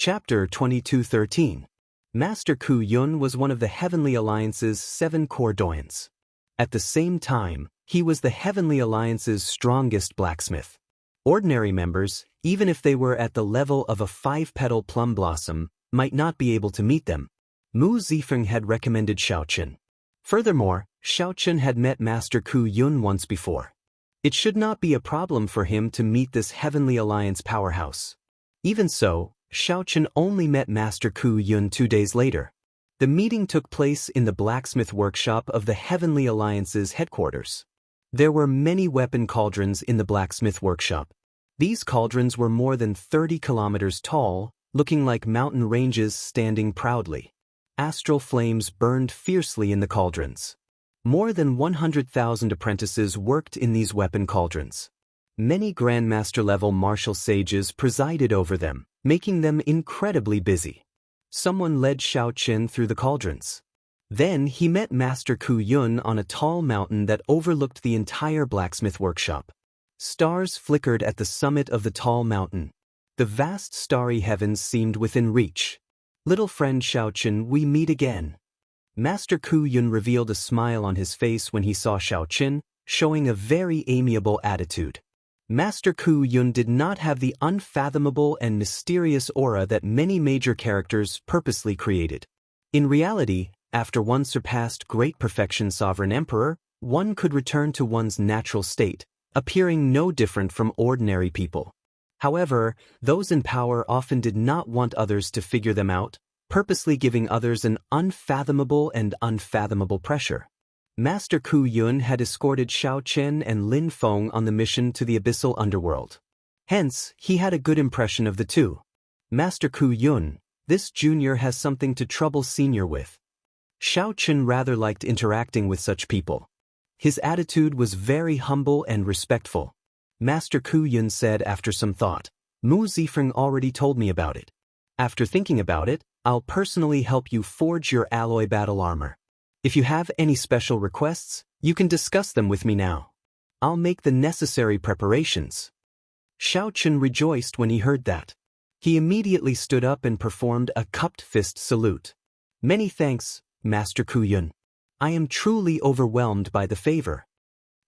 Chapter 2213. Master Ku Yun was one of the Heavenly Alliance's 7 core doyens. At the same time, he was the Heavenly Alliance's strongest blacksmith. Ordinary members, even if they were at the level of a 5-petal plum blossom, might not be able to meet them. Mu Zifeng had recommended Xiaoqun. Furthermore, Xiaoqun had met Master Ku Yun once before. It should not be a problem for him to meet this Heavenly Alliance powerhouse. Even so, Xiaoqun only met Master Ku Yun 2 days later. The meeting took place in the blacksmith workshop of the Heavenly Alliance's headquarters. There were many weapon cauldrons in the blacksmith workshop. These cauldrons were more than 30 kilometers tall, looking like mountain ranges standing proudly. Astral flames burned fiercely in the cauldrons. More than 100,000 apprentices worked in these weapon cauldrons. Many Grandmaster-level martial sages presided over them, making them incredibly busy. Someone led Xiaoqun through the cauldrons. Then he met Master Ku Yun on a tall mountain that overlooked the entire blacksmith workshop. Stars flickered at the summit of the tall mountain. The vast starry heavens seemed within reach. "Little friend Xiaoqun, we meet again." Master Ku Yun revealed a smile on his face when he saw Xiaoqun, showing a very amiable attitude. Master Ku Yun did not have the unfathomable and mysterious aura that many major characters purposely created. In reality, after one surpassed great perfection Sovereign Emperor, one could return to one's natural state, appearing no different from ordinary people. However, those in power often did not want others to figure them out, purposely giving others an unfathomable and unfathomable pressure. Master Ku Yun had escorted Xiaoqun and Lin Feng on the mission to the abyssal underworld. Hence, he had a good impression of the two. "Master Ku Yun, this junior has something to trouble senior with." Xiaoqun rather liked interacting with such people. His attitude was very humble and respectful. Master Ku Yun said after some thought, "Mu Zifeng already told me about it. After thinking about it, I'll personally help you forge your alloy battle armor. If you have any special requests, you can discuss them with me now. I'll make the necessary preparations." Xiaoqun rejoiced when he heard that. He immediately stood up and performed a cupped fist salute. "Many thanks, Master Ku Yun. I am truly overwhelmed by the favor."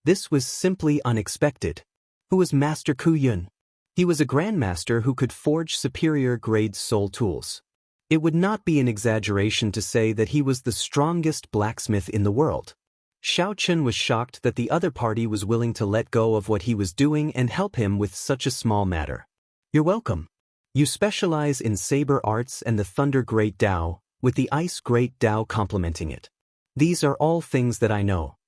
This was simply unexpected. Who was Master Ku Yun? He was a grandmaster who could forge superior-grade soul tools. It would not be an exaggeration to say that he was the strongest blacksmith in the world. Xiaoqun was shocked that the other party was willing to let go of what he was doing and help him with such a small matter. "You're welcome. You specialize in saber arts and the Thunder Great Tao, with the Ice Great Tao complementing it. These are all things that I know.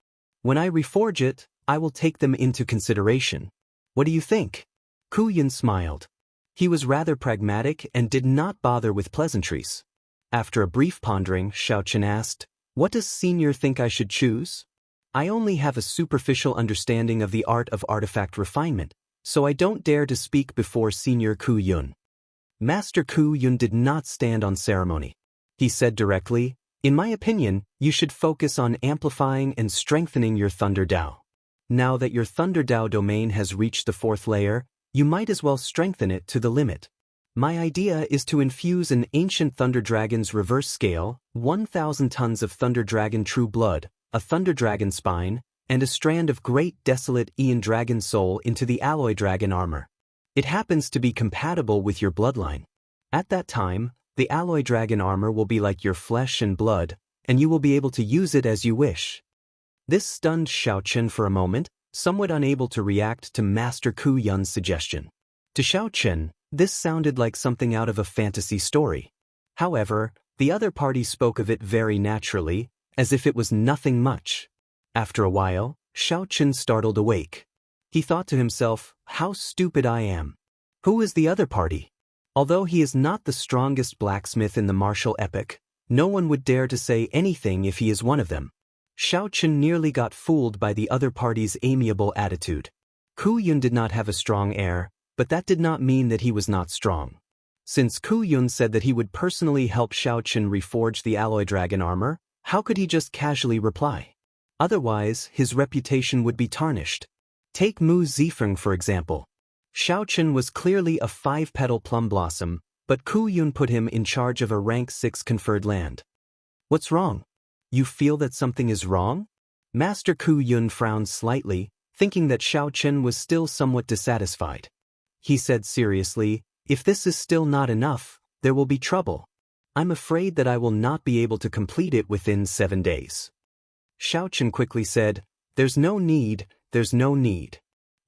When I reforge it, I will take them into consideration. What do you think?" Ku Yun smiled. He was rather pragmatic and did not bother with pleasantries. After a brief pondering, Xiaoqun asked, "What does senior think I should choose? I only have a superficial understanding of the art of artifact refinement, so I don't dare to speak before Senior Ku Yun." Master Ku Yun did not stand on ceremony. He said directly, "In my opinion, you should focus on amplifying and strengthening your Thunder Tao. Now that your Thunder Tao domain has reached the 4th layer, you might as well strengthen it to the limit. My idea is to infuse an ancient Thunder Dragon's reverse scale, 1,000 tons of Thunder Dragon True Blood, a Thunder Dragon Spine, and a strand of Great Desolate Aeon Dragon Soul into the Alloy Dragon armor. It happens to be compatible with your bloodline. At that time, the Alloy Dragon armor will be like your flesh and blood, and you will be able to use it as you wish." This stunned Xiaoqun for a moment, somewhat unable to react to Master Ku Yun's suggestion. To Xiaoqun, this sounded like something out of a fantasy story. However, the other party spoke of it very naturally, as if it was nothing much. After a while, Xiaoqun startled awake. He thought to himself, "How stupid I am. Who is the other party?" Although he is not the strongest blacksmith in the martial epoch, no one would dare to say anything if he is one of them. Xiaoqun nearly got fooled by the other party's amiable attitude. Ku Yun did not have a strong air, but that did not mean that he was not strong. Since Ku Yun said that he would personally help Xiaoqun reforge the Alloy Dragon armor, how could he just casually reply? Otherwise, his reputation would be tarnished. Take Mu Zifeng for example. Xiaoqun was clearly a 5-petal plum blossom, but Ku Yun put him in charge of a rank 6 conferred land. What's wrong? You feel that something is wrong? Master Ku Yun frowned slightly, thinking that Xiao Chen was still somewhat dissatisfied. He said seriously, if this is still not enough, there will be trouble. I'm afraid that I will not be able to complete it within 7 days. Xiao Chen quickly said, there's no need.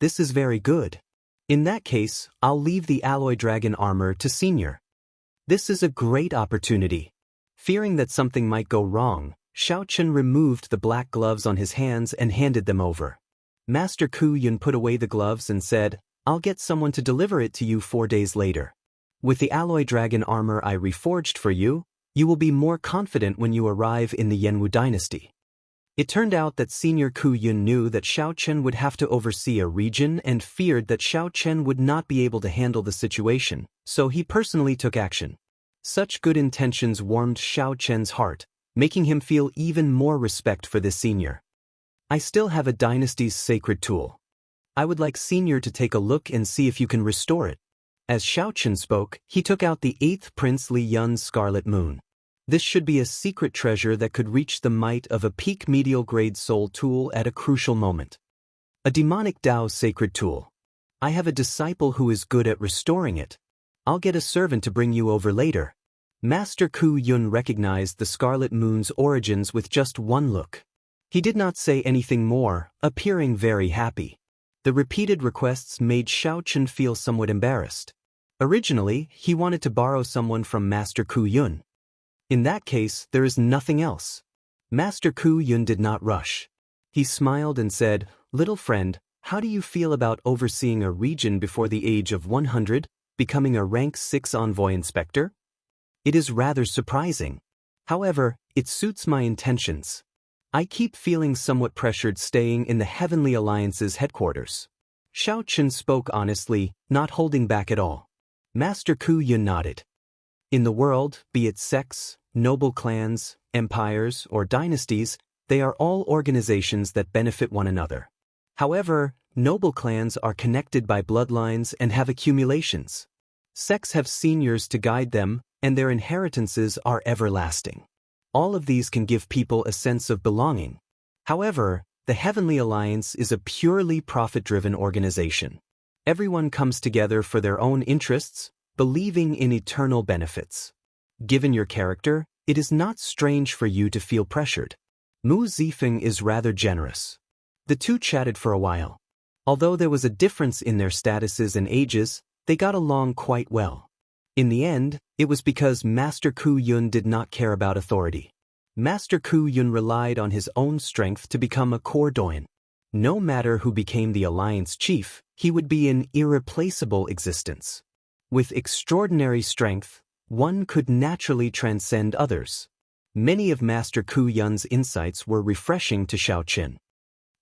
This is very good. In that case, I'll leave the alloy dragon armor to Senior. This is a great opportunity. Fearing that something might go wrong, Xiao Chen removed the black gloves on his hands and handed them over. Master Ku Yun put away the gloves and said, I'll get someone to deliver it to you 4 days later. With the alloy dragon armor I reforged for you, you will be more confident when you arrive in the Jianghu dynasty. It turned out that Senior Ku Yun knew that Xiao Chen would have to oversee a region and feared that Xiao Chen would not be able to handle the situation, so he personally took action. Such good intentions warmed Xiao Chen's heart, making him feel even more respect for this senior. I still have a dynasty's sacred tool. I would like Senior to take a look and see if you can restore it. As Xiao Chen spoke, he took out the 8th Prince Li Yun's Scarlet Moon. This should be a secret treasure that could reach the might of a peak medial grade soul tool at a crucial moment. A demonic Dao sacred tool. I have a disciple who is good at restoring it. I'll get a servant to bring you over later. Master Ku Yun recognized the Scarlet Moon's origins with just one look. He did not say anything more, appearing very happy. The repeated requests made Xiao Chen feel somewhat embarrassed. Originally, he wanted to borrow someone from Master Ku Yun. In that case, there is nothing else. Master Ku Yun did not rush. He smiled and said, little friend, how do you feel about overseeing a region before the age of 100, becoming a rank 6 envoy inspector? It is rather surprising. However, it suits my intentions. I keep feeling somewhat pressured staying in the Heavenly Alliance's headquarters. Xiao Chen spoke honestly, not holding back at all. Master Ku Yun nodded. In the world, be it sects, noble clans, empires, or dynasties, they are all organizations that benefit one another. However, noble clans are connected by bloodlines and have accumulations. Sects have seniors to guide them, and their inheritances are everlasting. All of these can give people a sense of belonging. However, the Heavenly Alliance is a purely profit-driven organization. Everyone comes together for their own interests, believing in eternal benefits. Given your character, it is not strange for you to feel pressured. Mu Zifeng is rather generous. The two chatted for a while. Although there was a difference in their statuses and ages, they got along quite well. In the end, it was because Master Ku Yun did not care about authority. Master Ku Yun relied on his own strength to become a core doyen. No matter who became the alliance chief, he would be an irreplaceable existence. With extraordinary strength, one could naturally transcend others. Many of Master Ku Yun's insights were refreshing to Xiao Chen.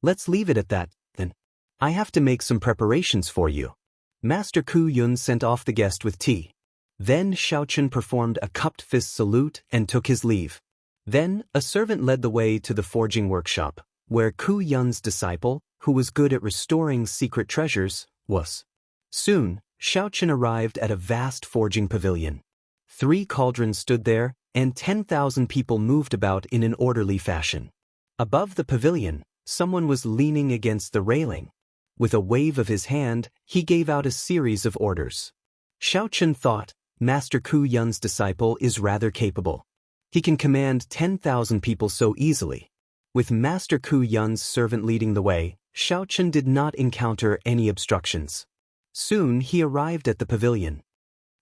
Let's leave it at that, then. I have to make some preparations for you. Master Ku Yun sent off the guest with tea. Then Xiao Chen performed a cupped fist salute and took his leave. Then, a servant led the way to the forging workshop, where Ku Yun's disciple, who was good at restoring secret treasures, was. Soon, Xiao Chen arrived at a vast forging pavilion. 3 cauldrons stood there, and 10,000 people moved about in an orderly fashion. Above the pavilion, someone was leaning against the railing. With a wave of his hand, he gave out a series of orders. Xiao Chen thought, Master Ku Yun's disciple is rather capable. He can command 10,000 people so easily. With Master Ku Yun's servant leading the way, Xiao Chen did not encounter any obstructions. Soon he arrived at the pavilion.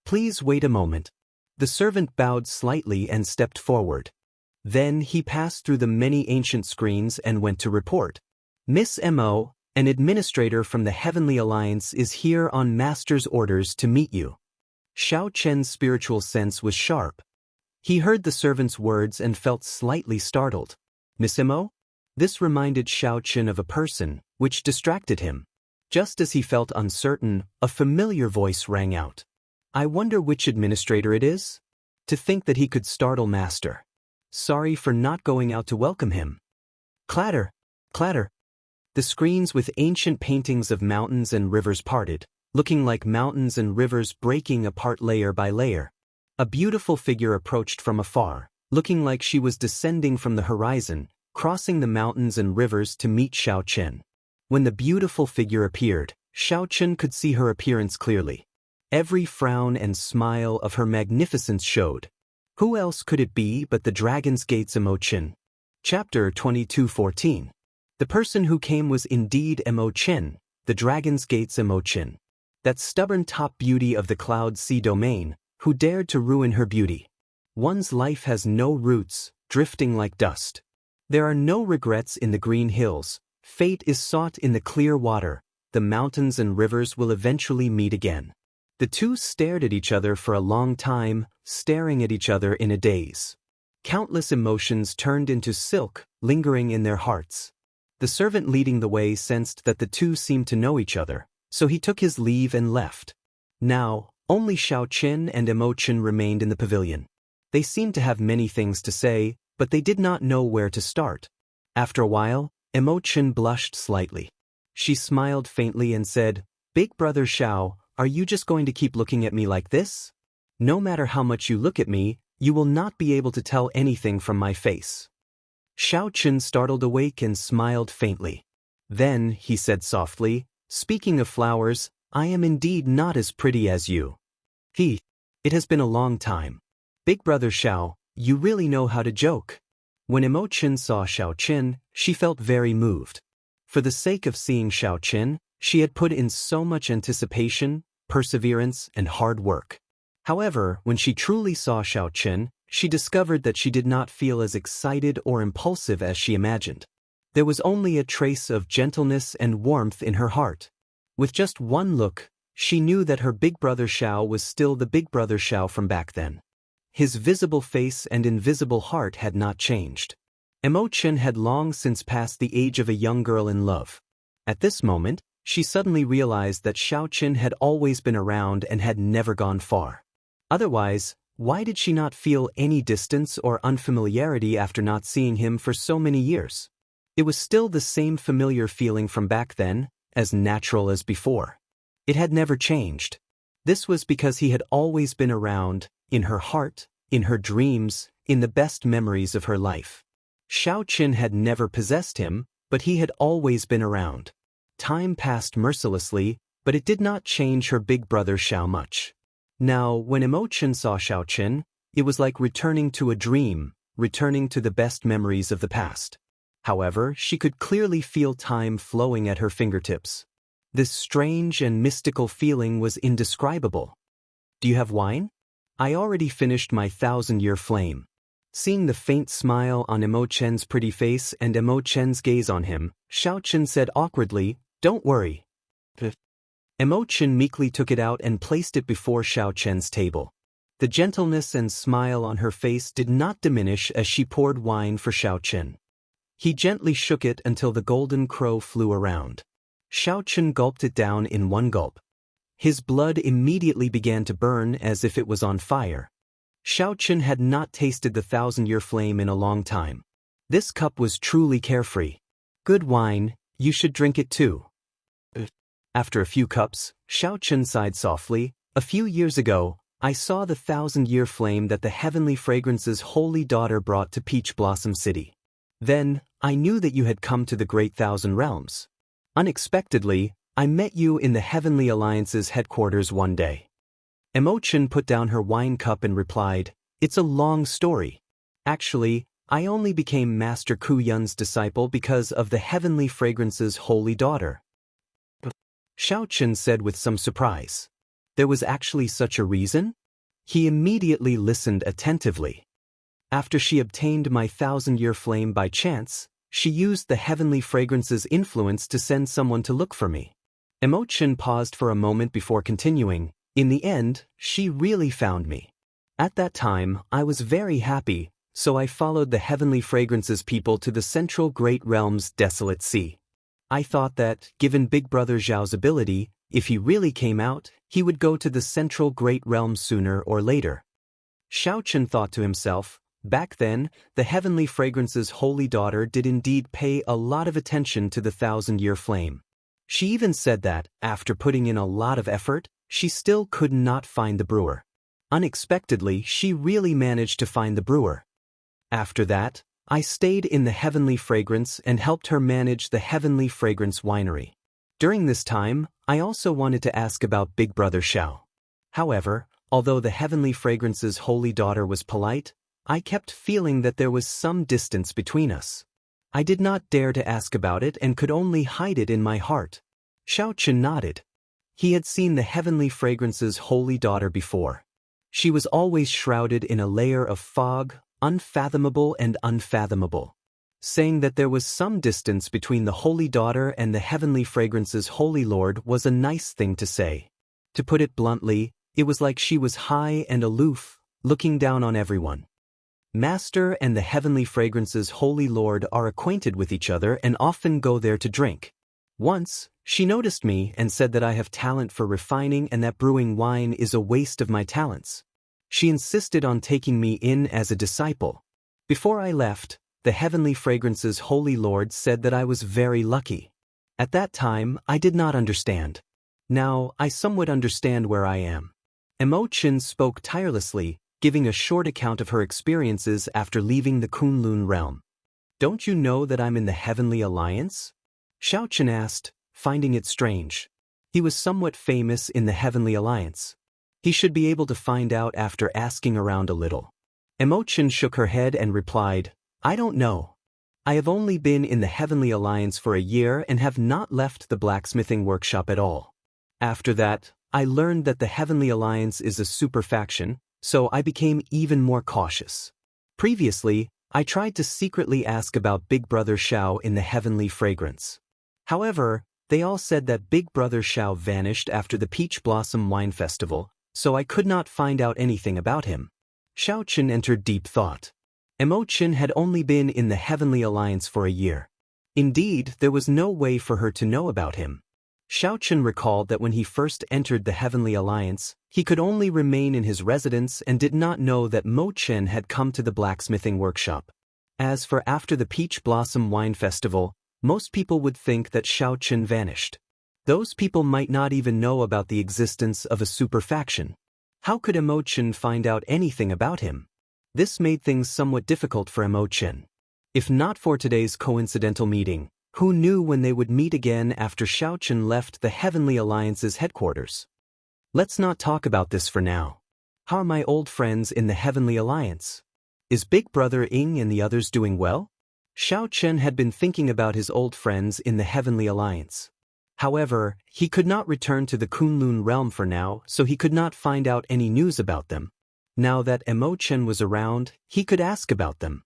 Please wait a moment. The servant bowed slightly and stepped forward. Then he passed through the many ancient screens and went to report. Miss Mo, an administrator from the Heavenly Alliance, is here on Master's orders to meet you. Xiao Chen's spiritual sense was sharp. He heard the servant's words and felt slightly startled. Miss Mo? This reminded Xiao Chen of a person, which distracted him. Just as he felt uncertain, a familiar voice rang out. I wonder which administrator it is? To think that he could startle Master. Sorry for not going out to welcome him. Clatter, clatter. The screens with ancient paintings of mountains and rivers parted, looking like mountains and rivers breaking apart layer by layer. A beautiful figure approached from afar, looking like she was descending from the horizon, crossing the mountains and rivers to meet Xiao Chen. When the beautiful figure appeared, Xiao Chen could see her appearance clearly. Every frown and smile of her magnificence showed. Who else could it be but the Dragon's Gate's Imochen? Chapter 22:14. The person who came was indeed Imochen, the Dragon's Gate's Imochen. That stubborn top beauty of the Cloud Sea domain, who dared to ruin her beauty. One's life has no roots, drifting like dust. There are no regrets in the green hills. Fate is sought in the clear water. The mountains and rivers will eventually meet again. The two stared at each other for a long time, staring at each other in a daze. Countless emotions turned into silk, lingering in their hearts. The servant leading the way sensed that the two seemed to know each other, so he took his leave and left. Now, only Xiao Chen and Imochen remained in the pavilion. They seemed to have many things to say, but they did not know where to start. After a while, Imochen blushed slightly. She smiled faintly and said, "Big brother Xiao, are you just going to keep looking at me like this? No matter how much you look at me, you will not be able to tell anything from my face." Xiao Chen startled awake and smiled faintly. Then, he said softly, "Speaking of flowers, I am indeed not as pretty as you." It has been a long time. Big brother Xiao, you really know how to joke." When Imochen saw Xiao Chen, she felt very moved. For the sake of seeing Xiao Chen, she had put in so much anticipation, perseverance, and hard work. However, when she truly saw Xiao Chen, she discovered that she did not feel as excited or impulsive as she imagined. There was only a trace of gentleness and warmth in her heart. With just one look, she knew that her big brother Xiao was still the big brother Xiao from back then. His visible face and invisible heart had not changed. Imochen had long since passed the age of a young girl in love. At this moment, she suddenly realized that Xiao Chen had always been around and had never gone far. Otherwise, why did she not feel any distance or unfamiliarity after not seeing him for so many years? It was still the same familiar feeling from back then, as natural as before. It had never changed. This was because he had always been around, in her heart, in her dreams, in the best memories of her life. Xiao Chen had never possessed him, but he had always been around. Time passed mercilessly, but it did not change her big brother Xiao much. Now, when Imochen saw Xiao Chen, it was like returning to a dream, returning to the best memories of the past. However, she could clearly feel time flowing at her fingertips. This strange and mystical feeling was indescribable. "Do you have wine? I already finished my 1,000-year flame." Seeing the faint smile on Imochen's pretty face and Imochen's gaze on him, Xiao Chen said awkwardly, "Don't worry." Imochen meekly took it out and placed it before Xiao Chen's table. The gentleness and smile on her face did not diminish as she poured wine for Xiao Chen. He gently shook it until the golden crow flew around. Xiao Chen gulped it down in one gulp. His blood immediately began to burn as if it was on fire. Xiao Chen had not tasted the 1,000-year flame in a long time. This cup was truly carefree. "Good wine, you should drink it too." After a few cups, Xiao Chen sighed softly. "A few years ago, I saw the 1,000-year flame that the heavenly fragrance's holy daughter brought to Peach Blossom City. Then, I knew that you had come to the Great Thousand Realms. Unexpectedly, I met you in the Heavenly Alliance's headquarters one day." Imochen put down her wine cup and replied, "It's a long story. Actually, I only became Master Ku Yun's disciple because of the Heavenly Fragrance's holy daughter." Xiao Chen said with some surprise. There was actually such a reason? He immediately listened attentively. "After she obtained my 1,000-year flame by chance, she used the Heavenly Fragrance's influence to send someone to look for me." Imochen paused for a moment before continuing. "In the end, she really found me. At that time, I was very happy, so I followed the Heavenly Fragrance's people to the Central Great Realm's desolate sea. I thought that, given Big Brother Zhao's ability, if he really came out, he would go to the Central Great Realm sooner or later." Xiao Chen thought to himself, back then, the Heavenly Fragrance's holy daughter did indeed pay a lot of attention to the 1,000-year flame. She even said that, after putting in a lot of effort, she still could not find the brewer. Unexpectedly, she really managed to find the brewer. After that, I stayed in the Heavenly Fragrance and helped her manage the Heavenly Fragrance winery. During this time, I also wanted to ask about Big Brother Xiao. However, although the Heavenly Fragrance's holy daughter was polite, I kept feeling that there was some distance between us. I did not dare to ask about it and could only hide it in my heart. Xiao Chen nodded. He had seen the Heavenly Fragrance's holy daughter before. She was always shrouded in a layer of fog, unfathomable and unfathomable. Saying that there was some distance between the holy daughter and the Heavenly Fragrance's holy lord was a nice thing to say. To put it bluntly, it was like she was high and aloof, looking down on everyone. Master and the Heavenly Fragrance's holy lord are acquainted with each other and often go there to drink. Once, she noticed me and said that I have talent for refining and that brewing wine is a waste of my talents. She insisted on taking me in as a disciple. Before I left, the Heavenly Fragrance's holy lord said that I was very lucky. At that time, I did not understand. Now, I somewhat understand where I am. Imochen spoke tirelessly, giving a short account of her experiences after leaving the Kunlun realm. Don't you know that I'm in the Heavenly Alliance? Xiao Chen asked, finding it strange. He was somewhat famous in the Heavenly Alliance. He should be able to find out after asking around a little. Imochen shook her head and replied, I don't know. I have only been in the Heavenly Alliance for a year and have not left the blacksmithing workshop at all. After that, I learned that the Heavenly Alliance is a super faction, so I became even more cautious. Previously, I tried to secretly ask about Big Brother Xiao in the Heavenly Fragrance. However, they all said that Big Brother Xiao vanished after the Peach Blossom Wine Festival, so I could not find out anything about him. Xiao Chen entered deep thought. Imochen had only been in the Heavenly Alliance for a year. Indeed, there was no way for her to know about him. Xiao Chen recalled that when he first entered the Heavenly Alliance, he could only remain in his residence and did not know that Mo Chen had come to the blacksmithing workshop. As for after the Peach Blossom Wine Festival, most people would think that Xiao Chen vanished. Those people might not even know about the existence of a super faction. How could Imochen find out anything about him? This made things somewhat difficult for Imochen. If not for today's coincidental meeting, who knew when they would meet again after Xiao Chen left the Heavenly Alliance's headquarters? Let's not talk about this for now. How are my old friends in the Heavenly Alliance? Is Big Brother Ying and the others doing well? Xiao Chen had been thinking about his old friends in the Heavenly Alliance. However, he could not return to the Kunlun realm for now, so he could not find out any news about them. Now that Imochen was around, he could ask about them.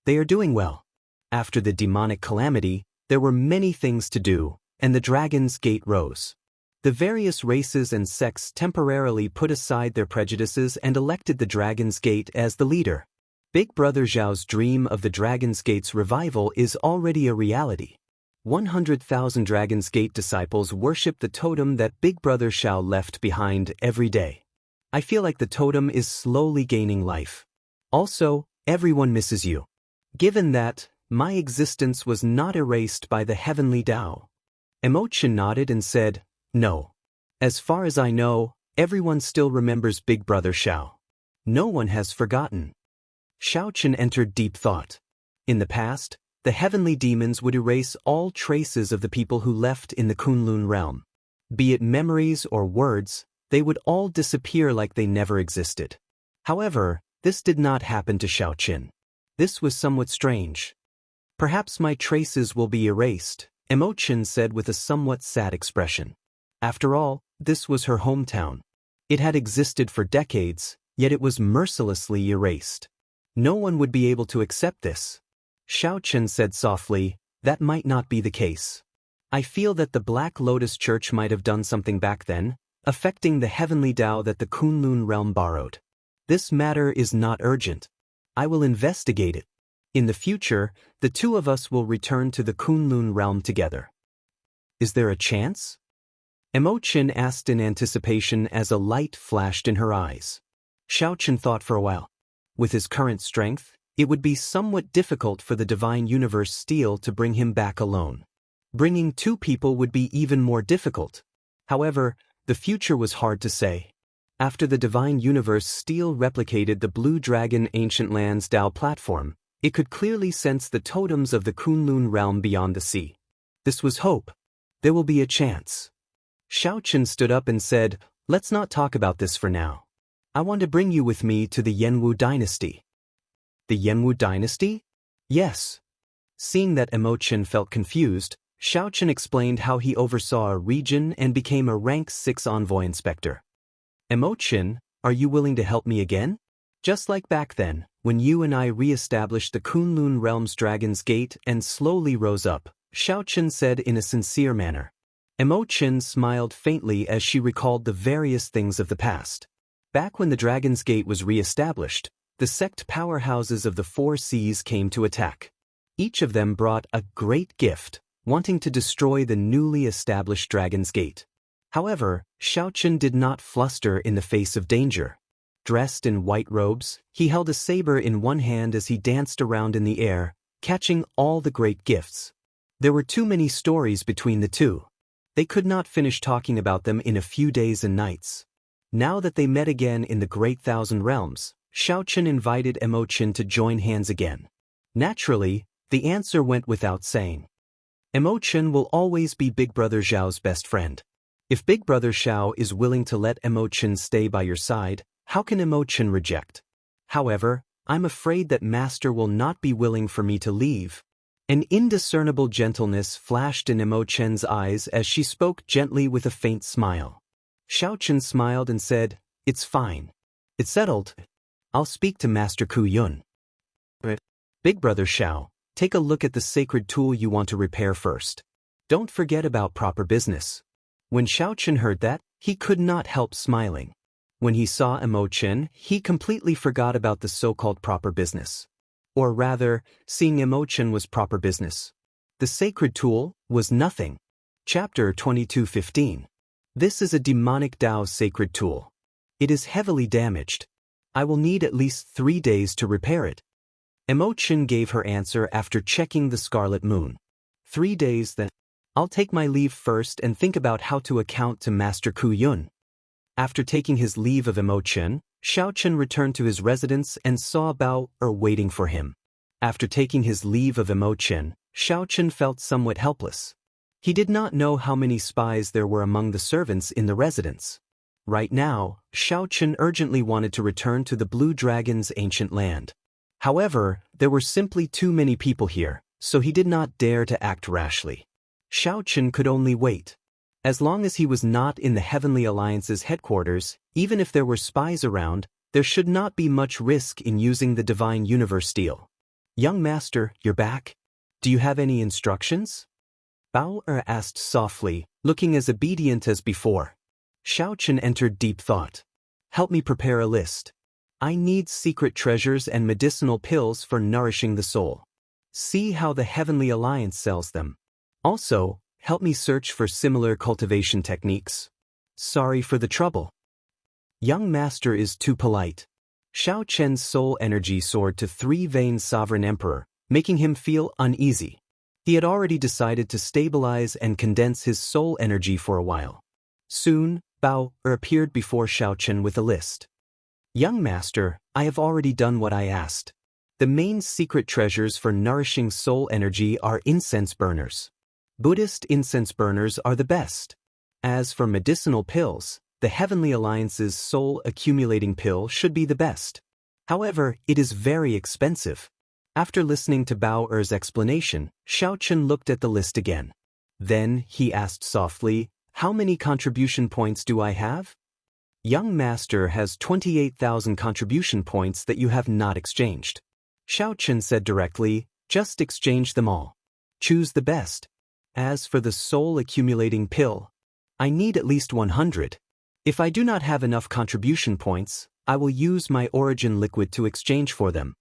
They are doing well. After the demonic calamity, there were many things to do, and the Dragon's Gate rose. The various races and sects temporarily put aside their prejudices and elected the Dragon's Gate as the leader. Big Brother Zhao's dream of the Dragon's Gate's revival is already a reality. 100,000 Dragon's Gate disciples worship the totem that Big Brother Xiao left behind every day. I feel like the totem is slowly gaining life. Also, everyone misses you. Given that, my existence was not erased by the Heavenly Tao. Imochen nodded and said, no. As far as I know, everyone still remembers Big Brother Xiao. No one has forgotten. Xiao Chen entered deep thought. In the past, the heavenly demons would erase all traces of the people who left in the Kunlun realm. Be it memories or words, they would all disappear like they never existed. However, this did not happen to Xiao Chen. This was somewhat strange. Perhaps my traces will be erased, Imochen said with a somewhat sad expression. After all, this was her hometown. It had existed for decades, yet it was mercilessly erased. No one would be able to accept this. Xiao Chen said softly, that might not be the case. I feel that the Black Lotus Church might have done something back then, affecting the heavenly Tao that the Kunlun realm borrowed. This matter is not urgent. I will investigate it. In the future, the two of us will return to the Kunlun realm together. Is there a chance? Imochen asked in anticipation as a light flashed in her eyes. Xiao Chen thought for a while. With his current strength, it would be somewhat difficult for the Divine Universe Steel to bring him back alone. Bringing 2 people would be even more difficult. However, the future was hard to say. After the divine universe steel replicated the Blue Dragon Ancient Lands Dao platform, it could clearly sense the totems of the Kunlun realm beyond the sea. This was hope. There will be a chance. Xiaochen stood up and said, "Let's not talk about this for now. I want to bring you with me to the Yanwu dynasty." The Yanwu dynasty? Yes. Seeing that Imochen felt confused, Xiaochen explained how he oversaw a region and became a rank 6 envoy inspector. "Imochen, are you willing to help me again? Just like back then, when you and I re-established the Kunlun Realm's Dragon's Gate and slowly rose up," Xiaochen said in a sincere manner. Imochen smiled faintly as she recalled the various things of the past. Back when the Dragon's Gate was re-established, the sect powerhouses of the 4 seas came to attack. Each of them brought a great gift, wanting to destroy the newly established Dragon's Gate. However, Xiaochen did not fluster in the face of danger. Dressed in white robes, he held a saber in one hand as he danced around in the air, catching all the great gifts. There were too many stories between the two. They could not finish talking about them in a few days and nights. Now that they met again in the Great Thousand Realms, Xiaochen invited Imochen to join hands again. Naturally, the answer went without saying. Imochen will always be Big Brother Zhao's best friend. If Big Brother Zhao is willing to let Imochen stay by your side, how can Imochen reject? However, I'm afraid that Master will not be willing for me to leave. An indiscernible gentleness flashed in Imochen's eyes as she spoke gently with a faint smile. Xiaochen smiled and said, "It's fine. It's settled. I'll speak to Master Ku Yun." "Big Brother Zhao, take a look at the sacred tool you want to repair first. Don't forget about proper business." When Xiaochen heard that, he could not help smiling. When he saw Imochen, he completely forgot about the so-called proper business. Or rather, seeing Imochen was proper business. The sacred tool was nothing. Chapter 22:15. This is a demonic Dao sacred tool. It is heavily damaged. I will need at least 3 days to repair it. Imochen gave her answer after checking the Scarlet Moon. 3 days then. I'll take my leave first and think about how to account to Master Ku Yun. After taking his leave of Imochen, Xiaochen returned to his residence and saw Bao waiting for him. After taking his leave of Imochen, Xiaochen felt somewhat helpless. He did not know how many spies there were among the servants in the residence. Right now, Xiaochen urgently wanted to return to the Blue Dragon's ancient land. However, there were simply too many people here, so he did not dare to act rashly. Xiaochen could only wait. As long as he was not in the Heavenly Alliance's headquarters, even if there were spies around, there should not be much risk in using the Divine Universe Steel. "Young Master, you're back? Do you have any instructions?" Bao asked softly, looking as obedient as before. Xiaochen entered deep thought. "Help me prepare a list. I need secret treasures and medicinal pills for nourishing the soul. See how the Heavenly Alliance sells them. Also, help me search for similar cultivation techniques. Sorry for the trouble." Young Master is too polite. Xiaochen's soul energy soared to 3-vein Sovereign Emperor, making him feel uneasy. He had already decided to stabilize and condense his soul energy for a while. Soon, Bao appeared before Xiaochen with a list. "Young Master, I have already done what I asked. The main secret treasures for nourishing soul energy are incense burners. Buddhist incense burners are the best. As for medicinal pills, the Heavenly Alliance's soul accumulating pill should be the best. However, it is very expensive." After listening to Bao Er's explanation, Xiaochen looked at the list again. Then he asked softly, "How many contribution points do I have?" "Young Master has 28,000 contribution points that you have not exchanged." Xiaochen said directly, "Just exchange them all. Choose the best. As for the soul accumulating pill, I need at least 100. If I do not have enough contribution points, I will use my origin liquid to exchange for them."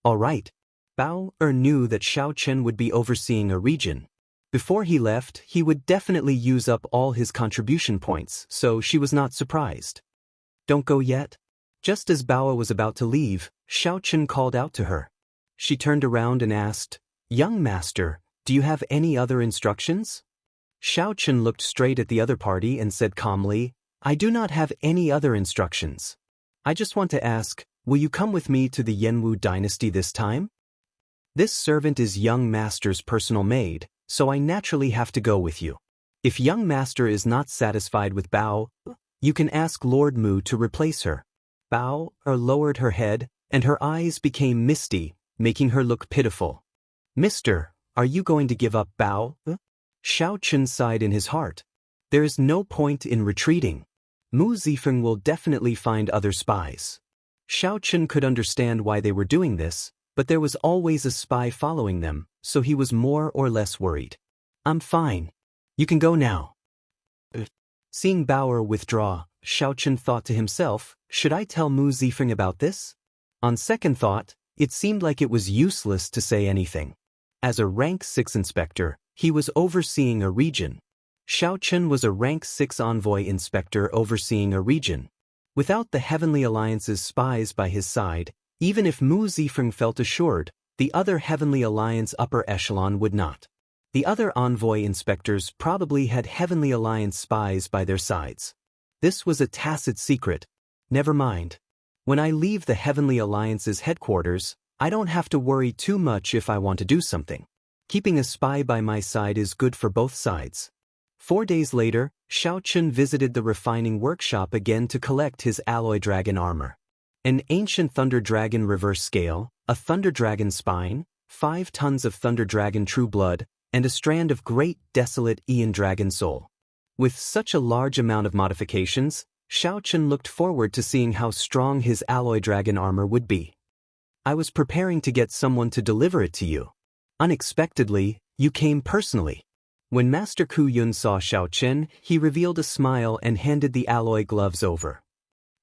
All right. Bao knew that Xiaochen would be overseeing a region. Before he left, he would definitely use up all his contribution points, so she was not surprised. "Don't go yet." Just as Bao was about to leave, Xiaochen called out to her. She turned around and asked, "Young Master, Do you have any other instructions? Xiao Chen looked straight at the other party and said calmly, I do not have any other instructions. I just want to ask, will you come with me to the Yanwu dynasty this time? This servant is young master's personal maid, so I naturally have to go with you. If young master is not satisfied with Bao, you can ask Lord Mu to replace her. Bao lowered her head, and her eyes became misty, making her look pitiful. Mister, are you going to give up Bao? Xiao Chen sighed in his heart. There is no point in retreating. Mu Zifeng will definitely find other spies. Xiao Chen could understand why they were doing this, but there was always a spy following them, so he was more or less worried. I'm fine. You can go now. Seeing Bauer withdraw, Xiao Chen thought to himself, should I tell Mu Zifeng about this? On second thought, it seemed like it was useless to say anything. As a rank 6 inspector, he was overseeing a region. Xiao Chen was a rank 6 envoy inspector overseeing a region. Without the Heavenly Alliance's spies by his side, even if Mu Zifeng felt assured, the other Heavenly Alliance upper echelon would not. The other envoy inspectors probably had Heavenly Alliance spies by their sides. This was a tacit secret. Never mind. When I leave the Heavenly Alliance's headquarters, I don't have to worry too much if I want to do something. Keeping a spy by my side is good for both sides. 4 days later, Xiao Chen visited the refining workshop again to collect his alloy dragon armor. An ancient Thunder Dragon reverse scale, a Thunder Dragon spine, 5 tons of Thunder Dragon true blood, and a strand of great desolate Aeon Dragon soul. With such a large amount of modifications, Xiao Chen looked forward to seeing how strong his alloy dragon armor would be. I was preparing to get someone to deliver it to you. Unexpectedly, you came personally. When Master Ku Yun saw Xiao Chen, he revealed a smile and handed the alloy gloves over.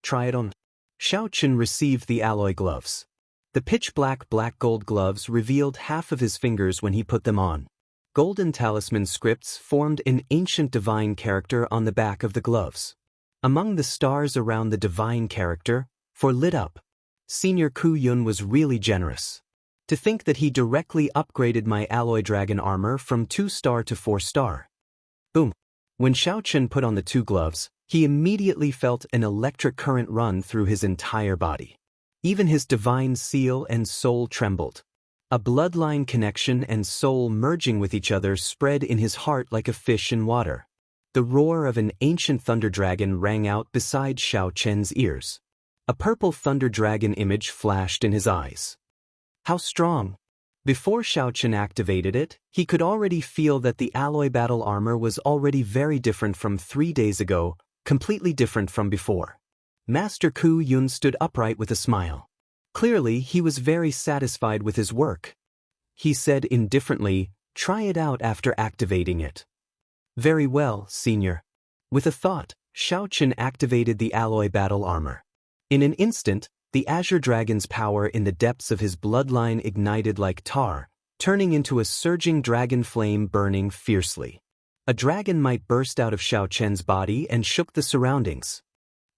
Try it on. Xiao Chen received the alloy gloves. The pitch-black black-gold gloves revealed half of his fingers when he put them on. Golden talisman scripts formed an ancient divine character on the back of the gloves. Among the stars around the divine character, for lit up, Senior Ku Yun was really generous. To think that he directly upgraded my alloy dragon armor from 2-star to 4-star. Boom. When Xiao Chen put on the 2 gloves, he immediately felt an electric current run through his entire body. Even his divine seal and soul trembled. A bloodline connection and soul merging with each other spread in his heart like a fish in water. The roar of an ancient thunder dragon rang out beside Xiao Chen's ears. A purple thunder dragon image flashed in his eyes. How strong! Before Xiao Chen activated it, he could already feel that the alloy battle armor was already very different from 3 days ago, completely different from before. Master Ku Yun stood upright with a smile. Clearly, he was very satisfied with his work. He said indifferently, try it out after activating it. Very well, Senior. With a thought, Xiao Chen activated the alloy battle armor. In an instant, the Azure Dragon's power in the depths of his bloodline ignited like tar, turning into a surging dragon flame burning fiercely. A dragon might burst out of Xiao Chen's body and shook the surroundings.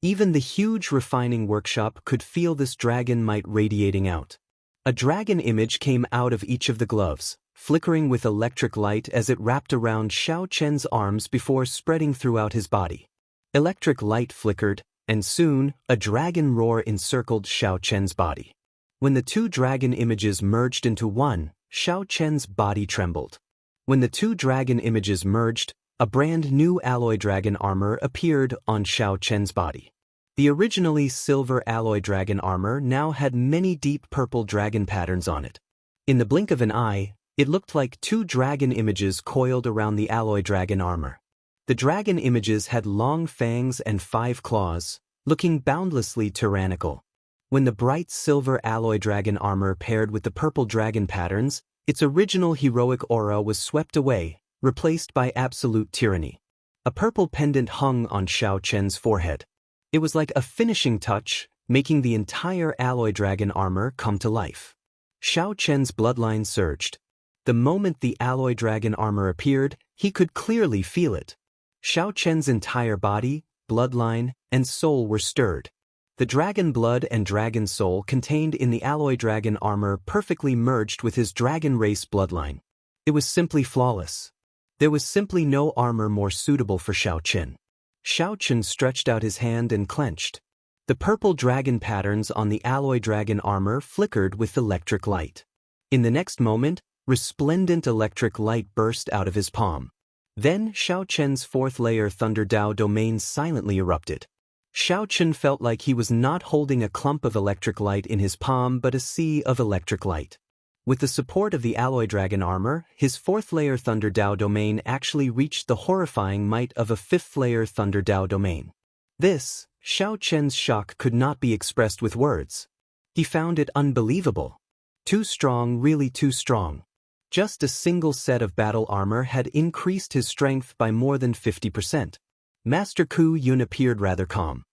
Even the huge refining workshop could feel this dragon might radiating out. A dragon image came out of each of the gloves, flickering with electric light as it wrapped around Xiao Chen's arms before spreading throughout his body. Electric light flickered, and soon, a dragon roar encircled Xiao Chen's body. When the 2 dragon images merged into one, Xiao Chen's body trembled. When the 2 dragon images merged, a brand new alloy dragon armor appeared on Xiao Chen's body. The originally silver alloy dragon armor now had many deep purple dragon patterns on it. In the blink of an eye, it looked like 2 dragon images coiled around the alloy dragon armor. The dragon images had long fangs and 5 claws, looking boundlessly tyrannical. When the bright silver alloy dragon armor paired with the purple dragon patterns, its original heroic aura was swept away, replaced by absolute tyranny. A purple pendant hung on Xiao Chen's forehead. It was like a finishing touch, making the entire alloy dragon armor come to life. Xiao Chen's bloodline surged. The moment the alloy dragon armor appeared, he could clearly feel it. Xiao Chen's entire body, bloodline, and soul were stirred. The dragon blood and dragon soul contained in the alloy dragon armor perfectly merged with his dragon race bloodline. It was simply flawless. There was simply no armor more suitable for Xiao Qin. Xiao Qin stretched out his hand and clenched. The purple dragon patterns on the alloy dragon armor flickered with electric light. In the next moment, resplendent electric light burst out of his palm. Then Xiao Qian's fourth layer Thunder Dao domain silently erupted. Xiao Qin felt like he was not holding a clump of electric light in his palm but a sea of electric light. With the support of the alloy dragon armor, his fourth layer Thunder Dao domain actually reached the horrifying might of a fifth layer Thunder Dao domain. This, Xiao Qian's shock could not be expressed with words. He found it unbelievable. Too strong, really too strong. Just a single set of battle armor had increased his strength by more than 50%. Master Ku Yun appeared rather calm.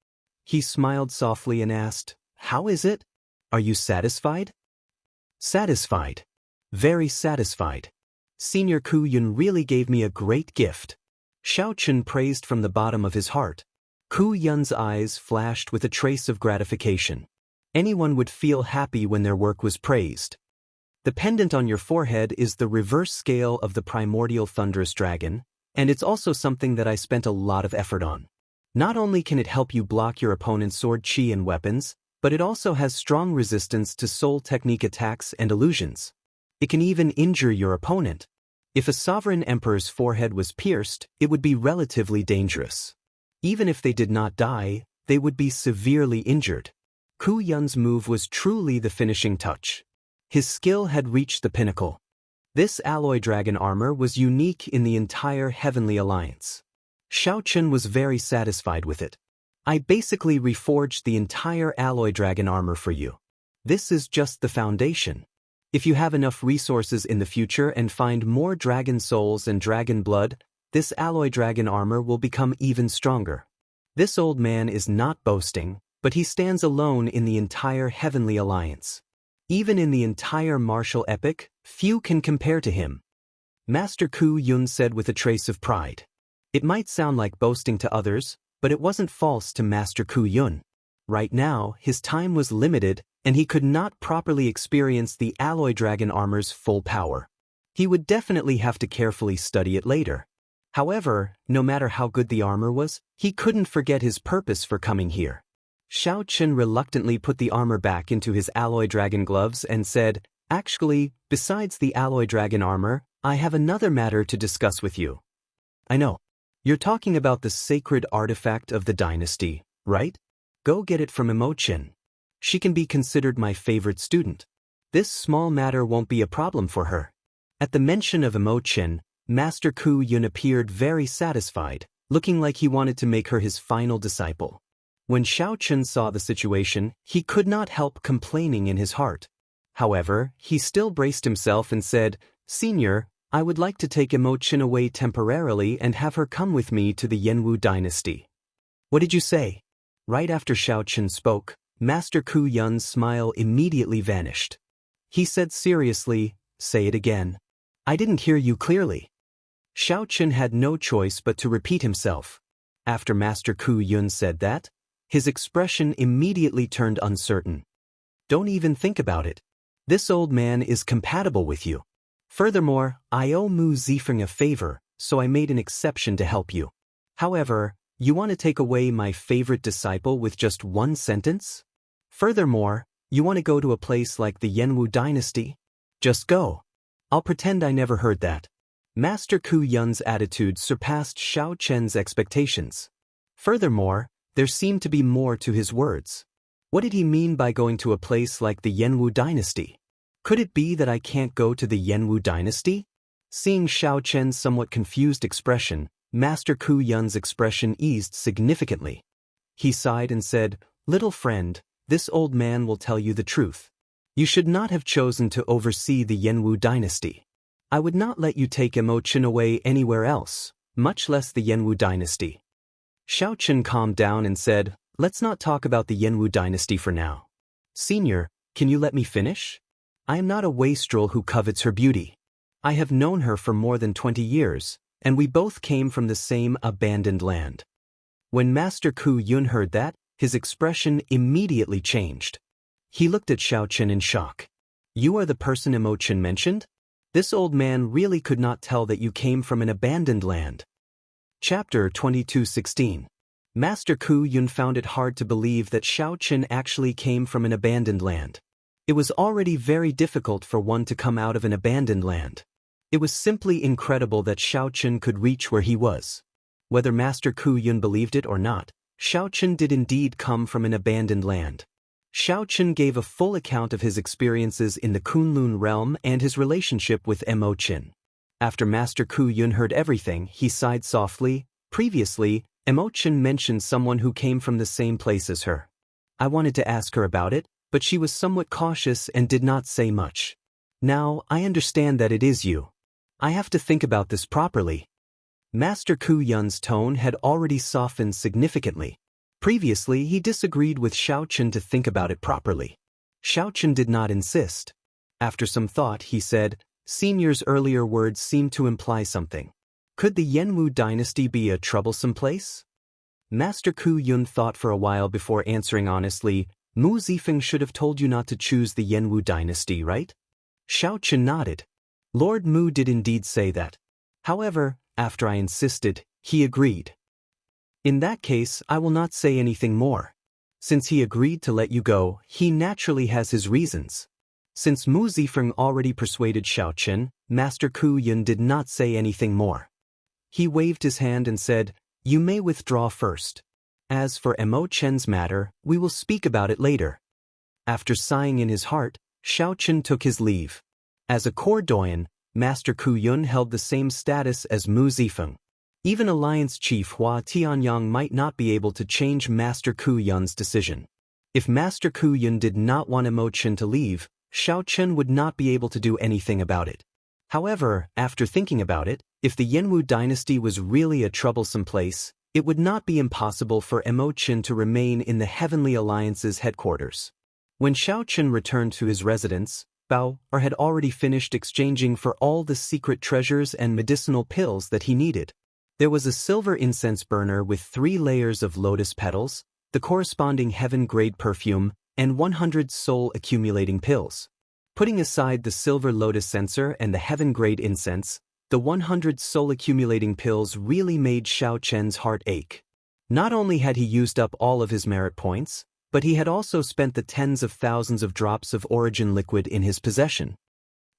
He smiled softly and asked, "How is it? Are you satisfied?" "Satisfied. Very satisfied. Senior Ku Yun really gave me a great gift." Xiao Qin praised from the bottom of his heart. Ku Yun's eyes flashed with a trace of gratification. Anyone would feel happy when their work was praised. The pendant on your forehead is the reverse scale of the primordial thunderous dragon, and it's also something that I spent a lot of effort on. Not only can it help you block your opponent's sword chi and weapons, but it also has strong resistance to soul technique attacks and illusions. It can even injure your opponent. If a sovereign emperor's forehead was pierced, it would be relatively dangerous. Even if they did not die, they would be severely injured. Ku Yun's move was truly the finishing touch. His skill had reached the pinnacle. This alloy dragon armor was unique in the entire Heavenly Alliance. Xiao Qin was very satisfied with it. "I basically reforged the entire alloy dragon armor for you. This is just the foundation. If you have enough resources in the future and find more dragon souls and dragon blood, this alloy dragon armor will become even stronger." This old man is not boasting, but he stands alone in the entire Heavenly Alliance. Even in the entire martial epic, few can compare to him. Master Ku Yun said with a trace of pride. It might sound like boasting to others, but it wasn't false to Master Ku Yun. Right now, his time was limited, and he could not properly experience the alloy dragon armor's full power. He would definitely have to carefully study it later. However, no matter how good the armor was, he couldn't forget his purpose for coming here. Xiao Qin reluctantly put the armor back into his alloy dragon gloves and said, "Actually, besides the alloy dragon armor, I have another matter to discuss with you." "I know. You're talking about the sacred artifact of the dynasty, right? Go get it from Immortal. She can be considered my favorite student. This small matter won't be a problem for her." At the mention of Immortal, Master Ku Yun appeared very satisfied, looking like he wanted to make her his final disciple. When Xiao Qin saw the situation, he could not help complaining in his heart. However, he still braced himself and said, "Senior, I would like to take Immortal away temporarily and have her come with me to the Jianghu dynasty." "What did you say?" Right after Xiao Qin spoke, Master Ku Yun's smile immediately vanished. He said seriously, "Say it again. I didn't hear you clearly." Xiao Qin had no choice but to repeat himself. After Master Ku Yun said that, his expression immediately turned uncertain. "Don't even think about it. This old man is compatible with you. Furthermore, I owe Mu Zifeng a favor, so I made an exception to help you. However, you want to take away my favorite disciple with just one sentence? Furthermore, you want to go to a place like the Jianghu dynasty? Just go. I'll pretend I never heard that." Master Ku Yun's attitude surpassed Xiao Qian's expectations. Furthermore, there seemed to be more to his words. What did he mean by going to a place like the Jianghu dynasty? Could it be that I can't go to the Jianghu dynasty? Seeing Xiao Qian's somewhat confused expression, Master Ku Yun's expression eased significantly. He sighed and said, "Little friend, this old man will tell you the truth. You should not have chosen to oversee the Jianghu dynasty. I would not let you take Immortal away anywhere else, much less the Jianghu dynasty." Xiao Qin calmed down and said, "Let's not talk about the Jianghu dynasty for now. Senior, can you let me finish? I am not a wastrel who covets her beauty. I have known her for more than 20 years, and we both came from the same abandoned land." When Master Ku Yun heard that, his expression immediately changed. He looked at Xiao Qin in shock. "You are the person Immortal mentioned?" This old man really could not tell that you came from an abandoned land. Chapter 22:16. Master Ku Yun found it hard to believe that Xiao Qin actually came from an abandoned land. It was already very difficult for one to come out of an abandoned land. It was simply incredible that Xiao Qin could reach where he was. Whether Master Ku Yun believed it or not, Xiao Qin did indeed come from an abandoned land. Xiao Qin gave a full account of his experiences in the Kunlun realm and his relationship with Mo Qin. After Master Ku Yun heard everything, he sighed softly. Previously, Mo Qin mentioned someone who came from the same place as her. I wanted to ask her about it, but she was somewhat cautious and did not say much. Now, I understand that it is you. I have to think about this properly. Master Ku Yun's tone had already softened significantly. Previously, he disagreed with Xiao Qin to think about it properly. Xiao Qin did not insist. After some thought, he said, Senior's earlier words seemed to imply something. Could the Yanwu dynasty be a troublesome place? Master Ku Yun thought for a while before answering honestly. Mu Zifeng should have told you not to choose the Yanwu dynasty, right? Xiao Qin nodded. Lord Mu did indeed say that. However, after I insisted, he agreed. In that case, I will not say anything more. Since he agreed to let you go, he naturally has his reasons. Since Mu Zifeng already persuaded Xiao Qin, Master Ku Yun did not say anything more. He waved his hand and said, You may withdraw first. As for Mo Qin's matter, we will speak about it later. After sighing in his heart, Xiao Qin took his leave. As a core doyen, Master Ku Yun held the same status as Mu Zifeng. Even Alliance Chief Hua Tianyang might not be able to change Master Ku Yun's decision. If Master Ku Yun did not want Mo Qin to leave, Xiao Qin would not be able to do anything about it. However, after thinking about it, if the Yanwu dynasty was really a troublesome place, it would not be impossible for Mo Qin to remain in the Heavenly Alliance's headquarters. When Xiao Qin returned to his residence, Bao had already finished exchanging for all the secret treasures and medicinal pills that he needed. There was a silver incense burner with 3 layers of lotus petals, the corresponding heaven-grade perfume, and 100 soul-accumulating pills. Putting aside the silver lotus censer and the heaven-grade incense, the 100 soul-accumulating pills really made Xiao Qin's heart ache. Not only had he used up all of his merit points, but he had also spent the tens of thousands of drops of origin liquid in his possession.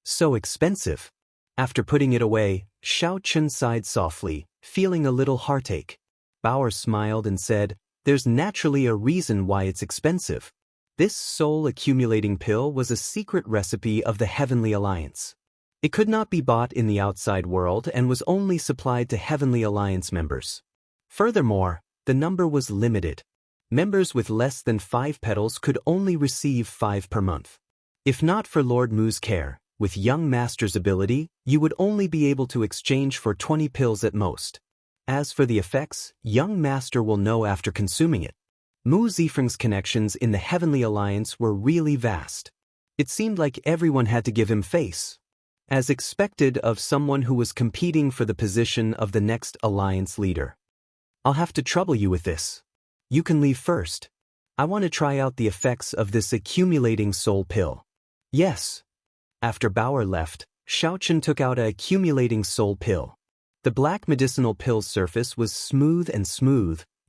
So expensive. After putting it away, Xiao Qin sighed softly, feeling a little heartache. Bauer smiled and said, There's naturally a reason why it's expensive. This soul-accumulating pill was a secret recipe of the Heavenly Alliance. It could not be bought in the outside world and was only supplied to Heavenly Alliance members. Furthermore, the number was limited. Members with less than 5 petals could only receive 5 per month. If not for Lord Mu's care, with young master's ability, you would only be able to exchange for 20 pills at most. As for the effects, young master will know after consuming it. Mu Zifeng's connections in the Heavenly Alliance were really vast. It seemed like everyone had to give him face. As expected of someone who was competing for the position of the next alliance leader. I'll have to trouble you with this. You can leave first. I want to try out the effects of this accumulating soul pill. Yes. After Bauer left, Xiao Qin took out an accumulating soul pill. The black medicinal pill's surface was smooth,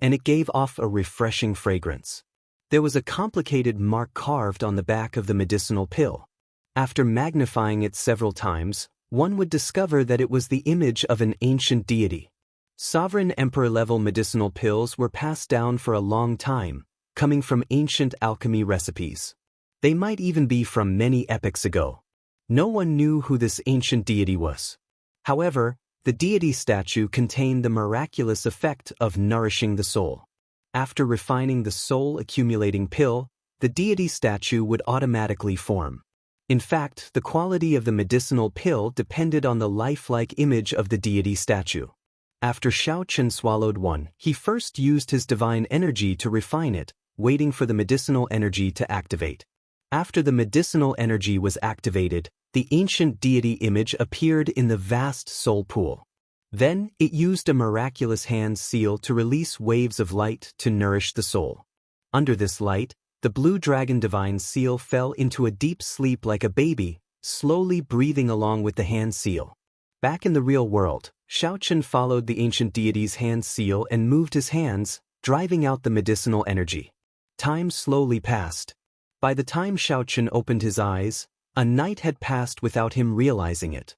and it gave off a refreshing fragrance. There was a complicated mark carved on the back of the medicinal pill. After magnifying it several times, one would discover that it was the image of an ancient deity. Sovereign emperor-level medicinal pills were passed down for a long time, coming from ancient alchemy recipes. They might even be from many epochs ago. No one knew who this ancient deity was. However, the deity statue contained the miraculous effect of nourishing the soul. After refining the soul-accumulating pill, the deity statue would automatically form. In fact, the quality of the medicinal pill depended on the lifelike image of the deity statue. After Xiao Qin swallowed one, he first used his divine energy to refine it, waiting for the medicinal energy to activate. After the medicinal energy was activated, the ancient deity image appeared in the vast soul pool. Then, it used a miraculous hand seal to release waves of light to nourish the soul. Under this light, the blue dragon divine seal fell into a deep sleep like a baby, slowly breathing along with the hand seal. Back in the real world, Xiaochen followed the ancient deity's hand seal and moved his hands, driving out the medicinal energy. Time slowly passed. By the time Xiaochen opened his eyes, a night had passed without him realizing it.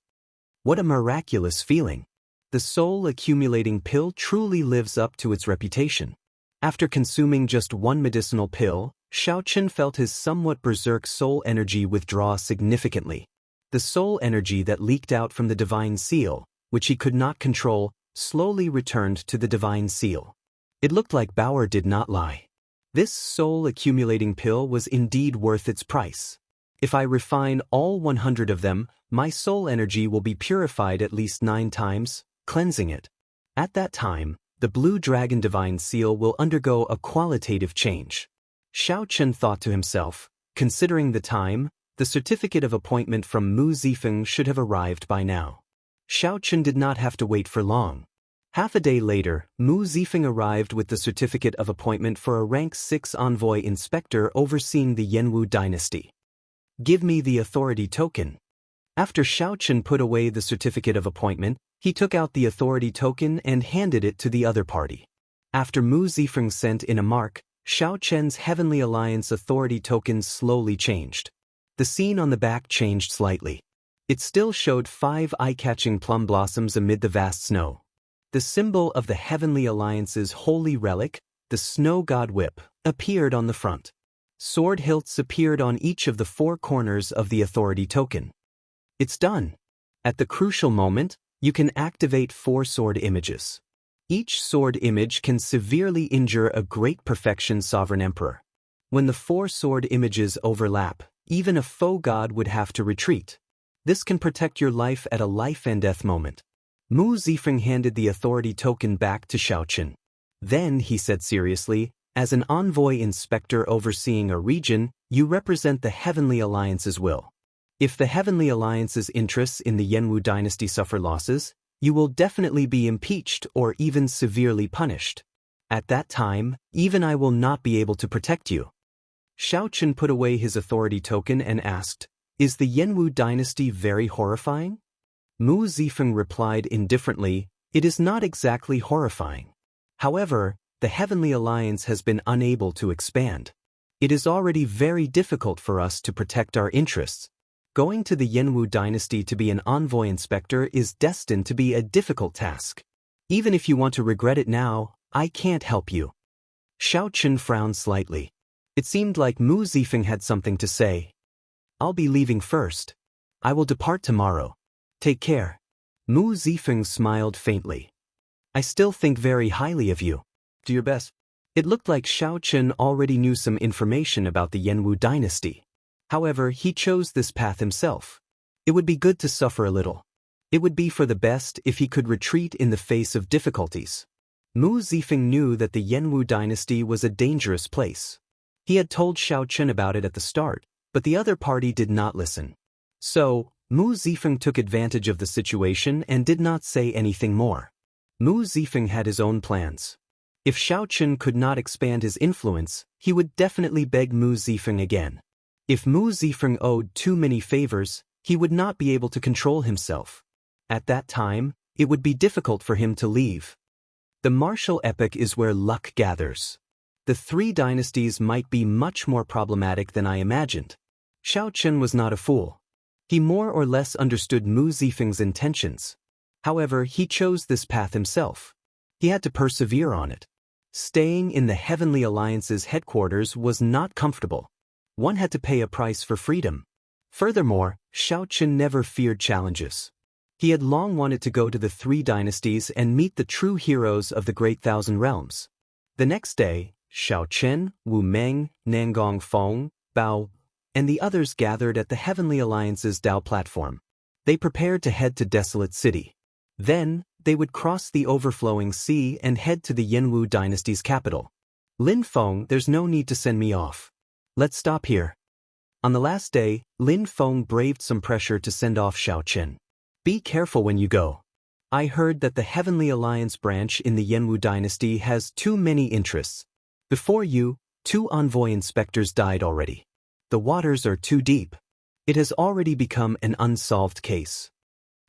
What a miraculous feeling! The soul-accumulating pill truly lives up to its reputation. After consuming just one medicinal pill, Xiaochen felt his somewhat berserk soul energy withdraw significantly. The soul energy that leaked out from the divine seal, which he could not control, slowly returned to the divine seal. It looked like Bauer did not lie. This soul-accumulating pill was indeed worth its price. If I refine all 100 of them, my soul energy will be purified at least 9 times, cleansing it. At that time, the blue dragon divine seal will undergo a qualitative change. Xiaochen thought to himself, considering the time, the certificate of appointment from Mu Zifeng should have arrived by now. Xiaochen did not have to wait for long. Half a day later, Mu Zifeng arrived with the certificate of appointment for a rank 6 envoy inspector overseeing the Jianghu dynasty. Give me the authority token. After Xiaochen put away the certificate of appointment, he took out the authority token and handed it to the other party. After Mu Zifeng sent in a mark, Xiaochen's Heavenly Alliance authority token slowly changed. The scene on the back changed slightly. It still showed 5 eye-catching plum blossoms amid the vast snow. The symbol of the Heavenly Alliance's holy relic, the snow god whip, appeared on the front. Sword hilts appeared on each of the 4 corners of the authority token. It's done. At the crucial moment, you can activate 4 sword images. Each sword image can severely injure a great perfection sovereign emperor. When the 4 sword images overlap, even a foe god would have to retreat. This can protect your life at a life and death moment. Mu Zifeng handed the authority token back to Xiaochen. Then, he said seriously, as an envoy inspector overseeing a region, you represent the Heavenly Alliance's will. If the Heavenly Alliance's interests in the Jianghu dynasty suffer losses, you will definitely be impeached or even severely punished. At that time, even I will not be able to protect you. Xiaochen put away his authority token and asked, Is the Jianghu dynasty very horrifying? Mu Zifeng replied indifferently, It is not exactly horrifying. However, the Heavenly Alliance has been unable to expand. It is already very difficult for us to protect our interests. Going to the Jianghu dynasty to be an envoy inspector is destined to be a difficult task. Even if you want to regret it now, I can't help you. Xiaochen frowned slightly. It seemed like Mu Zifeng had something to say. I'll be leaving first. I will depart tomorrow. Take care. Mu Zifeng smiled faintly. I still think very highly of you. Do your best. It looked like Xiaochen already knew some information about the Jianghu dynasty. However, he chose this path himself. It would be good to suffer a little. It would be for the best if he could retreat in the face of difficulties. Mu Zifeng knew that the Jianghu dynasty was a dangerous place. He had told Xiaochen about it at the start, but the other party did not listen. So, Mu Zifeng took advantage of the situation and did not say anything more. Mu Zifeng had his own plans. If Xiaochen could not expand his influence, he would definitely beg Mu Zifeng again. If Mu Zifeng owed too many favors, he would not be able to control himself. At that time, it would be difficult for him to leave. The martial epoch is where luck gathers. The 3 dynasties might be much more problematic than I imagined. Xiaochen was not a fool. He more or less understood Mu Zifeng's intentions. However, he chose this path himself. He had to persevere on it. Staying in the Heavenly Alliance's headquarters was not comfortable. One had to pay a price for freedom. Furthermore, Xiaochen never feared challenges. He had long wanted to go to the 3 dynasties and meet the true heroes of the Great Thousand Realms. The next day, Xiaochen, Wu Meng, Nangong Feng, Bao, and the others gathered at the Heavenly Alliance's Dao platform. They prepared to head to Desolate City. Then, they would cross the overflowing sea and head to the Jianghu dynasty's capital. Lin Feng, there's no need to send me off. Let's stop here. On the last day, Lin Feng braved some pressure to send off Xiaochen. Be careful when you go. I heard that the Heavenly Alliance branch in the Jianghu dynasty has too many interests. Before you, 2 envoy inspectors died already. The waters are too deep. It has already become an unsolved case.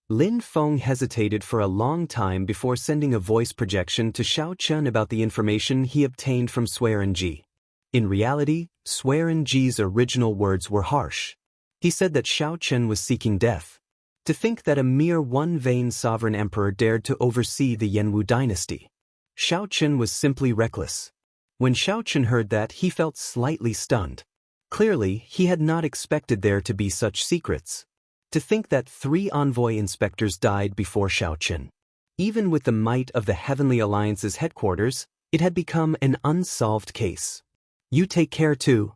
Lin Feng hesitated for a long time before sending a voice projection to Xiao Chen about the information he obtained from Swearenji. In reality, Swearenji's original words were harsh. He said that Xiao Chen was seeking death. To think that a mere one-vain sovereign emperor dared to oversee the Jianghu dynasty. Xiao Chen was simply reckless. When Xiao Chen heard that, he felt slightly stunned. Clearly, he had not expected there to be such secrets. To think that 3 envoy inspectors died before Xiao Chen. Even with the might of the Heavenly Alliance's headquarters, it had become an unsolved case. You take care too.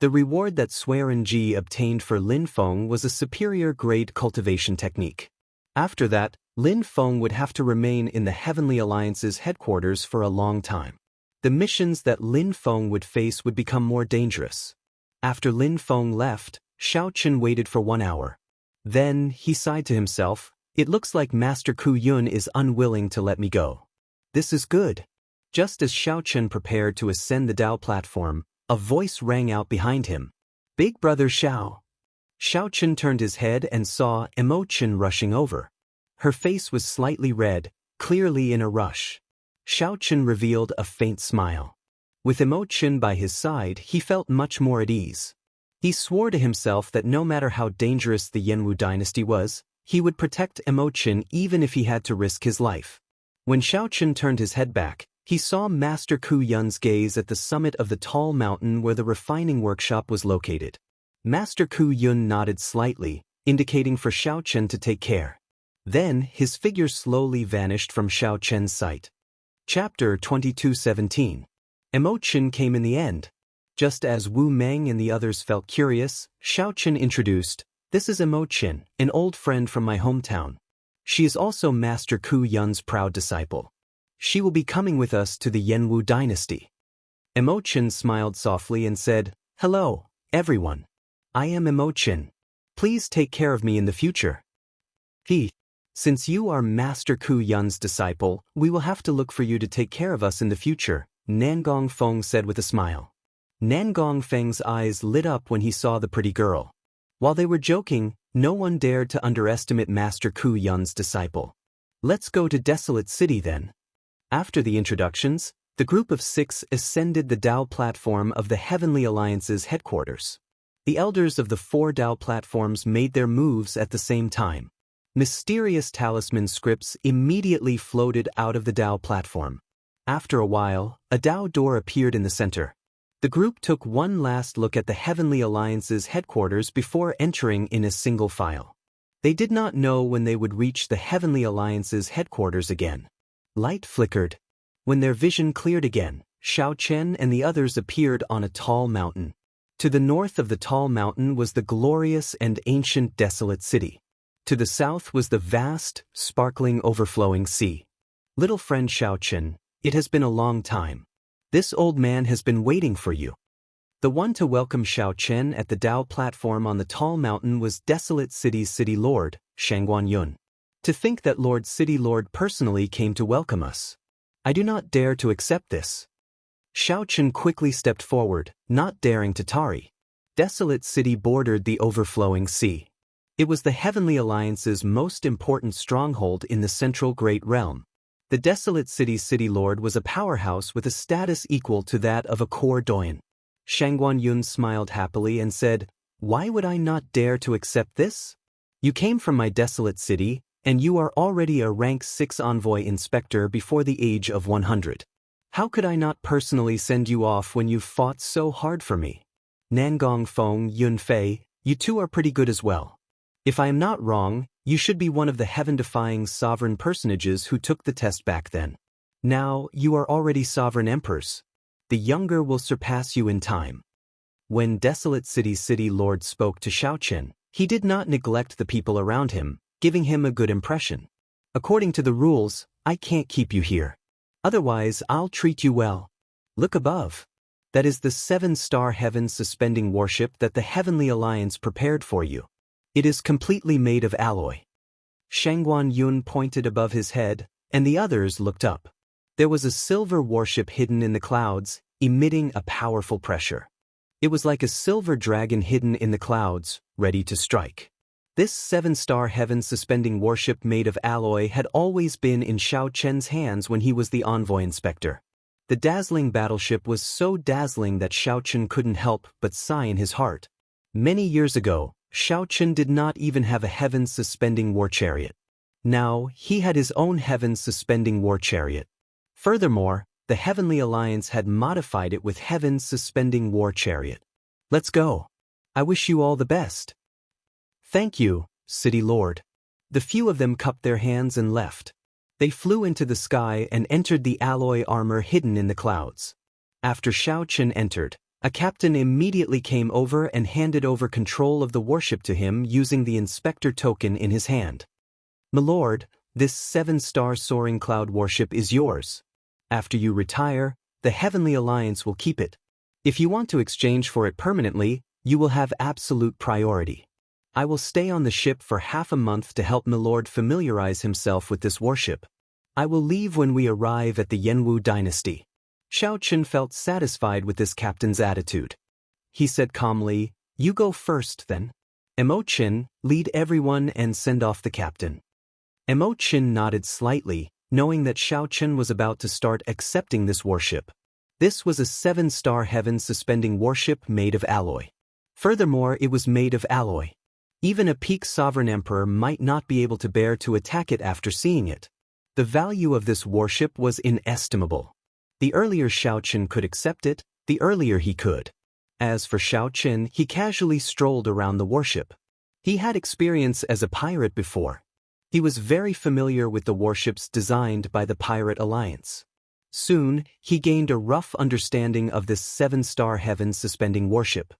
The reward that Swearenji obtained for Lin Feng was a superior-grade cultivation technique. After that, Lin Feng would have to remain in the Heavenly Alliance's headquarters for a long time. The missions that Lin Feng would face would become more dangerous. After Lin Feng left, Xiao Chen waited for 1 hour. Then, he sighed to himself, "It looks like Master Ku Yun is unwilling to let me go. This is good." Just as Xiao Chen prepared to ascend the Dao platform, a voice rang out behind him. "Big Brother Xiao." Xiao Chen turned his head and saw Emotion rushing over. Her face was slightly red, clearly in a rush. Xiao Chen revealed a faint smile. With Emotion by his side, he felt much more at ease. He swore to himself that no matter how dangerous the Jianghu dynasty was, he would protect Emotion even if he had to risk his life. When Xiao Chen turned his head back, he saw Master Ku Yun's gaze at the summit of the tall mountain where the refining workshop was located. Master Ku Yun nodded slightly, indicating for Xiao Chen to take care. Then, his figure slowly vanished from Xiao Chen's sight. Chapter 22:17. Emotion came in the end. Just as Wu Meng and the others felt curious, Xiao Chen introduced, "This is Emotion, an old friend from my hometown. She is also Master Ku Yun's proud disciple. She will be coming with us to the Jianghu dynasty." Emotion smiled softly and said, "Hello, everyone. I am Emotion. Please take care of me in the future." Since you are Master Ku Yun's disciple, we will have to look for you to take care of us in the future," Nangong Feng said with a smile. Nangong Feng's eyes lit up when he saw the pretty girl. While they were joking, no one dared to underestimate Master Ku Yun's disciple. "Let's go to Desolate City then." After the introductions, the group of 6 ascended the Dao platform of the Heavenly Alliance's headquarters. The elders of the 4 Dao platforms made their moves at the same time. Mysterious talisman scripts immediately floated out of the Dao platform. After a while, a Dao door appeared in the center. The group took one last look at the Heavenly Alliance's headquarters before entering in a single file. They did not know when they would reach the Heavenly Alliance's headquarters again. Light flickered. When their vision cleared again, Xiao Chen and the others appeared on a tall mountain. To the north of the tall mountain was the glorious and ancient Desolate City. To the south was the vast, sparkling, overflowing sea. "Little friend Xiao Chen, it has been a long time. This old man has been waiting for you." The one to welcome Xiao Chen at the Dao platform on the tall mountain was Desolate City's City Lord, Shangguan Yun. "To think that Lord City Lord personally came to welcome us. I do not dare to accept this." Xiao Chen quickly stepped forward, not daring to tarry. Desolate City bordered the overflowing sea. It was the Heavenly Alliance's most important stronghold in the Central Great Realm. The Desolate City's City Lord was a powerhouse with a status equal to that of a core doyen. Shangguan Yun smiled happily and said, "Why would I not dare to accept this? You came from my Desolate City, and you are already a rank 6 envoy inspector before the age of 100. How could I not personally send you off when you fought so hard for me? Nangong Feng, Yun Fei, you two are pretty good as well. If I am not wrong, you should be one of the heaven-defying sovereign personages who took the test back then. Now, you are already sovereign emperors. The younger will surpass you in time." When Desolate City's City Lord spoke to Xiao Chen, he did not neglect the people around him, giving him a good impression. "According to the rules, I can't keep you here. Otherwise, I'll treat you well. Look above. That is the 7-star heaven suspending warship that the Heavenly Alliance prepared for you. It is completely made of alloy." Shangguan Yun pointed above his head, and the others looked up. There was a silver warship hidden in the clouds, emitting a powerful pressure. It was like a silver dragon hidden in the clouds, ready to strike. This 7-star heaven-suspending warship made of alloy had always been in Xiao Chen's hands when he was the envoy inspector. The dazzling battleship was so dazzling that Xiao Chen couldn't help but sigh in his heart. Many years ago, Xiao Chen did not even have a heaven-suspending war chariot. Now, he had his own heaven-suspending war chariot. Furthermore, the Heavenly Alliance had modified it with heaven-suspending war chariot. Let's go. I wish you all the best. Thank you, City Lord. The few of them cupped their hands and left. They flew into the sky and entered the alloy armor hidden in the clouds. After Xiao Chen entered, a captain immediately came over and handed over control of the warship to him using the inspector token in his hand. "Milord, this 7-star soaring cloud warship is yours. After you retire, the Heavenly Alliance will keep it. If you want to exchange for it permanently, you will have absolute priority. I will stay on the ship for half a month to help Milord familiarize himself with this warship. I will leave when we arrive at the Jianghu dynasty." Xiao Chen felt satisfied with this captain's attitude. He said calmly, "You go first then. Chen, lead everyone and send off the captain." Chen nodded slightly, knowing that Xiao Chen was about to start accepting this warship. This was a 7-star heaven-suspending warship made of alloy. Furthermore, it was made of alloy. Even a peak sovereign emperor might not be able to bear to attack it after seeing it. The value of this warship was inestimable. The earlier Xiao Chen could accept it, the earlier he could. As for Xiao Chen, he casually strolled around the warship. He had experience as a pirate before. He was very familiar with the warships designed by the Pirate Alliance. Soon, he gained a rough understanding of this 7-star heaven-suspending warship.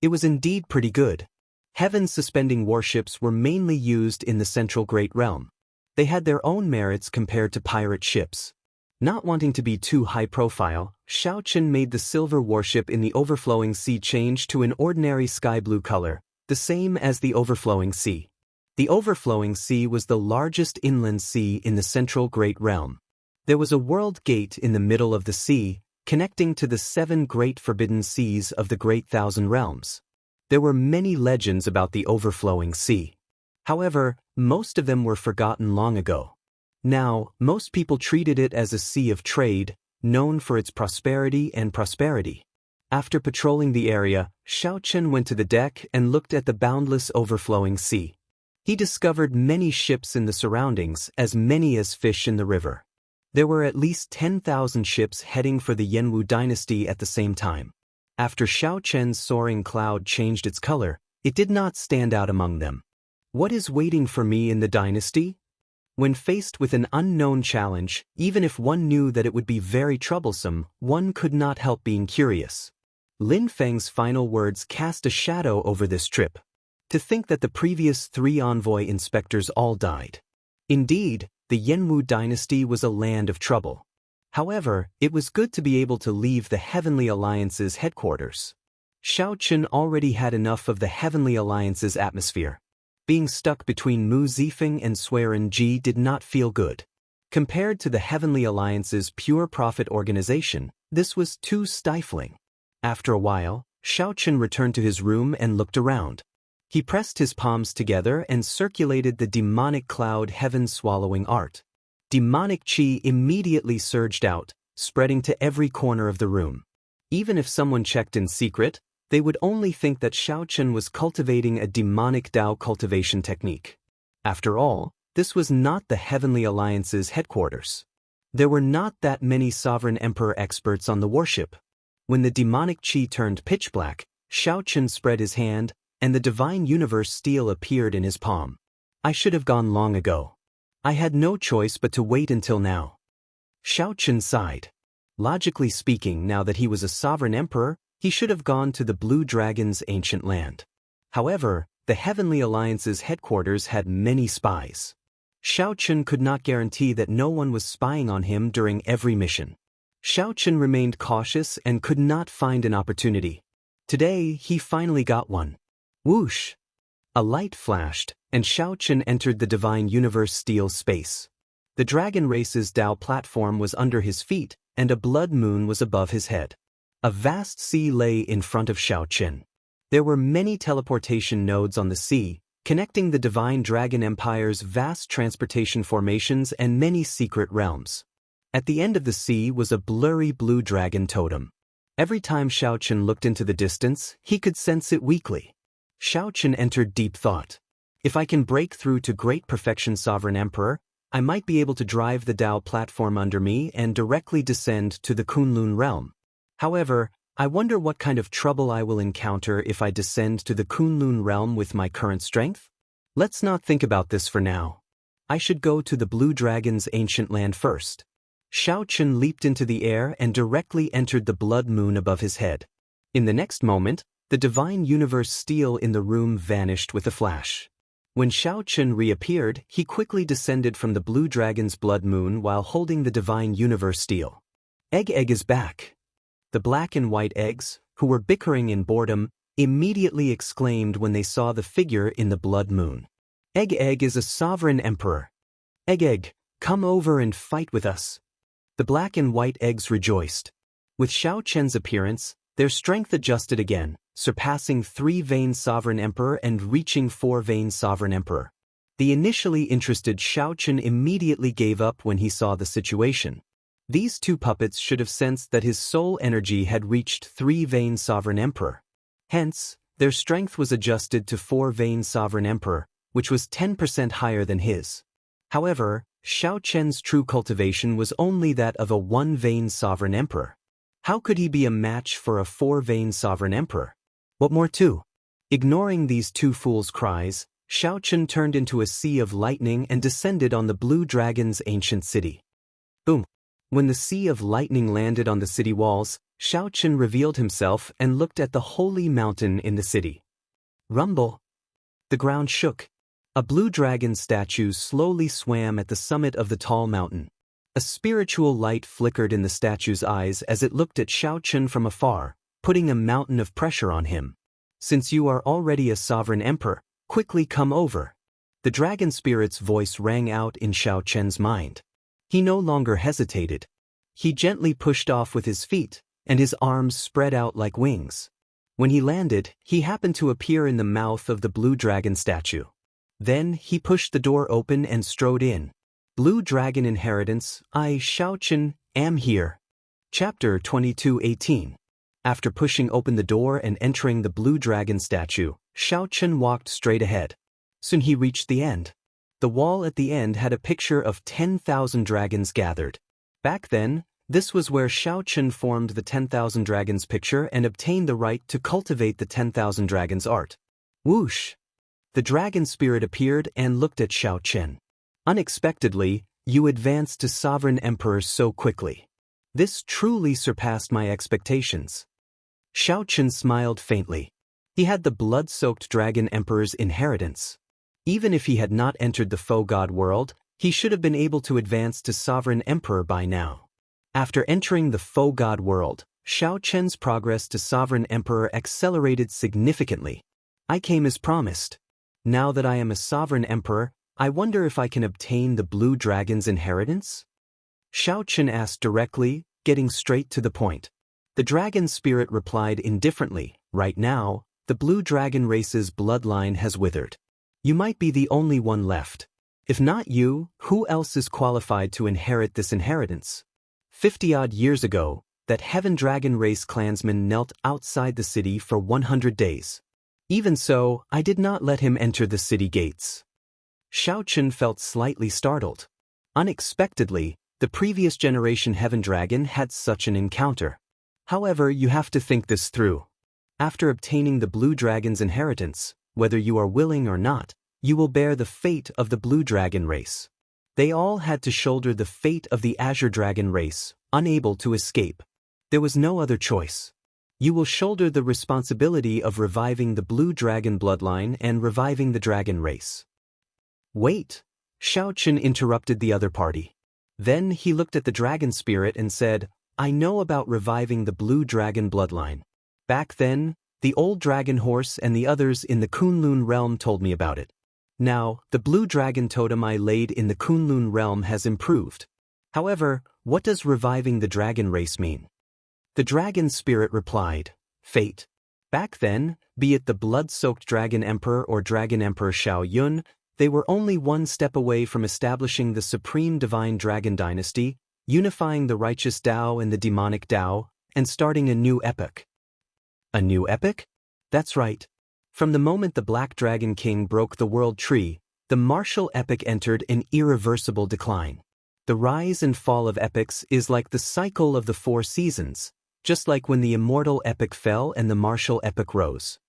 It was indeed pretty good. Heaven-suspending warships were mainly used in the Central Great Realm. They had their own merits compared to pirate ships. Not wanting to be too high-profile, Xiao Chen made the silver warship in the overflowing sea change to an ordinary sky blue color, the same as the overflowing sea. The overflowing sea was the largest inland sea in the Central Great Realm. There was a world gate in the middle of the sea, connecting to the 7 great forbidden seas of the Great Thousand Realms. There were many legends about the overflowing sea. However, most of them were forgotten long ago. Now, most people treated it as a sea of trade, known for its prosperity and prosperity. After patrolling the area, Xiao Chen went to the deck and looked at the boundless overflowing sea. He discovered many ships in the surroundings, as many as fish in the river. There were at least 10,000 ships heading for the Jianghu dynasty at the same time. After Xiao Chen's soaring cloud changed its color, it did not stand out among them. What is waiting for me in the dynasty? When faced with an unknown challenge, even if one knew that it would be very troublesome, one could not help being curious. Lin Feng's final words cast a shadow over this trip. To think that the previous 3 envoy inspectors all died. Indeed, the Jianghu dynasty was a land of trouble. However, it was good to be able to leave the Heavenly Alliance's headquarters. Xiao Chen already had enough of the Heavenly Alliance's atmosphere. Being stuck between Mu Zifeng and Suiren Ji did not feel good. Compared to the Heavenly Alliance's pure profit organization, this was too stifling. After a while, Xiao Chen returned to his room and looked around. He pressed his palms together and circulated the demonic cloud heaven-swallowing art. Demonic chi immediately surged out, spreading to every corner of the room. Even if someone checked in secret, they would only think that Xiao Chen was cultivating a demonic Dao cultivation technique. After all, this was not the Heavenly Alliance's headquarters. There were not that many Sovereign Emperor experts on the warship. When the demonic chi turned pitch black, Xiao Chen spread his hand, and the Divine Universe steel appeared in his palm. I should have gone long ago. I had no choice but to wait until now. Xiao Chen sighed. Logically speaking, now that he was a sovereign emperor, he should have gone to the Blue Dragon's ancient land. However, the Heavenly Alliance's headquarters had many spies. Xiao Chen could not guarantee that no one was spying on him during every mission. Xiao Chen remained cautious and could not find an opportunity. Today, he finally got one. Whoosh! A light flashed, and Xiao Chen entered the Divine Universe steel space. The Dragon Race's Dao platform was under his feet, and a blood moon was above his head. A vast sea lay in front of Xiaochen. There were many teleportation nodes on the sea, connecting the Divine Dragon Empire's vast transportation formations and many secret realms. At the end of the sea was a blurry blue dragon totem. Every time Xiaochen looked into the distance, he could sense it weakly. Xiaochen entered deep thought. If I can break through to great perfection Sovereign Emperor, I might be able to drive the Tao platform under me and directly descend to the Kunlun realm. However, I wonder what kind of trouble I will encounter if I descend to the Kunlun realm with my current strength? Let's not think about this for now. I should go to the Blue Dragon's ancient land first. Xiaochen leaped into the air and directly entered the blood moon above his head. In the next moment, the divine universe steel in the room vanished with a flash. When Xiaochen reappeared, he quickly descended from the Blue Dragon's blood moon while holding the divine universe steel. Egg is back. The black and white eggs, who were bickering in boredom, immediately exclaimed when they saw the figure in the blood moon. Egg is a sovereign emperor. Egg, come over and fight with us. The black and white eggs rejoiced. With Xiaochen's appearance, their strength adjusted again, surpassing 3-Vein Sovereign Emperor and reaching 4-Vein Sovereign Emperor. The initially interested Xiaochen immediately gave up when he saw the situation. These two puppets should have sensed that his soul energy had reached 3-Vein Sovereign Emperor. Hence, their strength was adjusted to 4-Vein Sovereign Emperor, which was 10% higher than his. However, Xiaochen's true cultivation was only that of a 1-Vein Sovereign Emperor. How could he be a match for a 4-Vein Sovereign Emperor? What more too? Ignoring these two fools' cries, Xiaochen turned into a sea of lightning and descended on the Blue Dragon's ancient city. Boom! When the sea of lightning landed on the city walls, Xiaochen revealed himself and looked at the holy mountain in the city. Rumble! The ground shook. A blue dragon statue slowly swam at the summit of the tall mountain. A spiritual light flickered in the statue's eyes as it looked at Xiaochen from afar, putting a mountain of pressure on him. Since you are already a sovereign emperor, quickly come over. The dragon spirit's voice rang out in Xiaochen's mind. He no longer hesitated. He gently pushed off with his feet, and his arms spread out like wings. When he landed, he happened to appear in the mouth of the blue dragon statue. Then he pushed the door open and strode in. Blue Dragon Inheritance, I, Xiaochen, am here. Chapter 22:18. After pushing open the door and entering the blue dragon statue, Xiaochen walked straight ahead. Soon he reached the end. The wall at the end had a picture of 10,000 dragons gathered. Back then, this was where Xiaochen formed the 10,000 dragons picture and obtained the right to cultivate the 10,000 dragons art. Whoosh! The dragon spirit appeared and looked at Xiaochen. Unexpectedly, you advanced to Sovereign Emperor so quickly. This truly surpassed my expectations. Xiaochen smiled faintly. He had the blood-soaked Dragon Emperor's inheritance. Even if he had not entered the faux god world, he should have been able to advance to Sovereign Emperor by now. After entering the faux god world, Xiaochen's progress to Sovereign Emperor accelerated significantly. I came as promised. Now that I am a Sovereign Emperor, I wonder if I can obtain the Blue Dragon's inheritance? Xiaochen asked directly, getting straight to the point. The dragon spirit replied indifferently, right now, the Blue Dragon race's bloodline has withered. You might be the only one left. If not you, who else is qualified to inherit this inheritance? 50-odd years ago, that Heaven Dragon race clansman knelt outside the city for 100 days. Even so, I did not let him enter the city gates. Xiaochen felt slightly startled. Unexpectedly, the previous generation Heaven Dragon had such an encounter. However, you have to think this through. After obtaining the Blue Dragon's inheritance, whether you are willing or not, you will bear the fate of the Blue Dragon race. They all had to shoulder the fate of the Azure Dragon race, unable to escape. There was no other choice. You will shoulder the responsibility of reviving the Blue Dragon bloodline and reviving the dragon race. Wait! Xiaochen interrupted the other party. Then he looked at the dragon spirit and said, I know about reviving the Blue Dragon bloodline. Back then, the old dragon horse and the others in the Kunlun realm told me about it. Now, the Blue Dragon totem I laid in the Kunlun realm has improved. However, what does reviving the dragon race mean? The dragon spirit replied, "Fate." Back then, be it the blood-soaked Dragon Emperor or Dragon Emperor Xiao Yun, they were only one step away from establishing the supreme divine dragon dynasty, unifying the righteous Tao and the demonic Tao, and starting a new epoch. A new epoch? That's right. From the moment the Black Dragon King broke the world tree, the martial epoch entered an irreversible decline. The rise and fall of epochs is like the cycle of the 4 seasons, just like when the immortal epoch fell and the martial epoch rose.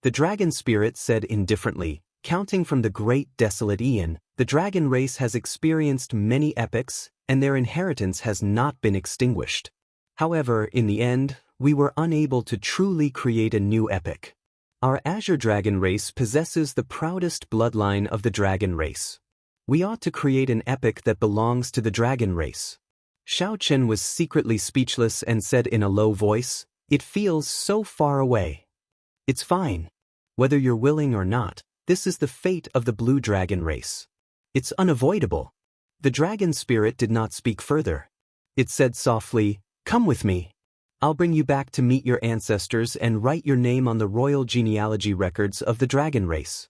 The dragon spirit said indifferently, counting from the great desolate Aeon, the dragon race has experienced many epochs, and their inheritance has not been extinguished. However, in the end, we were unable to truly create a new epoch. Our Azure Dragon race possesses the proudest bloodline of the dragon race. We ought to create an epoch that belongs to the dragon race. Xiao Chen was secretly speechless and said in a low voice, "It feels so far away." It's fine. Whether you're willing or not, this is the fate of the blue dragon race. It's unavoidable. The dragon spirit did not speak further. It said softly, "Come with me. I'll bring you back to meet your ancestors and write your name on the royal genealogy records of the dragon race."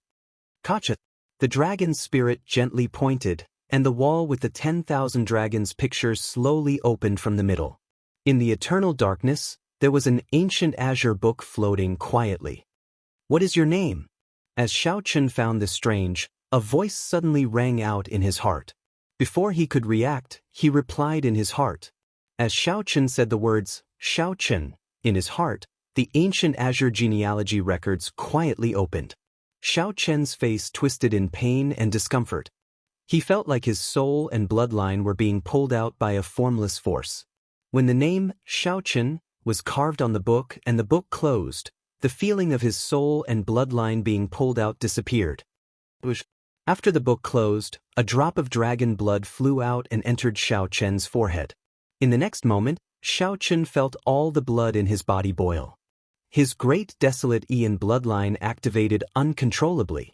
Kacha. The dragon spirit gently pointed, and the wall with the 10,000 dragons picture slowly opened from the middle. In the eternal darkness, there was an ancient azure book floating quietly. "What is your name?" As Xiao Chen found this strange, a voice suddenly rang out in his heart. Before he could react, he replied in his heart. As Xiao Chen said the words, "Xiao Chen," in his heart, the ancient azure genealogy records quietly opened. Xiao Chen's face twisted in pain and discomfort. He felt like his soul and bloodline were being pulled out by a formless force. When the name, Xiao Chen, was carved on the book and the book closed, the feeling of his soul and bloodline being pulled out disappeared. After the book closed, a drop of dragon blood flew out and entered Xiao Chen's forehead. In the next moment, Xiao Chen felt all the blood in his body boil. His great desolate Aeon bloodline activated uncontrollably.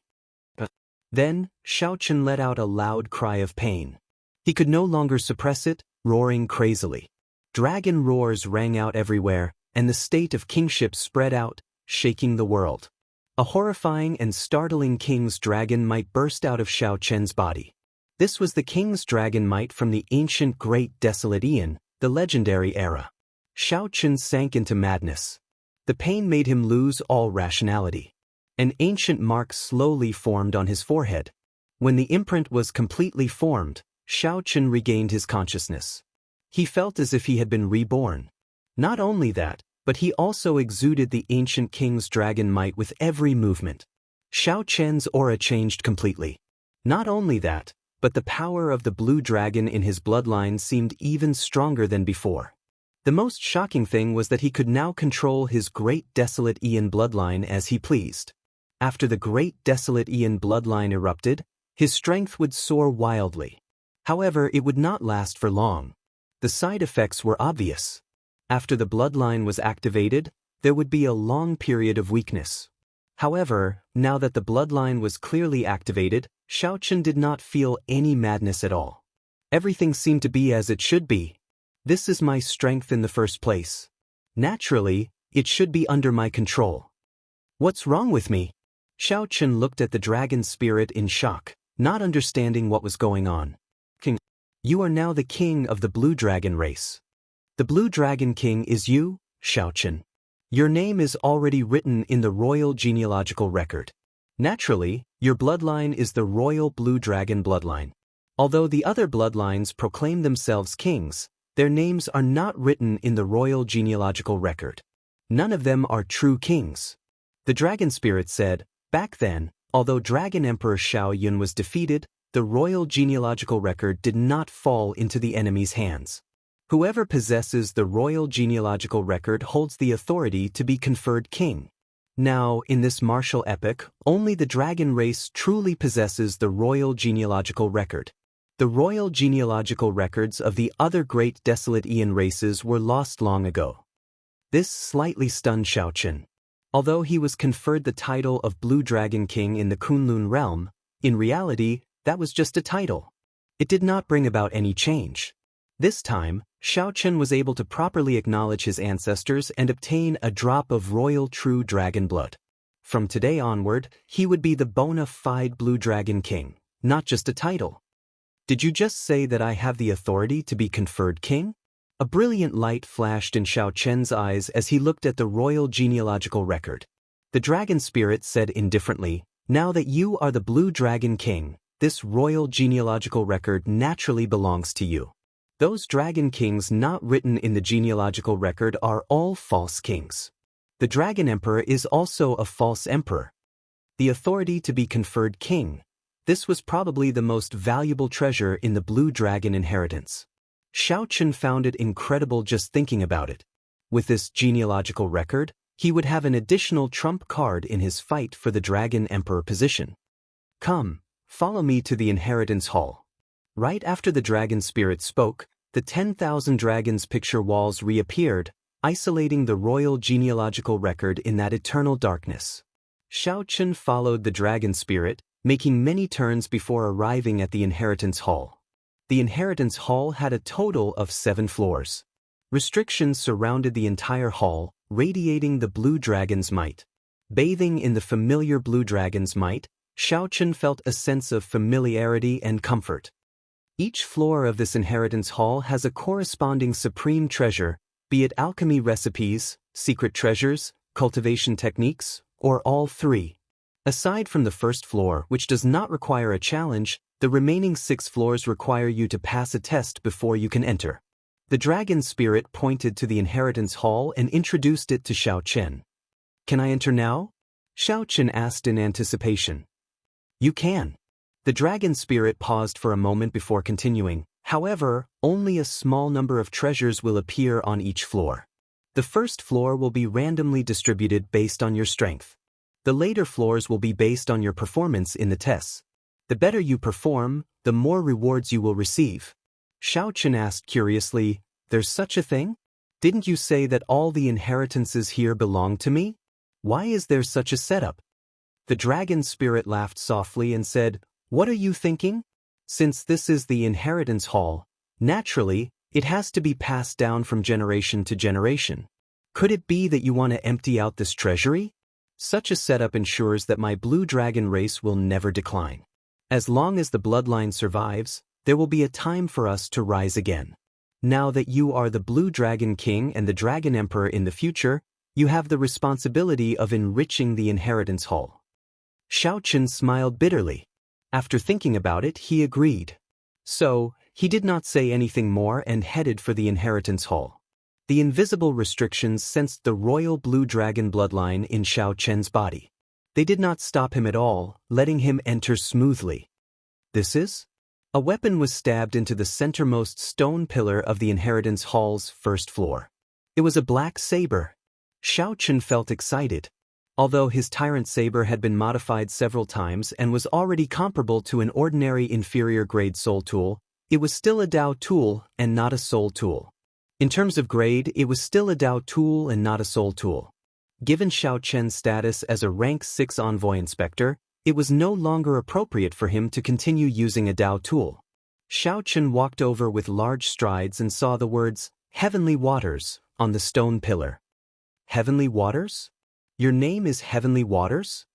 Then, Xiao Chen let out a loud cry of pain. He could no longer suppress it, roaring crazily. Dragon roars rang out everywhere, and the state of kingship spread out, shaking the world. A horrifying and startling king's dragon might burst out of Xiao Chen's body. This was the king's dragon might from the ancient great desolate Aeon, the legendary era. Xiao Chen sank into madness. The pain made him lose all rationality. An ancient mark slowly formed on his forehead. When the imprint was completely formed, Xiao Chen regained his consciousness. He felt as if he had been reborn. Not only that, but he also exuded the ancient king's dragon might with every movement. Xiao Chen's aura changed completely. Not only that, but the power of the blue dragon in his bloodline seemed even stronger than before. The most shocking thing was that he could now control his great desolate Aeon bloodline as he pleased. After the great desolate Aeon bloodline erupted, his strength would soar wildly. However, it would not last for long. The side effects were obvious. After the bloodline was activated, there would be a long period of weakness. However, now that the bloodline was clearly activated, Xiao Chen did not feel any madness at all. Everything seemed to be as it should be. This is my strength in the first place. Naturally, it should be under my control. What's wrong with me? Xiao Chen looked at the dragon spirit in shock, not understanding what was going on. "King, you are now the king of the blue dragon race. The blue dragon king is you, Xiao Chen. Your name is already written in the royal genealogical record. Naturally, your bloodline is the royal blue dragon bloodline. Although the other bloodlines proclaim themselves kings, their names are not written in the royal genealogical record. None of them are true kings." The dragon spirit said, "Back then, although Dragon Emperor Xiao Yun was defeated, the royal genealogical record did not fall into the enemy's hands. Whoever possesses the royal genealogical record holds the authority to be conferred king. Now, in this martial epoch, only the dragon race truly possesses the royal genealogical record. The royal genealogical records of the other great desolate Aeon races were lost long ago." This slightly stunned Xiao Chen. Although he was conferred the title of Blue Dragon King in the Kunlun realm, in reality, that was just a title. It did not bring about any change. This time, Xiao Chen was able to properly acknowledge his ancestors and obtain a drop of royal true dragon blood. From today onward, he would be the bona fide Blue Dragon King, not just a title. Did you just say that I have the authority to be conferred king? A brilliant light flashed in Xiao Chen's eyes as he looked at the royal genealogical record. The dragon spirit said indifferently, "Now that you are the Blue Dragon King, this royal genealogical record naturally belongs to you. Those dragon kings not written in the genealogical record are all false kings. The Dragon Emperor is also a false emperor. The authority to be conferred king. This was probably the most valuable treasure in the Blue Dragon inheritance." Xiao Chen found it incredible just thinking about it. With this genealogical record, he would have an additional trump card in his fight for the Dragon Emperor position. "Come, follow me to the inheritance hall." Right after the dragon spirit spoke, the 10,000 dragons picture walls reappeared, isolating the royal genealogical record in that eternal darkness. Xiao Chen followed the dragon spirit, making many turns before arriving at the inheritance hall. The inheritance hall had a total of 7 floors. Restrictions surrounded the entire hall, radiating the blue dragon's might. Bathing in the familiar blue dragon's might, Xiao Chen felt a sense of familiarity and comfort. Each floor of this inheritance hall has a corresponding supreme treasure, be it alchemy recipes, secret treasures, cultivation techniques, or all three. Aside from the first floor, which does not require a challenge, the remaining 6 floors require you to pass a test before you can enter. The dragon spirit pointed to the inheritance hall and introduced it to Xiao Chen. "Can I enter now?" Xiao Chen asked in anticipation. "You can." The dragon spirit paused for a moment before continuing. "However, only a small number of treasures will appear on each floor. The first floor will be randomly distributed based on your strength. The later floors will be based on your performance in the tests. The better you perform, the more rewards you will receive." Xiao Chen asked curiously, "There's such a thing? Didn't you say that all the inheritances here belong to me? Why is there such a setup?" The dragon spirit laughed softly and said, "What are you thinking? Since this is the inheritance hall, naturally, it has to be passed down from generation to generation. Could it be that you want to empty out this treasury? Such a setup ensures that my blue dragon race will never decline. As long as the bloodline survives, there will be a time for us to rise again. Now that you are the Blue Dragon King and the Dragon Emperor in the future, you have the responsibility of enriching the inheritance hall." Xiao Chen smiled bitterly. After thinking about it, he agreed. So, he did not say anything more and headed for the inheritance hall. The invisible restrictions sensed the royal blue dragon bloodline in Xiao Chen's body. They did not stop him at all, letting him enter smoothly. "This is?" A weapon was stabbed into the centermost stone pillar of the inheritance hall's first floor. It was a black saber. Xiao Chen felt excited. Although his tyrant saber had been modified several times and was already comparable to an ordinary inferior-grade soul tool, it was still a Dao tool and not a soul tool. In terms of grade, it was still a Dao tool and not a soul tool. Given Xiao Chen's status as a rank 6 envoy inspector, it was no longer appropriate for him to continue using a Dao tool. Xiao Chen walked over with large strides and saw the words, "Heavenly Waters," on the stone pillar. "Heavenly Waters? Your name is Heavenly Waters?"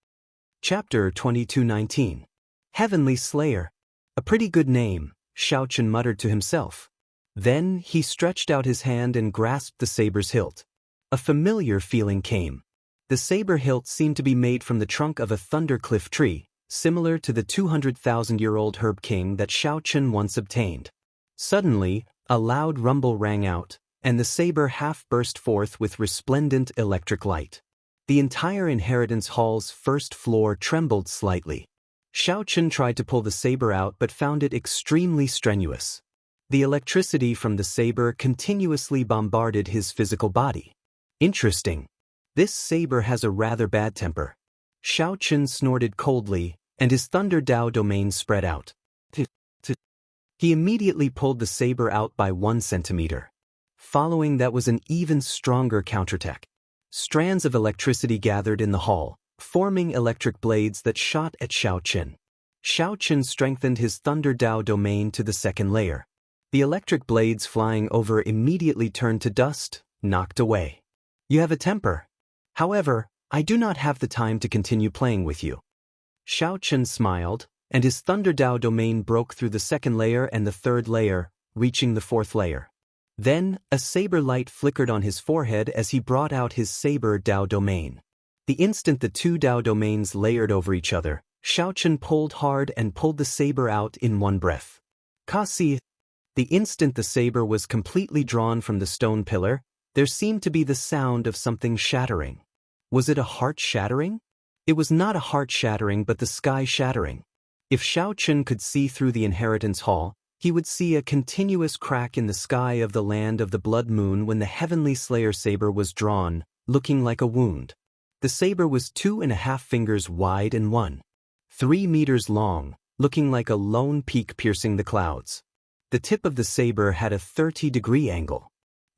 Chapter 22:19. Heavenly Slayer. A pretty good name, Xiao Chen muttered to himself. Then he stretched out his hand and grasped the saber's hilt. A familiar feeling came. The saber hilt seemed to be made from the trunk of a thundercliff tree, similar to the 200,000-year-old herb king that Xiao Chen once obtained. Suddenly, a loud rumble rang out, and the saber half burst forth with resplendent electric light. The entire inheritance hall's first floor trembled slightly. Xiao Chen tried to pull the saber out but found it extremely strenuous. The electricity from the saber continuously bombarded his physical body. Interesting. This saber has a rather bad temper. Xiao Chen snorted coldly, and his Thunder Dao domain spread out. He immediately pulled the saber out by 1 centimeter. Following that was an even stronger counterattack. Strands of electricity gathered in the hall, forming electric blades that shot at Xiao Chen. Xiao Chen strengthened his Thunder Dao domain to the second layer. The electric blades flying over immediately turned to dust, knocked away. You have a temper. However, I do not have the time to continue playing with you. Xiao Chen smiled, and his Thunder Dao domain broke through the second layer and the third layer, reaching the fourth layer. Then, a saber light flickered on his forehead as he brought out his saber Dao domain. The instant the two Dao domains layered over each other, Xiao Chen pulled hard and pulled the saber out in one breath. Kasi. The instant the saber was completely drawn from the stone pillar, there seemed to be the sound of something shattering. Was it a heart shattering? It was not a heart shattering but the sky shattering. If Xiao Chen could see through the inheritance hall, he would see a continuous crack in the sky of the land of the blood moon when the heavenly slayer saber was drawn, looking like a wound. The saber was 2.5 fingers wide and 1.3 meters long, looking like a lone peak piercing the clouds. The tip of the saber had a 30-degree angle.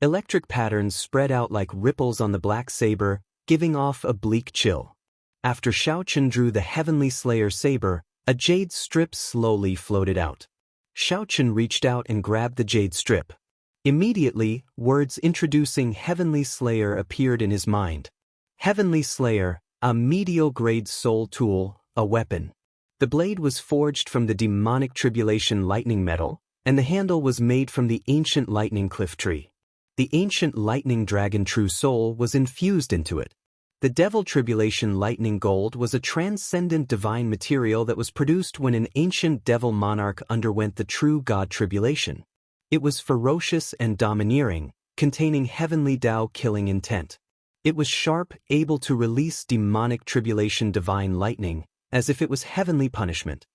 Electric patterns spread out like ripples on the black saber, giving off a bleak chill. After Xiao Chen drew the heavenly slayer saber, a jade strip slowly floated out. Xiao Chen reached out and grabbed the jade strip. Immediately, words introducing Heavenly Slayer appeared in his mind. Heavenly Slayer, a medial-grade soul tool, a weapon. The blade was forged from the demonic tribulation lightning metal, and the handle was made from the ancient lightning cliff tree. The ancient lightning dragon true soul was infused into it. The devil tribulation lightning gold was a transcendent divine material that was produced when an ancient devil monarch underwent the true god tribulation. It was ferocious and domineering, containing heavenly Tao killing intent. It was sharp, able to release demonic tribulation divine lightning, as if it was heavenly punishment.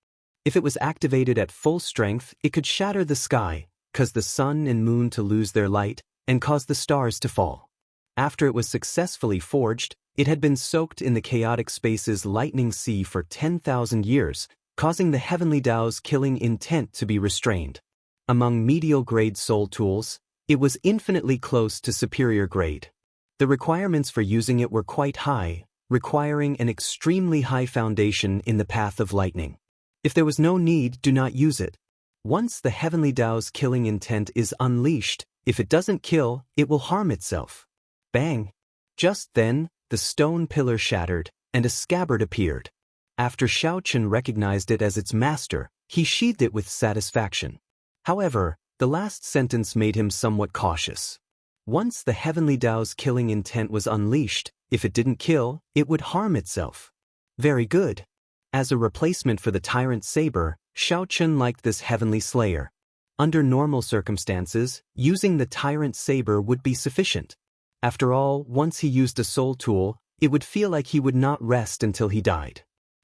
If it was activated at full strength, it could shatter the sky, cause the sun and moon to lose their light, and cause the stars to fall. After it was successfully forged, it had been soaked in the chaotic space's lightning sea for 10,000 years, causing the heavenly Tao's killing intent to be restrained. Among medial-grade soul tools, it was infinitely close to superior grade. The requirements for using it were quite high, requiring an extremely high foundation in the path of lightning. If there was no need, do not use it. Once the heavenly Tao's killing intent is unleashed, if it doesn't kill, it will harm itself. Bang! Just then, the stone pillar shattered, and a scabbard appeared. After Xiao Chen recognized it as its master, he sheathed it with satisfaction. However, the last sentence made him somewhat cautious. Once the heavenly Tao's killing intent was unleashed, if it didn't kill, it would harm itself. Very good. As a replacement for the tyrant saber, Xiao Chen liked this heavenly slayer. Under normal circumstances, using the tyrant saber would be sufficient. After all, once he used a soul tool, it would feel like he would not rest until he died.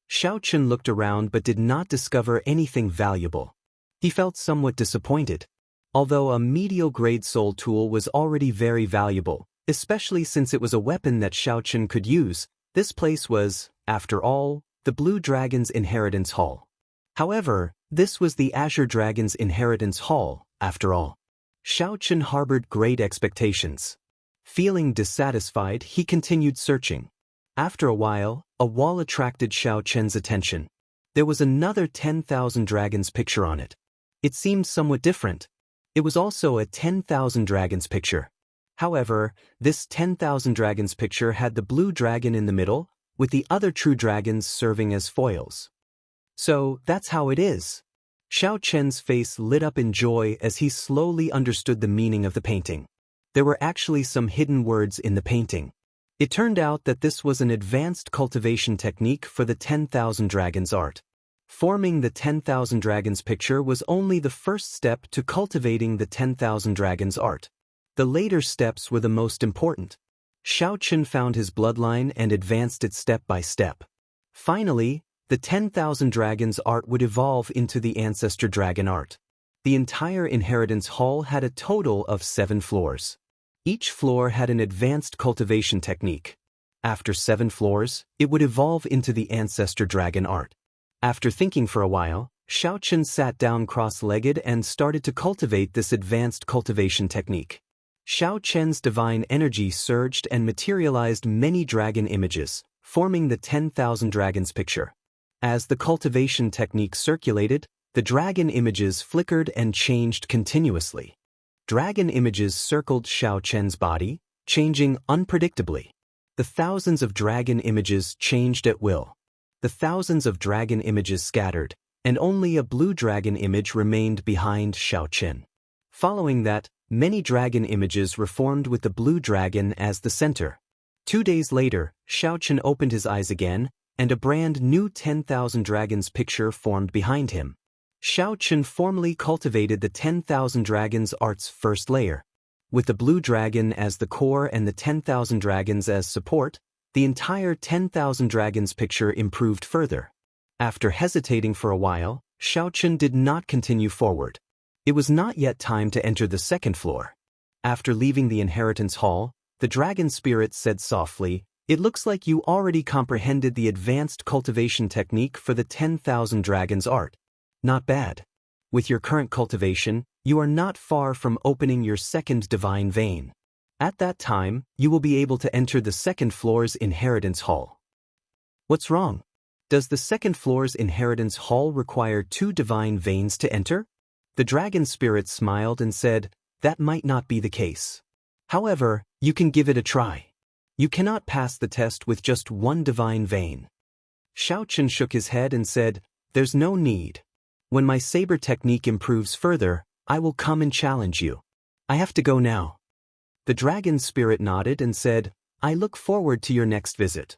Xiao Chen looked around but did not discover anything valuable. He felt somewhat disappointed. Although a medial-grade soul tool was already very valuable, especially since it was a weapon that Xiao Chen could use, this place was, after all, the Blue Dragon's Inheritance Hall. However, this was the Azure Dragon's Inheritance Hall, after all. Xiao Chen harbored great expectations. Feeling dissatisfied, he continued searching. After a while, a wall attracted Xiao Chen's attention. There was another 10,000 dragons picture on it. It seemed somewhat different. It was also a 10,000 dragons picture. However, this 10,000 dragons picture had the blue dragon in the middle, with the other true dragons serving as foils. So, that's how it is. Xiao Chen's face lit up in joy as he slowly understood the meaning of the painting. There were actually some hidden words in the painting. It turned out that this was an advanced cultivation technique for the 10,000 dragons art. Forming the 10,000 dragons picture was only the first step to cultivating the 10,000 dragons art. The later steps were the most important. Xiao Chen found his bloodline and advanced it step by step. Finally, the 10,000 dragons art would evolve into the ancestor dragon art. The entire inheritance hall had a total of 7 floors. Each floor had an advanced cultivation technique. After 7 floors, it would evolve into the ancestor dragon art. After thinking for a while, Xiao Chen sat down cross-legged and started to cultivate this advanced cultivation technique. Xiao Chen's divine energy surged and materialized many dragon images, forming the 10,000 dragons picture. As the cultivation technique circulated, The dragon images flickered and changed continuously. Dragon images circled Xiao Chen's body, changing unpredictably. The thousands of dragon images changed at will. The thousands of dragon images scattered, and only a blue dragon image remained behind Xiao Chen. Following that, many dragon images reformed with the blue dragon as the center. 2 days later, Xiao Chen opened his eyes again, and a brand new 10,000 dragons picture formed behind him. Xiao Chen formally cultivated the 10,000 dragons art's first layer. With the blue dragon as the core and the 10,000 dragons as support, the entire 10,000 dragons picture improved further. After hesitating for a while, Xiao Chen did not continue forward. It was not yet time to enter the second floor. After leaving the inheritance hall, the dragon spirit said softly, "It looks like you already comprehended the advanced cultivation technique for the 10,000 dragons art. Not bad. With your current cultivation, you are not far from opening your second divine vein. At that time, you will be able to enter the second floor's inheritance hall." What's wrong? Does the second floor's inheritance hall require 2 divine veins to enter? The dragon spirit smiled and said, "That might not be the case. However, you can give it a try. You cannot pass the test with just 1 divine vein." Xiao Chen shook his head and said, "There's no need. When my saber technique improves further, I will come and challenge you. I have to go now." The dragon spirit nodded and said, "I look forward to your next visit."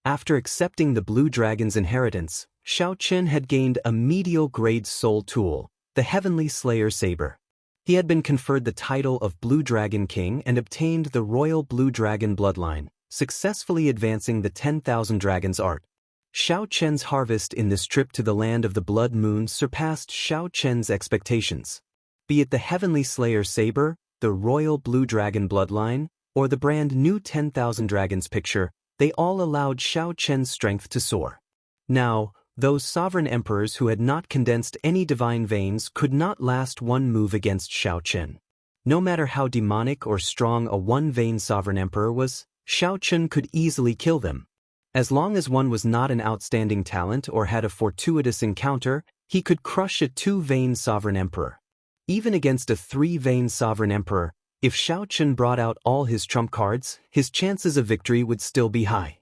After accepting the blue dragon's inheritance, Xiao Chen had gained a medial grade soul tool, the Heavenly Slayer Saber. He had been conferred the title of Blue Dragon King and obtained the royal Blue Dragon bloodline, successfully advancing the 10,000 dragons art. Xiao Chen's harvest in this trip to the land of the Blood Moon surpassed Xiao Chen's expectations. Be it the Heavenly Slayer Saber, the royal Blue Dragon bloodline, or the brand new 10,000 dragons picture, they all allowed Xiao Chen's strength to soar. Now, those sovereign emperors who had not condensed any divine veins could not last one move against Xiao Chen. No matter how demonic or strong a one-vein sovereign emperor was, Xiao Chen could easily kill them. As long as one was not an outstanding talent or had a fortuitous encounter, he could crush a 2-vein sovereign emperor. Even against a 3-vein sovereign emperor, if Xiao Chen brought out all his trump cards, his chances of victory would still be high.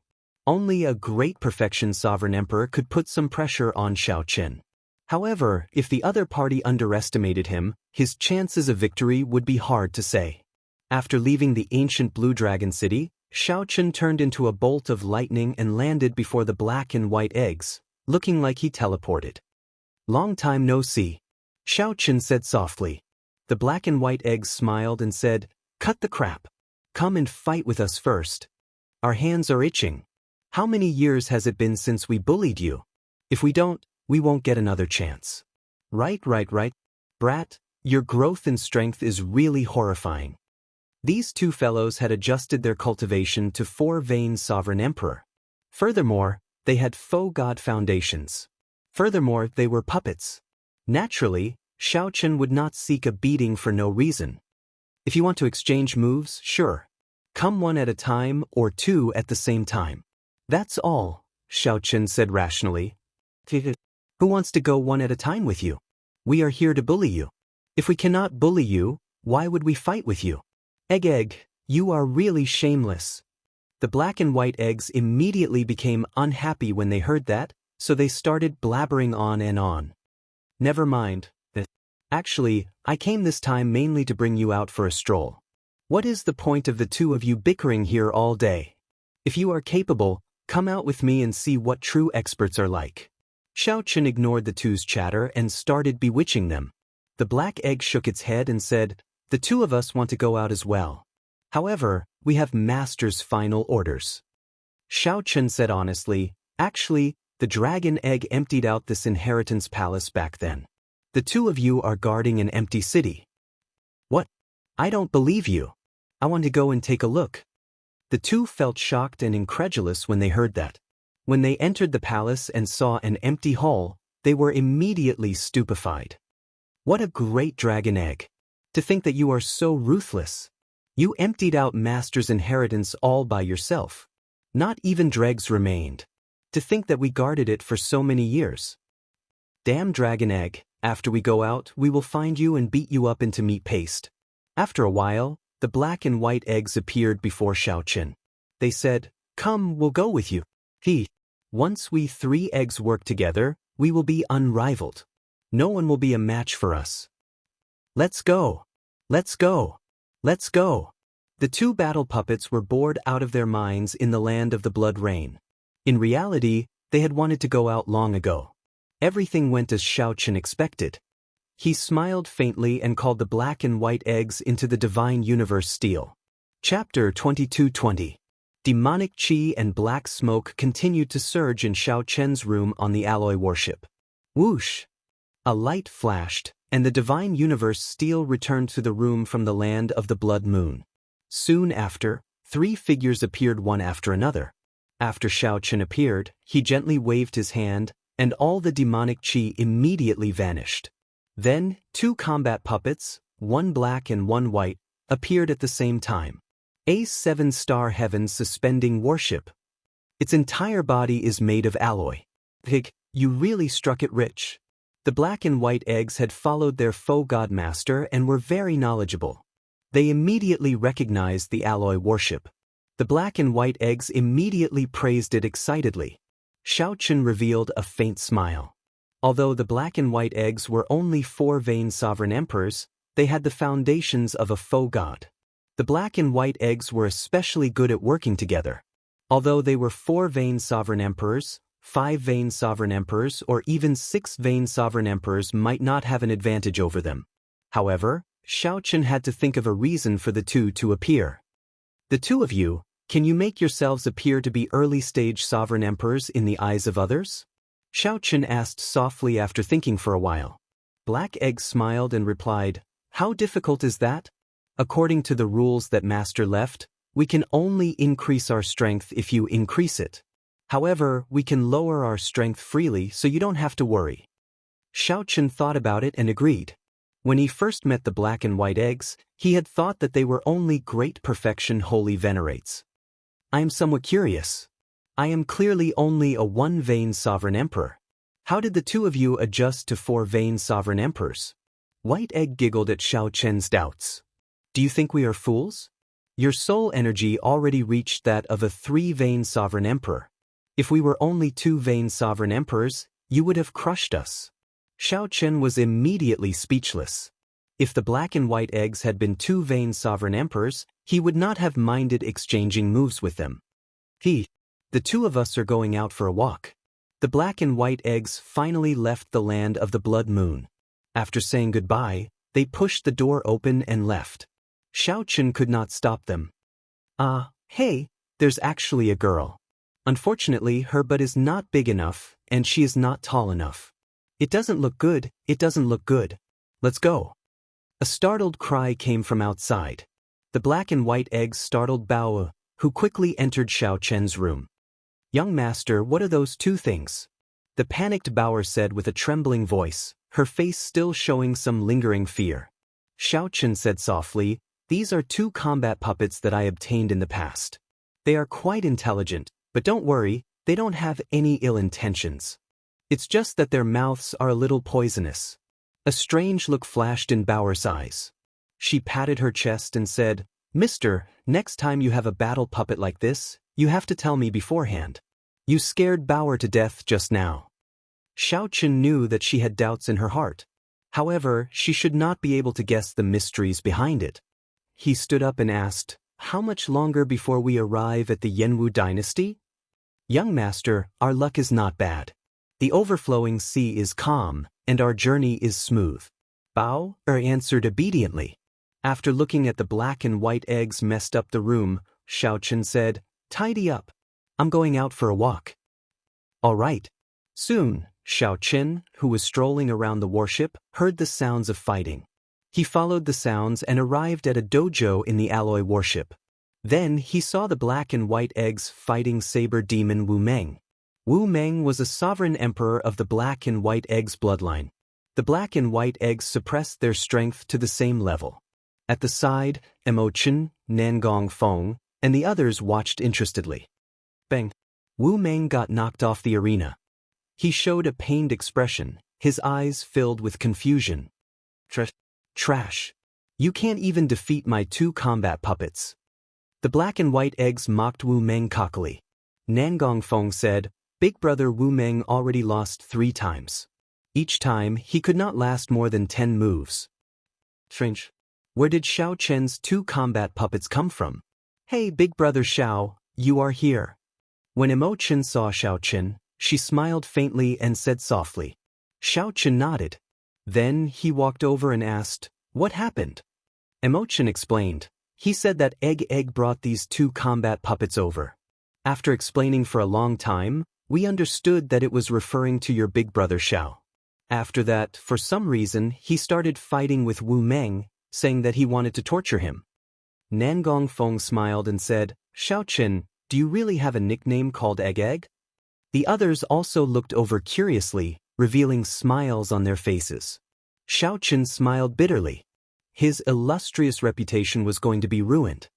Only a great perfection sovereign emperor could put some pressure on Xiao Chen. However, if the other party underestimated him, his chances of victory would be hard to say. After leaving the ancient Blue Dragon City, Xiao Chen turned into a bolt of lightning and landed before the black and white eggs, looking like he teleported. "Long time no see," Xiao Chen said softly. The black and white eggs smiled and said, "Cut the crap. Come and fight with us first. Our hands are itching. How many years has it been since we bullied you? If we don't, we won't get another chance." Right. Brat, your growth in strength is really horrifying." These 2 fellows had adjusted their cultivation to 4-vein sovereign emperor. Furthermore, they had faux god foundations. Furthermore, they were puppets. Naturally, Xiao Chen would not seek a beating for no reason. If you want to exchange moves, sure. Come 1 at a time or 2 at the same time. "That's all," Xiao Chen said rationally. "Who wants to go 1 at a time with you? We are here to bully you. If we cannot bully you, why would we fight with you?" Egg, you are really shameless." The black and white eggs immediately became unhappy when they heard that, so they started blabbering on and on. "Never mind. Actually, I came this time mainly to bring you out for a stroll. What is the point of the 2 of you bickering here all day? If you are capable, come out with me and see what true experts are like." Xiao Chen ignored the 2's chatter and started bewitching them. The black egg shook its head and said, "The 2 of us want to go out as well. However, we have master's final orders." Xiao Chen said honestly, "Actually, the dragon egg emptied out this inheritance palace back then. The 2 of you are guarding an empty city." "What? I don't believe you. I want to go and take a look." The 2 felt shocked and incredulous when they heard that. When they entered the palace and saw an empty hall, they were immediately stupefied. "What a great dragon egg. To think that you are so ruthless. You emptied out Master's inheritance all by yourself. Not even dregs remained. To think that we guarded it for so many years." Damn dragon egg, after we go out, we will find you and beat you up into meat paste. After a while, the black and white eggs appeared before Xiaochen. They said, "Come, we'll go with you." Once we 3 eggs work together, we will be unrivaled. No one will be a match for us. Let's go. Let's go. Let's go. The 2 battle puppets were bored out of their minds in the land of the blood rain. In reality, they had wanted to go out long ago. Everything went as Xiaochen expected. He smiled faintly and called the black and white eggs into the divine universe steel. Chapter 22:20. Demonic chi and black smoke continued to surge in Xiaochen's room on the alloy warship. Whoosh! A light flashed, and the divine universe steel returned to the room from the land of the blood moon. Soon after, 3 figures appeared one after another. After Xiaochen appeared, he gently waved his hand, and all the demonic chi immediately vanished. Then, 2 combat puppets, one black and one white, appeared at the same time. A 7-star heaven suspending warship. Its entire body is made of alloy. Pig, you really struck it rich. The black and white eggs had followed their faux godmaster and were very knowledgeable. They immediately recognized the alloy warship. The black and white eggs immediately praised it excitedly. Xiaochen revealed a faint smile. Although the black and white eggs were only 4 vain sovereign emperors, they had the foundations of a faux god. The black and white eggs were especially good at working together. Although they were 4 vain sovereign emperors, 5 vain sovereign emperors or even 6 vain sovereign emperors might not have an advantage over them. However, Xiaochen had to think of a reason for the 2 to appear. The 2 of you, can you make yourselves appear to be early-stage sovereign emperors in the eyes of others? Xiaochen asked softly after thinking for a while. Black Egg smiled and replied, "How difficult is that? According to the rules that Master left, we can only increase our strength if you increase it. However, we can lower our strength freely so you don't have to worry." Xiaochen thought about it and agreed. When he first met the black and white eggs, he had thought that they were only great perfection holy venerates. I am somewhat curious. I am clearly only a 1 vain sovereign emperor. How did the 2 of you adjust to 4 vain sovereign emperors? White Egg giggled at Xiaochen's doubts. Do you think we are fools? Your soul energy already reached that of a 3 vain sovereign emperor. If we were only 2 vain sovereign emperors, you would have crushed us. Xiaochen was immediately speechless. If the black and white eggs had been 2 vain sovereign emperors, he would not have minded exchanging moves with them. The 2 of us are going out for a walk. The black and white eggs finally left the land of the blood moon. After saying goodbye, they pushed the door open and left. Xiaochen could not stop them. Hey, there's actually a girl. Unfortunately, her butt is not big enough, and she is not tall enough. It doesn't look good, it doesn't look good. Let's go. A startled cry came from outside. The black and white eggs startled Bao, who quickly entered Xiaochen's room. Young master, what are those 2 things? The panicked Bao said with a trembling voice, her face still showing some lingering fear. Xiaochen said softly, these are 2 combat puppets that I obtained in the past. They are quite intelligent, but don't worry, they don't have any ill intentions. It's just that their mouths are a little poisonous. A strange look flashed in Bao's eyes. She patted her chest and said, Mister, next time you have a battle puppet like this, you have to tell me beforehand. You scared Bao to death just now. Xiaochen knew that she had doubts in her heart. However, she should not be able to guess the mysteries behind it. He stood up and asked, how much longer before we arrive at the Jianghu dynasty? Young master, our luck is not bad. The overflowing sea is calm, and our journey is smooth. Bao answered obediently. After looking at the black and white eggs messed up the room, Xiaochen said, tidy up. I'm going out for a walk. All right. Soon, Xiaochen, who was strolling around the warship, heard the sounds of fighting. He followed the sounds and arrived at a dojo in the alloy warship. Then he saw the black and white eggs fighting saber demon Wu Meng. Wu Meng was a sovereign emperor of the black and white eggs bloodline. The black and white eggs suppressed their strength to the same level. At the side, Emochen, Nangong Feng, and the others watched interestedly. Bang! Wu Meng got knocked off the arena. He showed a pained expression, his eyes filled with confusion. Trash. You can't even defeat my 2 combat puppets. The black and white eggs mocked Wu Meng cockily. Nangong Feng said, Big brother Wu Meng already lost 3 times. Each time, he could not last more than 10 moves. Strange. Where did Xiao Chen's 2 combat puppets come from? Hey, big brother Xiao, you are here. When Imochen saw Xiao Chen, she smiled faintly and said softly. Xiao Chen nodded. Then he walked over and asked, What happened? Imochen explained. He said that Egg brought these 2 combat puppets over. After explaining for a long time, we understood that it was referring to your big brother Xiao. After that, for some reason, he started fighting with Wu Meng, saying that he wanted to torture him. Nangong Feng smiled and said, Xiao Chen, do you really have a nickname called Egg? The others also looked over curiously, revealing smiles on their faces. Xiao Chen smiled bitterly. His illustrious reputation was going to be ruined.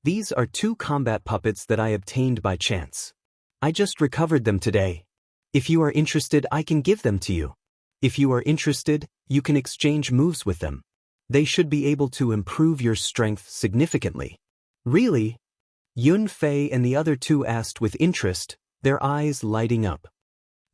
These are 2 combat puppets that I obtained by chance. I just recovered them today. If you are interested, I can give them to you. If you are interested, you can exchange moves with them. They should be able to improve your strength significantly. Really? Yun Fei and the other 2 asked with interest, their eyes lighting up.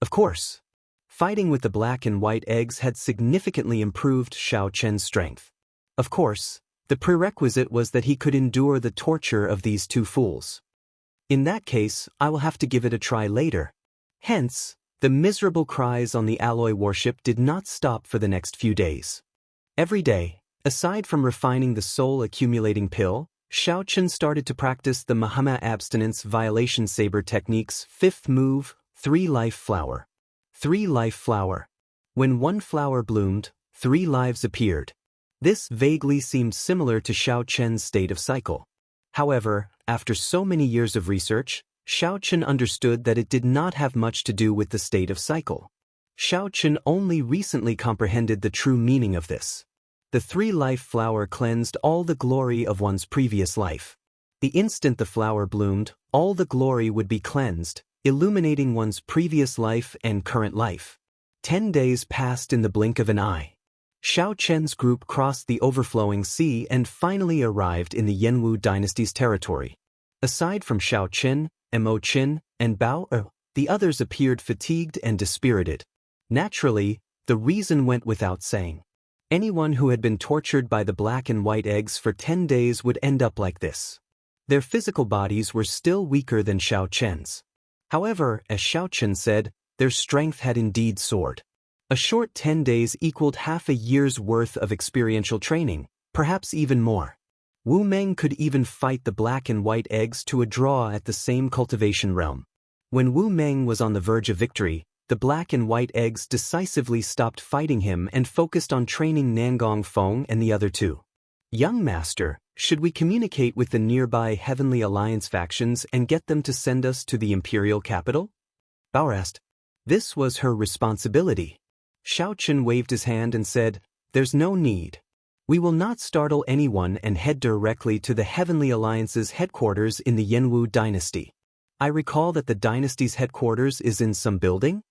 Of course. Fighting with the black and white eggs had significantly improved Xiao Chen's strength. Of course, the prerequisite was that he could endure the torture of these 2 fools. In that case, I will have to give it a try later. Hence, the miserable cries on the alloy warship did not stop for the next few days. Every day, aside from refining the soul-accumulating pill, Xiao Chen started to practice the Mahama abstinence violation saber technique's 5th move, 3 life flower. 3 life flower. When 1 flower bloomed, 3 lives appeared. This vaguely seemed similar to Xiao Chen's state of cycle. However, after so many years of research, Xiao Chen understood that it did not have much to do with the state of cycle. Xiao Chen only recently comprehended the true meaning of this. The 3 life flower cleansed all the glory of one's previous life. The instant the flower bloomed, all the glory would be cleansed, illuminating one's previous life and current life. 10 days passed in the blink of an eye. Xiao Chen's group crossed the overflowing sea and finally arrived in the Jianghu dynasty's territory. Aside from Xiao Chen, Imochen, and Bao, the others appeared fatigued and dispirited. Naturally, the reason went without saying. Anyone who had been tortured by the black and white eggs for 10 days would end up like this. Their physical bodies were still weaker than Xiao Chen's. However, as Xiao Chen said, their strength had indeed soared. A short 10 days equaled half a year's worth of experiential training, perhaps even more. Wu Meng could even fight the black and white eggs to a draw at the same cultivation realm. When Wu Meng was on the verge of victory, the black and white eggs decisively stopped fighting him and focused on training Nangong Feng and the other 2. Young master, should we communicate with the nearby Heavenly Alliance factions and get them to send us to the imperial capital? Bao asked. This was her responsibility. Xiao Chen waved his hand and said, There's no need. We will not startle anyone and head directly to the Heavenly Alliance's headquarters in the Jianghu dynasty. I recall that the dynasty's headquarters is in some building?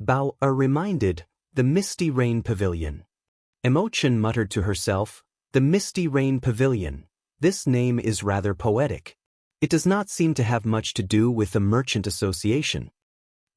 Bao reminded, the Misty Rain Pavilion. Imochen muttered to herself, the Misty Rain Pavilion. This name is rather poetic. It does not seem to have much to do with the Merchant Association.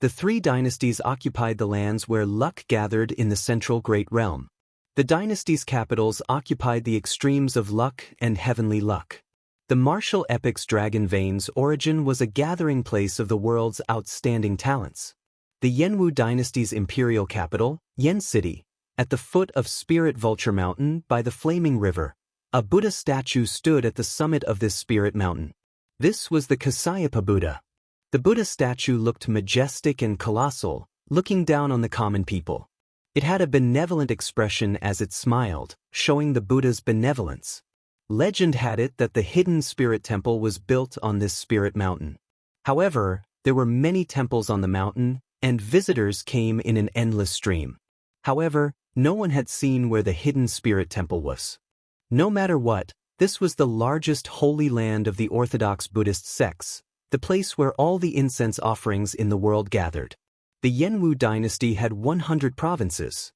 The 3 dynasties occupied the lands where luck gathered in the central Great Realm. The dynasty's capitals occupied the extremes of luck and heavenly luck. The martial epic's Dragon Vein's origin was a gathering place of the world's outstanding talents. The Jianghu dynasty's imperial capital, Yen City, at the foot of Spirit Vulture Mountain by the Flaming River, a Buddha statue stood at the summit of this spirit mountain. This was the Kasayapa Buddha. The Buddha statue looked majestic and colossal, looking down on the common people. It had a benevolent expression as it smiled, showing the Buddha's benevolence. Legend had it that the hidden spirit temple was built on this spirit mountain. However, there were many temples on the mountain, and visitors came in an endless stream. However, no one had seen where the hidden spirit temple was. No matter what, this was the largest holy land of the Orthodox Buddhist sects, the place where all the incense offerings in the world gathered. The Jianghu dynasty had 100 provinces.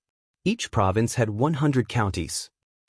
Each province had 100 counties.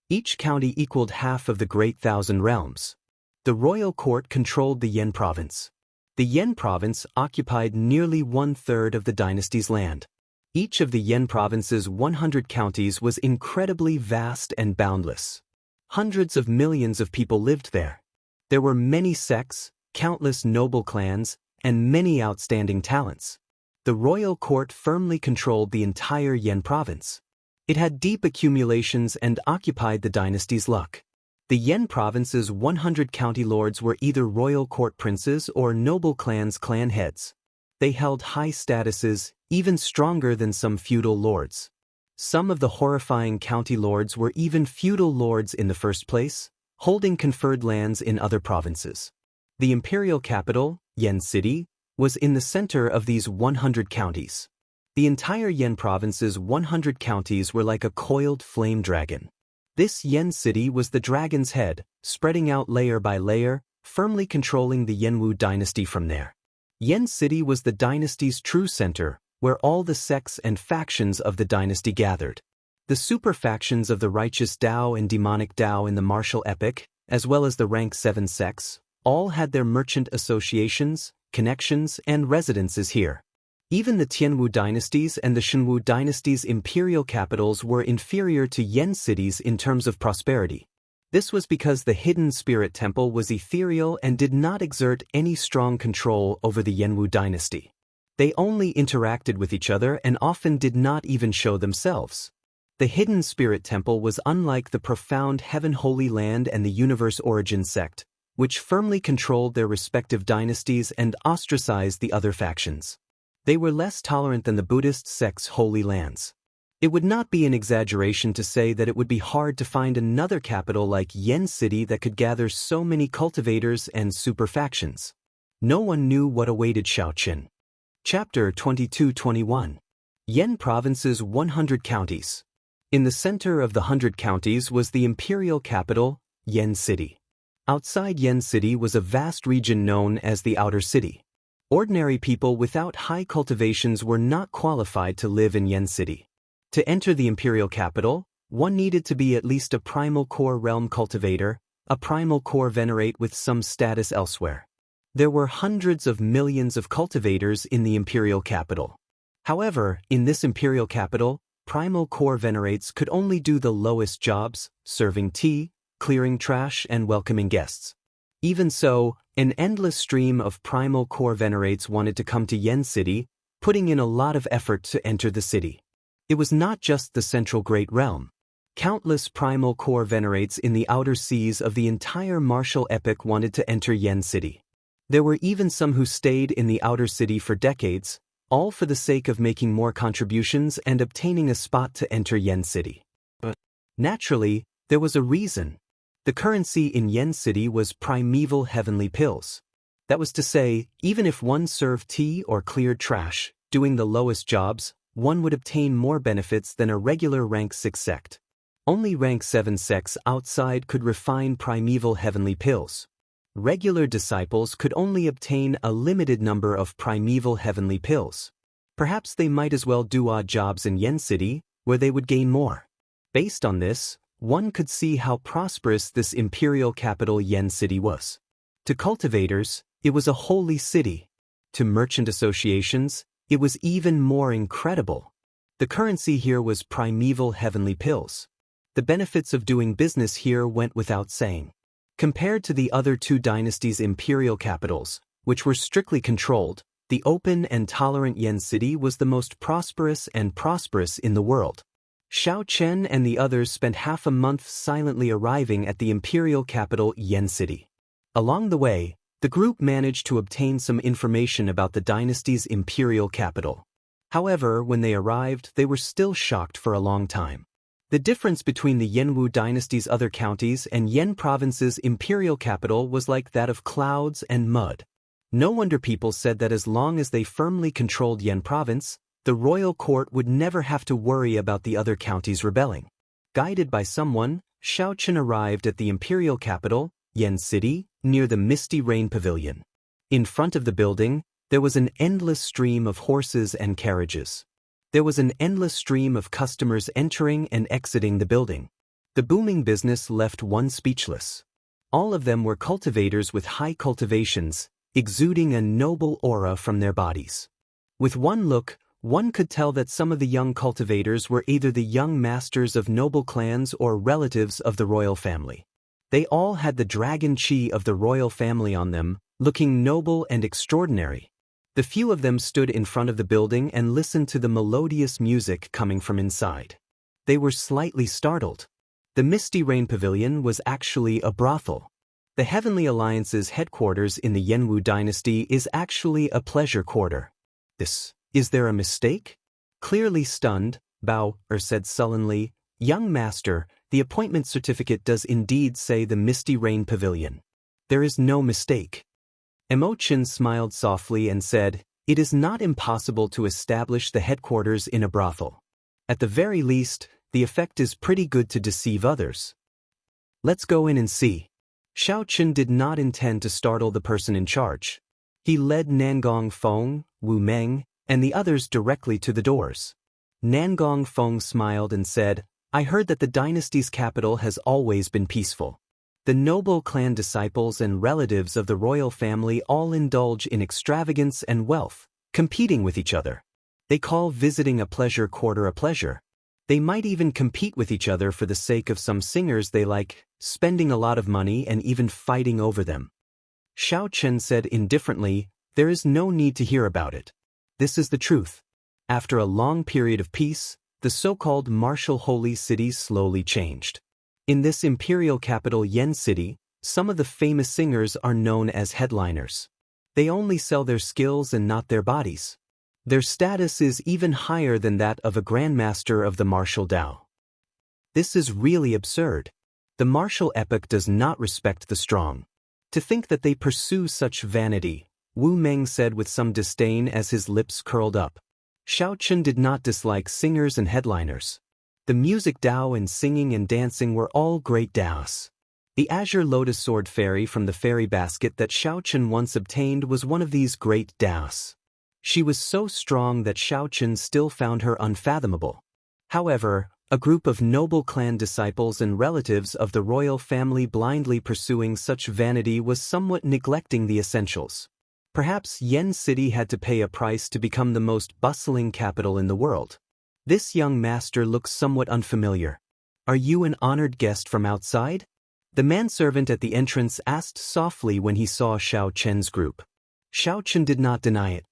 Each county equaled half of the Great Thousand Realms. The royal court controlled the Yan province. The Yan province occupied nearly 1/3 of the dynasty's land. Each of the Yan province's 100 counties was incredibly vast and boundless. Hundreds of millions of people lived there. There were many sects, countless noble clans, and many outstanding talents. The royal court firmly controlled the entire Yan province. It had deep accumulations and occupied the dynasty's luck. The Yan province's 100 county lords were either royal court princes or noble clans' clan heads. They held high statuses, even stronger than some feudal lords. Some of the horrifying county lords were even feudal lords in the first place, holding conferred lands in other provinces. The imperial capital, Yan City, was in the center of these 100 counties. The entire Yan province's 100 counties were like a coiled flame dragon. This Yan City was the dragon's head, spreading out layer by layer, firmly controlling the Jianghu dynasty from there. Yan City was the dynasty's true center, where all the sects and factions of the dynasty gathered. The super factions of the righteous Tao and demonic Tao in the martial epic, as well as the rank 7 sects, all had their merchant associations, connections, and residences here. Even the Tianwu dynasties and the Shenwu dynasty's imperial capitals were inferior to Yan cities in terms of prosperity. This was because the hidden spirit temple was ethereal and did not exert any strong control over the Jianghu dynasty. They only interacted with each other and often did not even show themselves. The hidden spirit temple was unlike the profound Heaven Holy Land and the Universe Origin sect, which firmly controlled their respective dynasties and ostracized the other factions. They were less tolerant than the Buddhist sect's Holy Lands. It would not be an exaggeration to say that it would be hard to find another capital like Yan City that could gather so many cultivators and super factions. No one knew what awaited Shaoqin. Chapter 22-21. Yan Province's 100 Counties. In the center of the 100 counties was the imperial capital, Yan City. Outside Yan City was a vast region known as the Outer City. Ordinary people without high cultivations were not qualified to live in Yan City. To enter the imperial capital, one needed to be at least a primal core realm cultivator, a primal core venerate with some status elsewhere. There were hundreds of millions of cultivators in the imperial capital. However, in this imperial capital, primal core venerates could only do the lowest jobs, serving tea, clearing trash, and welcoming guests. Even so, an endless stream of primal core venerates wanted to come to Yan City, putting in a lot of effort to enter the city. It was not just the central great realm. Countless primal core venerates in the outer seas of the entire martial epic wanted to enter Yan City. There were even some who stayed in the outer city for decades, all for the sake of making more contributions and obtaining a spot to enter Yan City. But naturally, there was a reason. The currency in Yan City was primeval heavenly pills. That was to say, even if one served tea or cleared trash, doing the lowest jobs, one would obtain more benefits than a regular rank 6 sect. Only rank 7 sects outside could refine primeval heavenly pills. Regular disciples could only obtain a limited number of primeval heavenly pills. Perhaps they might as well do odd jobs in Yan City, where they would gain more. Based on this, one could see how prosperous this imperial capital Yan City was. To cultivators, it was a holy city. To merchant associations, it was even more incredible. The currency here was primeval heavenly pills. The benefits of doing business here went without saying. Compared to the other two dynasties' imperial capitals, which were strictly controlled, the open and tolerant Yan City was the most prosperous in the world. Xiao Chen and the others spent half a month silently arriving at the imperial capital Yan City. Along the way, the group managed to obtain some information about the dynasty's imperial capital. However, when they arrived, they were still shocked for a long time. The difference between the Jianghu dynasty's other counties and Yan province's imperial capital was like that of clouds and mud. No wonder people said that as long as they firmly controlled Yan province, the royal court would never have to worry about the other counties rebelling. Guided by someone, Shaoqin arrived at the imperial capital, Yan City, near the Misty Rain Pavilion. In front of the building, There was an endless stream of horses and carriages. There was an endless stream of customers entering and exiting the building. The booming business left one speechless. All of them were cultivators with high cultivations, exuding a noble aura from their bodies. With one look, one could tell that some of the young cultivators were either the young masters of noble clans or relatives of the royal family. They all had the dragon chi of the royal family on them, looking noble and extraordinary. The few of them stood in front of the building and listened to the melodious music coming from inside. They were slightly startled. The Misty Rain Pavilion was actually a brothel. The Heavenly Alliance's headquarters in the Jianghu dynasty is actually a pleasure quarter. Is there a mistake? Clearly stunned, Bao said sullenly, "Young master, the appointment certificate does indeed say the Misty Rain Pavilion. There is no mistake." Emochin smiled softly and said, "It is not impossible to establish the headquarters in a brothel. At the very least, the effect is pretty good to deceive others. Let's go in and see." Xiao Chen did not intend to startle the person in charge. He led Nangong Feng, Wu Meng, and the others directly to the doors. Nangong Feng smiled and said, "I heard that the dynasty's capital has always been peaceful. The noble clan disciples and relatives of the royal family all indulge in extravagance and wealth, competing with each other. They call visiting a pleasure quarter a pleasure. They might even compete with each other for the sake of some singers they like, spending a lot of money and even fighting over them." Xiao Chen said indifferently, "There is no need to hear about it. This is the truth. After a long period of peace, the so-called martial holy cities slowly changed. In this imperial capital Yen City, some of the famous singers are known as headliners. They only sell their skills and not their bodies. Their status is even higher than that of a grandmaster of the martial Dao. This is really absurd. The martial epoch does not respect the strong. To think that they pursue such vanity," Wu Meng said with some disdain as his lips curled up. Xiao Chen did not dislike singers and headliners. The music Dao and singing and dancing were all great Daos. The azure lotus sword fairy from the fairy basket that Xiao Chen once obtained was one of these great Daos. She was so strong that Xiao Chen still found her unfathomable. However, a group of noble clan disciples and relatives of the royal family blindly pursuing such vanity was somewhat neglecting the essentials. Perhaps Yen City had to pay a price to become the most bustling capital in the world. This young master looks somewhat unfamiliar. "Are you an honored guest from outside?" The manservant at the entrance asked softly when he saw Xiao Chen's group. Xiao Chen did not deny it.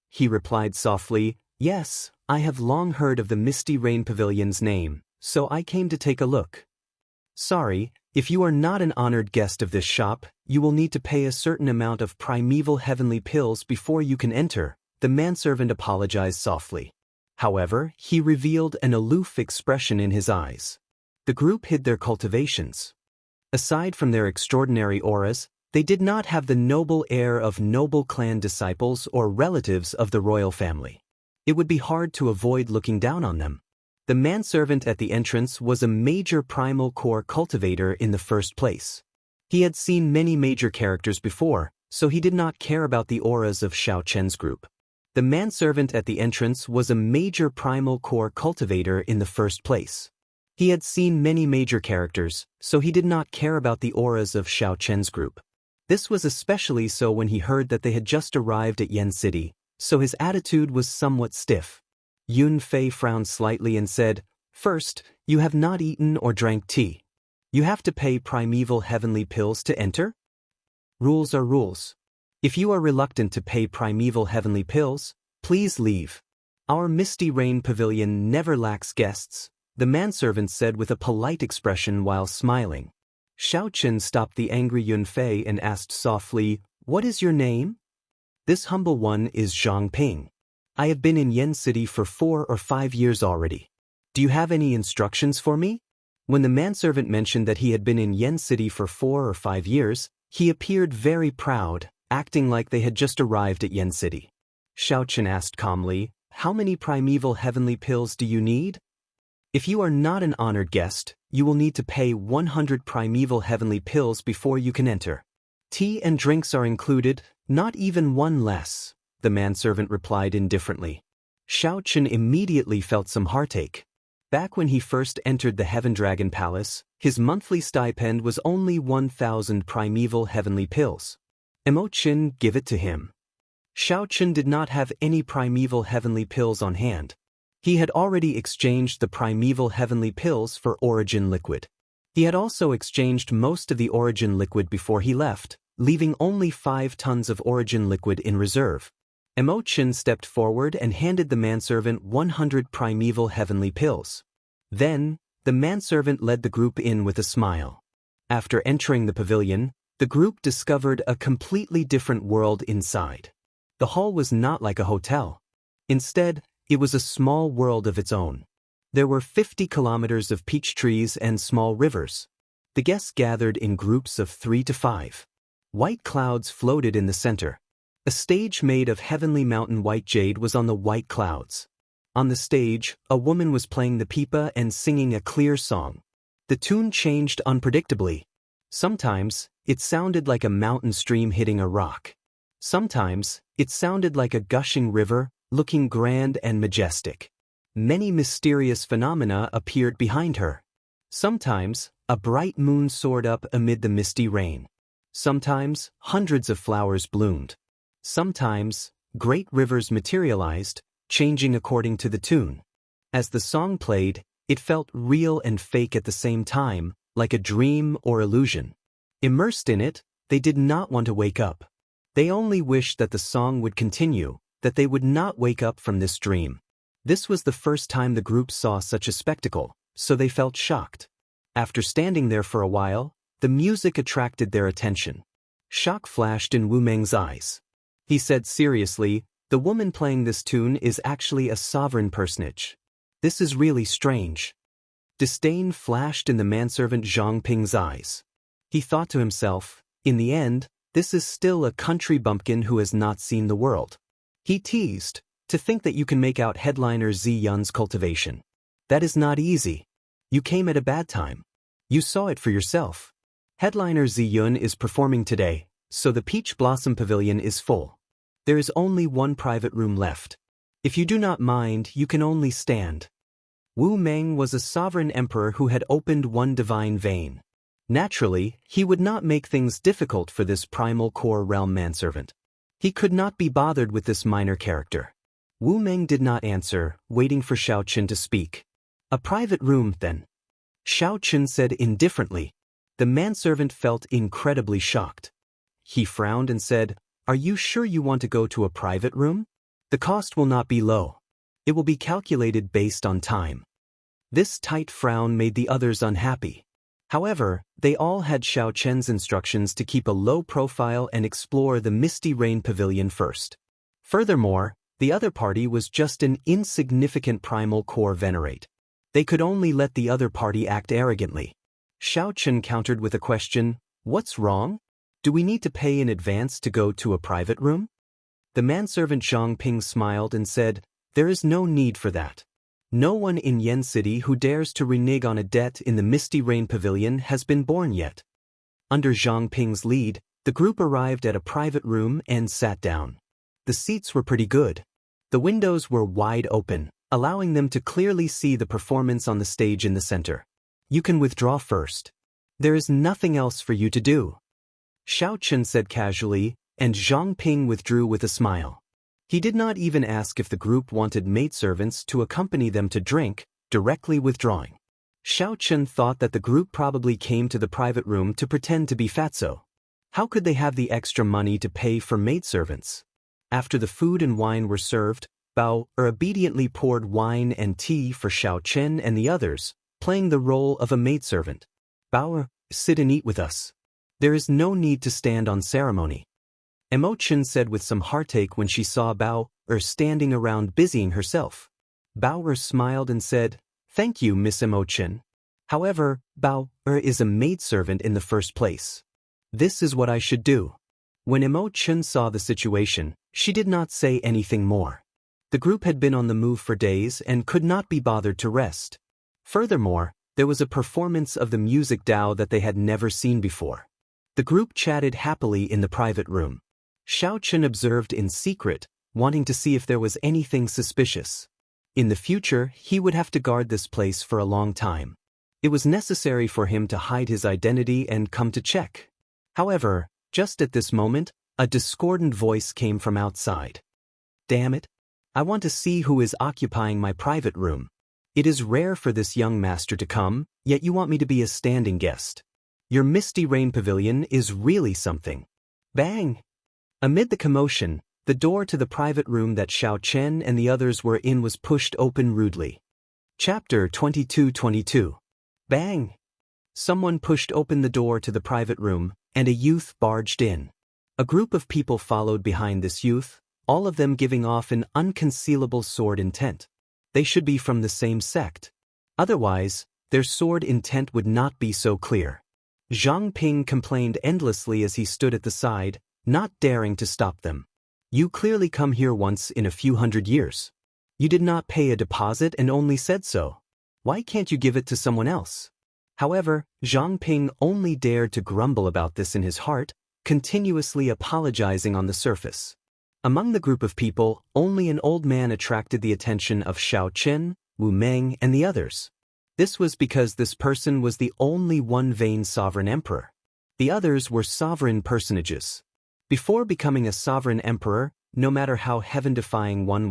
He replied softly, "Yes, I have long heard of the Misty Rain Pavilion's name, so I came to take a look. Sorry, if you are not an honored guest of this shop, you will need to pay a certain amount of primeval heavenly pills before you can enter," the manservant apologized softly. However, he revealed an aloof expression in his eyes. The group hid their cultivations. Aside from their extraordinary auras, they did not have the noble air of noble clan disciples or relatives of the royal family. It would be hard to avoid looking down on them. The manservant at the entrance was a major primal core cultivator in the first place. He had seen many major characters before, so he did not care about the auras of Xiao Chen's group. The manservant at the entrance was a major primal core cultivator in the first place. He had seen many major characters, so he did not care about the auras of Xiao Chen's group. This was especially so when he heard that they had just arrived at Yen City, so his attitude was somewhat stiff. Yun Fei frowned slightly and said, "First, you have not eaten or drank tea. You have to pay primeval heavenly pills to enter? Rules are rules. If you are reluctant to pay primeval heavenly pills, please leave. Our Misty Rain Pavilion never lacks guests," the manservant said with a polite expression while smiling. Xiao Chen stopped the angry Yun Fei and asked softly, "What is your name?" "This humble one is Zhang Ping. I have been in Yen City for 4 or 5 years already. Do you have any instructions for me?" When the manservant mentioned that he had been in Yen City for 4 or 5 years, he appeared very proud, acting like they had just arrived at Yen City. Xiao Chen asked calmly, "How many primeval heavenly pills do you need?" "If you are not an honored guest, you will need to pay 100 primeval heavenly pills before you can enter. Tea and drinks are included, not even one less," the manservant replied indifferently. Xiao Chen immediately felt some heartache. Back when he first entered the Heaven Dragon Palace, his monthly stipend was only 1,000 primeval heavenly pills. Imochen, give it to him. Xiao Chen did not have any primeval heavenly pills on hand. He had already exchanged the primeval heavenly pills for origin liquid. He had also exchanged most of the origin liquid before he left, leaving only 5 tons of origin liquid in reserve. Imochen stepped forward and handed the manservant 100 primeval heavenly pills. Then, the manservant led the group in with a smile. After entering the pavilion, the group discovered a completely different world inside. The hall was not like a hotel. Instead, it was a small world of its own. There were 50 kilometers of peach trees and small rivers. The guests gathered in groups of 3 to 5. White clouds floated in the center. A stage made of heavenly mountain white jade was on the white clouds. On the stage, a woman was playing the pipa and singing a clear song. The tune changed unpredictably. Sometimes, it sounded like a mountain stream hitting a rock. Sometimes, it sounded like a gushing river, looking grand and majestic. Many mysterious phenomena appeared behind her. Sometimes, a bright moon soared up amid the misty rain. Sometimes, hundreds of flowers bloomed. Sometimes, great rivers materialized, changing according to the tune. As the song played, it felt real and fake at the same time, like a dream or illusion. Immersed in it, they did not want to wake up. They only wished that the song would continue, that they would not wake up from this dream. This was the first time the group saw such a spectacle, so they felt shocked. After standing there for a while, the music attracted their attention. Shock flashed in Wu Meng's eyes. He said seriously, "The woman playing this tune is actually a sovereign personage. This is really strange." Disdain flashed in the manservant Zhang Ping's eyes. He thought to himself, in the end, this is still a country bumpkin who has not seen the world. He teased, to think that you can make out headliner Zi Yun's Cultivation. That is not easy. You came at a bad time. You saw it for yourself. Headliner Zi Yun is performing today, so the Peach Blossom Pavilion is full. There is only one private room left. If you do not mind, you can only stand. Wu Meng was a sovereign emperor who had opened one divine vein. Naturally, he would not make things difficult for this primal core realm manservant. He could not be bothered with this minor character. Wu Meng did not answer, waiting for Xiao Chen to speak. "A private room, then?" Xiao Chen said indifferently. The manservant felt incredibly shocked. He frowned and said, "Are you sure you want to go to a private room? The cost will not be low. It will be calculated based on time." This tight frown made the others unhappy. However, they all had Xiao Chen's instructions to keep a low profile and explore the Misty Rain Pavilion first. Furthermore, the other party was just an insignificant primal core venerate. They could only let the other party act arrogantly. Xiao Chen countered with a question, "What's wrong? Do we need to pay in advance to go to a private room?" The manservant Zhang Ping smiled and said, "There is no need for that. No one in Yen City who dares to renege on a debt in the Misty Rain Pavilion has been born yet." Under Zhang Ping's lead, the group arrived at a private room and sat down. The seats were pretty good. The windows were wide open, allowing them to clearly see the performance on the stage in the center. "You can withdraw first. There is nothing else for you to do," Xiao Chen said casually, and Zhang Ping withdrew with a smile. He did not even ask if the group wanted maidservants to accompany them to drink, directly withdrawing. Xiao Chen thought that the group probably came to the private room to pretend to be fatso. How could they have the extra money to pay for maidservants? After the food and wine were served, Bao obediently poured wine and tea for Xiao Chen and the others, playing the role of a maidservant. "Bao, sit and eat with us. There is no need to stand on ceremony," Imochen said with some heartache when she saw Bao standing around busying herself. Bao smiled and said, "Thank you, Miss Imochen. However, Bao is a maidservant in the first place. This is what I should do." When Imochen saw the situation, she did not say anything more. The group had been on the move for days and could not be bothered to rest. Furthermore, there was a performance of the music Dao that they had never seen before. The group chatted happily in the private room. Xiao Chen observed in secret, wanting to see if there was anything suspicious. In the future, he would have to guard this place for a long time. It was necessary for him to hide his identity and come to check. However, just at this moment, a discordant voice came from outside. "Damn it! I want to see who is occupying my private room. It is rare for this young master to come, yet you want me to be a standing guest. Your Misty Rain Pavilion is really something." Bang! Amid the commotion, the door to the private room that Xiao Chen and the others were in was pushed open rudely. Chapter 22:22. Bang! Someone pushed open the door to the private room, and a youth barged in. A group of people followed behind this youth, all of them giving off an unconcealable sword intent. They should be from the same sect. Otherwise, their sword intent would not be so clear. Zhang Ping complained endlessly as he stood at the side, not daring to stop them. "You clearly come here once in a few hundred years. You did not pay a deposit and only said so. Why can't you give it to someone else?" However, Zhang Ping only dared to grumble about this in his heart, continuously apologizing on the surface. Among the group of people, only an old man attracted the attention of Xiao Chen, Wu Meng, and the others. This was because this person was the only one vain sovereign emperor. The others were sovereign personages. Before becoming a sovereign emperor, no matter how heaven-defying one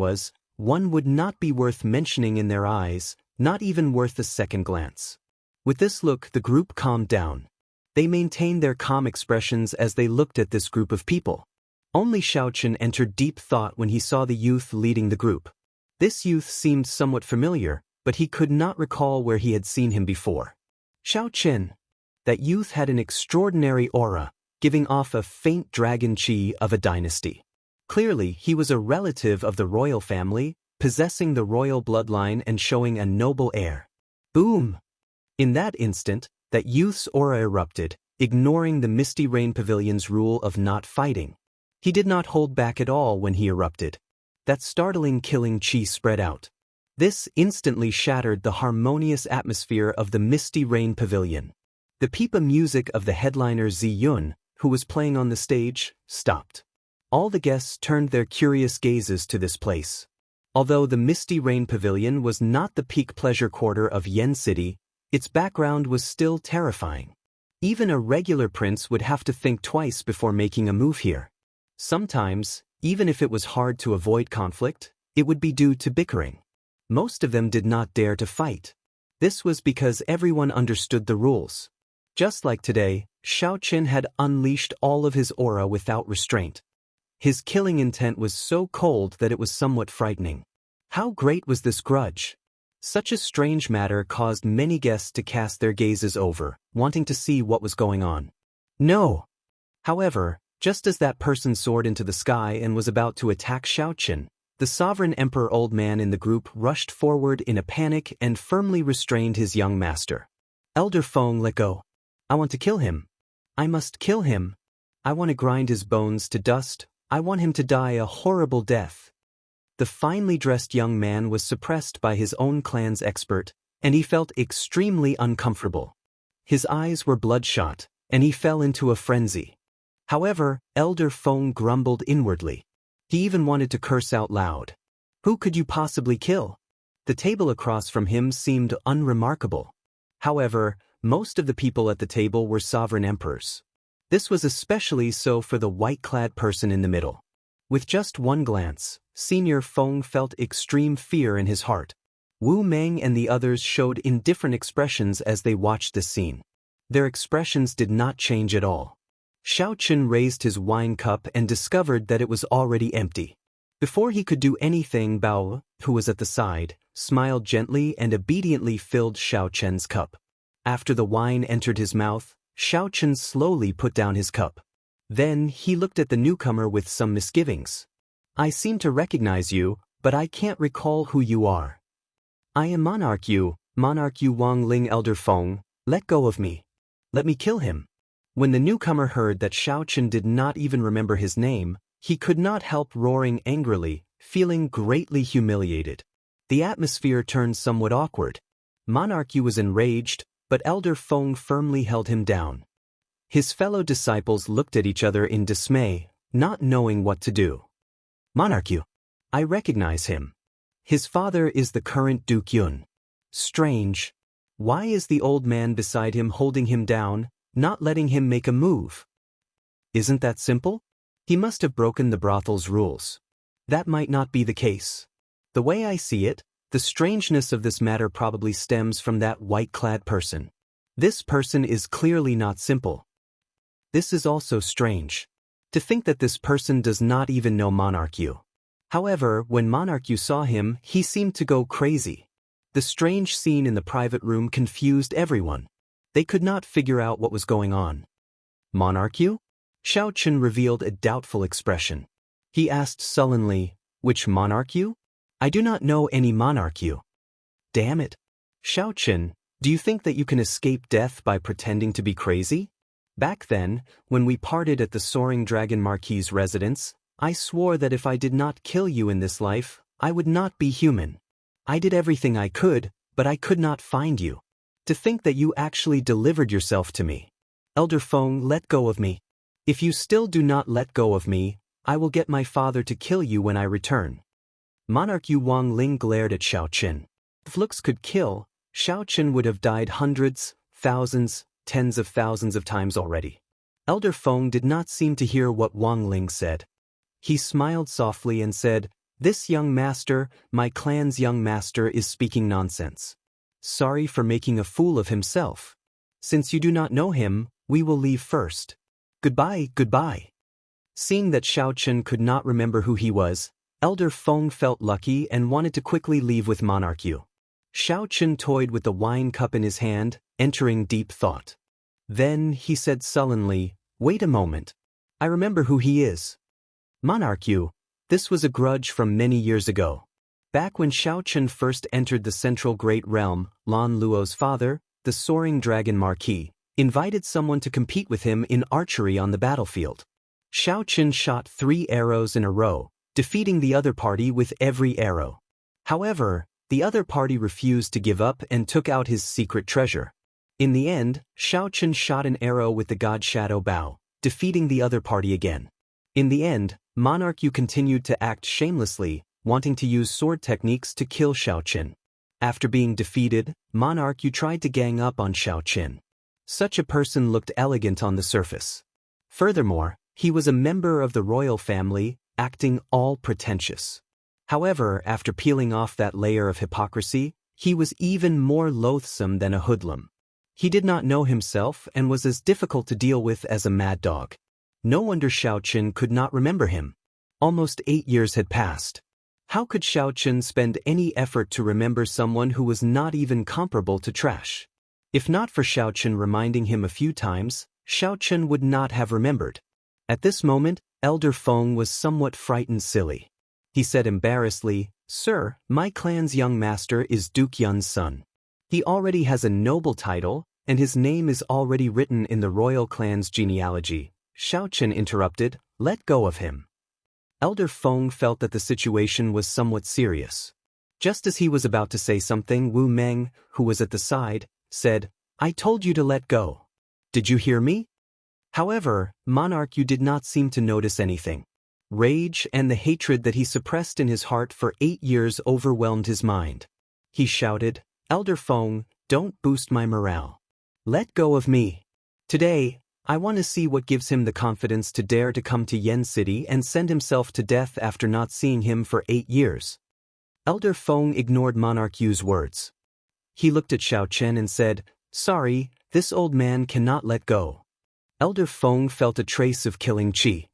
would not be worth mentioning in their eyes, not even worth a second glance. With this look, the group calmed down. They maintained their calm expressions as they looked at this group of people. Only Xiao Chen entered deep thought when he saw the youth leading the group. This youth seemed somewhat familiar, but he could not recall where he had seen him before. Xiao Chen. That youth had an extraordinary aura, giving off a faint dragon chi of a dynasty. Clearly, he was a relative of the royal family, possessing the royal bloodline and showing a noble air. Boom! In that instant, that youth's aura erupted, ignoring the Misty Rain Pavilion's rule of not fighting. He did not hold back at all when he erupted. That startling killing chi spread out. This instantly shattered the harmonious atmosphere of the Misty Rain Pavilion. The pipa music of the headliner Zi Yun, who was playing on the stage, stopped. All the guests turned their curious gazes to this place. Although the Misty Rain Pavilion was not the peak pleasure quarter of Yen City, its background was still terrifying. Even a regular prince would have to think twice before making a move here. Sometimes, even if it was hard to avoid conflict, it would be due to bickering. Most of them did not dare to fight. This was because everyone understood the rules. Just like today, Xiao Chen had unleashed all of his aura without restraint. His killing intent was so cold that it was somewhat frightening. How great was this grudge? Such a strange matter caused many guests to cast their gazes over, wanting to see what was going on. No! However, just as that person soared into the sky and was about to attack Xiao Chen, the sovereign emperor old man in the group rushed forward in a panic and firmly restrained his young master. "Elder Feng, let go. I want to kill him. I must kill him. I want to grind his bones to dust. I want him to die a horrible death." The finely dressed young man was suppressed by his own clan's expert, and he felt extremely uncomfortable. His eyes were bloodshot, and he fell into a frenzy. However, Elder Feng grumbled inwardly. He even wanted to curse out loud. Who could you possibly kill? The table across from him seemed unremarkable. However, most of the people at the table were sovereign emperors. This was especially so for the white-clad person in the middle. With just one glance, Senior Feng felt extreme fear in his heart. Wu Meng and the others showed indifferent expressions as they watched this scene. Their expressions did not change at all. Xiao Chen raised his wine cup and discovered that it was already empty. Before he could do anything, Bao, who was at the side, smiled gently and obediently filled Xiao Chen's cup. After the wine entered his mouth, Xiao Chen slowly put down his cup. Then he looked at the newcomer with some misgivings. "I seem to recognize you, but I can't recall who you are." "I am Monarch Yu Wang Ling. Elder Feng, let go of me. Let me kill him." When the newcomer heard that Xiao Chen did not even remember his name, he could not help roaring angrily, feeling greatly humiliated. The atmosphere turned somewhat awkward. Monarch Yu was enraged, but Elder Feng firmly held him down. His fellow disciples looked at each other in dismay, not knowing what to do. "Monarch Yu, I recognize him. His father is the current Duke Yun. Strange. Why is the old man beside him holding him down, not letting him make a move? Isn't that simple? He must have broken the brothel's rules. That might not be the case. The way I see it, the strangeness of this matter probably stems from that white-clad person. This person is clearly not simple. This is also strange. To think that this person does not even know Monarch Yu. However, when Monarch Yu saw him, he seemed to go crazy. The strange scene in the private room confused everyone. They could not figure out what was going on. Monarch Yu? Xiao Chen revealed a doubtful expression. He asked sullenly, "Which Monarch Yu? I do not know any Monarch Yu." Damn it. Xiao Chen, do you think that you can escape death by pretending to be crazy? Back then, when we parted at the Soaring Dragon Marquis's residence, I swore that if I did not kill you in this life, I would not be human. I did everything I could, but I could not find you. To think that you actually delivered yourself to me. Elder Feng, let go of me. If you still do not let go of me, I will get my father to kill you when I return. Monarch Yu Wang Ling glared at Xiao Chen. If looks could kill, Xiao Chen would have died hundreds, thousands, tens of thousands of times already. Elder Feng did not seem to hear what Wang Ling said. He smiled softly and said, "This young master, my clan's young master, is speaking nonsense. Sorry for making a fool of himself. Since you do not know him, we will leave first. Goodbye, goodbye." Seeing that Xiao Chen could not remember who he was, Elder Feng felt lucky and wanted to quickly leave with Monarch Yu. Xiao Chen toyed with the wine cup in his hand, entering deep thought. Then he said sullenly, "Wait a moment. I remember who he is. Monarch Yu, this was a grudge from many years ago. Back when Xiao Chen first entered the Central Great Realm, Lan Luo's father, the Soaring Dragon Marquis, invited someone to compete with him in archery on the battlefield. Xiao Chen shot 3 arrows in a row, defeating the other party with every arrow. However, the other party refused to give up and took out his secret treasure. In the end, Xiao Chen shot an arrow with the God Shadow Bow, defeating the other party again. In the end, Monarch Yu continued to act shamelessly, wanting to use sword techniques to kill Xiao Chen. After being defeated, Monarch Yu tried to gang up on Xiao Chen. Such a person looked elegant on the surface. Furthermore, he was a member of the royal family, acting all pretentious. However, after peeling off that layer of hypocrisy, he was even more loathsome than a hoodlum. He did not know himself and was as difficult to deal with as a mad dog. No wonder Xiao Chen could not remember him. Almost 8 years had passed. How could Xiao Chen spend any effort to remember someone who was not even comparable to trash? If not for Xiao Chen reminding him a few times, Xiao Chen would not have remembered. At this moment, Elder Feng was somewhat frightened silly. He said embarrassedly, "Sir, my clan's young master is Duke Yun's son. He already has a noble title, and his name is already written in the royal clan's genealogy." Xiao Chen interrupted, "Let go of him." Elder Feng felt that the situation was somewhat serious. Just as he was about to say something, Wu Meng, who was at the side, said, "I told you to let go. Did you hear me?" However, Monarch Yu did not seem to notice anything. Rage and the hatred that he suppressed in his heart for 8 years overwhelmed his mind. He shouted, "Elder Feng, don't boost my morale. Let go of me. Today, I want to see what gives him the confidence to dare to come to Yen City and send himself to death after not seeing him for 8 years." Elder Feng ignored Monarch Yu's words. He looked at Xiao Chen and said, "Sorry, this old man cannot let go." Elder Feng felt a trace of killing chi.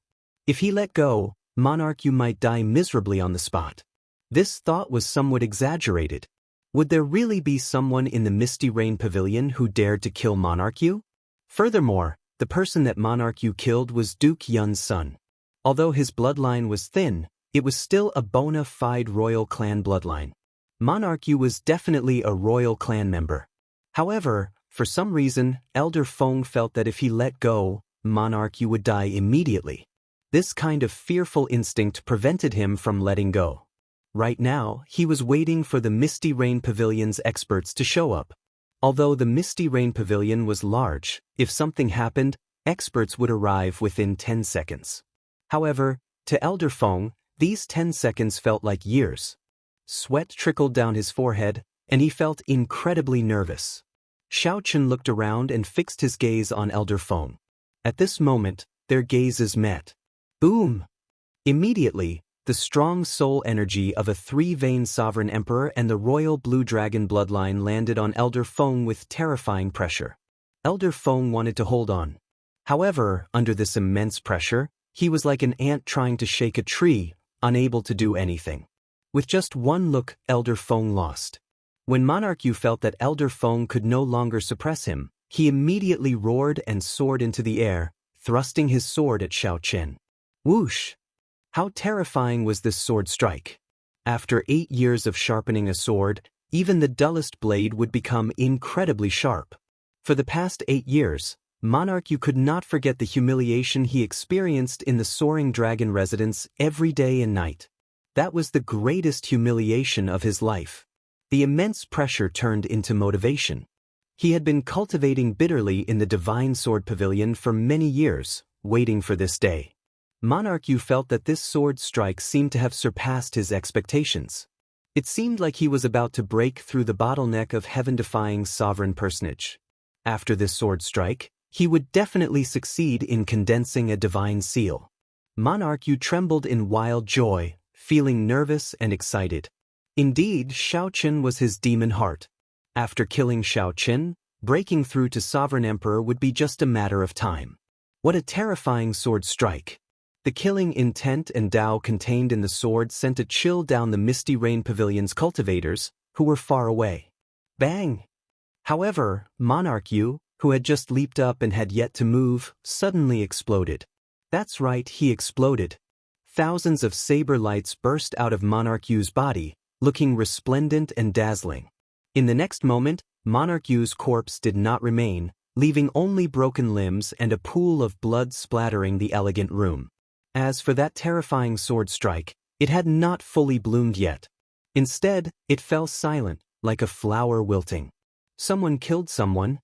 If he let go, Monarch Yu might die miserably on the spot. This thought was somewhat exaggerated. Would there really be someone in the Misty Rain Pavilion who dared to kill Monarch Yu? Furthermore, the person that Monarch Yu killed was Duke Yun's son. Although his bloodline was thin, it was still a bona fide royal clan bloodline. Monarch Yu was definitely a royal clan member. However, for some reason, Elder Feng felt that if he let go, Monarch Yu would die immediately. This kind of fearful instinct prevented him from letting go. Right now, he was waiting for the Misty Rain Pavilion's experts to show up. Although the Misty Rain Pavilion was large, if something happened, experts would arrive within 10 seconds. However, to Elder Feng, These 10 seconds felt like years. Sweat trickled down his forehead, and he felt incredibly nervous. Xiao Chen looked around and fixed his gaze on Elder Feng. At this moment, their gazes met. Boom! Immediately, the strong soul energy of a three-veined sovereign emperor and the royal blue dragon bloodline landed on Elder Feng with terrifying pressure. Elder Feng wanted to hold on. However, under this immense pressure, he was like an ant trying to shake a tree, unable to do anything. With just one look, Elder Feng lost. When Monarch Yu felt that Elder Feng could no longer suppress him, he immediately roared and soared into the air, thrusting his sword at Xiao Chen. Whoosh! How terrifying was this sword strike? After 8 years of sharpening a sword, even the dullest blade would become incredibly sharp. For the past 8 years, Monarch Yu could not forget the humiliation he experienced in the Soaring Dragon residence every day and night. That was the greatest humiliation of his life. The immense pressure turned into motivation. He had been cultivating bitterly in the Divine Sword Pavilion for many years, waiting for this day. Monarch Yu felt that this sword strike seemed to have surpassed his expectations. It seemed like he was about to break through the bottleneck of heaven-defying sovereign personage. After this sword strike, he would definitely succeed in condensing a divine seal. Monarch Yu trembled in wild joy, feeling nervous and excited. Indeed, Xiao Chen was his demon heart. After killing Xiao Chen, breaking through to Sovereign Emperor would be just a matter of time. What a terrifying sword strike! The killing intent and Tao contained in the sword sent a chill down the Misty Rain Pavilion's cultivators, who were far away. Bang! However, Monarch Yu, who had just leaped up and had yet to move, suddenly exploded. That's right, he exploded. Thousands of saber lights burst out of Monarch Yu's body, looking resplendent and dazzling. In the next moment, Monarch Yu's corpse did not remain, leaving only broken limbs and a pool of blood splattering the elegant room. As for that terrifying sword strike, it had not fully bloomed yet. Instead, it fell silent, like a flower wilting. Someone killed someone.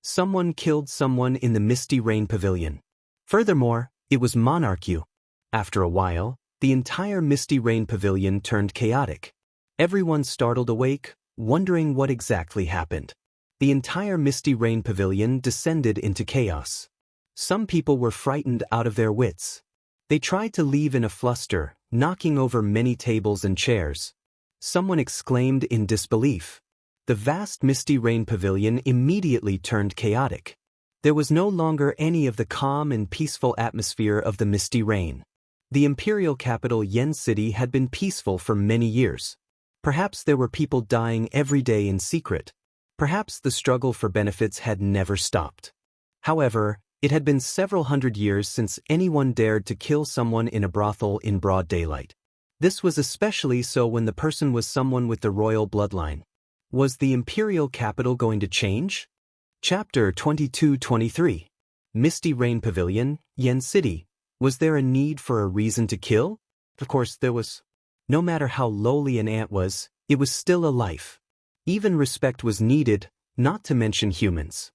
Someone killed someone in the Misty Rain Pavilion. Furthermore, it was Monarch Yu. After a while, the entire Misty Rain Pavilion turned chaotic. Everyone startled awake, wondering what exactly happened. The entire Misty Rain Pavilion descended into chaos. Some people were frightened out of their wits. They tried to leave in a fluster, knocking over many tables and chairs. Someone exclaimed in disbelief. The vast Misty Rain Pavilion immediately turned chaotic. There was no longer any of the calm and peaceful atmosphere of the Misty Rain. The imperial capital Yen City had been peaceful for many years. Perhaps there were people dying every day in secret. Perhaps the struggle for benefits had never stopped. However, it had been several hundred years since anyone dared to kill someone in a brothel in broad daylight. This was especially so when the person was someone with the royal bloodline. Was the imperial capital going to change? Chapter 22-23. Misty Rain Pavilion, Yen City. Was there a need for a reason to kill? Of course there was. No matter how lowly an ant was, it was still a life. Even respect was needed, not to mention humans.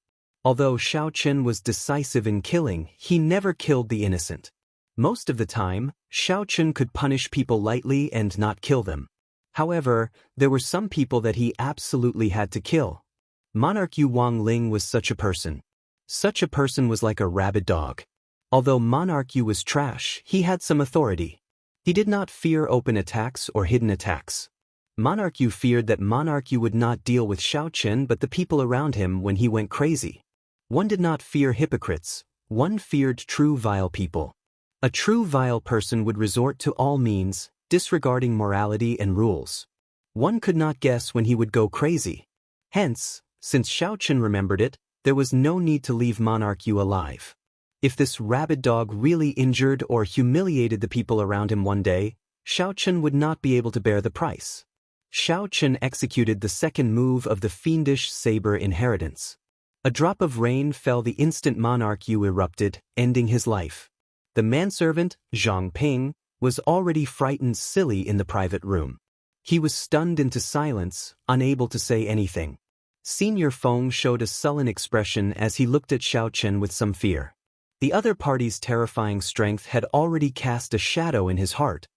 Although Xiao Chen was decisive in killing, he never killed the innocent. Most of the time, Xiao Chen could punish people lightly and not kill them. However, there were some people that he absolutely had to kill. Monarch Yu Wangling was such a person. Such a person was like a rabid dog. Although Monarch Yu was trash, he had some authority. He did not fear open attacks or hidden attacks. Monarch Yu feared that Monarch Yu would not deal with Xiao Chen but the people around him when he went crazy. One did not fear hypocrites, one feared true vile people. A true vile person would resort to all means, disregarding morality and rules. One could not guess when he would go crazy. Hence, since Xiao Chen remembered it, there was no need to leave Monarch Yu alive. If this rabid dog really injured or humiliated the people around him one day, Xiao Chen would not be able to bear the price. Xiao Chen executed the second move of the fiendish saber inheritance. A drop of rain fell the instant Monarch Yu erupted, ending his life. The manservant, Zhang Ping, was already frightened silly in the private room. He was stunned into silence, unable to say anything. Senior Feng showed a sullen expression as he looked at Xiao Chen with some fear. The other party's terrifying strength had already cast a shadow in his heart.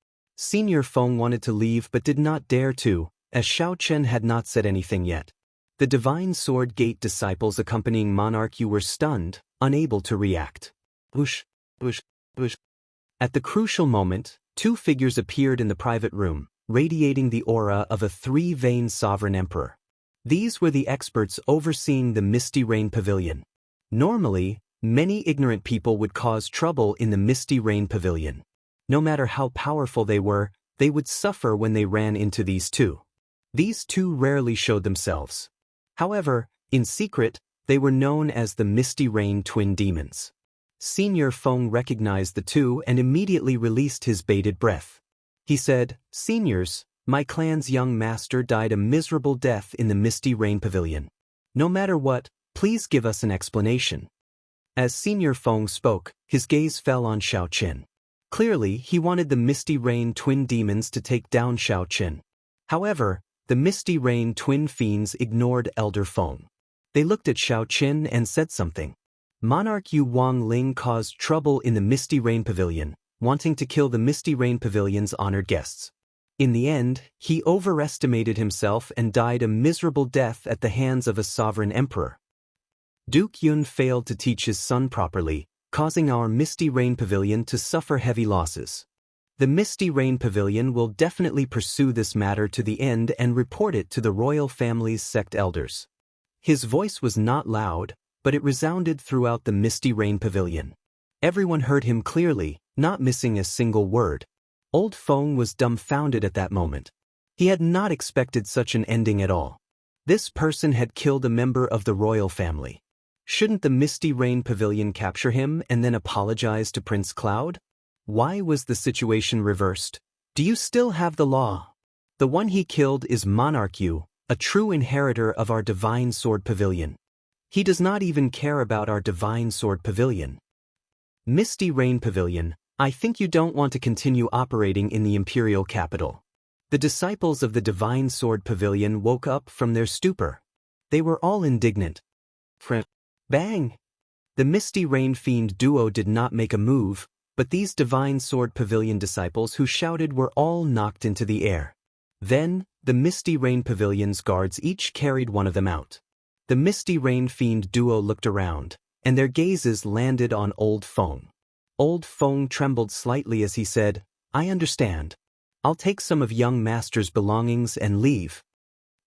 Senior Feng wanted to leave but did not dare to, as Xiao Chen had not said anything yet. The Divine Sword Gate disciples accompanying Monarch Yu were stunned, unable to react. Whoosh, whoosh, whoosh. At the crucial moment, two figures appeared in the private room, radiating the aura of a three-veined sovereign emperor. These were the experts overseeing the Misty Rain Pavilion. Normally, many ignorant people would cause trouble in the Misty Rain Pavilion. No matter how powerful they were, they would suffer when they ran into these two. These two rarely showed themselves. However, in secret, they were known as the Misty Rain Twin Demons. Senior Feng recognized the two and immediately released his bated breath. He said, "Seniors, my clan's young master died a miserable death in the Misty Rain Pavilion. No matter what, please give us an explanation." As Senior Feng spoke, his gaze fell on Xiao Qin. Clearly, he wanted the Misty Rain Twin Demons to take down Xiao Qin. However, the Misty Rain Twin Fiends ignored Elder Feng. They looked at Xiao Qin and said something. Monarch Yu Wangling caused trouble in the Misty Rain Pavilion, wanting to kill the Misty Rain Pavilion's honored guests. In the end, he overestimated himself and died a miserable death at the hands of a sovereign emperor. Duke Yun failed to teach his son properly, causing our Misty Rain Pavilion to suffer heavy losses. The Misty Rain Pavilion will definitely pursue this matter to the end and report it to the royal family's sect elders. His voice was not loud, but it resounded throughout the Misty Rain Pavilion. Everyone heard him clearly, not missing a single word. Old Feng was dumbfounded at that moment. He had not expected such an ending at all. This person had killed a member of the royal family. Shouldn't the Misty Rain Pavilion capture him and then apologize to Prince Cloud? Why was the situation reversed? Do you still have the law? The one he killed is Monarch Yu, a true inheritor of our Divine Sword Pavilion. He does not even care about our Divine Sword Pavilion. Misty Rain Pavilion, I think you don't want to continue operating in the imperial capital. The disciples of the Divine Sword Pavilion woke up from their stupor. They were all indignant. Bang! The Misty Rain Fiend duo did not make a move, but these Divine Sword Pavilion disciples who shouted were all knocked into the air. Then, the Misty Rain Pavilion's guards each carried one of them out. The Misty Rain Fiend duo looked around, and their gazes landed on Old Feng. Old Feng trembled slightly as he said, "I understand. I'll take some of young master's belongings and leave."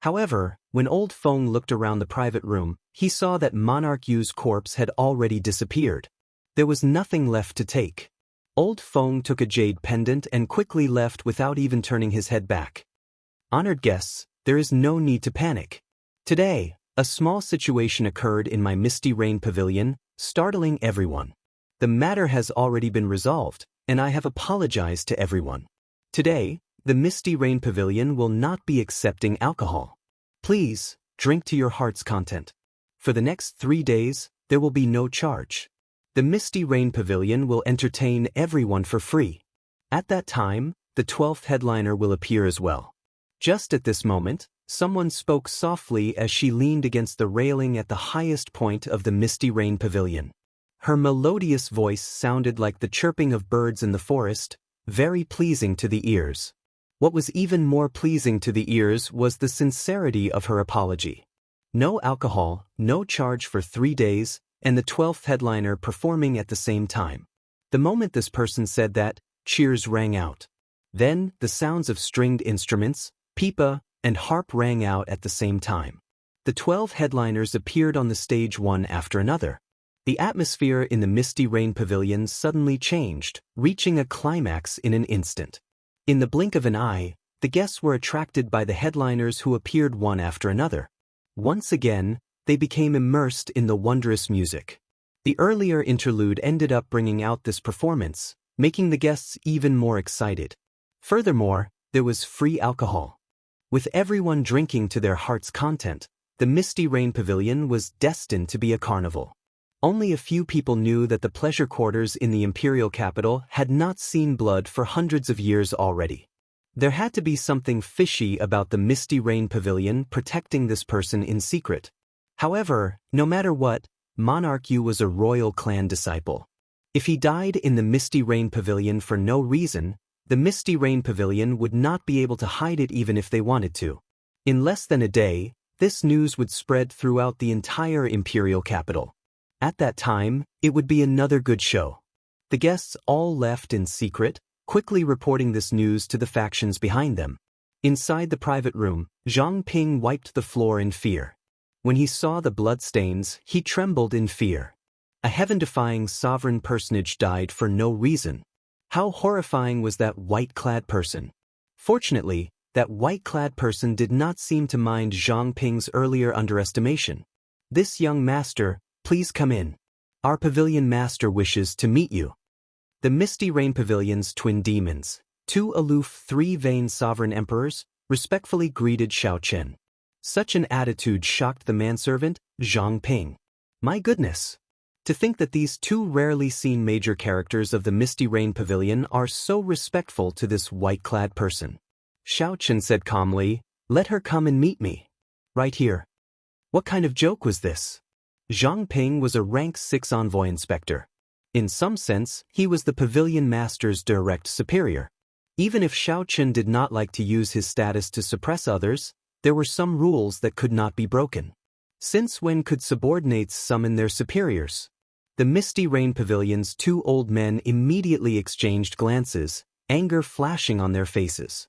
However, when Old Feng looked around the private room, he saw that Monarch Yu's corpse had already disappeared. There was nothing left to take. Old Feng took a jade pendant and quickly left without even turning his head back. Honored guests, there is no need to panic. Today, a small situation occurred in my Misty Rain Pavilion, startling everyone. The matter has already been resolved, and I have apologized to everyone. Today, the Misty Rain Pavilion will not be accepting alcohol. Please, drink to your heart's content. For the next 3 days, there will be no charge. The Misty Rain Pavilion will entertain everyone for free. At that time, the 12th headliner will appear as well. Just at this moment, someone spoke softly as she leaned against the railing at the highest point of the Misty Rain Pavilion. Her melodious voice sounded like the chirping of birds in the forest, very pleasing to the ears. What was even more pleasing to the ears was the sincerity of her apology. No alcohol, no charge for 3 days, and the 12th headliner performing at the same time. The moment this person said that, cheers rang out. Then, the sounds of stringed instruments, pipa, and harp rang out at the same time. The 12 headliners appeared on the stage one after another. The atmosphere in the Misty Rain Pavilion suddenly changed, reaching a climax in an instant. In the blink of an eye, the guests were attracted by the headliners who appeared one after another. Once again, they became immersed in the wondrous music. The earlier interlude ended up bringing out this performance, making the guests even more excited. Furthermore, there was free alcohol. With everyone drinking to their heart's content, the Misty Rain Pavilion was destined to be a carnival. Only a few people knew that the pleasure quarters in the imperial capital had not seen blood for hundreds of years already. There had to be something fishy about the Misty Rain Pavilion protecting this person in secret. However, no matter what, Monarch Yu was a royal clan disciple. If he died in the Misty Rain Pavilion for no reason, The Misty Rain Pavilion would not be able to hide it even if they wanted to. In less than a day, this news would spread throughout the entire imperial capital. At that time, it would be another good show. The guests all left in secret, quickly reporting this news to the factions behind them. Inside the private room, Zhang Ping wiped the floor in fear. When he saw the bloodstains, he trembled in fear. A heaven-defying sovereign personage died for no reason. How horrifying was that white-clad person? Fortunately, that white-clad person did not seem to mind Zhang Ping's earlier underestimation. "This young master, please come in. Our pavilion master wishes to meet you." The Misty Rain Pavilion's twin demons, two aloof three-vein sovereign emperors, respectfully greeted Xiao Chen. Such an attitude shocked the manservant, Zhang Ping. My goodness! To think that these two rarely seen major characters of the Misty Rain Pavilion are so respectful to this white-clad person. Xiao Chen said calmly, "Let her come and meet me. Right here." What kind of joke was this? Zhang Ping was a rank 6 envoy inspector. In some sense, he was the pavilion master's direct superior. Even if Xiao Chen did not like to use his status to suppress others, there were some rules that could not be broken. Since when could subordinates summon their superiors? The Misty Rain Pavilion's two old men immediately exchanged glances, anger flashing on their faces.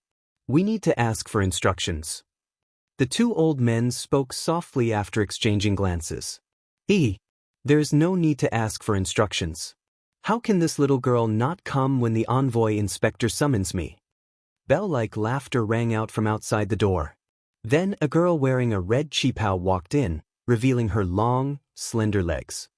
"We need to ask for instructions." The two old men spoke softly after exchanging glances. There's no need to ask for instructions. How can this little girl not come when the envoy inspector summons me?" Bell-like laughter rang out from outside the door. Then a girl wearing a red qipao walked in, revealing her long, slender legs.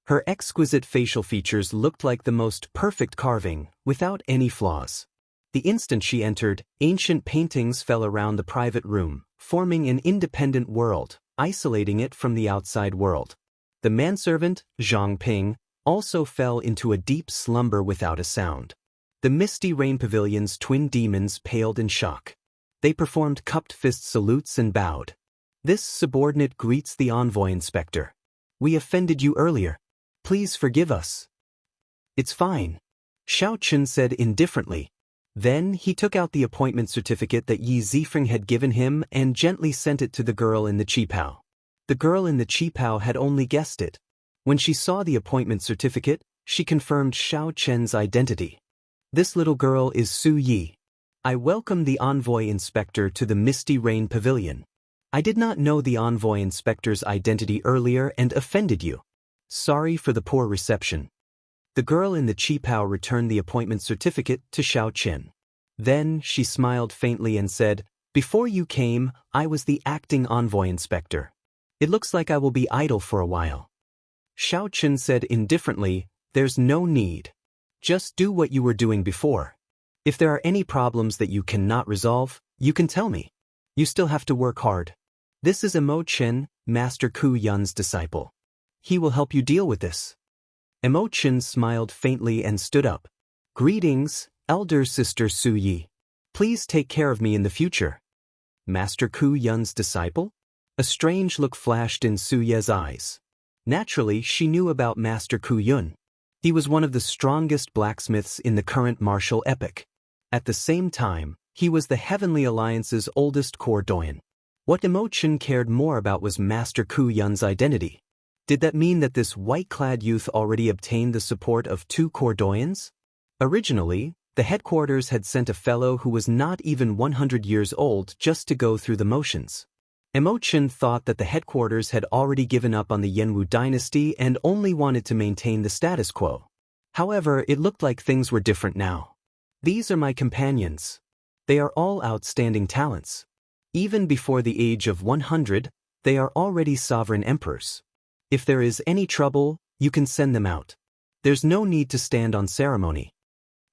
Her exquisite facial features looked like the most perfect carving, without any flaws. The instant she entered, ancient paintings fell around the private room, forming an independent world, isolating it from the outside world. The manservant, Zhang Ping, also fell into a deep slumber without a sound. The Misty Rain Pavilion's twin demons paled in shock. They performed cupped fist salutes and bowed. "This subordinate greets the envoy inspector. We offended you earlier. Please forgive us." "It's fine," Xiao Chen said indifferently. Then he took out the appointment certificate that Yi Zifeng had given him and gently sent it to the girl in the qipao. The girl in the qipao had only guessed it. When she saw the appointment certificate, she confirmed Xiao Chen's identity. "This little girl is Su Yi. I welcome the envoy inspector to the Misty Rain Pavilion. I did not know the envoy inspector's identity earlier and offended you. Sorry for the poor reception." The girl in the qipao returned the appointment certificate to Xiao Chen. Then she smiled faintly and said, "Before you came, I was the acting envoy inspector. It looks like I will be idle for a while." Xiao Chen said indifferently, "There's no need. Just do what you were doing before. If there are any problems that you cannot resolve, you can tell me. You still have to work hard. This is Emo Chen, Master Ku Yun's disciple. He will help you deal with this." Emo Chen smiled faintly and stood up. "Greetings, elder sister Su Yi. Please take care of me in the future." Master Ku Yun's disciple? A strange look flashed in Su Ye's eyes. Naturally, she knew about Master Ku Yun. He was one of the strongest blacksmiths in the current martial epoch. At the same time, he was the Heavenly Alliance's oldest core doyen. What Emo Chen cared more about was Master Ku Yun's identity. Did that mean that this white-clad youth already obtained the support of 2 core doyens? Originally, the headquarters had sent a fellow who was not even 100 years old just to go through the motions. Emo Chen thought that the headquarters had already given up on the Jianghu dynasty and only wanted to maintain the status quo. However, it looked like things were different now. "These are my companions. They are all outstanding talents. Even before the age of 100, they are already sovereign emperors. If there is any trouble, you can send them out. There's no need to stand on ceremony."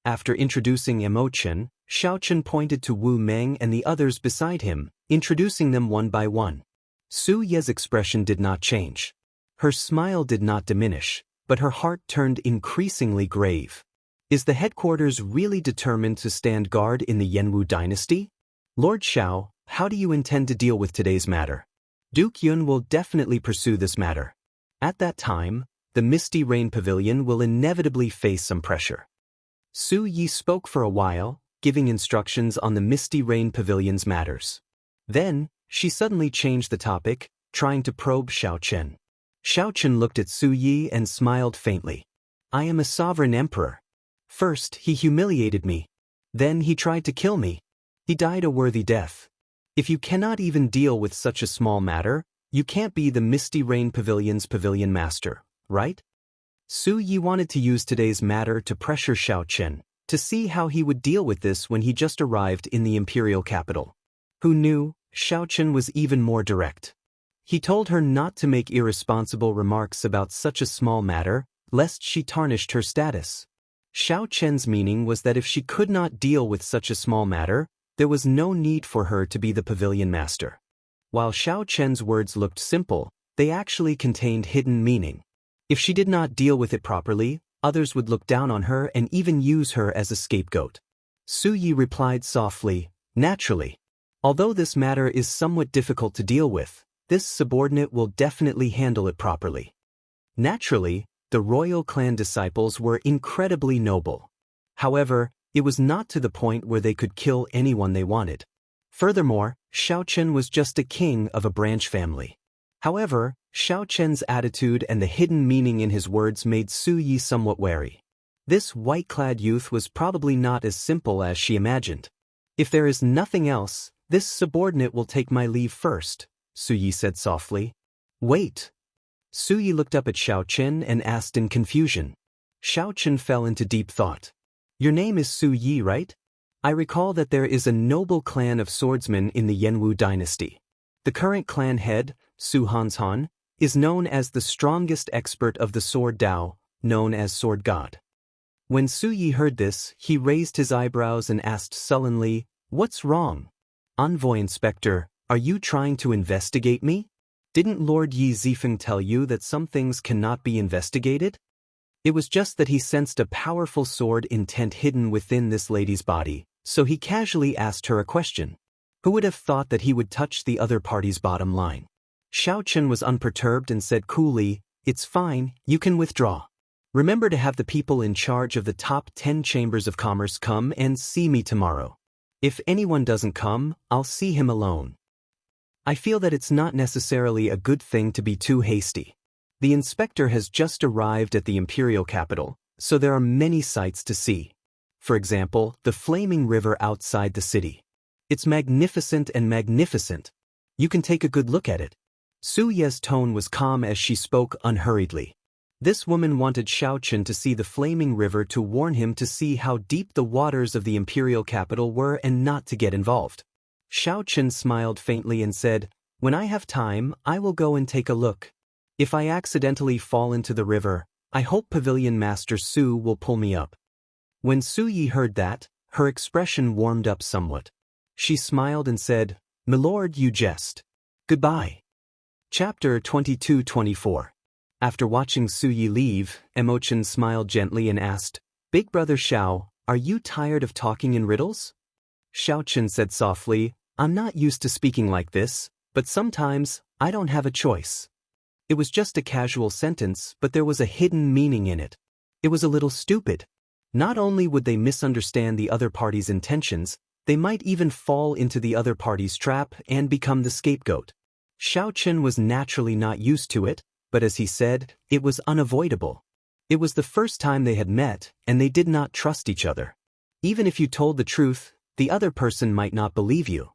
After introducing Emo Chen, Xiao Chen pointed to Wu Meng and the others beside him, introducing them one by one. Su Ye's expression did not change. Her smile did not diminish, but her heart turned increasingly grave. Is the headquarters really determined to stand guard in the Jianghu dynasty? "Lord Xiao, how do you intend to deal with today's matter?" "Duke Yun will definitely pursue this matter. At that time, the Misty Rain Pavilion will inevitably face some pressure." Su Yi spoke for a while, giving instructions on the Misty Rain Pavilion's matters. Then, she suddenly changed the topic, trying to probe Xiao Chen. Xiao Chen looked at Su Yi and smiled faintly. I am a sovereign emperor. First, he humiliated me. Then he tried to kill me. He died a worthy death. If you cannot even deal with such a small matter, you can't be the Misty Rain Pavilion's pavilion master, right? Su Yi wanted to use today's matter to pressure Xiao Chen, to see how he would deal with this when he just arrived in the imperial capital. Who knew, Xiao Chen was even more direct. He told her not to make irresponsible remarks about such a small matter, lest she tarnished her status. Xiao Chen's meaning was that if she could not deal with such a small matter, there was no need for her to be the pavilion master. While Xiao Chen's words looked simple, they actually contained hidden meaning. If she did not deal with it properly, others would look down on her and even use her as a scapegoat. Su Yi replied softly, naturally. Although this matter is somewhat difficult to deal with, this subordinate will definitely handle it properly. Naturally, the royal clan disciples were incredibly noble. However, it was not to the point where they could kill anyone they wanted. Furthermore, Xiao Chen was just a king of a branch family. However, Xiao Chen's attitude and the hidden meaning in his words made Su Yi somewhat wary. This white-clad youth was probably not as simple as she imagined. If there is nothing else, this subordinate will take my leave first, Su Yi said softly. Wait. Su Yi looked up at Xiao Chen and asked in confusion. Xiao Chen fell into deep thought. Your name is Su Yi, right? I recall that there is a noble clan of swordsmen in the Jianghu dynasty. The current clan head, Su Hanshan, is known as the strongest expert of the sword Dao, known as Sword God. When Su Yi heard this, he raised his eyebrows and asked sullenly, What's wrong? Envoy Inspector, are you trying to investigate me? Didn't Lord Yi Zifeng tell you that some things cannot be investigated? It was just that he sensed a powerful sword intent hidden within this lady's body, so he casually asked her a question. Who would have thought that he would touch the other party's bottom line? Xiao Chen was unperturbed and said coolly, It's fine, you can withdraw. Remember to have the people in charge of the top 10 chambers of commerce come and see me tomorrow. If anyone doesn't come, I'll see him alone. I feel that it's not necessarily a good thing to be too hasty. The inspector has just arrived at the imperial capital, so there are many sights to see. For example, the flaming river outside the city. It's magnificent and magnificent. You can take a good look at it. Su Ye's tone was calm as she spoke unhurriedly. This woman wanted Xiao Chen to see the flaming river to warn him to see how deep the waters of the imperial capital were and not to get involved. Xiao Chen smiled faintly and said, When I have time, I will go and take a look. If I accidentally fall into the river, I hope Pavilion Master Su will pull me up. When Su Yi heard that, her expression warmed up somewhat. She smiled and said, Milord, you jest. Goodbye. Chapter 22-24. After watching Su Yi leave, Emochen smiled gently and asked, Big Brother Xiao, are you tired of talking in riddles? Xiao Chen said softly, I'm not used to speaking like this, but sometimes, I don't have a choice. It was just a casual sentence, but there was a hidden meaning in it. It was a little stupid. Not only would they misunderstand the other party's intentions, they might even fall into the other party's trap and become the scapegoat. Xiao Chen was naturally not used to it, but as he said, it was unavoidable. It was the first time they had met, and they did not trust each other. Even if you told the truth, the other person might not believe you.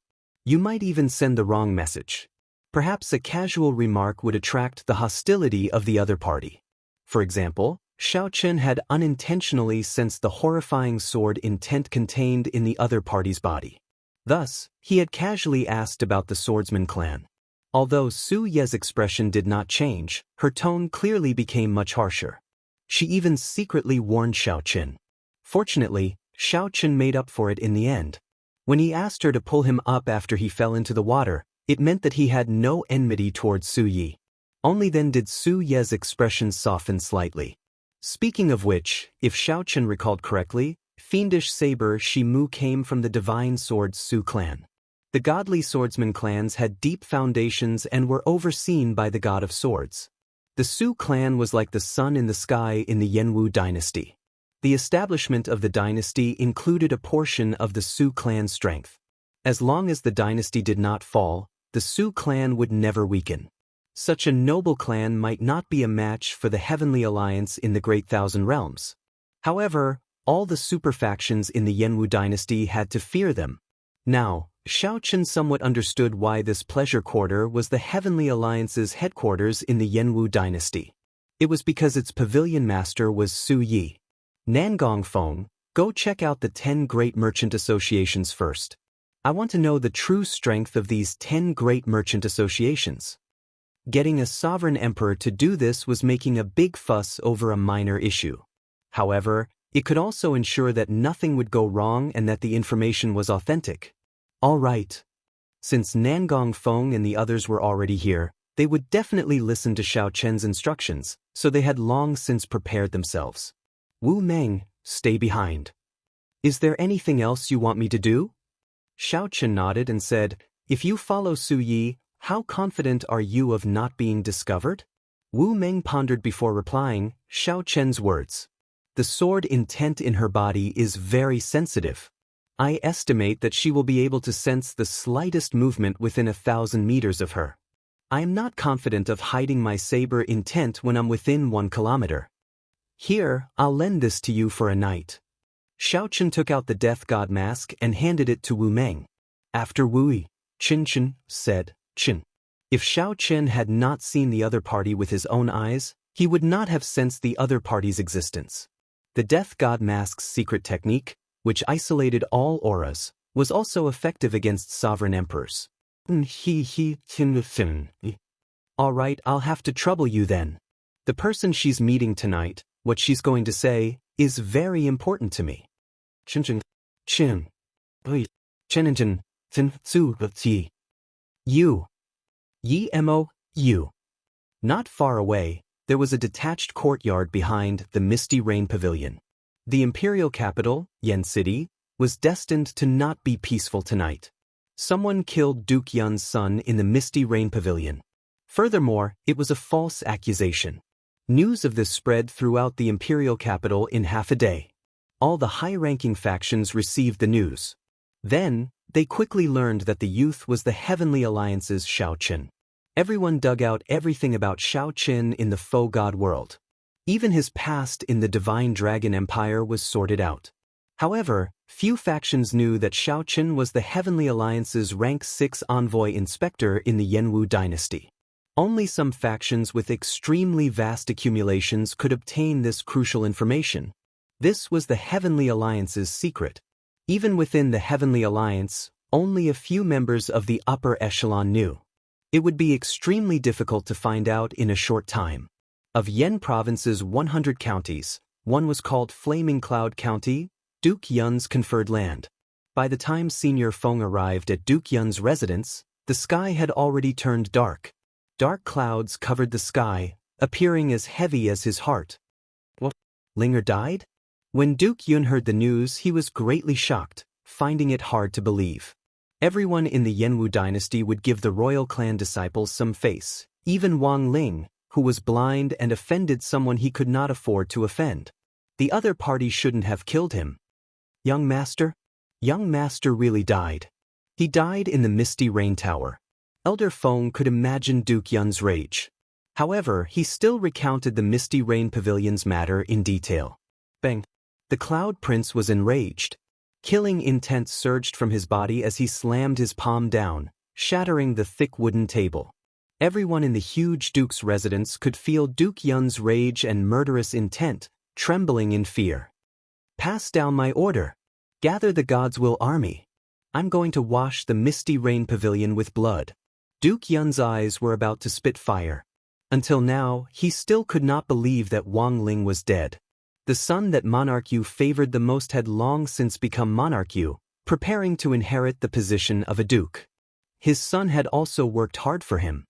You might even send the wrong message. Perhaps a casual remark would attract the hostility of the other party. For example, Xiao Chen had unintentionally sensed the horrifying sword intent contained in the other party's body. Thus, he had casually asked about the swordsman clan. Although Su Ye's expression did not change, her tone clearly became much harsher. She even secretly warned Xiao Chen. Fortunately, Xiao Chen made up for it in the end. When he asked her to pull him up after he fell into the water, it meant that he had no enmity towards Su Yi. Only then did Su Ye's expression soften slightly. Speaking of which, if Xiao Chen recalled correctly, fiendish saber Shi Mu came from the divine sword Su clan. The godly swordsman clans had deep foundations and were overseen by the god of swords. The Su clan was like the sun in the sky in the Jianghu dynasty. The establishment of the dynasty included a portion of the Su clan's strength. As long as the dynasty did not fall, the Su clan would never weaken. Such a noble clan might not be a match for the Heavenly Alliance in the Great Thousand Realms. However, all the super factions in the Jianghu dynasty had to fear them. Now, Xiao Chen somewhat understood why this pleasure quarter was the Heavenly Alliance's headquarters in the Jianghu dynasty. It was because its pavilion master was Su Yi. Nangong Feng, go check out the 10 great merchant associations first. I want to know the true strength of these 10 great merchant associations. Getting a sovereign emperor to do this was making a big fuss over a minor issue. However, it could also ensure that nothing would go wrong and that the information was authentic. All right. Since Nangong Feng and the others were already here, they would definitely listen to Xiao Chen's instructions, so they had long since prepared themselves. Wu Meng, stay behind. Is there anything else you want me to do? Xiao Chen nodded and said, if you follow Su Yi, how confident are you of not being discovered? Wu Meng pondered before replying, Xiao Chen's words. The sword intent in her body is very sensitive. I estimate that she will be able to sense the slightest movement within 1,000 meters of her. I am not confident of hiding my saber intent when I'm within 1 kilometer. Here, I'll lend this to you for a night. Xiao Chen took out the death god mask and handed it to Wu Meng. After Wu Chen said, Chen. If Xiao Chen had not seen the other party with his own eyes, he would not have sensed the other party's existence. The death god mask's secret technique, which isolated all auras, was also effective against sovereign emperors. All right, I'll have to trouble you then. The person she's meeting tonight, what she's going to say, is very important to me. You. Not far away, there was a detached courtyard behind the Misty Rain Pavilion. The imperial capital, Yen City, was destined to not be peaceful tonight. Someone killed Duke Yun's son in the Misty Rain Pavilion. Furthermore, it was a false accusation. News of this spread throughout the imperial capital in half a day. All the high-ranking factions received the news. Then, they quickly learned that the youth was the Heavenly Alliance's Xiao Chen. Everyone dug out everything about Xiao Chen in the faux god world. Even his past in the Divine Dragon Empire was sorted out. However, few factions knew that Xiao Chen was the Heavenly Alliance's rank 6 envoy inspector in the Jianghu dynasty. Only some factions with extremely vast accumulations could obtain this crucial information. This was the Heavenly Alliance's secret. Even within the Heavenly Alliance, only a few members of the upper echelon knew. It would be extremely difficult to find out in a short time. Of Yen Province's 100 counties, one was called Flaming Cloud County, Duke Yun's conferred land. By the time Senior Feng arrived at Duke Yun's residence, the sky had already turned dark. Dark clouds covered the sky, appearing as heavy as his heart. What? Linger died? When Duke Yun heard the news, he was greatly shocked, finding it hard to believe. Everyone in the Jianghu dynasty would give the royal clan disciples some face, even Wang Ling, who was blind and offended someone he could not afford to offend. The other party shouldn't have killed him. Young Master? Young Master really died. He died in the Misty Rain Tower. Elder Feng could imagine Duke Yun's rage. However, he still recounted the Misty Rain Pavilion's matter in detail. Bang! The Cloud Prince was enraged. Killing intent surged from his body as he slammed his palm down, shattering the thick wooden table. Everyone in the huge Duke's residence could feel Duke Yun's rage and murderous intent, trembling in fear. Pass down my order. Gather the God's Will army. I'm going to wash the Misty Rain Pavilion with blood. Duke Yun's eyes were about to spit fire. Until now, he still could not believe that Wang Ling was dead. The son that Monarch Yu favored the most had long since become Monarch Yu, preparing to inherit the position of a duke. His son had also worked hard for him.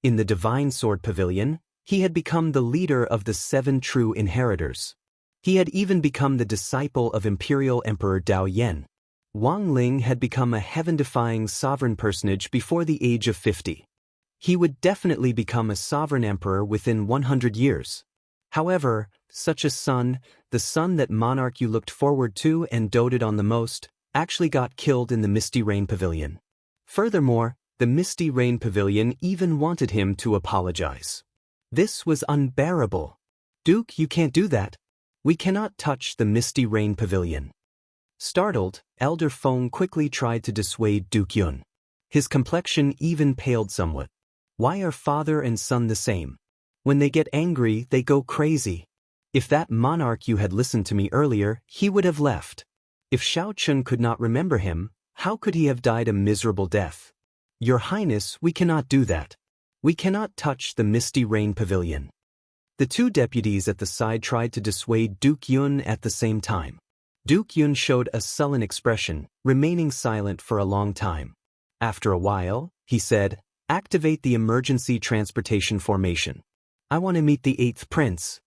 In the Divine Sword Pavilion, he had become the leader of the 7 true inheritors. He had even become the disciple of Imperial Emperor Dao Yan. Wang Ling had become a heaven-defying sovereign personage before the age of 50. He would definitely become a sovereign emperor within 100 years. However, such a son, the son that monarch you looked forward to and doted on the most, actually got killed in the Misty Rain Pavilion. Furthermore, the Misty Rain Pavilion even wanted him to apologize. This was unbearable. Duke, you can't do that. We cannot touch the Misty Rain Pavilion. Startled, Elder Feng quickly tried to dissuade Duke Yun. His complexion even paled somewhat. Why are father and son the same? When they get angry, they go crazy. If that monarch you had listened to me earlier, he would have left. If Xiao Chun could not remember him, how could he have died a miserable death? Your Highness, we cannot do that. We cannot touch the Misty Rain Pavilion. The two deputies at the side tried to dissuade Duke Yun at the same time. Duke Yun showed a sullen expression, remaining silent for a long time. After a while, he said, "Activate the emergency transportation formation. I want to meet the 8th prince."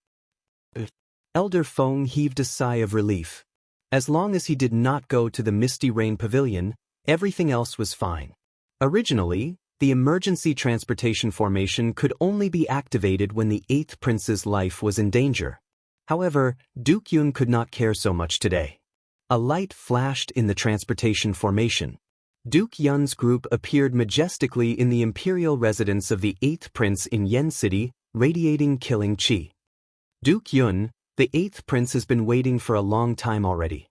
Elder Feng heaved a sigh of relief. As long as he did not go to the Misty Rain Pavilion, everything else was fine. Originally, the emergency transportation formation could only be activated when the 8th prince's life was in danger. However, Duke Yun could not care so much today. A light flashed in the transportation formation. Duke Yun's group appeared majestically in the imperial residence of the 8th prince in Yen City, radiating killing chi. Duke Yun, the 8th prince has been waiting for a long time already.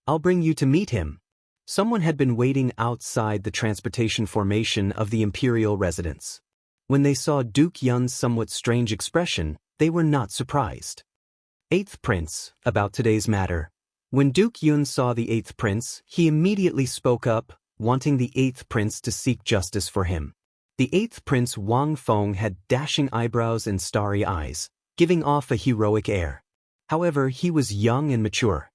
I'll bring you to meet him. Someone had been waiting outside the transportation formation of the imperial residence. When they saw Duke Yun's somewhat strange expression, they were not surprised. 8th prince, about today's matter. When Duke Yun saw the 8th prince, he immediately spoke up, wanting the 8th prince to seek justice for him. The 8th prince Wang Feng had dashing eyebrows and starry eyes, giving off a heroic air. However, he was young and mature.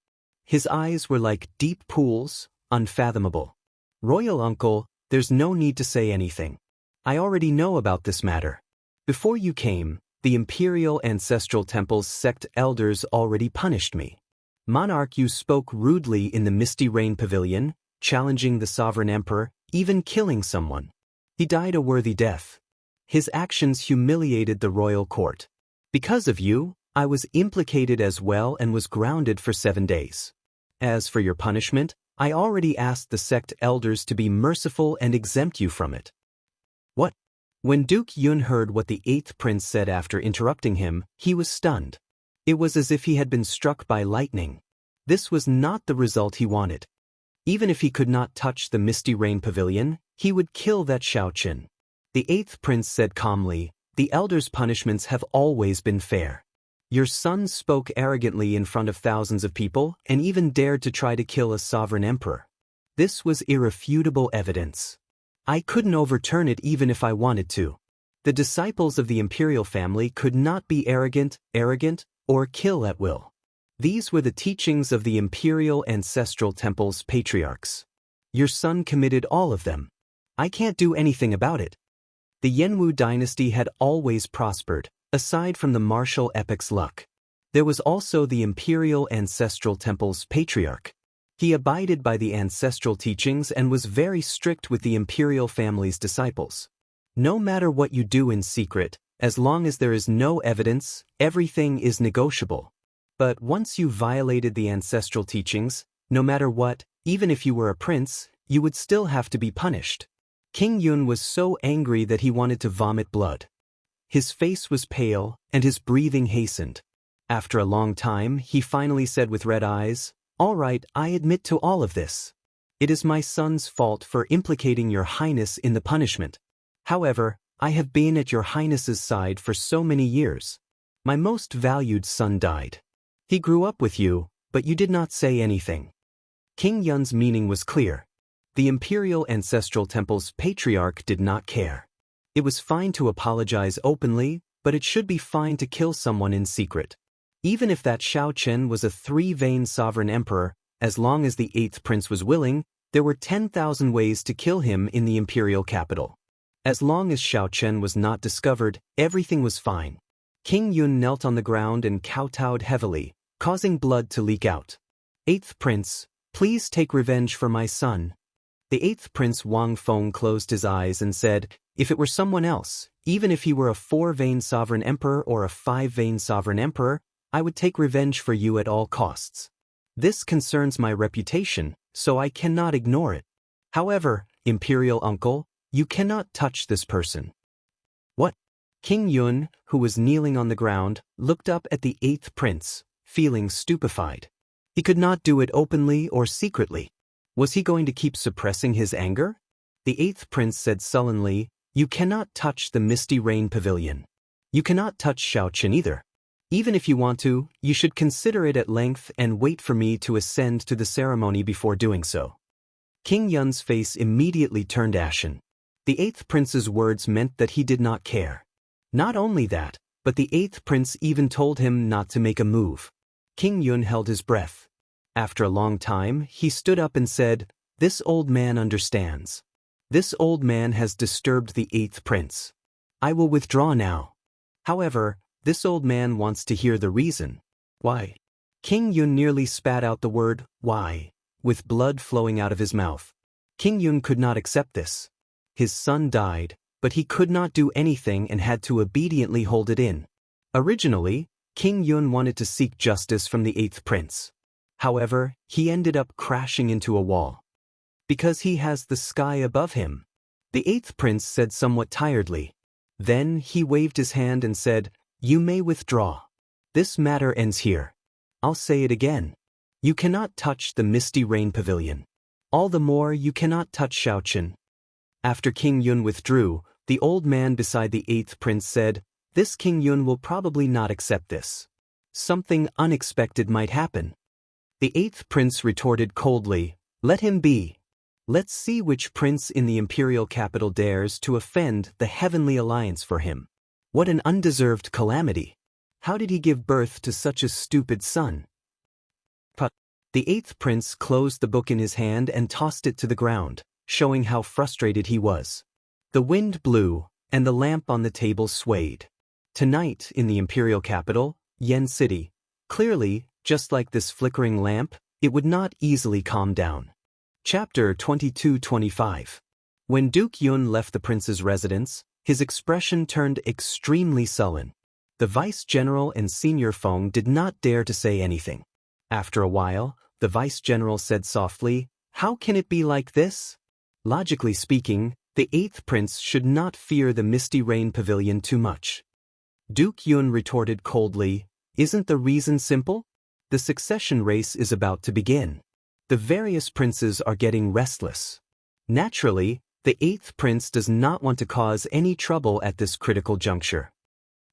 His eyes were like deep pools, unfathomable. Royal uncle, there's no need to say anything. I already know about this matter. Before you came, the Imperial Ancestral Temple's sect elders already punished me. Monarch, you spoke rudely in the Misty Rain Pavilion, challenging the sovereign emperor, even killing someone. He died a worthy death. His actions humiliated the royal court. Because of you, I was implicated as well and was grounded for 7 days. As for your punishment, I already asked the sect elders to be merciful and exempt you from it. What? When Duke Yun heard what the 8th prince said after interrupting him, he was stunned. It was as if he had been struck by lightning. This was not the result he wanted. Even if he could not touch the Misty Rain Pavilion, he would kill that Xiao Qin. The 8th prince said calmly, "The elders' punishments have always been fair. Your son spoke arrogantly in front of thousands of people and even dared to try to kill a sovereign emperor. This was irrefutable evidence. I couldn't overturn it even if I wanted to. The disciples of the imperial family could not be arrogant, or kill at will. These were the teachings of the Imperial Ancestral Temple's patriarchs. Your son committed all of them. I can't do anything about it." The Yanwu dynasty had always prospered, aside from the martial epic's luck. There was also the Imperial Ancestral Temple's patriarch. He abided by the ancestral teachings and was very strict with the imperial family's disciples. No matter what you do in secret, as long as there is no evidence, everything is negotiable. But once you violated the ancestral teachings, no matter what, even if you were a prince, you would still have to be punished. King Yun was so angry that he wanted to vomit blood. His face was pale, and his breathing hastened. After a long time, he finally said with red eyes, "All right, I admit to all of this. It is my son's fault for implicating your highness in the punishment. However, I have been at your highness's side for so many years. My most valued son died. He grew up with you, but you did not say anything." King Yun's meaning was clear. The Imperial Ancestral Temple's patriarch did not care. It was fine to apologize openly, but it should be fine to kill someone in secret. Even if that Xiao Chen was a 3-vein sovereign emperor, as long as the 8th prince was willing, there were 10,000 ways to kill him in the imperial capital. As long as Xiao Chen was not discovered, everything was fine. King Yun knelt on the ground and kowtowed heavily, causing blood to leak out. "8th prince, please take revenge for my son." The 8th prince Wang Feng closed his eyes and said, "If it were someone else, even if he were a 4-vein sovereign emperor or a 5-vein sovereign emperor, I would take revenge for you at all costs. This concerns my reputation, so I cannot ignore it. However, Imperial Uncle, you cannot touch this person. What? King Yun, who was kneeling on the ground, looked up at the 8th prince, feeling stupefied. He could not do it openly or secretly. Was he going to keep suppressing his anger? The 8th prince said sullenly, "You cannot touch the Misty Rain Pavilion. You cannot touch Xiaoqin either. Even if you want to, you should consider it at length and wait for me to ascend to the ceremony before doing so." King Yun's face immediately turned ashen. The 8th prince's words meant that he did not care. Not only that, but the 8th prince even told him not to make a move. King Yun held his breath. After a long time, he stood up and said, "This old man understands. This old man has disturbed the 8th prince. I will withdraw now." However, this old man wants to hear the reason. Why? King Yun nearly spat out the word, "Why?" with blood flowing out of his mouth. King Yun could not accept this. His son died, but he could not do anything and had to obediently hold it in. Originally, King Yun wanted to seek justice from the 8th prince. However, he ended up crashing into a wall. Because he has the sky above him. The 8th prince said somewhat tiredly. Then he waved his hand and said, "You may withdraw. This matter ends here. I'll say it again. You cannot touch the Misty Rain Pavilion. All the more you cannot touch Xiaoqin." After King Yun withdrew, the old man beside the 8th prince said, "This King Yun will probably not accept this. Something unexpected might happen." The 8th prince retorted coldly, "Let him be. Let's see which prince in the imperial capital dares to offend the Heavenly Alliance for him. What an undeserved calamity. How did he give birth to such a stupid son?" But the 8th prince closed the book in his hand and tossed it to the ground, showing how frustrated he was. The wind blew, and the lamp on the table swayed. Tonight, in the imperial capital, Yen City, clearly, just like this flickering lamp, it would not easily calm down. Chapter 22-25. When Duke Yun left the prince's residence, his expression turned extremely sullen. The vice-general and senior Feng did not dare to say anything. After a while, the vice-general said softly, "How can it be like this? Logically speaking, the 8th prince should not fear the Misty Rain Pavilion too much." Duke Yun retorted coldly, "Isn't the reason simple? The succession race is about to begin. The various princes are getting restless. Naturally, the 8th prince does not want to cause any trouble at this critical juncture.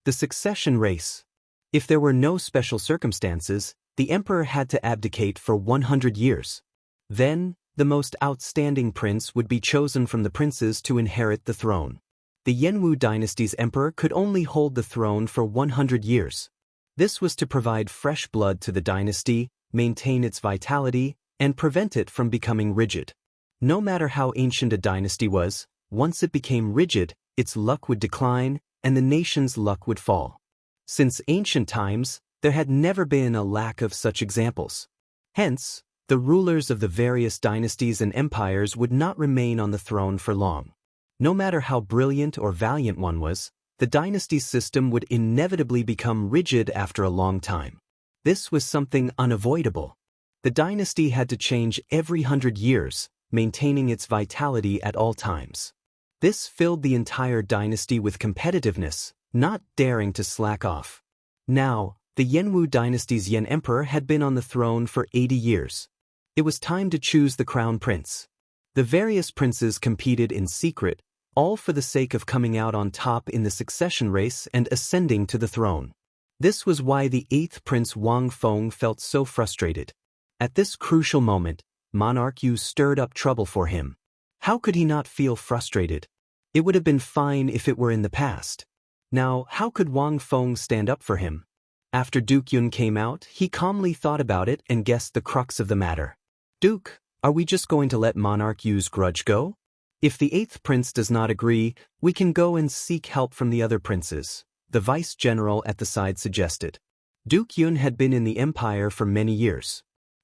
The succession race. If there were no special circumstances, the emperor had to abdicate for 100 years. Then, the most outstanding prince would be chosen from the princes to inherit the throne. The Jianghu dynasty's emperor could only hold the throne for 100 years. This was to provide fresh blood to the dynasty, maintain its vitality, and prevent it from becoming rigid. No matter how ancient a dynasty was, once it became rigid, its luck would decline, and the nation's luck would fall. Since ancient times, there had never been a lack of such examples. Hence, the rulers of the various dynasties and empires would not remain on the throne for long. No matter how brilliant or valiant one was, the dynasty system would inevitably become rigid after a long time. This was something unavoidable. The dynasty had to change every 100 years, maintaining its vitality at all times. This filled the entire dynasty with competitiveness, not daring to slack off. Now, the Jianghu dynasty's Yan emperor had been on the throne for 80 years. It was time to choose the crown prince. The various princes competed in secret, all for the sake of coming out on top in the succession race and ascending to the throne. This was why the 8th prince Wang Feng felt so frustrated. At this crucial moment, Monarch Yu stirred up trouble for him. How could he not feel frustrated? It would have been fine if it were in the past. Now, how could Wang Feng stand up for him? After Duke Yun came out, he calmly thought about it and guessed the crux of the matter. "Duke, are we just going to let Monarch Yu's grudge go? If the 8th prince does not agree, we can go and seek help from the other princes," the vice-general at the side suggested. Duke Yun had been in the empire for many years.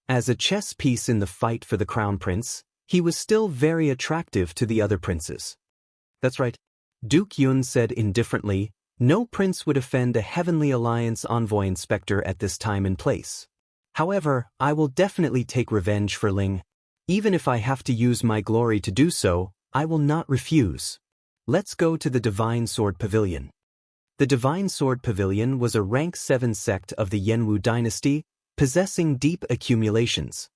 As a chess piece in the fight for the crown prince, he was still very attractive to the other princes. "That's right," Duke Yun said indifferently, No prince would offend a Heavenly Alliance envoy inspector at this time and place. However, I will definitely take revenge for Ling. Even if I have to use my glory to do so, I will not refuse. Let's go to the Divine Sword Pavilion. The Divine Sword Pavilion was a rank 7 sect of the Jianghu dynasty, possessing deep accumulations.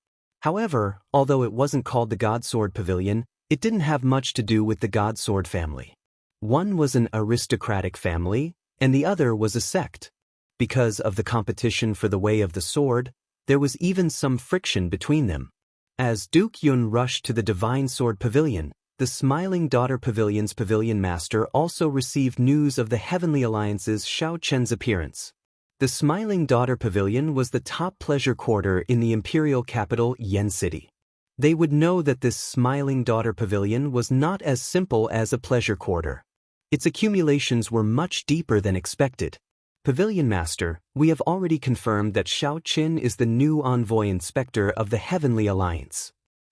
However, although it wasn't called the God Sword Pavilion, it didn't have much to do with the God Sword family. One was an aristocratic family, and the other was a sect. Because of the competition for the way of the sword, there was even some friction between them. As Duke Yun rushed to the Divine Sword Pavilion, the Smiling Daughter Pavilion's pavilion master also received news of the Heavenly Alliance's Xiao Chen's appearance. The Smiling Daughter Pavilion was the top pleasure quarter in the imperial capital Yen City. They would know that this Smiling Daughter Pavilion was not as simple as a pleasure quarter. Its accumulations were much deeper than expected. Pavilion Master, we have already confirmed that Xiao Qin is the new envoy inspector of the Heavenly Alliance.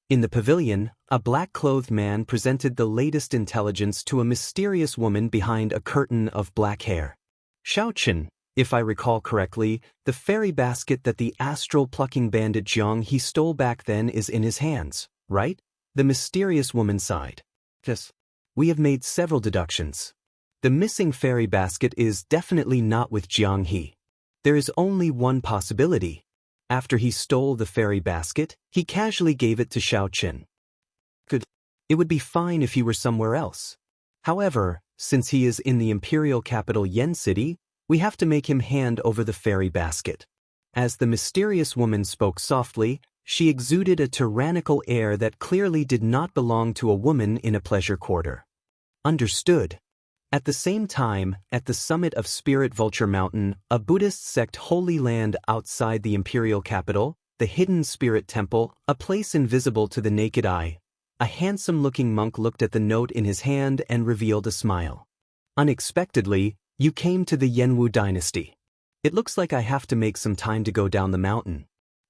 In the pavilion, a black-clothed man presented the latest intelligence to a mysterious woman behind a curtain of black hair. Xiao Qin, if I recall correctly, the fairy basket that the astral-plucking bandit Jianghu stole back then is in his hands, right? The mysterious woman sighed. Yes. We have made several deductions. The missing fairy basket is definitely not with Jianghu. There is only one possibility. After he stole the fairy basket, he casually gave it to Xiao Qin. Good. It would be fine if he were somewhere else. However, since he is in the imperial capital Yen City, we have to make him hand over the fairy basket. As the mysterious woman spoke softly, she exuded a tyrannical air that clearly did not belong to a woman in a pleasure quarter. Understood. At the same time, at the summit of Spirit Vulture Mountain, a Buddhist sect holy land outside the imperial capital, the Hidden Spirit Temple, a place invisible to the naked eye, a handsome-looking monk looked at the note in his hand and revealed a smile. Unexpectedly, you came to the Jianghu dynasty. It looks like I have to make some time to go down the mountain.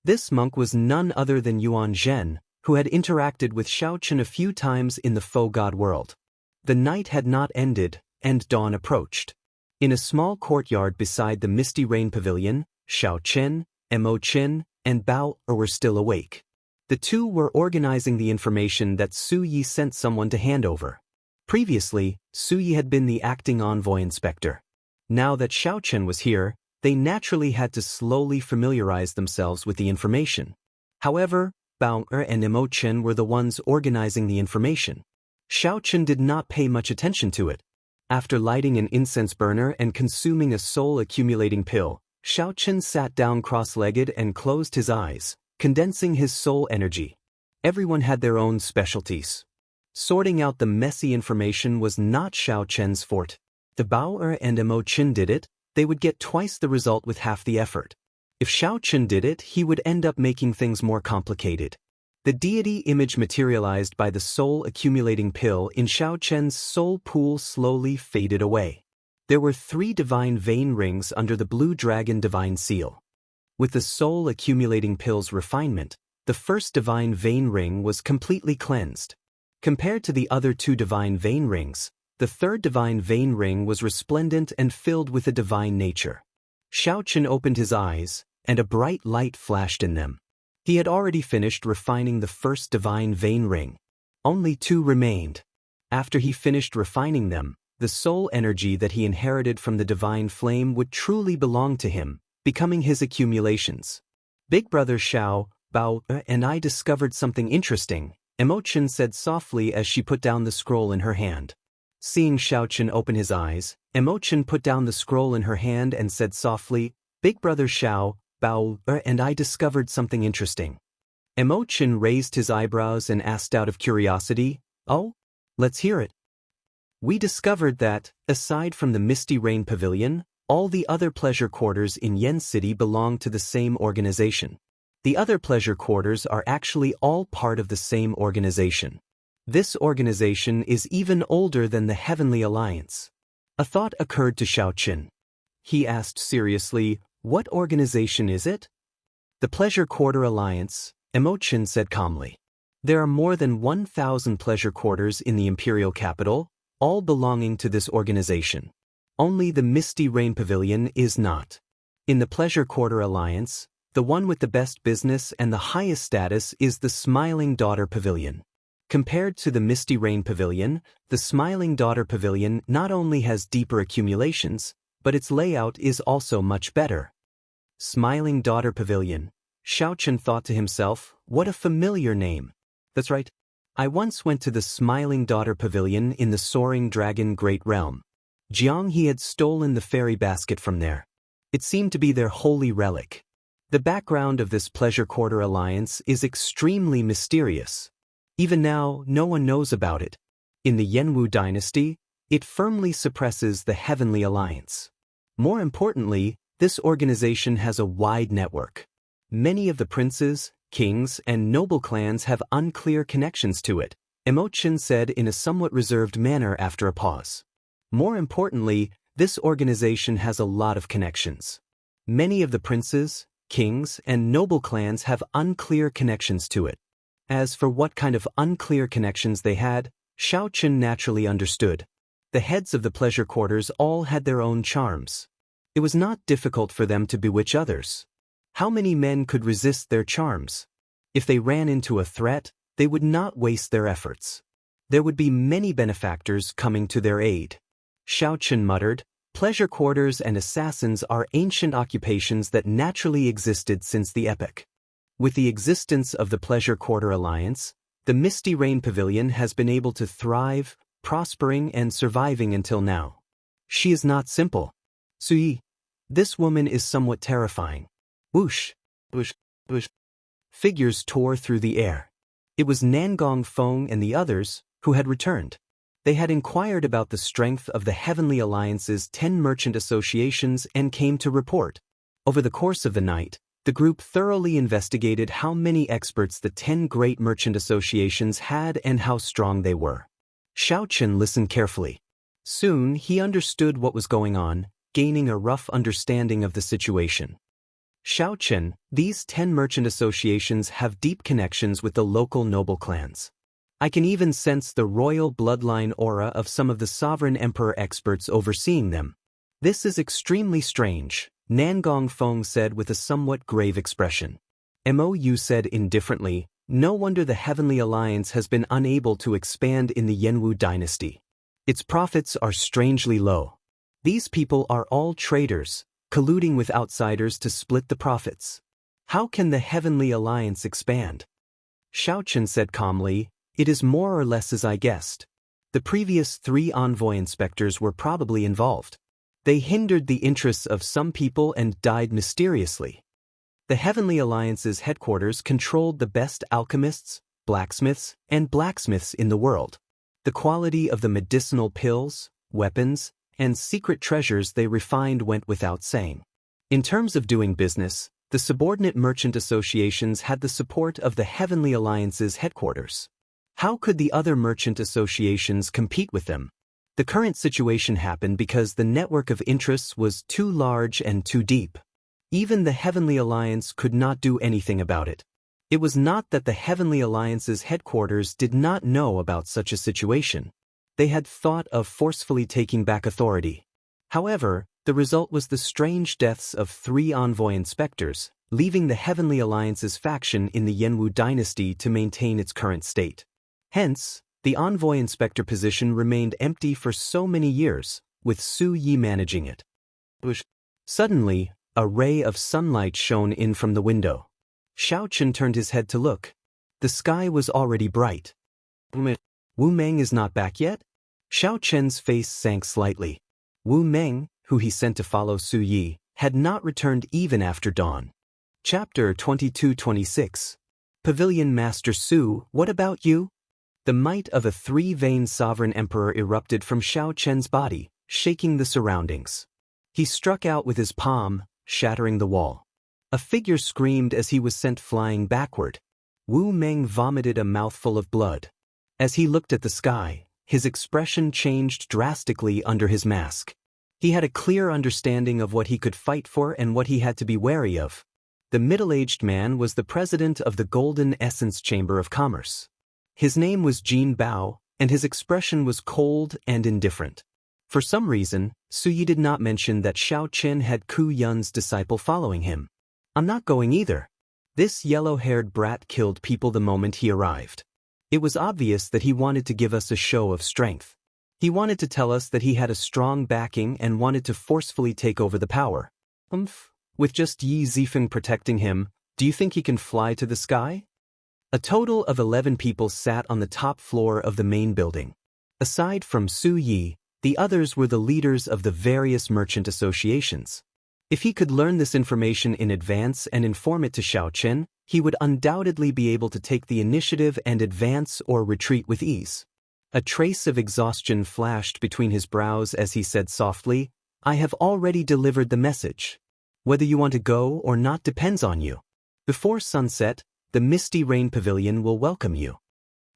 This monk was none other than Yuan Zhen, who had interacted with Xiao Qin a few times in the faux god world. The night had not ended, and dawn approached. In a small courtyard beside the Misty Rain Pavilion, Xiao Qin, Mo Qin, and Bao were still awake. The two were organizing the information that Su Yi sent someone to hand over. Previously, Su Yi had been the acting envoy inspector. Now that Xiao Qin was here, they naturally had to slowly familiarize themselves with the information. However, Bao and Mo Qin were the ones organizing the information. Xiao Qin did not pay much attention to it. After lighting an incense burner and consuming a soul-accumulating pill, Xiao Qin sat down cross-legged and closed his eyes, condensing his soul energy. Everyone had their own specialties. Sorting out the messy information was not Xiao Qin's forte. If Bao and Mo Qin did it, they would get twice the result with half the effort. If Xiao Qin did it, he would end up making things more complicated. The deity image materialized by the soul-accumulating pill in Xiao Qin's soul pool slowly faded away. There were 3 divine vein rings under the blue dragon divine seal. With the soul-accumulating pill's refinement, the first divine vein ring was completely cleansed. Compared to the other 2 divine vein rings, the third divine vein ring was resplendent and filled with a divine nature. Xiao Qin opened his eyes, and a bright light flashed in them. He had already finished refining the first divine vein ring. Only 2 remained. After he finished refining them, the soul energy that he inherited from the divine flame would truly belong to him, becoming his accumulations. Big brother Xiao, Bao, and I discovered something interesting, Mo Qin said softly as she put down the scroll in her hand. Seeing Xiao Qin open his eyes, Mo Qin put down the scroll in her hand and said softly, Big brother Xiao, Bao, and I discovered something interesting. Mo Qin raised his eyebrows and asked out of curiosity, Oh? Let's hear it. We discovered that, aside from the Misty Rain Pavilion, all the other pleasure quarters in Yen City belong to the same organization. The other pleasure quarters are actually all part of the same organization. This organization is even older than the Heavenly Alliance. A thought occurred to Xiao Qin. He asked seriously, What organization is it? The Pleasure Quarter Alliance, Mo Qin said calmly. There are more than 1,000 pleasure quarters in the imperial capital, all belonging to this organization. Only the Misty Rain Pavilion is not. In the Pleasure Quarter Alliance, the one with the best business and the highest status is the Smiling Daughter Pavilion. Compared to the Misty Rain Pavilion, the Smiling Daughter Pavilion not only has deeper accumulations, but its layout is also much better. Smiling Daughter Pavilion. Xiao Chen thought to himself, what a familiar name. That's right. I once went to the Smiling Daughter Pavilion in the Soaring Dragon Great Realm. Jianghu had stolen the fairy basket from there. It seemed to be their holy relic. The background of this Pleasure Quarter Alliance is extremely mysterious. Even now, no one knows about it. In the Jianghu dynasty, it firmly suppresses the Heavenly Alliance. More importantly, this organization has a wide network. Many of the princes, kings, and noble clans have unclear connections to it, Immortal said in a somewhat reserved manner after a pause. More importantly, this organization has a lot of connections. Many of the princes, kings, and noble clans have unclear connections to it. As for what kind of unclear connections they had, Xiao Chen naturally understood. The heads of the pleasure quarters all had their own charms. It was not difficult for them to bewitch others. How many men could resist their charms? If they ran into a threat, they would not waste their efforts. There would be many benefactors coming to their aid. Xiao Chen muttered, pleasure quarters and assassins are ancient occupations that naturally existed since the epoch. With the existence of the Pleasure Quarter Alliance, the Misty Rain Pavilion has been able to thrive, prospering and surviving until now. She is not simple. Sui. This woman is somewhat terrifying. Whoosh, whoosh, whoosh. Figures tore through the air. It was Nangong Feng and the others, who had returned. They had inquired about the strength of the Heavenly Alliance's 10 merchant associations and came to report. Over the course of the night, the group thoroughly investigated how many experts the 10 great merchant associations had and how strong they were. Xiao Chen listened carefully. Soon he understood what was going on, gaining a rough understanding of the situation. Xiao Chen, these 10 merchant associations have deep connections with the local noble clans. I can even sense the royal bloodline aura of some of the sovereign emperor experts overseeing them. This is extremely strange, Nangong Feng said with a somewhat grave expression. Mou said indifferently, no wonder the Heavenly Alliance has been unable to expand in the Jianghu dynasty. Its profits are strangely low. These people are all traders, colluding with outsiders to split the profits. How can the Heavenly Alliance expand? Xiao Chen said calmly, it is more or less as I guessed. The previous 3 envoy inspectors were probably involved. They hindered the interests of some people and died mysteriously. The Heavenly Alliance's headquarters controlled the best alchemists, blacksmiths, and blacksmiths in the world. The quality of the medicinal pills, weapons, and secret treasures they refined went without saying. In terms of doing business, the subordinate merchant associations had the support of the Heavenly Alliance's headquarters. How could the other merchant associations compete with them? The current situation happened because the network of interests was too large and too deep. Even the Heavenly Alliance could not do anything about it. It was not that the Heavenly Alliance's headquarters did not know about such a situation. They had thought of forcefully taking back authority. However, the result was the strange deaths of 3 envoy inspectors, leaving the Heavenly Alliance's faction in the Jianghu dynasty to maintain its current state. Hence, the envoy inspector position remained empty for so many years, with Su Yi managing it. Suddenly, a ray of sunlight shone in from the window. Xiao Chen turned his head to look. The sky was already bright. Wu Meng is not back yet? Xiao Chen's face sank slightly. Wu Meng, who he sent to follow Su Yi, had not returned even after dawn. Chapter 22-26. Pavilion Master Su, what about you? The might of a 3-veined sovereign emperor erupted from Xiao Chen's body, shaking the surroundings. He struck out with his palm, shattering the wall. A figure screamed as he was sent flying backward. Wu Meng vomited a mouthful of blood. As he looked at the sky, his expression changed drastically under his mask. He had a clear understanding of what he could fight for and what he had to be wary of. The middle-aged man was the president of the Golden Essence Chamber of Commerce. His name was Jin Bao, and his expression was cold and indifferent. For some reason, Su Yi did not mention that Xiao Chen had Ku Yun's disciple following him. I'm not going either. This yellow-haired brat killed people the moment he arrived. It was obvious that he wanted to give us a show of strength. He wanted to tell us that he had a strong backing and wanted to forcefully take over the power. With just Yi Zifeng protecting him, do you think he can fly to the sky? A total of 11 people sat on the top floor of the main building. Aside from Su Yi, the others were the leaders of the various merchant associations. If he could learn this information in advance and inform it to Xiao Chen, he would undoubtedly be able to take the initiative and advance or retreat with ease. A trace of exhaustion flashed between his brows as he said softly, I have already delivered the message. Whether you want to go or not depends on you. Before sunset, the Misty Rain Pavilion will welcome you.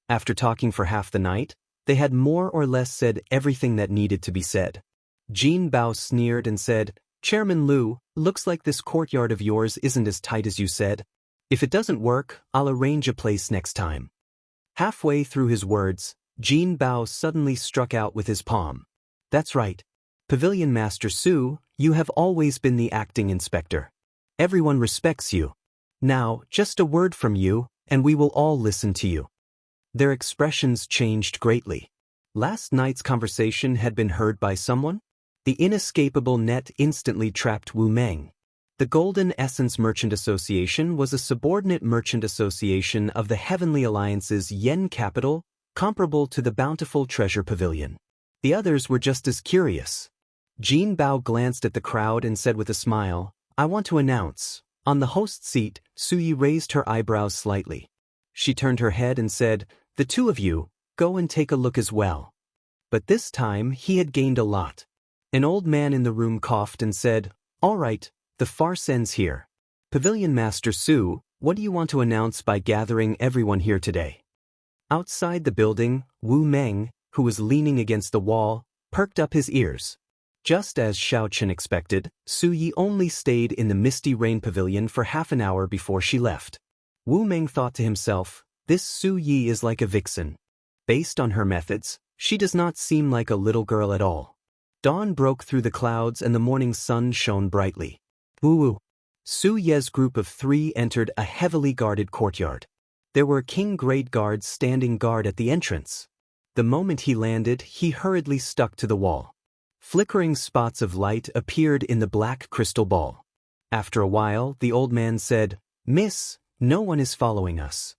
After talking for half the night, they had more or less said everything that needed to be said. Jin Bao sneered and said, Chairman Liu, looks like this courtyard of yours isn't as tight as you said. If it doesn't work, I'll arrange a place next time. Halfway through his words, Jin Bao suddenly struck out with his palm. That's right. Pavilion Master Su, you have always been the acting inspector. Everyone respects you. Now, just a word from you, and we will all listen to you. Their expressions changed greatly. Last night's conversation had been heard by someone? The inescapable net instantly trapped Wu Meng. The Golden Essence Merchant Association was a subordinate merchant association of the Heavenly Alliance's Yen capital, comparable to the Bountiful Treasure Pavilion. The others were just as curious. Jin Bao glanced at the crowd and said with a smile, I want to announce. On the host seat, Su Yi raised her eyebrows slightly. She turned her head and said, the two of you, go and take a look as well. But this time he had gained a lot. An old man in the room coughed and said, all right, the farce ends here. Pavilion Master Su, what do you want to announce by gathering everyone here today? Outside the building, Wu Meng, who was leaning against the wall, perked up his ears. Just as Xiao Chen expected, Su Yi only stayed in the Misty Rain Pavilion for half an hour before she left. Wu Meng thought to himself, this Su Yi is like a vixen. Based on her methods, she does not seem like a little girl at all. Dawn broke through the clouds and the morning sun shone brightly. Woo-woo. Su Ye's group of 3 entered a heavily guarded courtyard. There were king-grade guards standing guard at the entrance. The moment he landed, he hurriedly stuck to the wall. Flickering spots of light appeared in the black crystal ball. After a while, the old man said, Miss, no one is following us.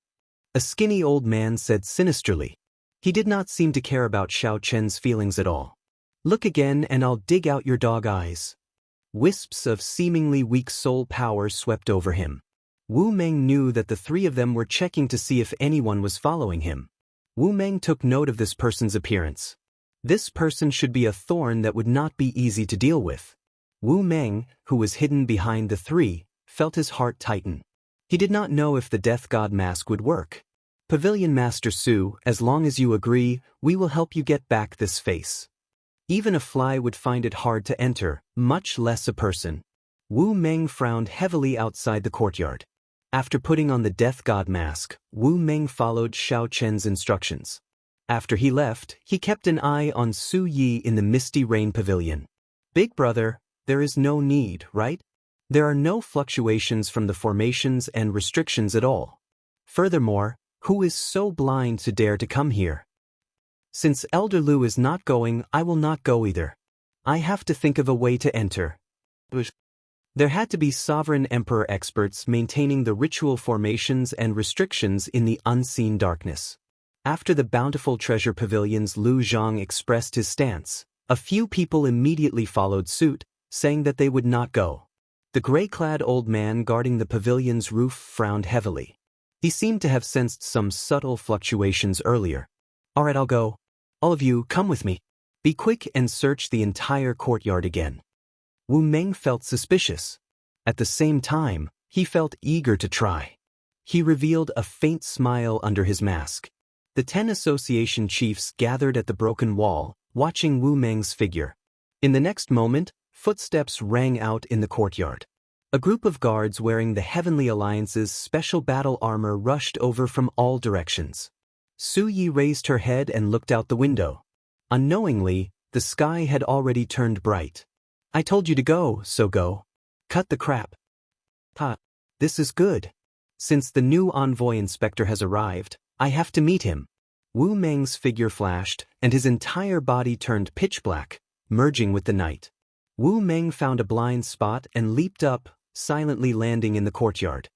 A skinny old man said sinisterly. He did not seem to care about Xiao Chen's feelings at all. Look again and I'll dig out your dog eyes. Wisps of seemingly weak soul power swept over him. Wu Meng knew that the 3 of them were checking to see if anyone was following him. Wu Meng took note of this person's appearance. This person should be a thorn that would not be easy to deal with. Wu Meng, who was hidden behind the 3, felt his heart tighten. He did not know if the Death God mask would work. Pavilion Master Su, as long as you agree, we will help you get back this face. Even a fly would find it hard to enter, much less a person. Wu Meng frowned heavily outside the courtyard. After putting on the Death God mask, Wu Meng followed Xiao Chen's instructions. After he left, he kept an eye on Su Yi in the Misty Rain Pavilion. Big brother, there is no need, right? There are no fluctuations from the formations and restrictions at all. Furthermore, who is so blind to dare to come here? Since Elder Liu is not going, I will not go either. I have to think of a way to enter. There had to be sovereign emperor experts maintaining the ritual formations and restrictions in the unseen darkness. After the Bountiful Treasure Pavilion's Lu Zhang expressed his stance, a few people immediately followed suit, saying that they would not go. The gray-clad old man guarding the pavilion's roof frowned heavily. He seemed to have sensed some subtle fluctuations earlier. All right, I'll go. All of you, come with me. Be quick and search the entire courtyard again. Wu Meng felt suspicious. At the same time, he felt eager to try. He revealed a faint smile under his mask. The 10 association chiefs gathered at the broken wall, watching Wu Meng's figure. In the next moment, footsteps rang out in the courtyard. A group of guards wearing the Heavenly Alliance's special battle armor rushed over from all directions. Su Yi raised her head and looked out the window. Unknowingly, The sky had already turned bright. I told you to go, so go. Cut the crap. Ha. This is good. Since the new envoy inspector has arrived, I have to meet him. Wu Meng's figure flashed, and his entire body turned pitch black, merging with the night. Wu Meng found a blind spot and leaped up, silently landing in the courtyard.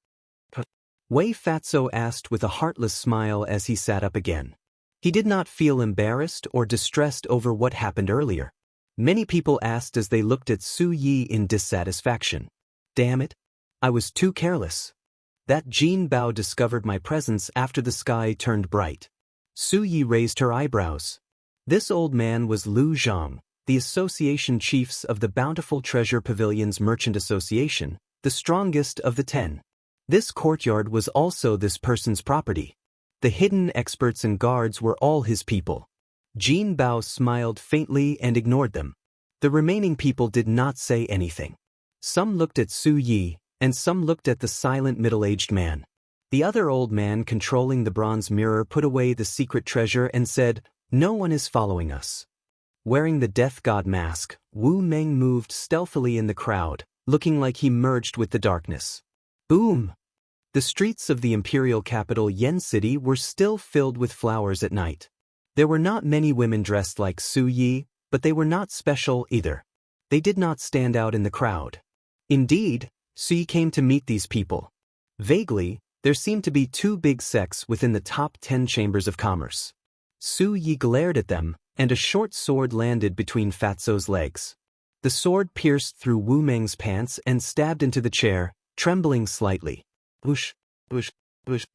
Wei Fatso asked with a heartless smile as he sat up again. He did not feel embarrassed or distressed over what happened earlier. Many people asked as they looked at Su Yi in dissatisfaction. Damn it. I was too careless. That Jin Bao discovered my presence after the sky turned bright. Su Yi raised her eyebrows. This old man was Lu Zhang, the association chiefs of the Bountiful Treasure Pavilion's Merchant Association, the strongest of the 10. This courtyard was also this person's property. The hidden experts and guards were all his people. Jin Bao smiled faintly and ignored them. The remaining people did not say anything. Some looked at Su Yi, and some looked at the silent middle-aged man. The other old man controlling the bronze mirror put away the secret treasure and said, "No one is following us." Wearing the death god mask, Wu Meng moved stealthily in the crowd, looking like he merged with the darkness. Boom! The streets of the imperial capital Yen City were still filled with flowers at night. There were not many women dressed like Su Yi, but they were not special either. They did not stand out in the crowd. Indeed, Su Yi came to meet these people. Vaguely, there seemed to be 2 big sects within the top 10 chambers of commerce. Su Yi glared at them, and a short sword landed between Fatso's legs. The sword pierced through Wu Meng's pants and stabbed into the chair, trembling slightly. Whoosh, whoosh, whoosh.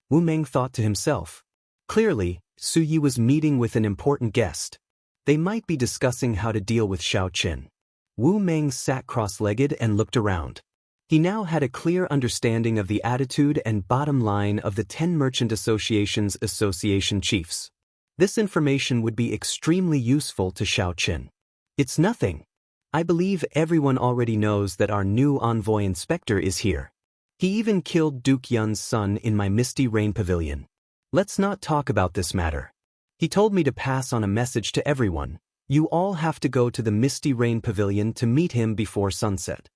Wu Meng thought to himself. Clearly, Su Yi was meeting with an important guest. They might be discussing how to deal with Xiao Qin. Wu Meng sat cross-legged and looked around. He now had a clear understanding of the attitude and bottom line of the 10 Merchant Association's association chiefs. This information would be extremely useful to Xiao Qin. It's nothing. I believe everyone already knows that our new envoy inspector is here. He even killed Duke Yun's son in my Misty Rain Pavilion. Let's not talk about this matter. He told me to pass on a message to everyone. You all have to go to the Misty Rain Pavilion to meet him before sunset.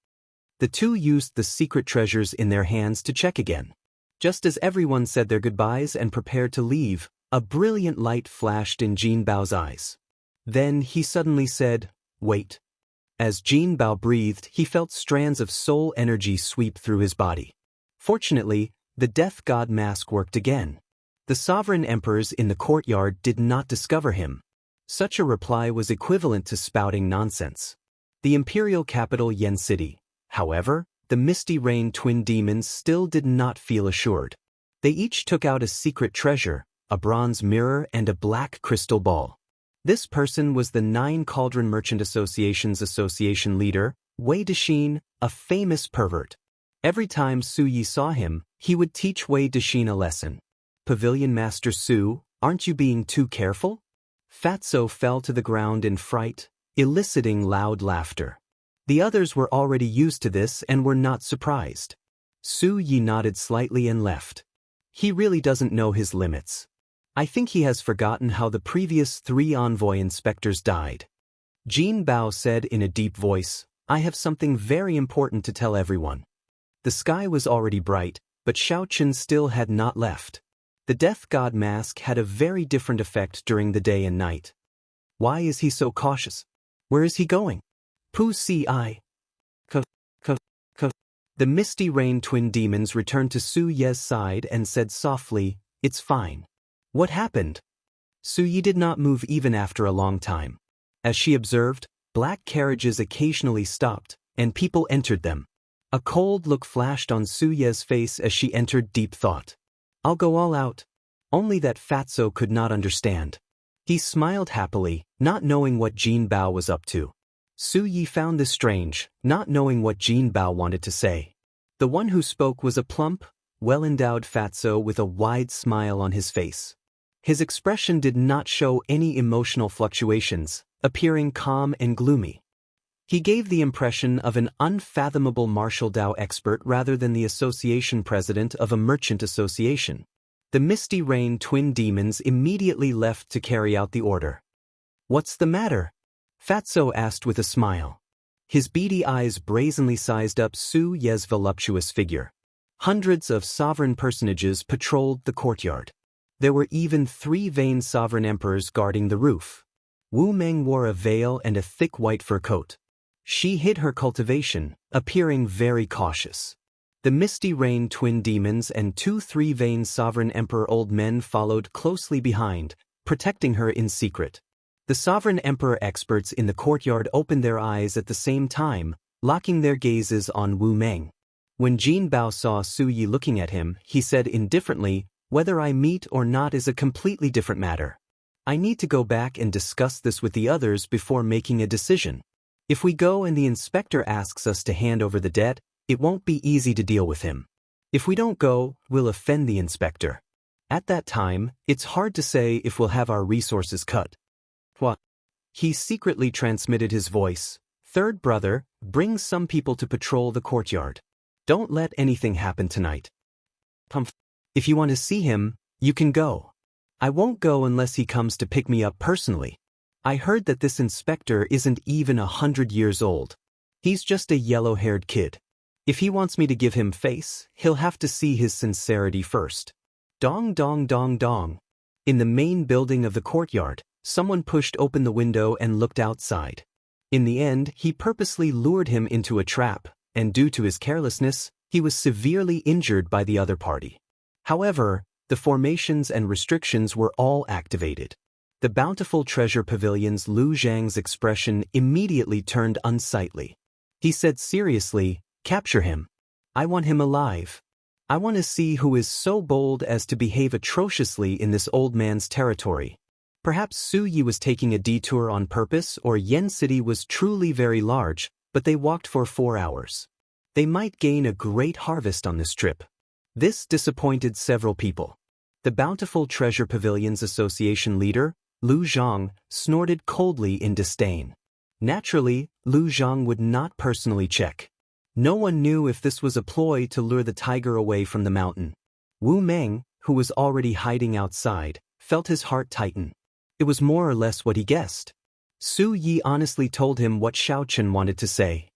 The 2 used the secret treasures in their hands to check again. Just as everyone said their goodbyes and prepared to leave, a brilliant light flashed in Jin Bao's eyes. Then he suddenly said, "Wait." As Jin Bao breathed, he felt strands of soul energy sweep through his body. Fortunately, the death god mask worked again. The sovereign emperors in the courtyard did not discover him. Such a reply was equivalent to spouting nonsense. The imperial capital Yen City. However, the Misty Rain twin demons still did not feel assured. They each took out a secret treasure, a bronze mirror and a black crystal ball. This person was the 9 Cauldron Merchant Association's association leader, Wei Dexin, a famous pervert. Every time Su Yi saw him, he would teach Wei Dexin a lesson. Pavilion Master Su, aren't you being too careful? Fatso fell to the ground in fright, eliciting loud laughter. The others were already used to this and were not surprised. Su Yi nodded slightly and left. He really doesn't know his limits. I think he has forgotten how the previous 3 envoy inspectors died. Jin Bao said in a deep voice, I have something very important to tell everyone. The sky was already bright, but Xiao Qin still had not left. The death god mask had a very different effect during the day and night. Why is he so cautious? Where is he going? Pu Si. The Misty Rain twin demons returned to Su Ye's side and said softly, It's fine. What happened? Su Yi did not move even after a long time. As she observed, black carriages occasionally stopped, and people entered them. A cold look flashed on Su Ye's face as she entered deep thought. I'll go all out. Only that Fatso could not understand. He smiled happily, not knowing what Jin Bao was up to. Su Yi found this strange, not knowing what Jin Bao wanted to say. The one who spoke was a plump, well-endowed Fatso with a wide smile on his face. His expression did not show any emotional fluctuations, appearing calm and gloomy. He gave the impression of an unfathomable martial Dao expert rather than the association president of a merchant association. The Misty Rain twin demons immediately left to carry out the order. What's the matter? Fatso asked with a smile. His beady eyes brazenly sized up Su Ye's voluptuous figure. Hundreds of sovereign personages patrolled the courtyard. There were even 3 vain sovereign emperors guarding the roof. Wu Meng wore a veil and a thick white fur coat. She hid her cultivation, appearing very cautious. The Misty Rain twin demons and 2 3-vain sovereign emperor old men followed closely behind, protecting her in secret. The sovereign emperor experts in the courtyard opened their eyes at the same time, locking their gazes on Wu Meng. When Jin Bao saw Su Yi looking at him, he said indifferently, "Whether I meet or not is a completely different matter. I need to go back and discuss this with the others before making a decision. If we go and the inspector asks us to hand over the debt, it won't be easy to deal with him. If we don't go, we'll offend the inspector. At that time, it's hard to say if we'll have our resources cut." What? He secretly transmitted his voice. "Third brother, bring some people to patrol the courtyard. Don't let anything happen tonight. If you want to see him, you can go. I won't go unless he comes to pick me up personally. I heard that this inspector isn't even 100 years old. He's just a yellow-haired kid. If he wants me to give him face, he'll have to see his sincerity first." Dong dong dong dong. In the main building of the courtyard, someone pushed open the window and looked outside. In the end, he purposely lured him into a trap, and due to his carelessness, he was severely injured by the other party. However, the formations and restrictions were all activated. The bountiful treasure pavilion's Lu Zhang's expression immediately turned unsightly. He said seriously, "Capture him. I want him alive. I want to see who is so bold as to behave atrociously in this old man's territory." Perhaps Su Yi was taking a detour on purpose, or Yen City was truly very large, but they walked for 4 hours. They might gain a great harvest on this trip. This disappointed several people. The Bountiful Treasure Pavilion's association leader, Lu Zhang, snorted coldly in disdain. Naturally, Lu Zhang would not personally check. No one knew if this was a ploy to lure the tiger away from the mountain. Wu Meng, who was already hiding outside, felt his heart tighten. It was more or less what he guessed. Su Yi honestly told him what Xiao Chen wanted to say.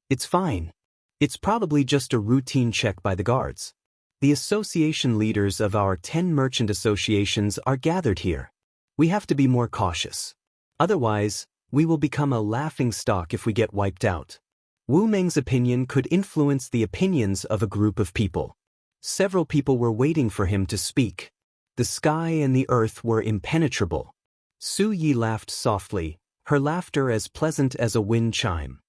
"It's fine. It's probably just a routine check by the guards. The association leaders of our 10 merchant associations are gathered here. We have to be more cautious. Otherwise, we will become a laughingstock if we get wiped out." Wu Meng's opinion could influence the opinions of a group of people. Several people were waiting for him to speak. The sky and the earth were impenetrable. Su Yi laughed softly, her laughter as pleasant as a wind chime.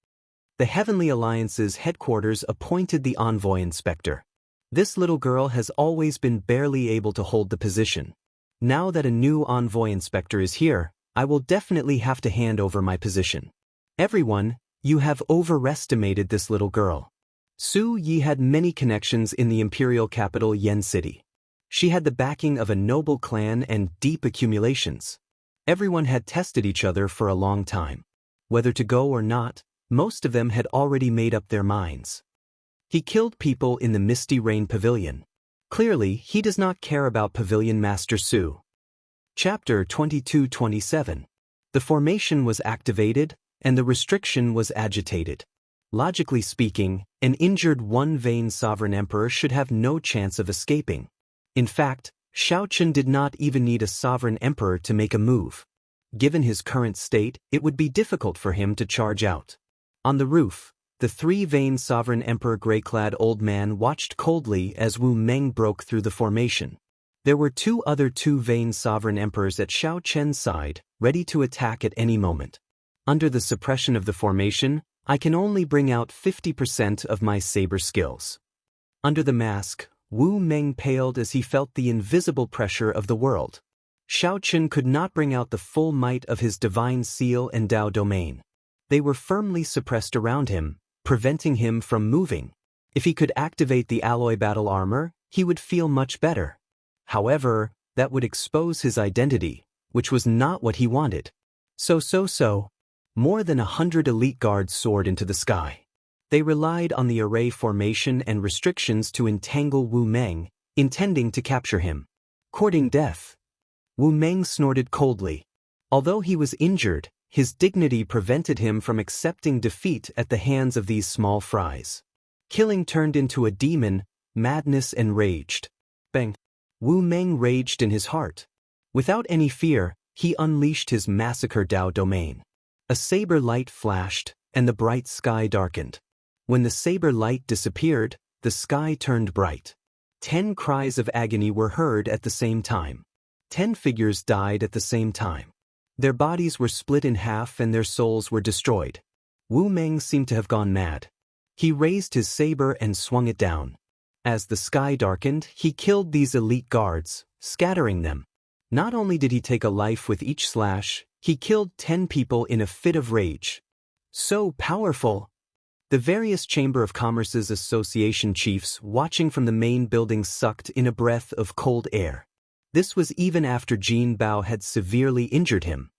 The Heavenly Alliance's headquarters appointed the envoy inspector. This little girl has always been barely able to hold the position. Now that a new envoy inspector is here, I will definitely have to hand over my position. Everyone, you have overestimated this little girl. Su Yi had many connections in the imperial capital Yen City. She had the backing of a noble clan and deep accumulations. Everyone had tested each other for a long time. Whether to go or not, most of them had already made up their minds. He killed people in the Misty Rain Pavilion. Clearly, he does not care about Pavilion Master Su. Chapter 22-27. The formation was activated, and the restriction was agitated. Logically speaking, an injured one-vain sovereign emperor should have no chance of escaping. In fact, Xiao Chen did not even need a sovereign emperor to make a move. Given his current state, it would be difficult for him to charge out. On the roof, the 3-vain sovereign emperor gray-clad old man watched coldly as Wu Meng broke through the formation. There were 2 other 2-vain sovereign emperors at Xiao Chen's side, ready to attack at any moment. Under the suppression of the formation, I can only bring out 50% of my saber skills. Under the mask, Wu Meng paled as he felt the invisible pressure of the world. Xiao Chen could not bring out the full might of his divine seal and Dao domain. They were firmly suppressed around him, preventing him from moving. If he could activate the alloy battle armor, he would feel much better. However, that would expose his identity, which was not what he wanted. So. More than 100 elite guards soared into the sky. They relied on the array formation and restrictions to entangle Wu Meng, intending to capture him. Courting death. Wu Meng snorted coldly. Although he was injured, his dignity prevented him from accepting defeat at the hands of these small fries. Killing turned into a demon, madness enraged. Bang! Wu Meng raged in his heart. Without any fear, he unleashed his massacre Dao domain. A saber light flashed, and the bright sky darkened. When the saber light disappeared, the sky turned bright. 10 cries of agony were heard at the same time. 10 figures died at the same time. Their bodies were split in half and their souls were destroyed. Wu Meng seemed to have gone mad. He raised his saber and swung it down. As the sky darkened, he killed these elite guards, scattering them. Not only did he take a life with each slash, he killed 10 people in a fit of rage. So powerful! The various Chamber of Commerce's association chiefs watching from the main building sucked in a breath of cold air. This was even after Jin Bao had severely injured him.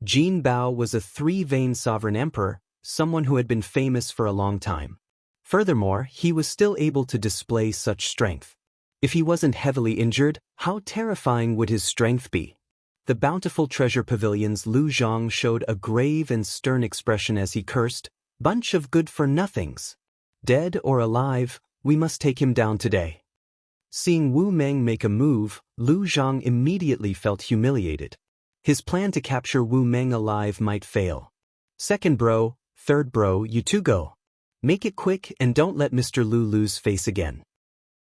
Jin Bao was a 3-vein sovereign emperor, someone who had been famous for a long time. Furthermore, he was still able to display such strength. If he wasn't heavily injured, how terrifying would his strength be? The bountiful treasure pavilion's Lu Zhang showed a grave and stern expression as he cursed, "Bunch of good-for-nothings. Dead or alive, we must take him down today." Seeing Wu Meng make a move, Lu Zhang immediately felt humiliated. His plan to capture Wu Meng alive might fail. "Second bro, third bro, you two go. Make it quick and don't let Mr. Lu lose face again."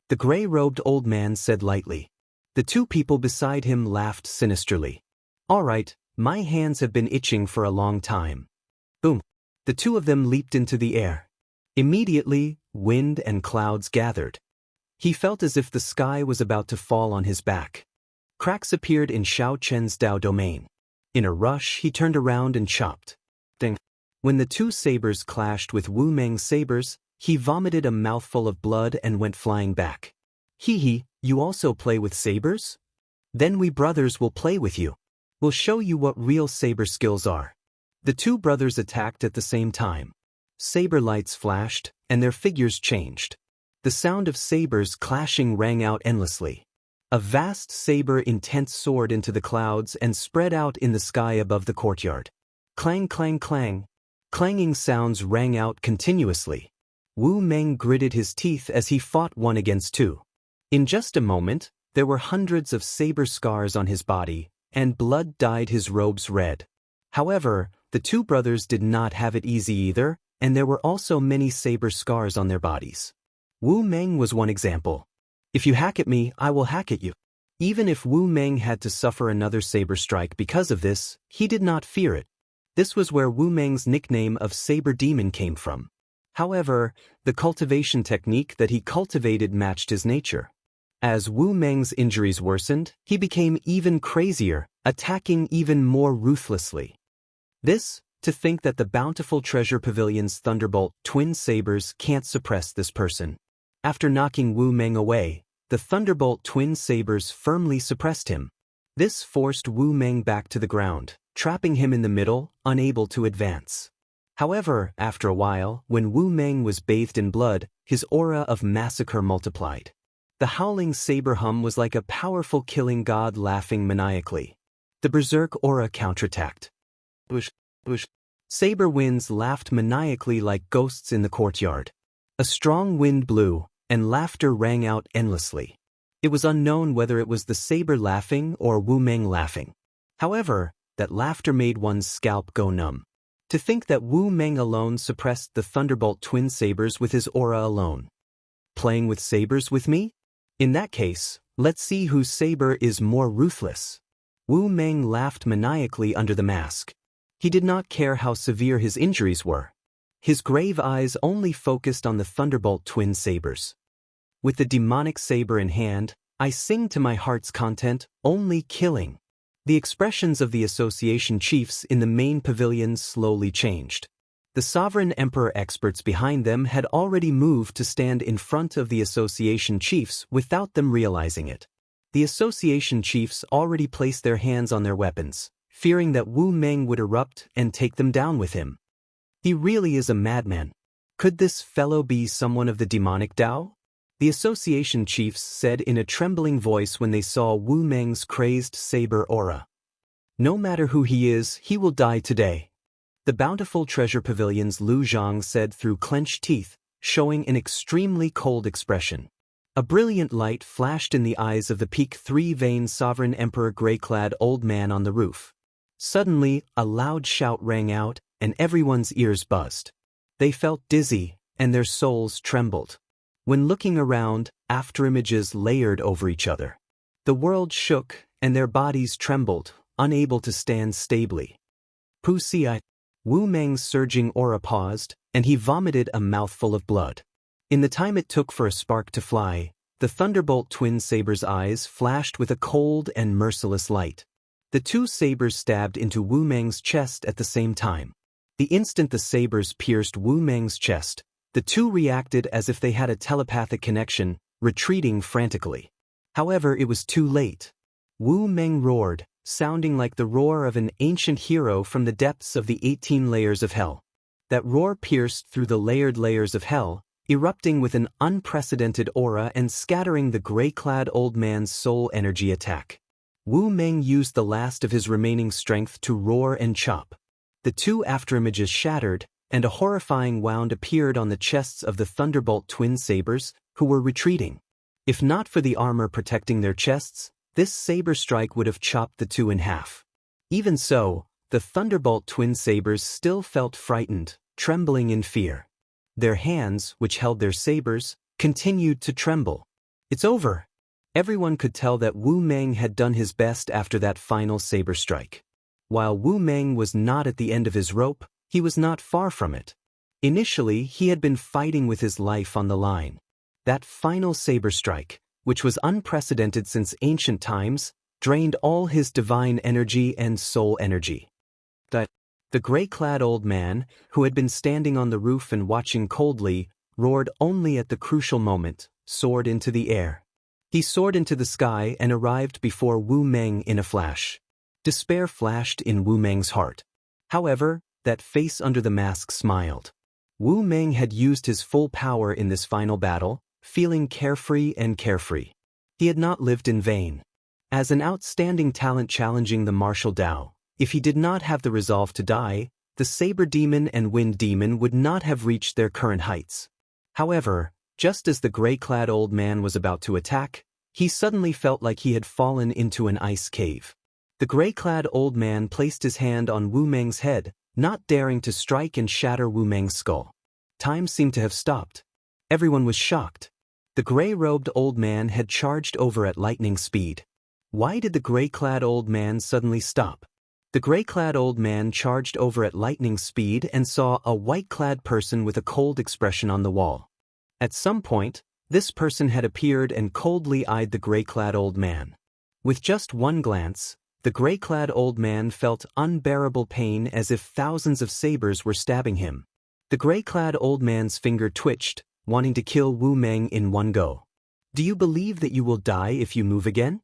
The gray-robed old man said lightly. The 2 people beside him laughed sinisterly. "All right, my hands have been itching for a long time." Boom! The 2 of them leaped into the air. Immediately, wind and clouds gathered. He felt as if the sky was about to fall on his back. Cracks appeared in Xiao Chen's Dao domain. In a rush, he turned around and chopped. Ding! When the 2 sabers clashed with Wu Meng's sabers, he vomited a mouthful of blood and went flying back. "Hee, you also play with sabers? Then we brothers will play with you. We'll show you what real saber skills are." The 2 brothers attacked at the same time. Saber lights flashed, and their figures changed. The sound of sabers clashing rang out endlessly. A vast saber intent soared into the clouds and spread out in the sky above the courtyard. Clang, clang, clang. Clanging sounds rang out continuously. Wu Meng gritted his teeth as he fought 1 against 2. In just a moment, there were hundreds of saber scars on his body, and blood dyed his robes red. However, the 2 brothers did not have it easy either, and there were also many saber scars on their bodies. Wu Meng was one example. "If you hack at me, I will hack at you." Even if Wu Meng had to suffer another saber strike because of this, he did not fear it. This was where Wu Meng's nickname of Saber Demon came from. However, the cultivation technique that he cultivated matched his nature. As Wu Meng's injuries worsened, he became even crazier, attacking even more ruthlessly. To think that the bountiful treasure pavilion's Thunderbolt twin sabers can't suppress this person. After knocking Wu Meng away, the Thunderbolt twin sabers firmly suppressed him. This forced Wu Meng back to the ground, trapping him in the middle, unable to advance. However, after a while, when Wu Meng was bathed in blood, his aura of massacre multiplied. The howling saber hum was like a powerful killing god laughing maniacally. The berserk aura counterattacked. Whoosh, whoosh. Saber winds laughed maniacally like ghosts in the courtyard. A strong wind blew, and laughter rang out endlessly. It was unknown whether it was the saber laughing or Wu Meng laughing. However, that laughter made one's scalp go numb. To think that Wu Meng alone suppressed the Thunderbolt twin sabers with his aura alone. Playing with sabers with me? In that case, let's see whose saber is more ruthless. Wu Meng laughed maniacally under the mask. He did not care how severe his injuries were. His grave eyes only focused on the Thunderbolt twin sabers. With the demonic saber in hand, I sing to my heart's content, only killing. The expressions of the association chiefs in the main pavilion slowly changed. The sovereign emperor experts behind them had already moved to stand in front of the association chiefs without them realizing it. The association chiefs already placed their hands on their weapons, fearing that Wu Meng would erupt and take them down with him. He really is a madman. Could this fellow be someone of the demonic Dao? The association chiefs said in a trembling voice when they saw Wu Meng's crazed saber aura. No matter who he is, he will die today. The bountiful treasure pavilions, Lu Zhang said through clenched teeth, showing an extremely cold expression. A brilliant light flashed in the eyes of the peak three-veined sovereign emperor gray-clad old man on the roof. Suddenly, a loud shout rang out, and everyone's ears buzzed. They felt dizzy, and their souls trembled. When looking around, afterimages layered over each other. The world shook, and their bodies trembled, unable to stand stably. Wuxia. Wu Meng's surging aura paused, and he vomited a mouthful of blood. In the time it took for a spark to fly, the Thunderbolt twin sabers' eyes flashed with a cold and merciless light. The two sabers stabbed into Wu Meng's chest at the same time. The instant the sabers pierced Wu Meng's chest, the two reacted as if they had a telepathic connection, retreating frantically. However, it was too late. Wu Meng roared, sounding like the roar of an ancient hero from the depths of the 18 layers of hell. That roar pierced through the layered layers of hell, erupting with an unprecedented aura and scattering the gray-clad old man's soul energy attack. Wu Meng used the last of his remaining strength to roar and chop. The two afterimages shattered, and a horrifying wound appeared on the chests of the Thunderbolt twin sabers, who were retreating. If not for the armor protecting their chests, this saber strike would have chopped the two in half. Even so, the Thunderbolt twin sabers still felt frightened, trembling in fear. Their hands, which held their sabers, continued to tremble. It's over. Everyone could tell that Wu Meng had done his best after that final saber strike. While Wu Meng was not at the end of his rope, he was not far from it. Initially, he had been fighting with his life on the line. That final saber strike, which was unprecedented since ancient times, drained all his divine energy and soul energy. The gray-clad old man, who had been standing on the roof and watching coldly, roared only at the crucial moment, soared into the air. He soared into the sky and arrived before Wu Meng in a flash. Despair flashed in Wu Meng's heart. However, that face under the mask smiled. Wu Meng had used his full power in this final battle, feeling carefree and carefree. He had not lived in vain. As an outstanding talent challenging the martial Tao, if he did not have the resolve to die, the Saber Demon and Wind Demon would not have reached their current heights. However, just as the gray-clad old man was about to attack, he suddenly felt like he had fallen into an ice cave. The gray-clad old man placed his hand on Wu Meng's head, not daring to strike and shatter Wu Meng's skull. Time seemed to have stopped. Everyone was shocked. The gray-robed old man had charged over at lightning speed. Why did the gray-clad old man suddenly stop? The gray-clad old man charged over at lightning speed and saw a white-clad person with a cold expression on the wall. At some point, this person had appeared and coldly eyed the gray-clad old man. With just one glance, the gray-clad old man felt unbearable pain as if thousands of sabers were stabbing him. The gray-clad old man's finger twitched, wanting to kill Wu Meng in one go. Do you believe that you will die if you move again?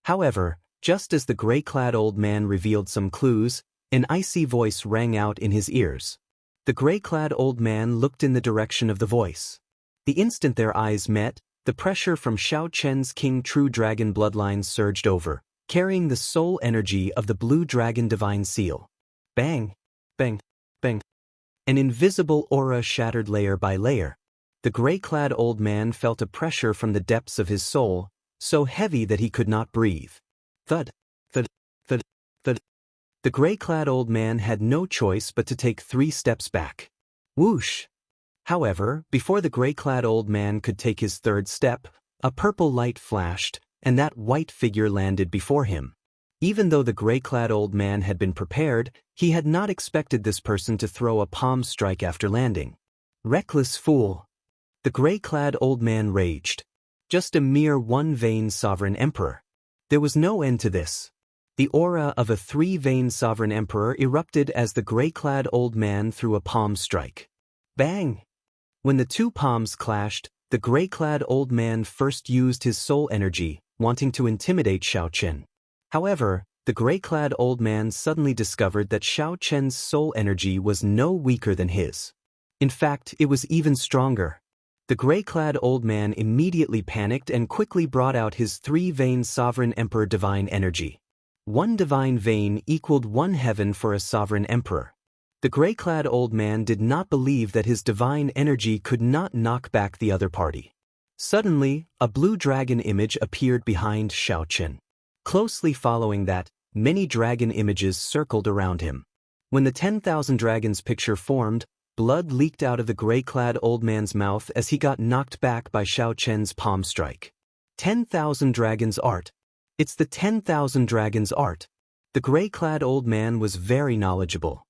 However, just as the gray-clad old man revealed some clues, an icy voice rang out in his ears. The gray-clad old man looked in the direction of the voice. The instant their eyes met, the pressure from Shao Chen's King True Dragon bloodline surged over, carrying the soul energy of the Blue Dragon Divine Seal. Bang! Bang! Bang! An invisible aura shattered layer by layer. The gray-clad old man felt a pressure from the depths of his soul, so heavy that he could not breathe. Thud! Thud! Thud! Thud! The gray-clad old man had no choice but to take 3 steps back. Whoosh! However, before the gray-clad old man could take his 3rd step, a purple light flashed, and that white figure landed before him. Even though the gray-clad old man had been prepared, he had not expected this person to throw a palm strike after landing. Reckless fool! The gray-clad old man raged. Just a mere one-vein sovereign emperor. There was no end to this. The aura of a 3-vein sovereign emperor erupted as the gray-clad old man threw a palm strike. Bang! When the 2 palms clashed, the gray-clad old man first used his soul energy, wanting to intimidate Shao Chen. However, the gray-clad old man suddenly discovered that Shao Chen's soul energy was no weaker than his. In fact, it was even stronger. The gray-clad old man immediately panicked and quickly brought out his 3-vein sovereign emperor divine energy. 1 divine vein equaled 1 heaven for a sovereign emperor. The gray-clad old man did not believe that his divine energy could not knock back the other party. Suddenly, a blue dragon image appeared behind Xiao Chen. Closely following that, many dragon images circled around him. When the 10,000 dragons picture formed, blood leaked out of the gray-clad old man's mouth as he got knocked back by Xiao Chen's palm strike. 10,000 dragons art. It's the 10,000 dragons art. The gray-clad old man was very knowledgeable.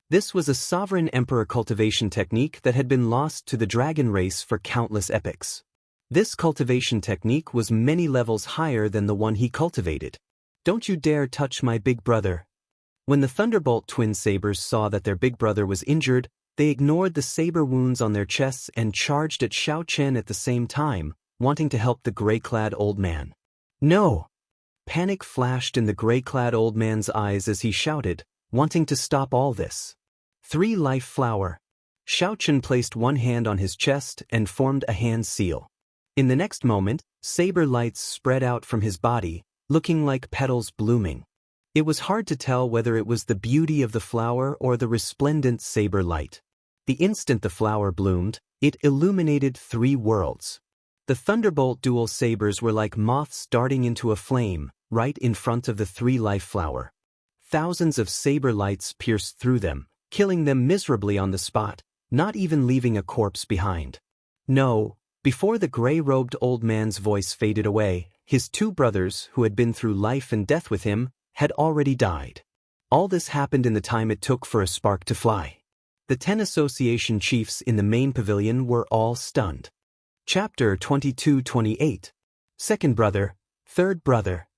This was a sovereign emperor cultivation technique that had been lost to the dragon race for countless epochs. This cultivation technique was many levels higher than the one he cultivated. Don't you dare touch my big brother. When the Thunderbolt twin sabers saw that their big brother was injured, they ignored the saber wounds on their chests and charged at Xiao Chen at the same time, wanting to help the gray-clad old man. No! Panic flashed in the gray-clad old man's eyes as he shouted, wanting to stop all this. 3 life flower. Xiao Chen placed one hand on his chest and formed a hand seal. In the next moment, saber lights spread out from his body, looking like petals blooming. It was hard to tell whether it was the beauty of the flower or the resplendent saber light. The instant the flower bloomed, it illuminated 3 worlds. The Thunderbolt dual sabers were like moths darting into a flame, right in front of the 3 life flower. Thousands of saber lights pierced through them, killing them miserably on the spot, not even leaving a corpse behind. No, before the gray-robed old man's voice faded away, his 2 brothers, who had been through life and death with him, had already died. All this happened in the time it took for a spark to fly. The 10 association chiefs in the main pavilion were all stunned. Chapter 22-28. Second brother, third brother.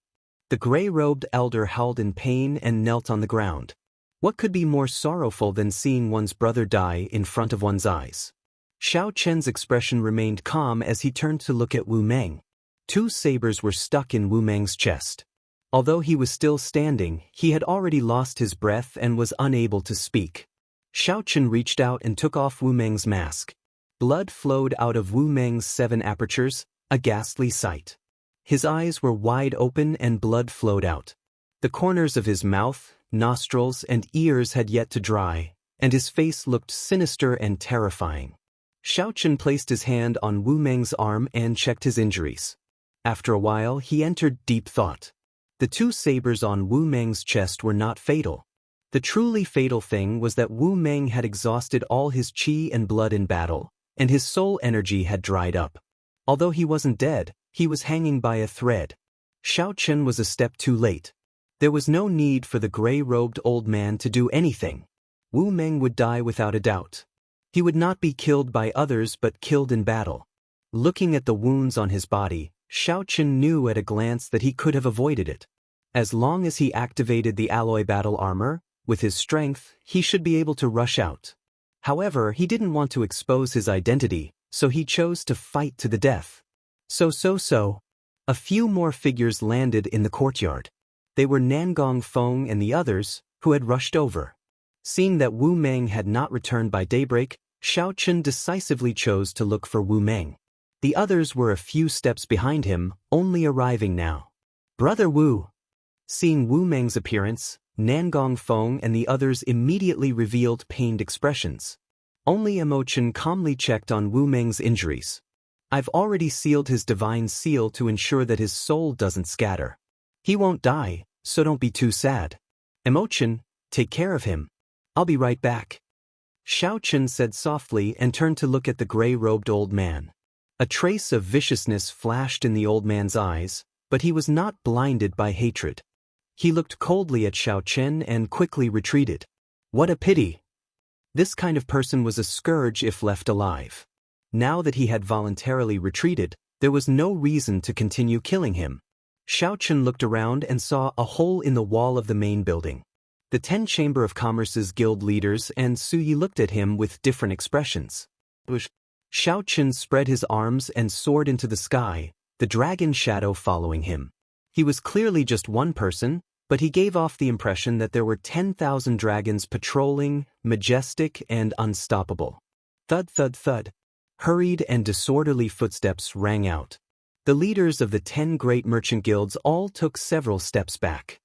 The gray-robed elder howled in pain and knelt on the ground. What could be more sorrowful than seeing one's brother die in front of one's eyes? Xiao Chen's expression remained calm as he turned to look at Wu Meng. 2 sabers were stuck in Wu Meng's chest. Although he was still standing, he had already lost his breath and was unable to speak. Xiao Chen reached out and took off Wu Meng's mask. Blood flowed out of Wu Meng's 7 apertures, a ghastly sight. His eyes were wide open and blood flowed out. The corners of his mouth, nostrils, and ears had yet to dry, and his face looked sinister and terrifying. Xiao Chen placed his hand on Wu Meng's arm and checked his injuries. After a while, he entered deep thought. The 2 sabers on Wu Meng's chest were not fatal. The truly fatal thing was that Wu Meng had exhausted all his qi and blood in battle, and his soul energy had dried up. Although he wasn't dead, he was hanging by a thread. Xiao Chen was a step too late. There was no need for the gray-robed old man to do anything. Wu Meng would die without a doubt. He would not be killed by others but killed in battle. Looking at the wounds on his body, Xiao Chen knew at a glance that he could have avoided it. As long as he activated the alloy battle armor, with his strength, he should be able to rush out. However, he didn't want to expose his identity, so he chose to fight to the death. So. A few more figures landed in the courtyard. They were Nangong Feng and the others, who had rushed over. Seeing that Wu Meng had not returned by daybreak, Xiao Chen decisively chose to look for Wu Meng. The others were a few steps behind him, only arriving now. Brother Wu. Seeing Wu Meng's appearance, Nangong Feng and the others immediately revealed pained expressions. Only Emotion calmly checked on Wu Meng's injuries. I've already sealed his divine seal to ensure that his soul doesn't scatter. He won't die, so don't be too sad. Emotion, take care of him. I'll be right back. Xiao Chen said softly and turned to look at the gray-robed old man. A trace of viciousness flashed in the old man's eyes, but he was not blinded by hatred. He looked coldly at Xiao Chen and quickly retreated. What a pity! This kind of person was a scourge if left alive. Now that he had voluntarily retreated, there was no reason to continue killing him. Xiao Chen looked around and saw a hole in the wall of the main building. The 10 Chamber of Commerce's guild leaders and Suyi looked at him with different expressions. Xiao Chen spread his arms and soared into the sky, the dragon shadow following him. He was clearly just one person, but he gave off the impression that there were 10,000 dragons patrolling, majestic and unstoppable. Thud thud thud. Hurried and disorderly footsteps rang out. The leaders of the 10 great merchant guilds all took several steps back.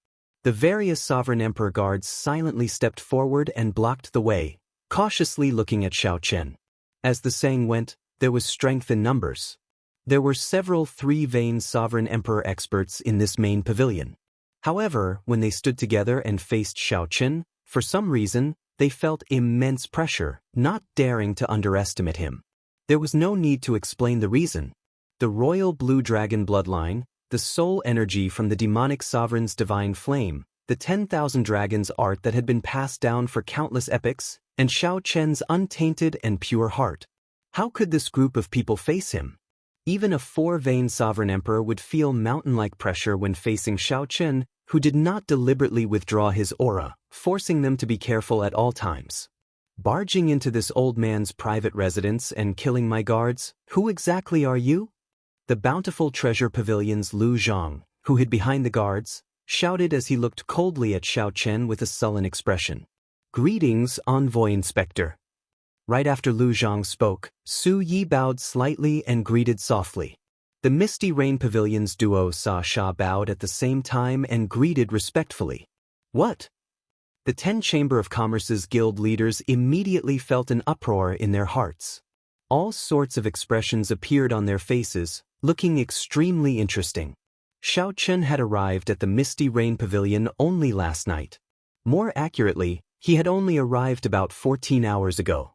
The various sovereign emperor guards silently stepped forward and blocked the way, cautiously looking at Xiao Chen. As the saying went, there was strength in numbers. There were several three-vein sovereign emperor experts in this main pavilion. However, when they stood together and faced Xiao Chen, for some reason, they felt immense pressure, not daring to underestimate him. There was no need to explain the reason. The royal blue dragon bloodline, the soul energy from the demonic sovereign's divine flame, the 10,000 dragons art that had been passed down for countless epochs, and Xiao Chen's untainted and pure heart. How could this group of people face him? Even a four-vein sovereign emperor would feel mountain-like pressure when facing Xiao Chen, who did not deliberately withdraw his aura, forcing them to be careful at all times. Barging into this old man's private residence and killing my guards, who exactly are you? The bountiful treasure pavilion's Lu Zhang, who hid behind the guards, shouted as he looked coldly at Xiao Chen with a sullen expression. Greetings, Envoy Inspector. Right after Lu Zhang spoke, Su Yi bowed slightly and greeted softly. The Misty Rain Pavilion's duo Sa Sha bowed at the same time and greeted respectfully. What? The 10 Chamber of Commerce's guild leaders immediately felt an uproar in their hearts. All sorts of expressions appeared on their faces, looking extremely interesting. Xiao Chen had arrived at the Misty Rain Pavilion only last night. More accurately, he had only arrived about 14 hours ago.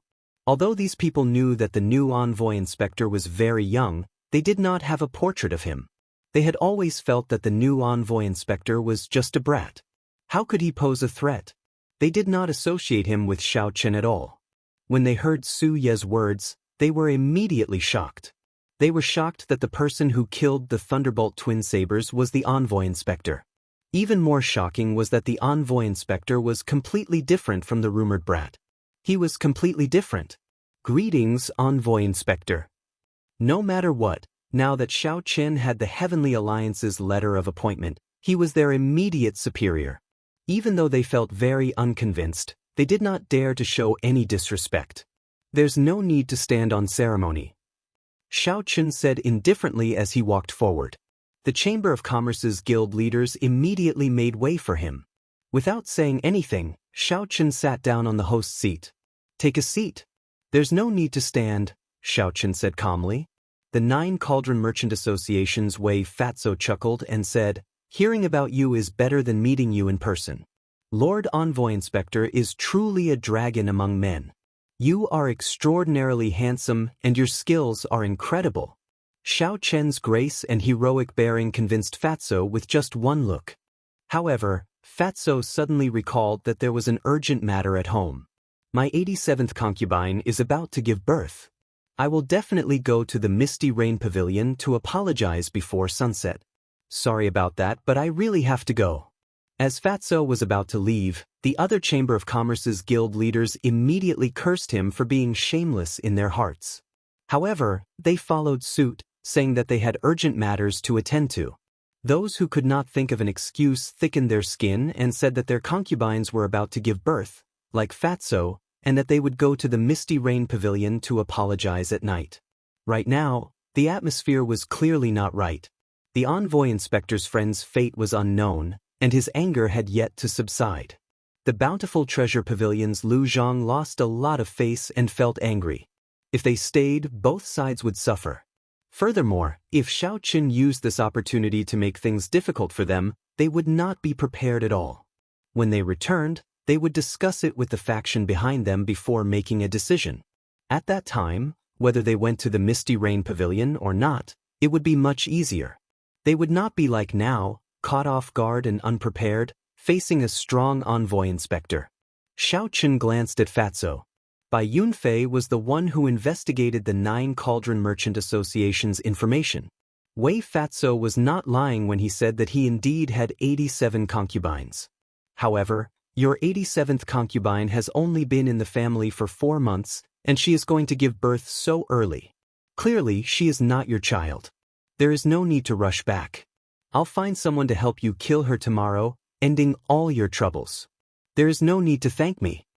Although these people knew that the new envoy inspector was very young, they did not have a portrait of him. They had always felt that the new envoy inspector was just a brat. How could he pose a threat? They did not associate him with Xiao Chen at all. When they heard Su Ye's words, they were immediately shocked. They were shocked that the person who killed the Thunderbolt twin sabers was the envoy inspector. Even more shocking was that the envoy inspector was completely different from the rumored brat. He was completely different. Greetings, envoy inspector. No matter what, now that Xiao Chen had the Heavenly Alliance's letter of appointment, he was their immediate superior. Even though they felt very unconvinced, they did not dare to show any disrespect. There's no need to stand on ceremony, Xiao Chen said indifferently as he walked forward. The Chamber of Commerce's guild leaders immediately made way for him. Without saying anything, Xiao Chen sat down on the host's seat. Take a seat. There's no need to stand, Xiao Chen said calmly. The 9 Cauldron Merchant Association's Wei Fatso chuckled and said, hearing about you is better than meeting you in person. Lord Envoy Inspector is truly a dragon among men. You are extraordinarily handsome and your skills are incredible. Xiao Chen's grace and heroic bearing convinced Fatso with just one look. However, Fatso suddenly recalled that there was an urgent matter at home. My 87th concubine is about to give birth. I will definitely go to the Misty Rain Pavilion to apologize before sunset. Sorry about that, but I really have to go. As Fatso was about to leave, the other Chamber of Commerce's guild leaders immediately cursed him for being shameless in their hearts. However, they followed suit, saying that they had urgent matters to attend to. Those who could not think of an excuse thickened their skin and said that their concubines were about to give birth, like Fatso, and that they would go to the Misty Rain Pavilion to apologize at night. Right now, the atmosphere was clearly not right. The envoy inspector's friend's fate was unknown, and his anger had yet to subside. The bountiful treasure pavilion's Lu Zhang lost a lot of face and felt angry. If they stayed, both sides would suffer. Furthermore, if Xiao Chen used this opportunity to make things difficult for them, they would not be prepared at all. When they returned, they would discuss it with the faction behind them before making a decision. At that time, whether they went to the Misty Rain Pavilion or not, it would be much easier. They would not be like now, caught off guard and unprepared, facing a strong envoy inspector. Xiao Chen glanced at Fatso. Bai Yunfei was the one who investigated the 9 Cauldron Merchant Association's information. Wei Fatso was not lying when he said that he indeed had 87 concubines. However, your 87th concubine has only been in the family for 4 months, and she is going to give birth so early. Clearly, she is not your child. There is no need to rush back. I'll find someone to help you kill her tomorrow, ending all your troubles. There is no need to thank me.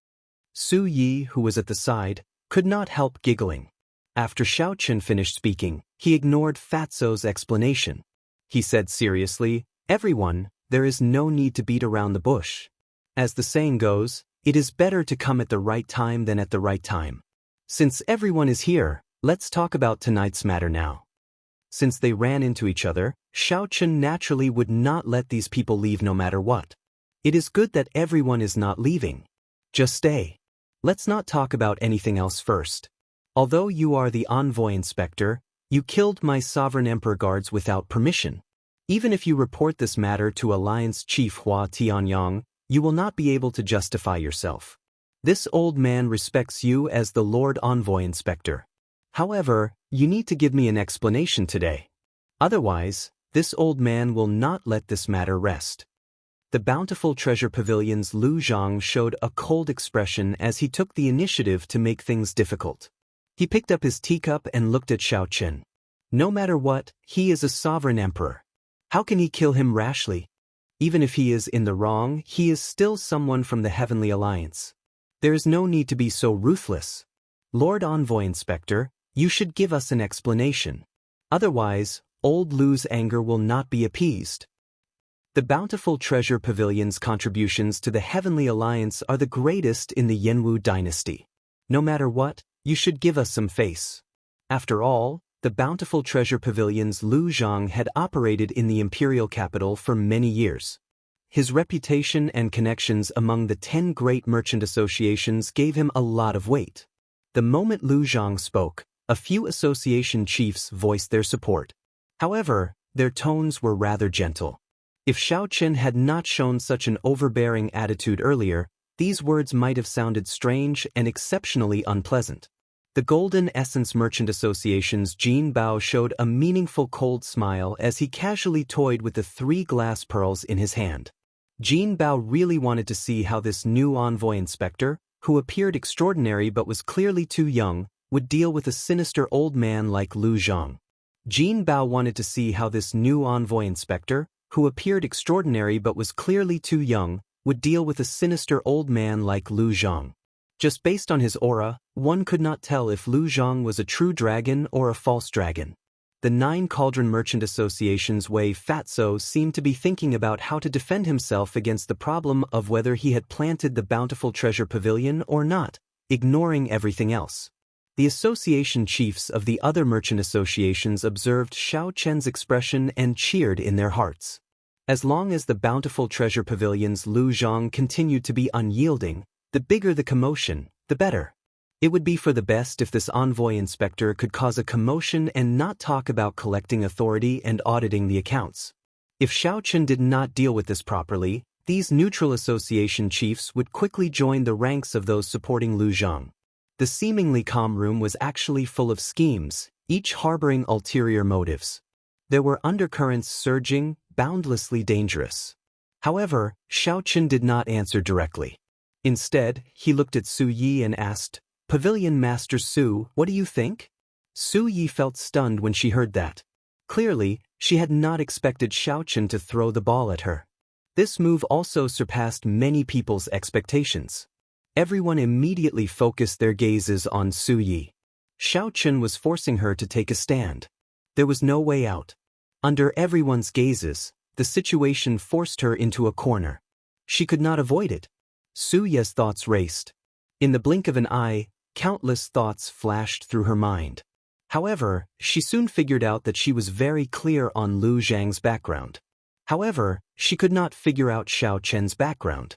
Su Yi, who was at the side, could not help giggling. After Xiao Chen finished speaking, he ignored Fatso's explanation. He said seriously, everyone, there is no need to beat around the bush. As the saying goes, it is better to come at the right time than at the right time. Since everyone is here, let's talk about tonight's matter now. Since they ran into each other, Xiao Chen naturally would not let these people leave no matter what. It is good that everyone is not leaving. Just stay. Let's not talk about anything else first. Although you are the envoy inspector, you killed my sovereign emperor guards without permission. Even if you report this matter to Alliance Chief Hua Tianyang, you will not be able to justify yourself. This old man respects you as the Lord Envoy Inspector. However, you need to give me an explanation today. Otherwise, this old man will not let this matter rest. The Bountiful Treasure Pavilion's Lu Zhang showed a cold expression as he took the initiative to make things difficult. He picked up his teacup and looked at Xiao Chen. No matter what, he is a sovereign emperor. How can he kill him rashly? Even if he is in the wrong, he is still someone from the Heavenly Alliance. There is no need to be so ruthless. Lord Envoy Inspector, you should give us an explanation. Otherwise, old Lu's anger will not be appeased. The Bountiful Treasure Pavilion's contributions to the Heavenly Alliance are the greatest in the Jianghu dynasty. No matter what, you should give us some face. After all, the Bountiful Treasure Pavilion's Lu Zhang had operated in the imperial capital for many years. His reputation and connections among the 10 great merchant associations gave him a lot of weight. The moment Lu Zhang spoke, a few association chiefs voiced their support. However, their tones were rather gentle. If Xiao Chen had not shown such an overbearing attitude earlier, these words might have sounded strange and exceptionally unpleasant. The Golden Essence Merchant Association's Jin Bao showed a meaningful cold smile as he casually toyed with the 3 glass pearls in his hand. Jin Bao really wanted to see how this new envoy inspector, who appeared extraordinary but was clearly too young, would deal with a sinister old man like Lu Zhang. Jin Bao wanted to see how this new envoy inspector, who appeared extraordinary but was clearly too young, would deal with a sinister old man like Lu Zhang. Just based on his aura, one could not tell if Lu Zhang was a true dragon or a false dragon. The 9 Cauldron Merchant Association's Wei Fatso seemed to be thinking about how to defend himself against the problem of whether he had planted the Bountiful Treasure Pavilion or not, ignoring everything else. The association chiefs of the other merchant associations observed Xiao Chen's expression and cheered in their hearts. As long as the Bountiful Treasure Pavilion's Lu Zhang continued to be unyielding, the bigger the commotion, the better. It would be for the best if this envoy inspector could cause a commotion and not talk about collecting authority and auditing the accounts. If Xiao Chen did not deal with this properly, these neutral association chiefs would quickly join the ranks of those supporting Lu Zhang. The seemingly calm room was actually full of schemes, each harboring ulterior motives. There were undercurrents surging, boundlessly dangerous. However, Xiao Chen did not answer directly. Instead, he looked at Su Yi and asked, "Pavilion Master Su, what do you think?" Su Yi felt stunned when she heard that. Clearly, she had not expected Xiao Chen to throw the ball at her. This move also surpassed many people's expectations. Everyone immediately focused their gazes on Su Yi. Xiao Chen was forcing her to take a stand. There was no way out. Under everyone's gazes, the situation forced her into a corner. She could not avoid it. Su Yi's thoughts raced. In the blink of an eye, countless thoughts flashed through her mind. However, she soon figured out that she was very clear on Lu Zhang's background. However, she could not figure out Xiao Chen's background.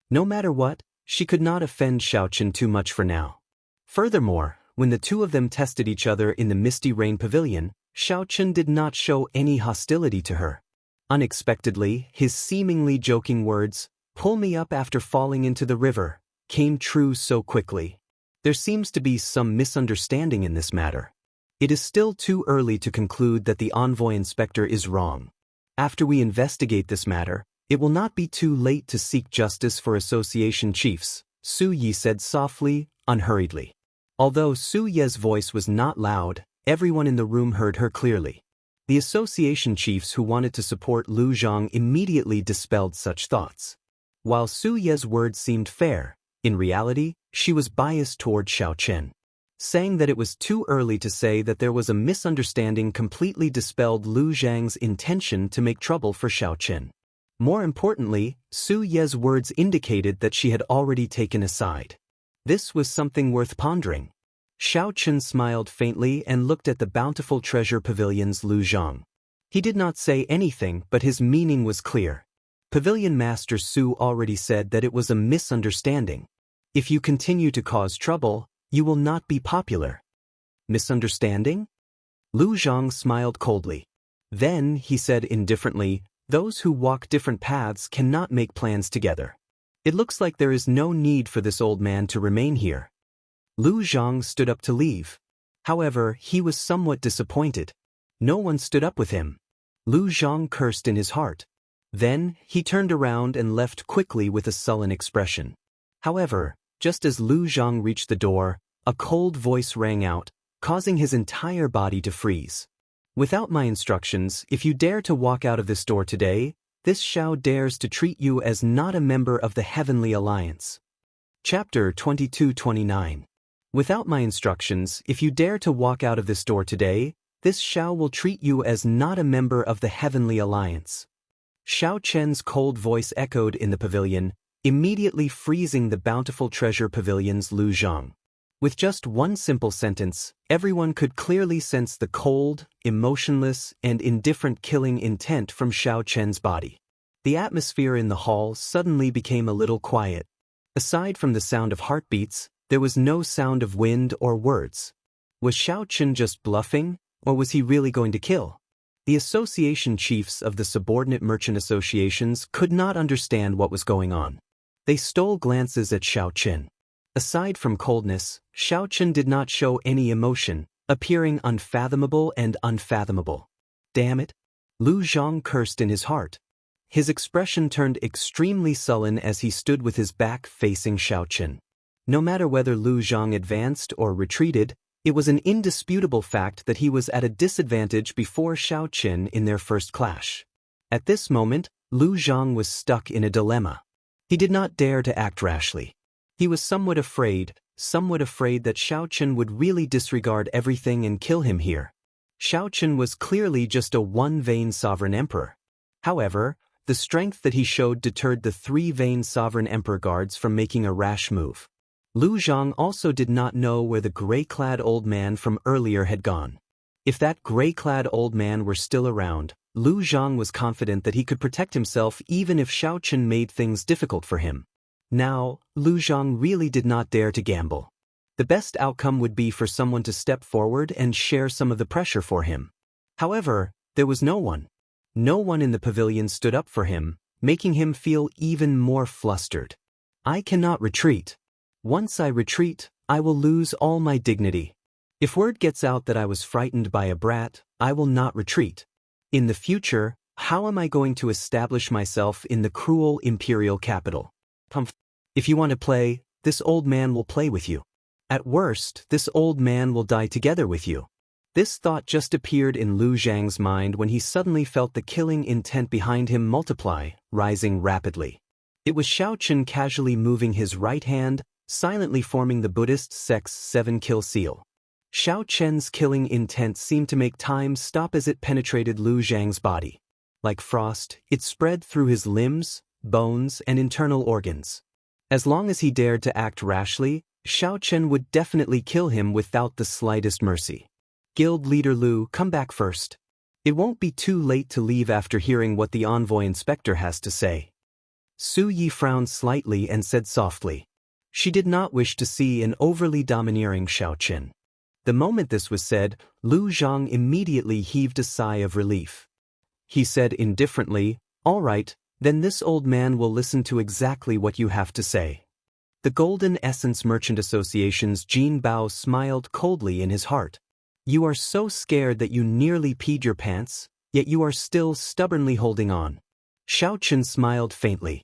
No matter what, she could not offend Xiao Chen too much for now. Furthermore, when the two of them tested each other in the Misty Rain Pavilion, Xiao Chen did not show any hostility to her. Unexpectedly, his seemingly joking words, "Pull me up after falling into the river," came true so quickly. There seems to be some misunderstanding in this matter. It is still too early to conclude that the envoy inspector is wrong. After we investigate this matter, it will not be too late to seek justice for association chiefs, Su Yi said softly, unhurriedly. Although Su Yi's voice was not loud, everyone in the room heard her clearly. The association chiefs who wanted to support Lu Zhang immediately dispelled such thoughts. While Su Yi's words seemed fair, in reality, she was biased toward Xiao Chen. Saying that it was too early to say that there was a misunderstanding completely dispelled Lu Zhang's intention to make trouble for Xiao Chen. More importantly, Su Ye's words indicated that she had already taken a side. This was something worth pondering. Xiao Chen smiled faintly and looked at the bountiful treasure pavilion's Lu Zhang. He did not say anything, but his meaning was clear. Pavilion Master Su already said that it was a misunderstanding. If you continue to cause trouble, you will not be popular. Misunderstanding? Lu Zhang smiled coldly. Then, he said indifferently, those who walk different paths cannot make plans together. It looks like there is no need for this old man to remain here. Lu Zhang stood up to leave. However, he was somewhat disappointed. No one stood up with him. Lu Zhang cursed in his heart. Then, he turned around and left quickly with a sullen expression. However, just as Lu Zhang reached the door, a cold voice rang out, causing his entire body to freeze. Without my instructions, if you dare to walk out of this door today, this Xiao dares to treat you as not a member of the Heavenly Alliance. Chapter 22-29. Without my instructions, if you dare to walk out of this door today, this Xiao will treat you as not a member of the Heavenly Alliance. Xiao Chen's cold voice echoed in the pavilion, immediately freezing the bountiful treasure pavilion's Lu Zhang. With just one simple sentence, everyone could clearly sense the cold, emotionless, and indifferent killing intent from Xiao Chen's body. The atmosphere in the hall suddenly became a little quiet. Aside from the sound of heartbeats, there was no sound of wind or words. Was Xiao Chen just bluffing, or was he really going to kill? The association chiefs of the subordinate merchant associations could not understand what was going on. They stole glances at Xiao Chen. Aside from coldness, Xiao Chen did not show any emotion, appearing unfathomable and unfathomable. Damn it! Lu Zhang cursed in his heart. His expression turned extremely sullen as he stood with his back facing Xiao Chen. No matter whether Lu Zhang advanced or retreated, it was an indisputable fact that he was at a disadvantage before Xiao Chen in their first clash. At this moment, Lu Zhang was stuck in a dilemma. He did not dare to act rashly. He was somewhat afraid that Xiao Chen would really disregard everything and kill him here. Xiao Chen was clearly just a one-vain sovereign emperor. However, the strength that he showed deterred the three-vain sovereign emperor guards from making a rash move. Lu Zhang also did not know where the gray-clad old man from earlier had gone. If that gray-clad old man were still around, Lu Zhang was confident that he could protect himself even if Xiao Chen made things difficult for him. Now, Lu Zhang really did not dare to gamble. The best outcome would be for someone to step forward and share some of the pressure for him. However, there was no one. No one in the pavilion stood up for him, making him feel even more flustered. I cannot retreat. Once I retreat, I will lose all my dignity. If word gets out that I was frightened by a brat, I will not retreat. In the future, how am I going to establish myself in the cruel imperial capital? If you want to play, this old man will play with you. At worst, this old man will die together with you. This thought just appeared in Lu Zhang's mind when he suddenly felt the killing intent behind him multiply, rising rapidly. It was Xiao Chen casually moving his right hand, silently forming the Buddhist sect's 7-kill seal. Xiao Chen's killing intent seemed to make time stop as it penetrated Lu Zhang's body. Like frost, it spread through his limbs, bones, and internal organs. As long as he dared to act rashly, Xiao Chen would definitely kill him without the slightest mercy. Guild leader Lu, come back first. It won't be too late to leave after hearing what the envoy inspector has to say. Su Yi frowned slightly and said softly. She did not wish to see an overly domineering Xiao Chen. The moment this was said, Lu Zhang immediately heaved a sigh of relief. He said indifferently, "All right, then this old man will listen to exactly what you have to say." The Golden Essence Merchant Association's Jin Bao smiled coldly in his heart. You are so scared that you nearly peed your pants, yet you are still stubbornly holding on. Xiao Chen smiled faintly.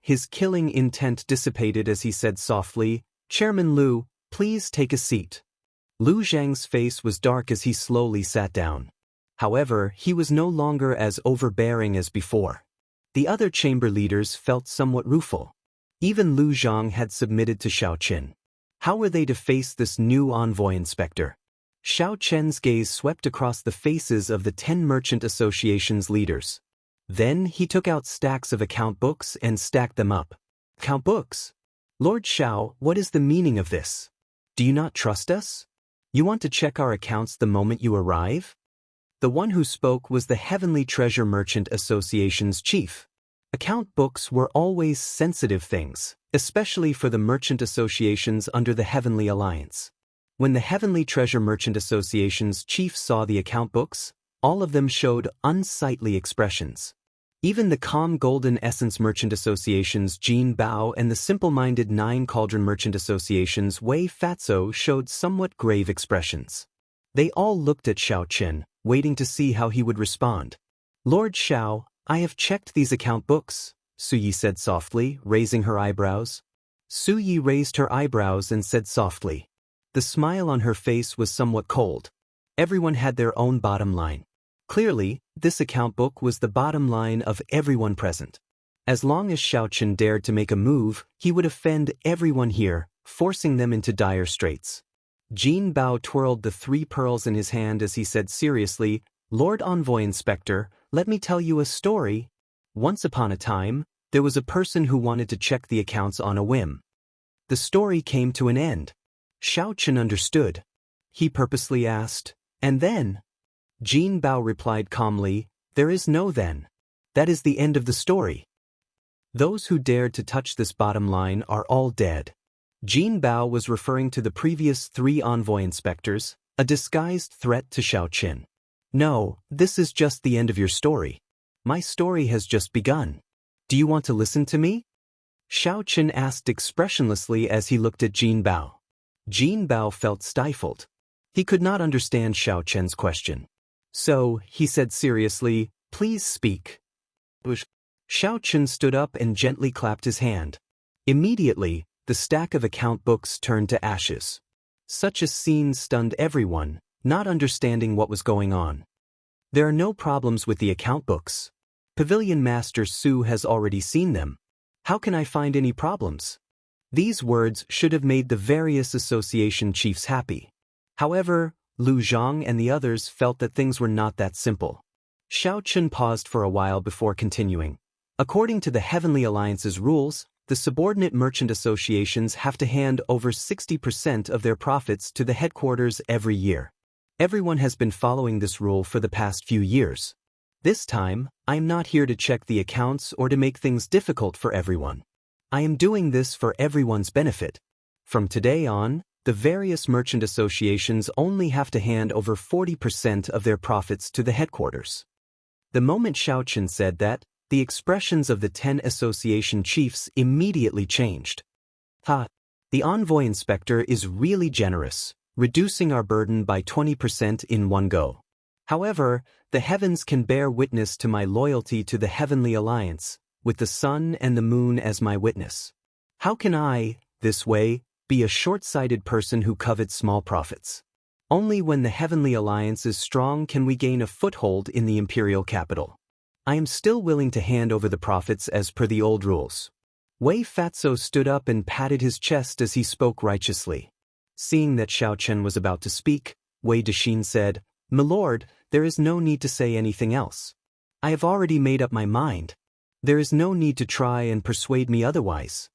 His killing intent dissipated as he said softly, "Chairman Lu, please take a seat." Lu Zhang's face was dark as he slowly sat down. However, he was no longer as overbearing as before. The other chamber leaders felt somewhat rueful. Even Lu Zhang had submitted to Xiao Chen. How were they to face this new envoy inspector? Xiao Chen's gaze swept across the faces of the 10 merchant association's leaders. Then he took out stacks of account books and stacked them up. Account books? Lord Xiao, what is the meaning of this? Do you not trust us? You want to check our accounts the moment you arrive? The one who spoke was the Heavenly Treasure Merchant Association's chief. Account books were always sensitive things, especially for the merchant associations under the Heavenly Alliance. When the Heavenly Treasure Merchant Association's chief saw the account books, all of them showed unsightly expressions. Even the Calm Golden Essence Merchant Association's Jin Bao and the Simple-Minded Nine Cauldron Merchant Association's Wei Fatso showed somewhat grave expressions. They all looked at Xiao Chen, waiting to see how he would respond. Lord Xiao, I have checked these account books, Su Yi said softly, raising her eyebrows. Su Yi raised her eyebrows and said softly. The smile on her face was somewhat cold. Everyone had their own bottom line. Clearly, this account book was the bottom line of everyone present. As long as Xiao Chen dared to make a move, he would offend everyone here, forcing them into dire straits. Jin Bao twirled the 3 pearls in his hand as he said seriously, Lord Envoy Inspector, let me tell you a story. Once upon a time, there was a person who wanted to check the accounts on a whim. The story came to an end. Xiao Chen understood. He purposely asked, and then? Jin Bao replied calmly, there is no then. That is the end of the story. Those who dared to touch this bottom line are all dead. Jin Bao was referring to the previous 3 envoy inspectors, a disguised threat to Xiao Chen. No, this is just the end of your story. My story has just begun. Do you want to listen to me? Xiao Chen asked expressionlessly as he looked at Jin Bao. Jin Bao felt stifled. He could not understand Xiao Chen's question. So, he said seriously, please speak. Xiao Chen stood up and gently clapped his hand. Immediately, the stack of account books turned to ashes. Such a scene stunned everyone, not understanding what was going on. There are no problems with the account books. Pavilion Master Su has already seen them. How can I find any problems? These words should have made the various association chiefs happy. However, Lu Zhang and the others felt that things were not that simple. Xiao Chen paused for a while before continuing. According to the Heavenly Alliance's rules, the subordinate merchant associations have to hand over 60% of their profits to the headquarters every year. Everyone has been following this rule for the past few years. This time, I am not here to check the accounts or to make things difficult for everyone. I am doing this for everyone's benefit. From today on, the various merchant associations only have to hand over 40% of their profits to the headquarters. The moment Xiao Chen said that, the expressions of the 10 association chiefs immediately changed. Ha! The envoy inspector is really generous, reducing our burden by 20% in one go. However, the heavens can bear witness to my loyalty to the Heavenly Alliance, with the sun and the moon as my witness. How can I, this way, be a short-sighted person who covets small profits? Only when the Heavenly Alliance is strong can we gain a foothold in the imperial capital. I am still willing to hand over the profits as per the old rules. Wei Fatso stood up and patted his chest as he spoke righteously. Seeing that Xiao Chen was about to speak, Wei Dexin said, My lord, there is no need to say anything else. I have already made up my mind. There is no need to try and persuade me otherwise.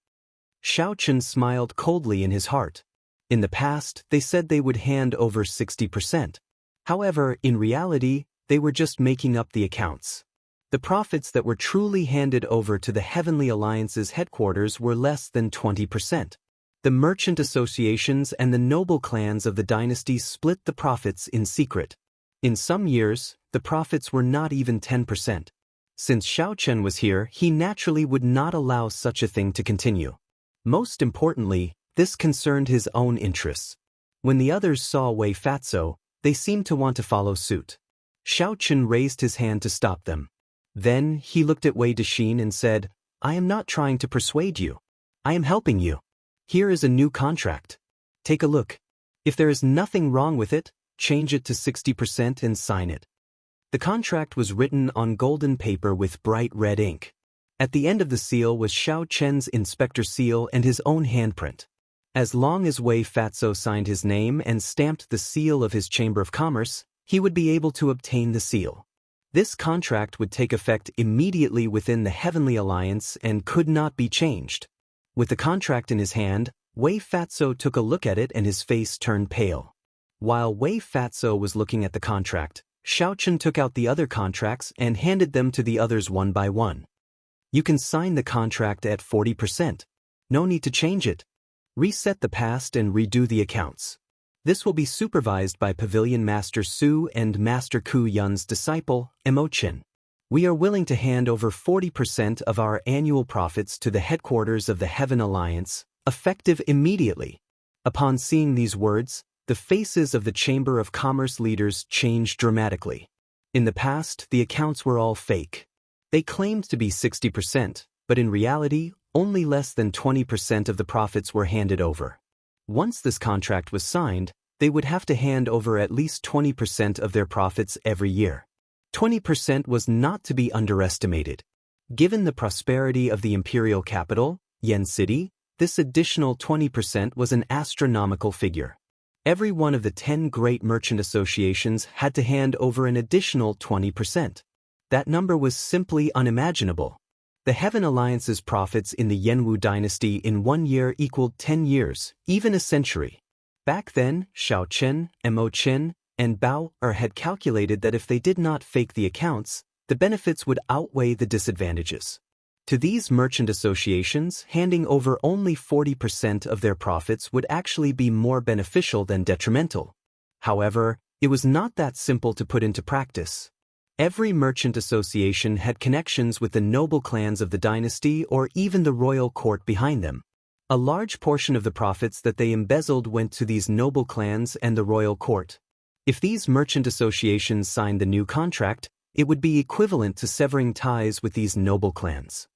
Xiao Chen smiled coldly in his heart. In the past, they said they would hand over 60%. However, in reality, they were just making up the accounts. The profits that were truly handed over to the Heavenly Alliance's headquarters were less than 20%. The merchant associations and the noble clans of the dynasties split the profits in secret. In some years, the profits were not even 10%. Since Xiao Chen was here, he naturally would not allow such a thing to continue. Most importantly, this concerned his own interests. When the others saw Wei Fatso, they seemed to want to follow suit. Xiao Chen raised his hand to stop them. Then he looked at Wei Dexin and said, I am not trying to persuade you. I am helping you. Here is a new contract. Take a look. If there is nothing wrong with it, change it to 60% and sign it. The contract was written on golden paper with bright red ink. At the end of the seal was Xiao Chen's inspector seal and his own handprint. As long as Wei Fatso signed his name and stamped the seal of his Chamber of Commerce, he would be able to obtain the seal. This contract would take effect immediately within the Heavenly Alliance and could not be changed. With the contract in his hand, Wei Fatso took a look at it and his face turned pale. While Wei Fatso was looking at the contract, Xiaochen took out the other contracts and handed them to the others one by one. You can sign the contract at 40%. No need to change it. Reset the past and redo the accounts. This will be supervised by Pavilion Master Su and Master Ku Yun's disciple, Emochin. We are willing to hand over 40% of our annual profits to the headquarters of the Heaven Alliance, effective immediately. Upon seeing these words, the faces of the Chamber of Commerce leaders changed dramatically. In the past, the accounts were all fake. They claimed to be 60%, but in reality, only less than 20% of the profits were handed over. Once this contract was signed, they would have to hand over at least 20% of their profits every year. 20% was not to be underestimated. Given the prosperity of the imperial capital, Yen City, this additional 20% was an astronomical figure. Every one of the 10 great merchant associations had to hand over an additional 20%. That number was simply unimaginable. The Heaven Alliance's profits in the Yenwu dynasty in 1 year equaled 10 years, even a century. Back then, Xiaochen, Emochin, and Bao had calculated that if they did not fake the accounts, the benefits would outweigh the disadvantages. To these merchant associations, handing over only 40% of their profits would actually be more beneficial than detrimental. However, it was not that simple to put into practice. Every merchant association had connections with the noble clans of the dynasty or even the royal court behind them. A large portion of the profits that they embezzled went to these noble clans and the royal court. If these merchant associations signed the new contract, it would be equivalent to severing ties with these noble clans.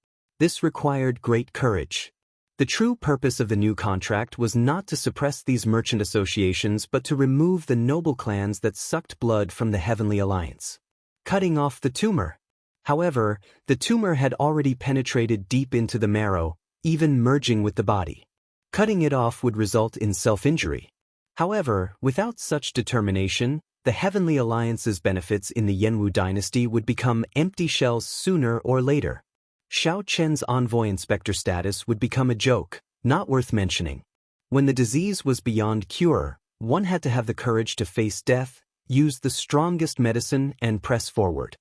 This required great courage. The true purpose of the new contract was not to suppress these merchant associations but to remove the noble clans that sucked blood from the Heavenly Alliance. Cutting off the tumor. However, the tumor had already penetrated deep into the marrow, even merging with the body. Cutting it off would result in self-injury. However, without such determination, the Heavenly Alliance's benefits in the Yenwu dynasty would become empty shells sooner or later. Xiao Chen's envoy inspector status would become a joke, not worth mentioning. When the disease was beyond cure, one had to have the courage to face death, use the strongest medicine and press forward.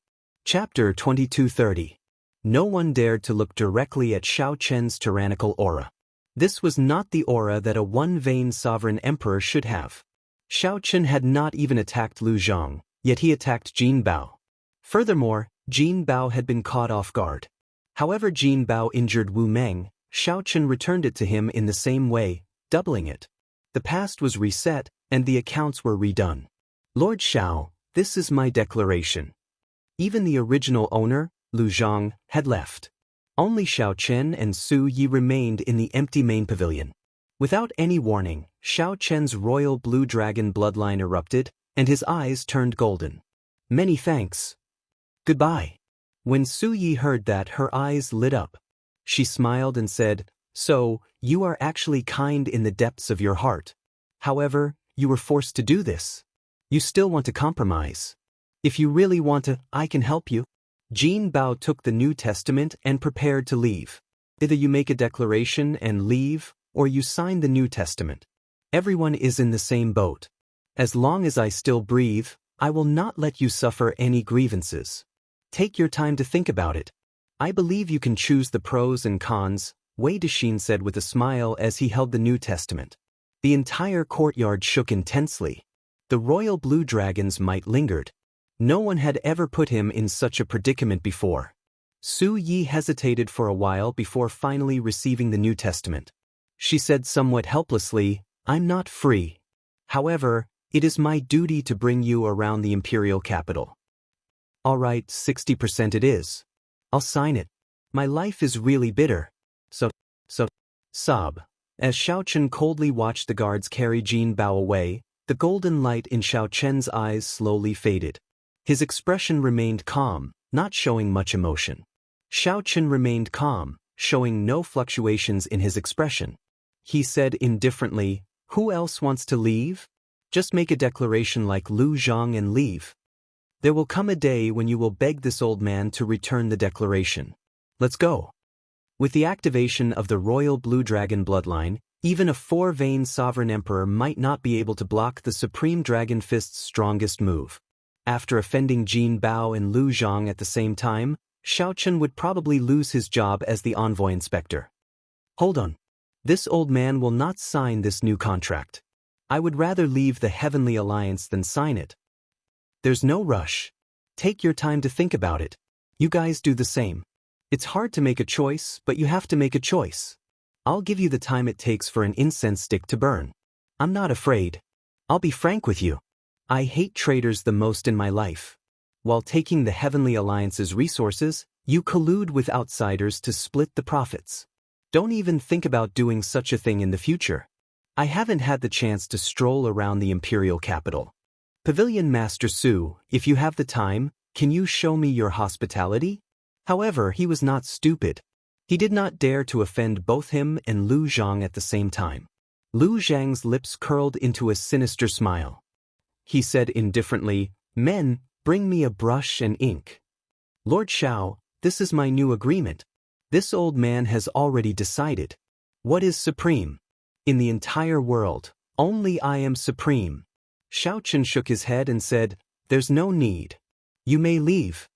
Chapter 2230. No one dared to look directly at Xiao Chen's tyrannical aura. This was not the aura that a one-vein sovereign emperor should have. Xiao Chen had not even attacked Lu Zhang, yet he attacked Jin Bao. Furthermore, Jin Bao had been caught off guard. However Jin Bao injured Wu Meng, Xiao Chen returned it to him in the same way, doubling it. The past was reset, and the accounts were redone. Lord Xiao, this is my declaration. Even the original owner, Lu Zhang, had left. Only Xiao Chen and Su Yi remained in the empty main pavilion. Without any warning, Xiao Chen's royal blue dragon bloodline erupted, and his eyes turned golden. Many thanks. Goodbye. When Su Yi heard that, her eyes lit up. She smiled and said, "So, you are actually kind in the depths of your heart. However, you were forced to do this. You still want to compromise. If you really want to, I can help you." Jin Bao took the New Testament and prepared to leave. Either you make a declaration and leave, or you sign the New Testament. Everyone is in the same boat. As long as I still breathe, I will not let you suffer any grievances. Take your time to think about it. I believe you can choose the pros and cons, Wei Dexin said with a smile as he held the New Testament. The entire courtyard shook intensely. The royal blue dragon's might lingered. No one had ever put him in such a predicament before. Su Yi hesitated for a while before finally receiving the New Testament. She said somewhat helplessly, "I'm not free. However, it is my duty to bring you around the imperial capital." "All right, 60% it is. I'll sign it. My life is really bitter. So, sob. As Xiao Chen coldly watched the guards carry Jin Bao away, the golden light in Xiao Chen's eyes slowly faded. His expression remained calm, not showing much emotion. Xiao Chen remained calm, showing no fluctuations in his expression. He said indifferently, "Who else wants to leave? Just make a declaration like Lu Zhang and leave." There will come a day when you will beg this old man to return the declaration. Let's go. With the activation of the royal blue dragon bloodline, even a four-vein sovereign emperor might not be able to block the supreme dragon fist's strongest move. After offending Jin Bao and Lu Zhang at the same time, Xiaochen would probably lose his job as the envoy inspector. Hold on. This old man will not sign this new contract. I would rather leave the Heavenly Alliance than sign it. There's no rush. Take your time to think about it. You guys do the same. It's hard to make a choice, but you have to make a choice. I'll give you the time it takes for an incense stick to burn. I'm not afraid. I'll be frank with you. I hate traitors the most in my life. While taking the Heavenly Alliance's resources, you collude with outsiders to split the profits. Don't even think about doing such a thing in the future. I haven't had the chance to stroll around the imperial capital. Pavilion Master Su, if you have the time, can you show me your hospitality? However, he was not stupid. He did not dare to offend both him and Lu Zhang at the same time. Lu Zhang's lips curled into a sinister smile. He said indifferently, "Men, bring me a brush and ink." Lord Xiao, this is my new agreement. This old man has already decided. What is supreme? In the entire world, only I am supreme. Xiaochen shook his head and said, "There's no need. You may leave."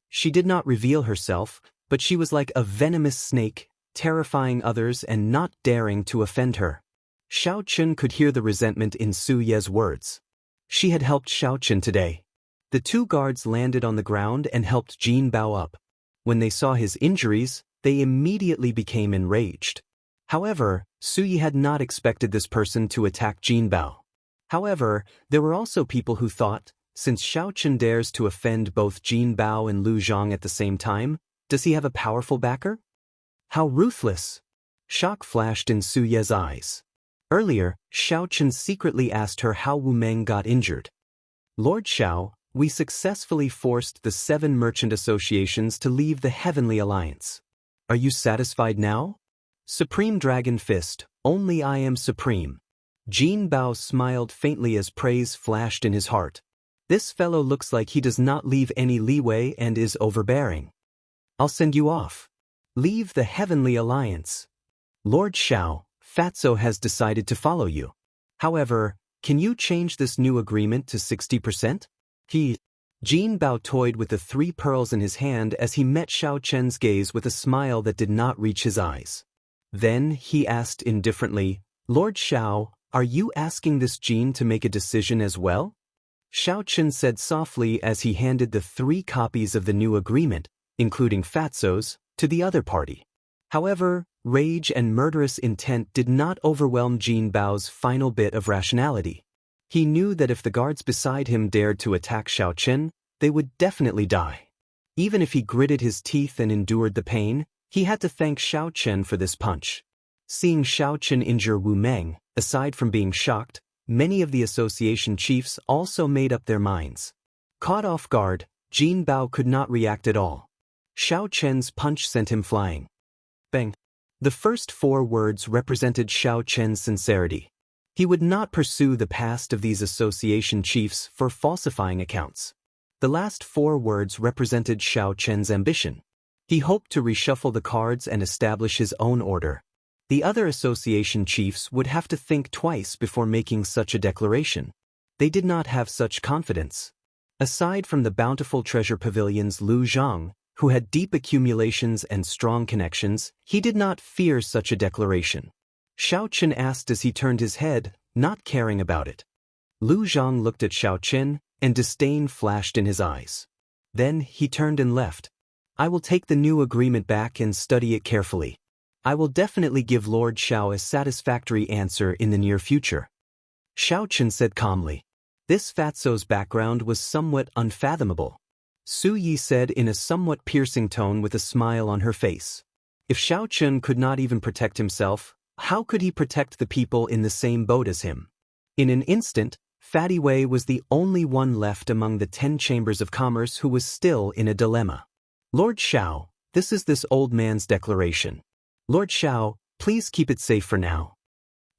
She did not reveal herself, but she was like a venomous snake, terrifying others and not daring to offend her. Xiaochen could hear the resentment in Su Ye's words. She had helped Xiaochen today. The two guards landed on the ground and helped Jin Bao up. When they saw his injuries, they immediately became enraged. However, Su Yi had not expected this person to attack Jin Bao. However, there were also people who thought, since Xiaochen dares to offend both Jin Bao and Lu Zhang at the same time, does he have a powerful backer? How ruthless! Shock flashed in Su Ye's eyes. Earlier, Xiaochen secretly asked her how Wu Meng got injured. Lord Xiao, we successfully forced the 7 merchant associations to leave the Heavenly Alliance. Are you satisfied now? Supreme Dragon Fist, only I am supreme. Jin Bao smiled faintly as praise flashed in his heart. This fellow looks like he does not leave any leeway and is overbearing. I'll send you off. Leave the Heavenly Alliance. Lord Xiao, Fatso has decided to follow you. However, can you change this new agreement to 60%? Jin Bao toyed with the 3 pearls in his hand as he met Xiaochen's gaze with a smile that did not reach his eyes. Then he asked indifferently, Lord Xiao, are you asking this Jin to make a decision as well? Xiaochen said softly as he handed the 3 copies of the new agreement, including Fatso's, to the other party. However, rage and murderous intent did not overwhelm Jin Bao's final bit of rationality. He knew that if the guards beside him dared to attack Xiaochen, they would definitely die. Even if he gritted his teeth and endured the pain, he had to thank Xiaochen for this punch. Seeing Xiaochen injure Wu Meng, aside from being shocked, many of the association chiefs also made up their minds. Caught off guard, Jin Bao could not react at all. Xiaochen's punch sent him flying. Bang! The first 4 words represented Xiaochen's sincerity. He would not pursue the past of these association chiefs for falsifying accounts. The last 4 words represented Xiaochen's ambition. He hoped to reshuffle the cards and establish his own order. The other association chiefs would have to think twice before making such a declaration. They did not have such confidence. Aside from the bountiful treasure pavilion's Lu Zhang, who had deep accumulations and strong connections, he did not fear such a declaration. Xiaochen asked as he turned his head, not caring about it. Lu Zhang looked at Xiaochen, and disdain flashed in his eyes. Then he turned and left. I will take the new agreement back and study it carefully. I will definitely give Lord Xiao a satisfactory answer in the near future. Xiaochen said calmly. This Fatso's background was somewhat unfathomable. Su Yi said in a somewhat piercing tone with a smile on her face. If Xiaochen could not even protect himself, how could he protect the people in the same boat as him? In an instant, Fatty Wei was the only one left among the 10 chambers of commerce who was still in a dilemma. Lord Xiao, this is this old man's declaration. Lord Xiao, please keep it safe for now.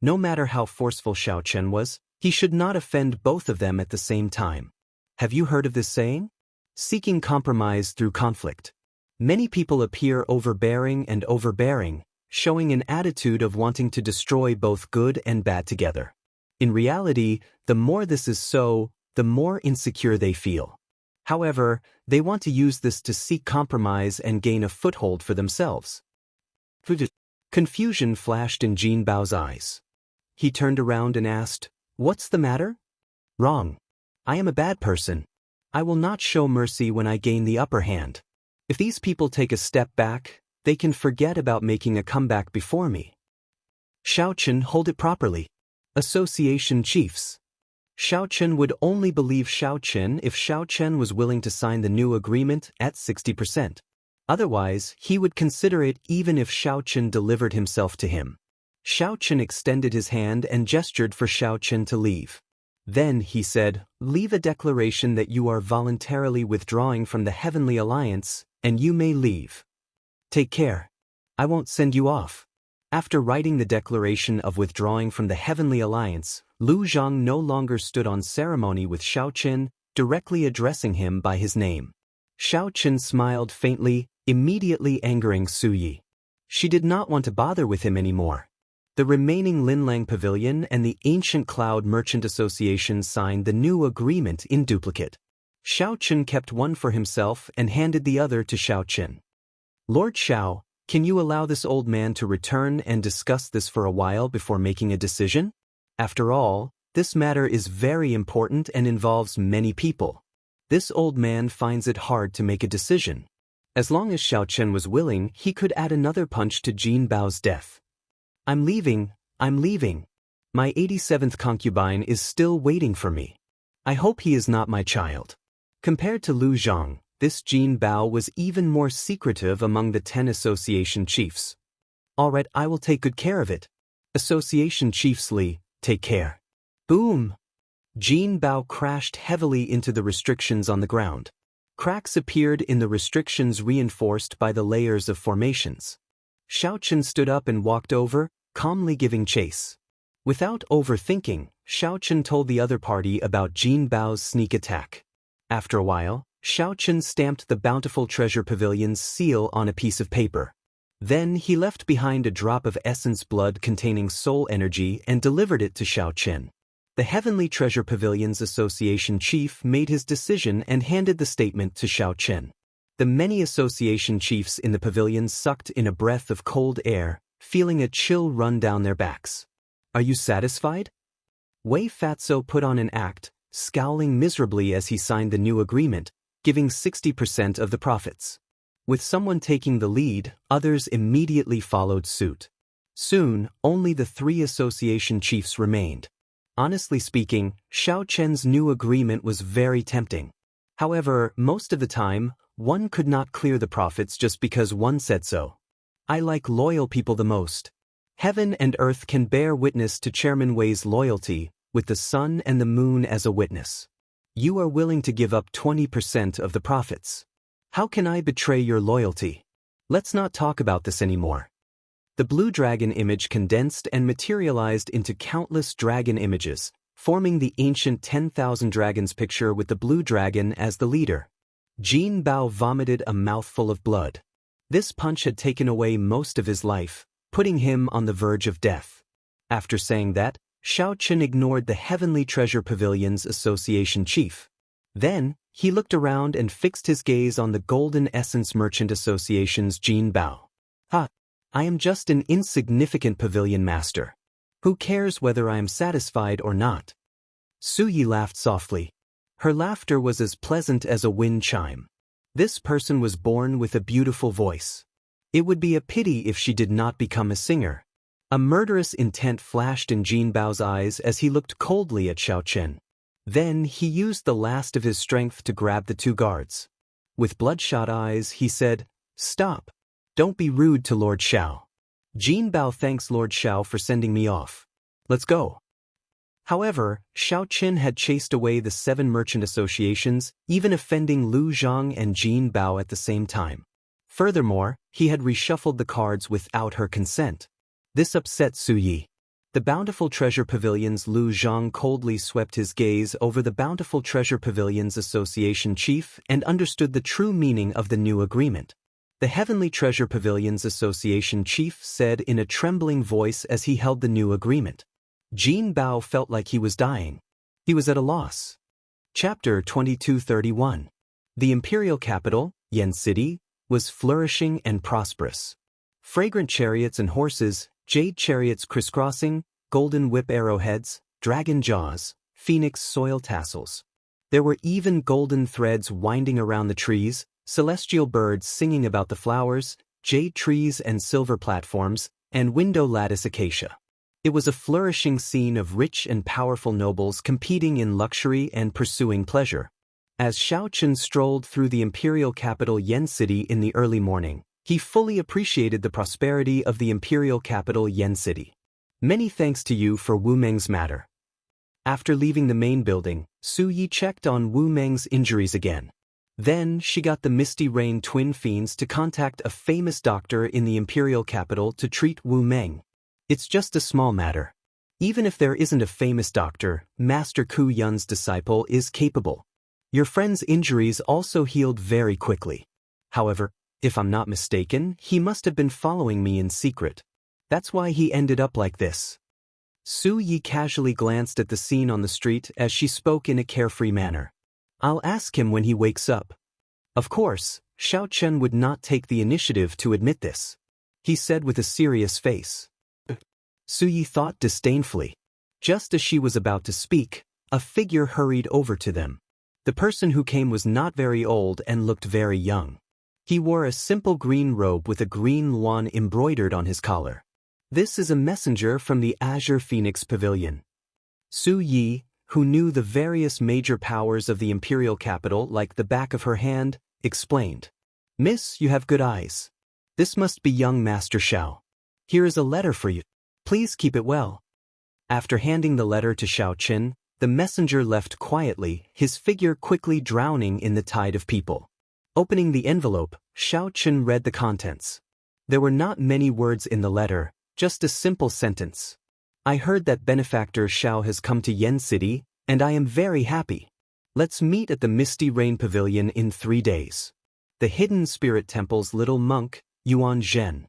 No matter how forceful Xiaochen was, he should not offend both of them at the same time. Have you heard of this saying? Seeking compromise through conflict. Many people appear overbearing, showing an attitude of wanting to destroy both good and bad together. In reality, the more this is so, the more insecure they feel. However, they want to use this to seek compromise and gain a foothold for themselves. Confusion flashed in Jin Bao's eyes. He turned around and asked, "What's the matter?" "Wrong. I am a bad person. I will not show mercy when I gain the upper hand. If these people take a step back, they can forget about making a comeback before me." Xiao Chen, hold it properly. Association Chiefs. Xiao Chen would only believe Xiao Chen if Xiao Chen was willing to sign the new agreement at 60%. Otherwise, he would consider it even if Xiao Chen delivered himself to him. Xiao Chen extended his hand and gestured for Xiao Chen to leave. Then he said, "Leave a declaration that you are voluntarily withdrawing from the Heavenly Alliance, and you may leave. Take care. I won't send you off." After writing the declaration of withdrawing from the Heavenly Alliance, Lu Zhang no longer stood on ceremony with Xiao Chen, directly addressing him by his name. Xiao Chen smiled faintly, immediately angering Su Yi. She did not want to bother with him anymore. The remaining Linlang Pavilion and the Ancient Cloud Merchant Association signed the new agreement in duplicate. Xiao Chen kept one for himself and handed the other to Xiao Chen. "Lord Xiao, can you allow this old man to return and discuss this for a while before making a decision? After all, this matter is very important and involves many people. This old man finds it hard to make a decision." As long as Xiao Chen was willing, he could add another punch to Jin Bao's death. I'm leaving. My 87th concubine is still waiting for me. I hope he is not my child." Compared to Lu Zhang, this Jin Bao was even more secretive among the 10 association chiefs. "All right, I will take good care of it. Association Chiefs Li, take care." Boom! Jin Bao crashed heavily into the restrictions on the ground. Cracks appeared in the restrictions reinforced by the layers of formations. Xiao Chen stood up and walked over, calmly giving chase. Without overthinking, Xiao Chen told the other party about Jin Bao's sneak attack. After a while, Xiao Chen stamped the Bountiful Treasure Pavilion's seal on a piece of paper. Then he left behind a drop of essence blood containing soul energy and delivered it to Xiao Chen. The Heavenly Treasure Pavilion's association chief made his decision and handed the statement to Xiao Chen. The many association chiefs in the pavilion sucked in a breath of cold air, feeling a chill run down their backs. "Are you satisfied?" Wei Fatso put on an act, scowling miserably as he signed the new agreement, giving 60% of the profits. With someone taking the lead, others immediately followed suit. Soon, only the 3 association chiefs remained. Honestly speaking, Xiao Chen's new agreement was very tempting. However, most of the time, one could not clear the profits just because one said so. I like loyal people the most. Heaven and earth can bear witness to Chairman Wei's loyalty, with the sun and the moon as a witness. You are willing to give up 20% of the profits. How can I betray your loyalty? Let's not talk about this anymore. The blue dragon image condensed and materialized into countless dragon images, forming the ancient 10,000 dragons picture with the blue dragon as the leader. Jin Bao vomited a mouthful of blood. This punch had taken away most of his life, putting him on the verge of death. After saying that, Xiao Chen ignored the Heavenly Treasure Pavilion's association chief. Then, he looked around and fixed his gaze on the Golden Essence Merchant Association's Jin Bao. I am just an insignificant pavilion master. Who cares whether I am satisfied or not?" Su Yi laughed softly. Her laughter was as pleasant as a wind chime. This person was born with a beautiful voice. It would be a pity if she did not become a singer. A murderous intent flashed in Jin Bao's eyes as he looked coldly at Xiao Chen. Then he used the last of his strength to grab the 2 guards. With bloodshot eyes, he said, "Stop. Don't be rude to Lord Xiao. Jin Bao thanks Lord Xiao for sending me off. Let's go." However, Xiao Chen had chased away the 7 merchant associations, even offending Lu Zhang and Jin Bao at the same time. Furthermore, he had reshuffled the cards without her consent. This upset Su Yi. The Bountiful Treasure Pavilions. Lu Zhang coldly swept his gaze over the Bountiful Treasure Pavilions Association chief and understood the true meaning of the new agreement. The Heavenly Treasure Pavilions Association chief said in a trembling voice as he held the new agreement. Jin Bao felt like he was dying. He was at a loss. Chapter 2231. The imperial capital, Yen City, was flourishing and prosperous. Fragrant chariots and horses, jade chariots crisscrossing, golden whip arrowheads, dragon jaws, phoenix soil tassels. There were even golden threads winding around the trees, celestial birds singing about the flowers, jade trees and silver platforms, and window lattice acacia. It was a flourishing scene of rich and powerful nobles competing in luxury and pursuing pleasure. As Xiao Chen strolled through the imperial capital Yen City in the early morning, he fully appreciated the prosperity of the imperial capital Yen City. Many thanks to you for Wu Meng's matter. After leaving the main building, Su Yi checked on Wu Meng's injuries again. Then she got the Misty Rain twin fiends to contact a famous doctor in the imperial capital to treat Wu Meng. It's just a small matter. Even if there isn't a famous doctor, Master Ku Yun's disciple is capable. Your friend's injuries also healed very quickly. However, if I'm not mistaken, he must have been following me in secret. That's why he ended up like this. Su Yi casually glanced at the scene on the street as she spoke in a carefree manner. I'll ask him when he wakes up. Of course, Xiao Chen would not take the initiative to admit this. He said with a serious face. Su Yi thought disdainfully. Just as she was about to speak, a figure hurried over to them. The person who came was not very old and looked very young. He wore a simple green robe with a green luan embroidered on his collar. This is a messenger from the Azure Phoenix Pavilion. Su Yi, who knew the various major powers of the imperial capital like the back of her hand, explained. Miss, you have good eyes. This must be young Master Xiao. Here is a letter for you. Please keep it well. After handing the letter to Xiao Chen, the messenger left quietly, his figure quickly drowning in the tide of people. Opening the envelope, Xiao Chen read the contents. There were not many words in the letter, just a simple sentence. I heard that benefactor Xiao has come to Yen City, and I am very happy. Let's meet at the Misty Rain Pavilion in 3 days. The Hidden Spirit Temple's little monk, Yuan Zhen.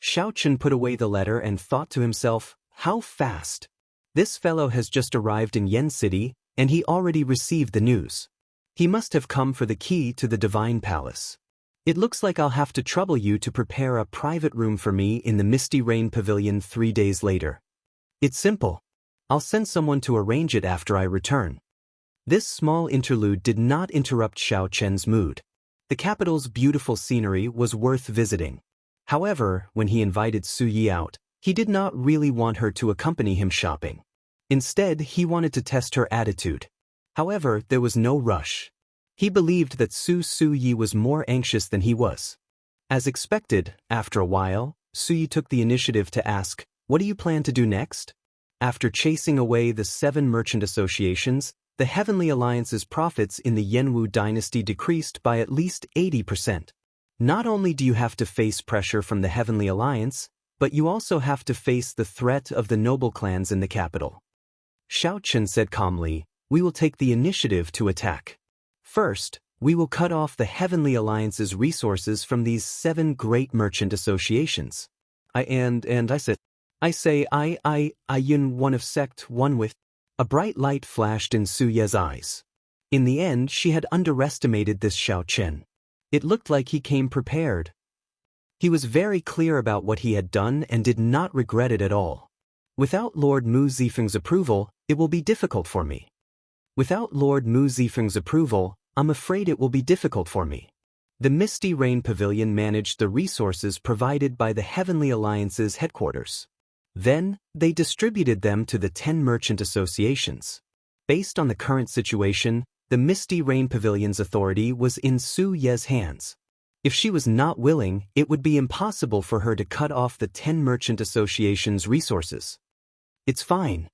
Xiao Chen put away the letter and thought to himself, how fast. This fellow has just arrived in Yen City, and he already received the news. He must have come for the key to the Divine Palace. It looks like I'll have to trouble you to prepare a private room for me in the Misty Rain Pavilion 3 days later. It's simple. I'll send someone to arrange it after I return. This small interlude did not interrupt Xiao Chen's mood. The capital's beautiful scenery was worth visiting. However, when he invited Su Yi out, he did not really want her to accompany him shopping. Instead, he wanted to test her attitude. However, there was no rush. He believed that Su Yi was more anxious than he was. As expected, after a while, Su Yi took the initiative to ask, what do you plan to do next? After chasing away the 7 merchant associations, the Heavenly Alliance's profits in the Yanwu dynasty decreased by at least 80%. Not only do you have to face pressure from the Heavenly Alliance, but you also have to face the threat of the noble clans in the capital. Xiao Chen said calmly, we will take the initiative to attack. First, we will cut off the Heavenly Alliance's resources from these 7 great merchant associations. I say, Yun one of sect one with. A bright light flashed in Su Ye's eyes. In the end, she had underestimated this Xiao Chen. It looked like he came prepared. He was very clear about what he had done and did not regret it at all. Without Lord Mu Zifeng's approval, it will be difficult for me. Without Lord Mu Zifeng's approval, I'm afraid it will be difficult for me. The Misty Rain Pavilion managed the resources provided by the Heavenly Alliance's headquarters. Then, they distributed them to the 10 merchant associations. Based on the current situation, the Misty Rain Pavilion's authority was in Su Ye's hands. If she was not willing, it would be impossible for her to cut off the 10 merchant associations' resources. It's fine.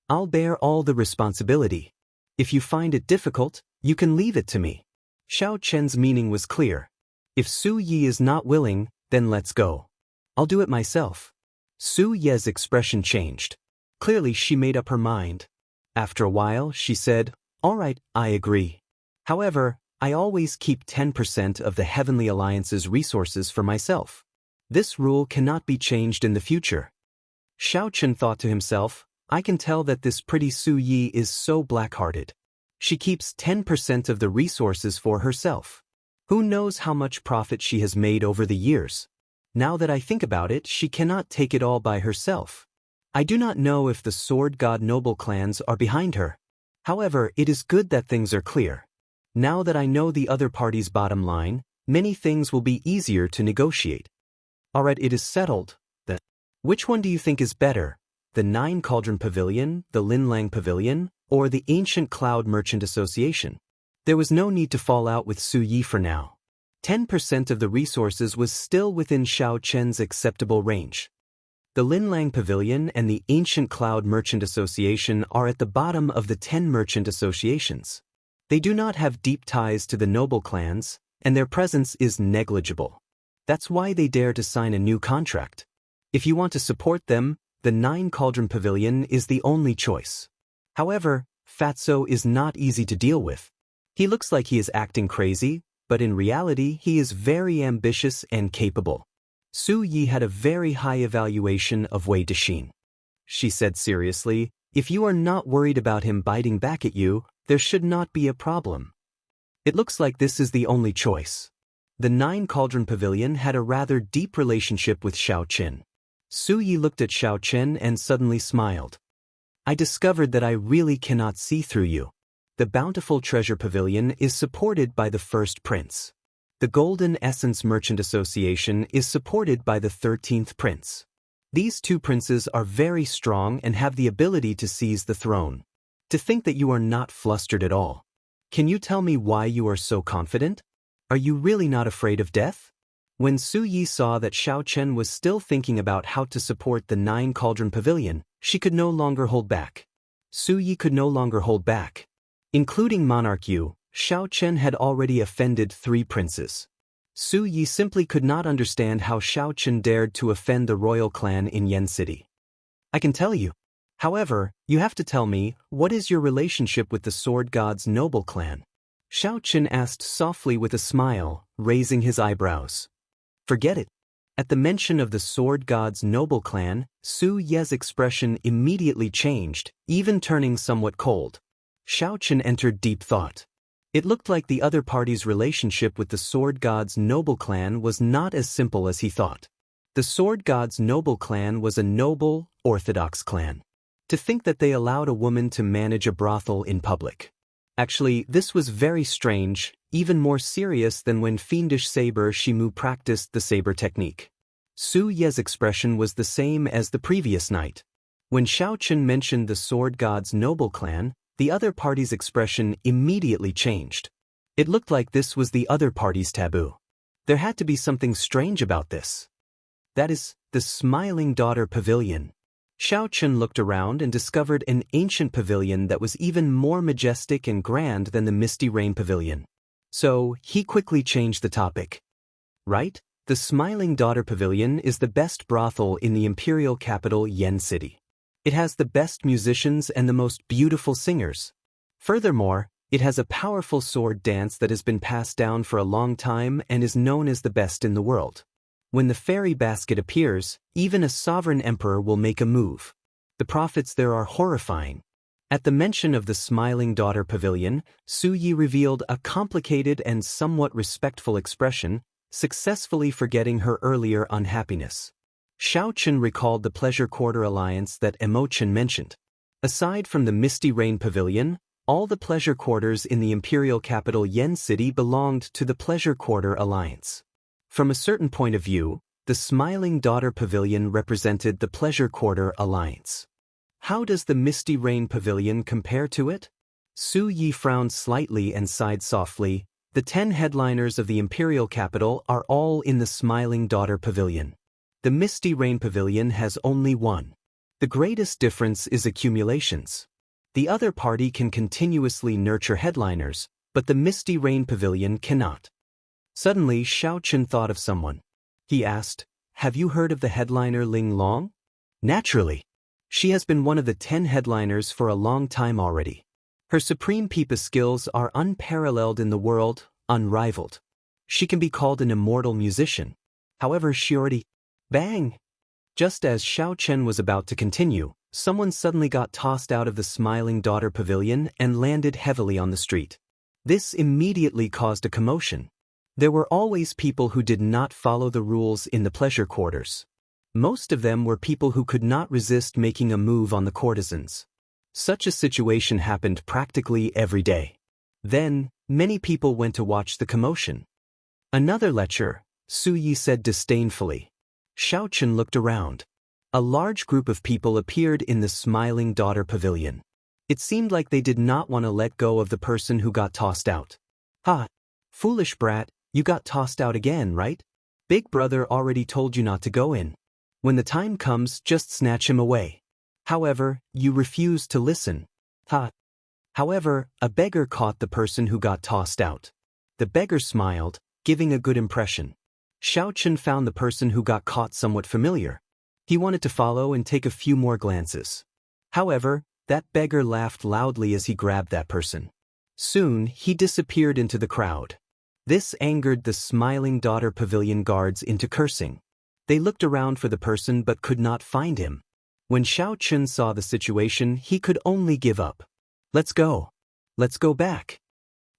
I'll bear all the responsibility. If you find it difficult, you can leave it to me. Xiao Chen's meaning was clear. If Su Yi is not willing, then let's go. I'll do it myself. Su Ye's expression changed. Clearly, she made up her mind. After a while, she said, "All right, I agree. However, I always keep 10% of the Heavenly Alliance's resources for myself. This rule cannot be changed in the future." Xiao Chen thought to himself, I can tell that this pretty Su Yi is so black-hearted. She keeps 10% of the resources for herself. Who knows how much profit she has made over the years? Now that I think about it, she cannot take it all by herself. I do not know if the Sword God noble clans are behind her. However, it is good that things are clear. Now that I know the other party's bottom line, many things will be easier to negotiate. Alright, it is settled. Which one do you think is better? The Nine Cauldron Pavilion, the Linlang Pavilion, or the Ancient Cloud Merchant Association? There was no need to fall out with Su Yi for now. 10% of the resources was still within Xiao Chen's acceptable range. The Linlang Pavilion and the Ancient Cloud Merchant Association are at the bottom of the 10 merchant associations. They do not have deep ties to the noble clans, and their presence is negligible. That's why they dare to sign a new contract. If you want to support them, the Nine Cauldron Pavilion is the only choice. However, Fatso is not easy to deal with. He looks like he is acting crazy, but in reality he is very ambitious and capable. Su Yi had a very high evaluation of Wei Dexin. She said seriously, if you are not worried about him biting back at you, there should not be a problem. It looks like this is the only choice. The Nine Cauldron Pavilion had a rather deep relationship with Xiao Chen. Su Yi looked at Xiao Chen and suddenly smiled. I discovered that I really cannot see through you. The Bountiful Treasure Pavilion is supported by the First Prince. The Golden Essence Merchant Association is supported by the 13th Prince. These two princes are very strong and have the ability to seize the throne. To think that you are not flustered at all. Can you tell me why you are so confident? Are you really not afraid of death? When Su Yi saw that Xiao Chen was still thinking about how to support the Nine Cauldron Pavilion, she could no longer hold back. Su Yi could no longer hold back. Including Monarch Yu, Xiao Chen had already offended 3 princes. Su Yi simply could not understand how Xiao Chen dared to offend the royal clan in Yen City. I can tell you. However, you have to tell me, what is your relationship with the Sword God's noble clan? Xiao Chen asked softly with a smile, raising his eyebrows. Forget it. At the mention of the Sword God's noble clan, Su Ye's expression immediately changed, even turning somewhat cold. Xiao Chen entered deep thought. It looked like the other party's relationship with the Sword God's noble clan was not as simple as he thought. The Sword God's noble clan was a noble, orthodox clan. To think that they allowed a woman to manage a brothel in public. Actually, this was very strange, even more serious than when fiendish saber Shimu practiced the saber technique. Su Ye's expression was the same as the previous night. When Xiao Chen mentioned the Sword God's noble clan, the other party's expression immediately changed. It looked like this was the other party's taboo. There had to be something strange about this. That is, the Smiling Daughter Pavilion. Xiao Chen looked around and discovered an ancient pavilion that was even more majestic and grand than the Misty Rain Pavilion. So, he quickly changed the topic. Right? The Smiling Daughter Pavilion is the best brothel in the imperial capital Yen City. It has the best musicians and the most beautiful singers. Furthermore, it has a powerful sword dance that has been passed down for a long time and is known as the best in the world. When the fairy basket appears, even a sovereign emperor will make a move. The profits there are horrifying. At the mention of the Smiling Daughter Pavilion, Su Yi revealed a complicated and somewhat respectful expression, successfully forgetting her earlier unhappiness. Xiao Chen recalled the Pleasure Quarter alliance that Imochen mentioned. Aside from the Misty Rain Pavilion, all the pleasure quarters in the imperial capital Yen City belonged to the Pleasure Quarter alliance. From a certain point of view, the Smiling Daughter Pavilion represented the Pleasure Quarter alliance. How does the Misty Rain Pavilion compare to it? Su Yi frowned slightly and sighed softly. The 10 headliners of the imperial capital are all in the Smiling Daughter Pavilion. The Misty Rain Pavilion has only one. The greatest difference is accumulations. The other party can continuously nurture headliners, but the Misty Rain Pavilion cannot. Suddenly, Xiao Chen thought of someone. He asked, have you heard of the headliner Ling Long? Naturally. She has been one of the 10 headliners for a long time already. Her supreme pipa skills are unparalleled in the world, unrivaled. She can be called an immortal musician. However, she already... Bang! Just as Xiao Chen was about to continue, someone suddenly got tossed out of the Smiling Daughter Pavilion and landed heavily on the street. This immediately caused a commotion. There were always people who did not follow the rules in the pleasure quarters. Most of them were people who could not resist making a move on the courtesans. Such a situation happened practically every day. Then, many people went to watch the commotion. Another lecher, Su Yi said disdainfully. Xiao Chen looked around. A large group of people appeared in the Smiling Daughter Pavilion. It seemed like they did not want to let go of the person who got tossed out. Ha! Foolish brat, you got tossed out again, right? Big brother already told you not to go in. When the time comes, just snatch him away. However, you refused to listen. Ha! However, a beggar caught the person who got tossed out. The beggar smiled, giving a good impression. Xiao Chen found the person who got caught somewhat familiar. He wanted to follow and take a few more glances. However, that beggar laughed loudly as he grabbed that person. Soon, he disappeared into the crowd. This angered the Smiling Daughter Pavilion guards into cursing. They looked around for the person but could not find him. When Xiao Chen saw the situation, he could only give up. Let's go. Let's go back.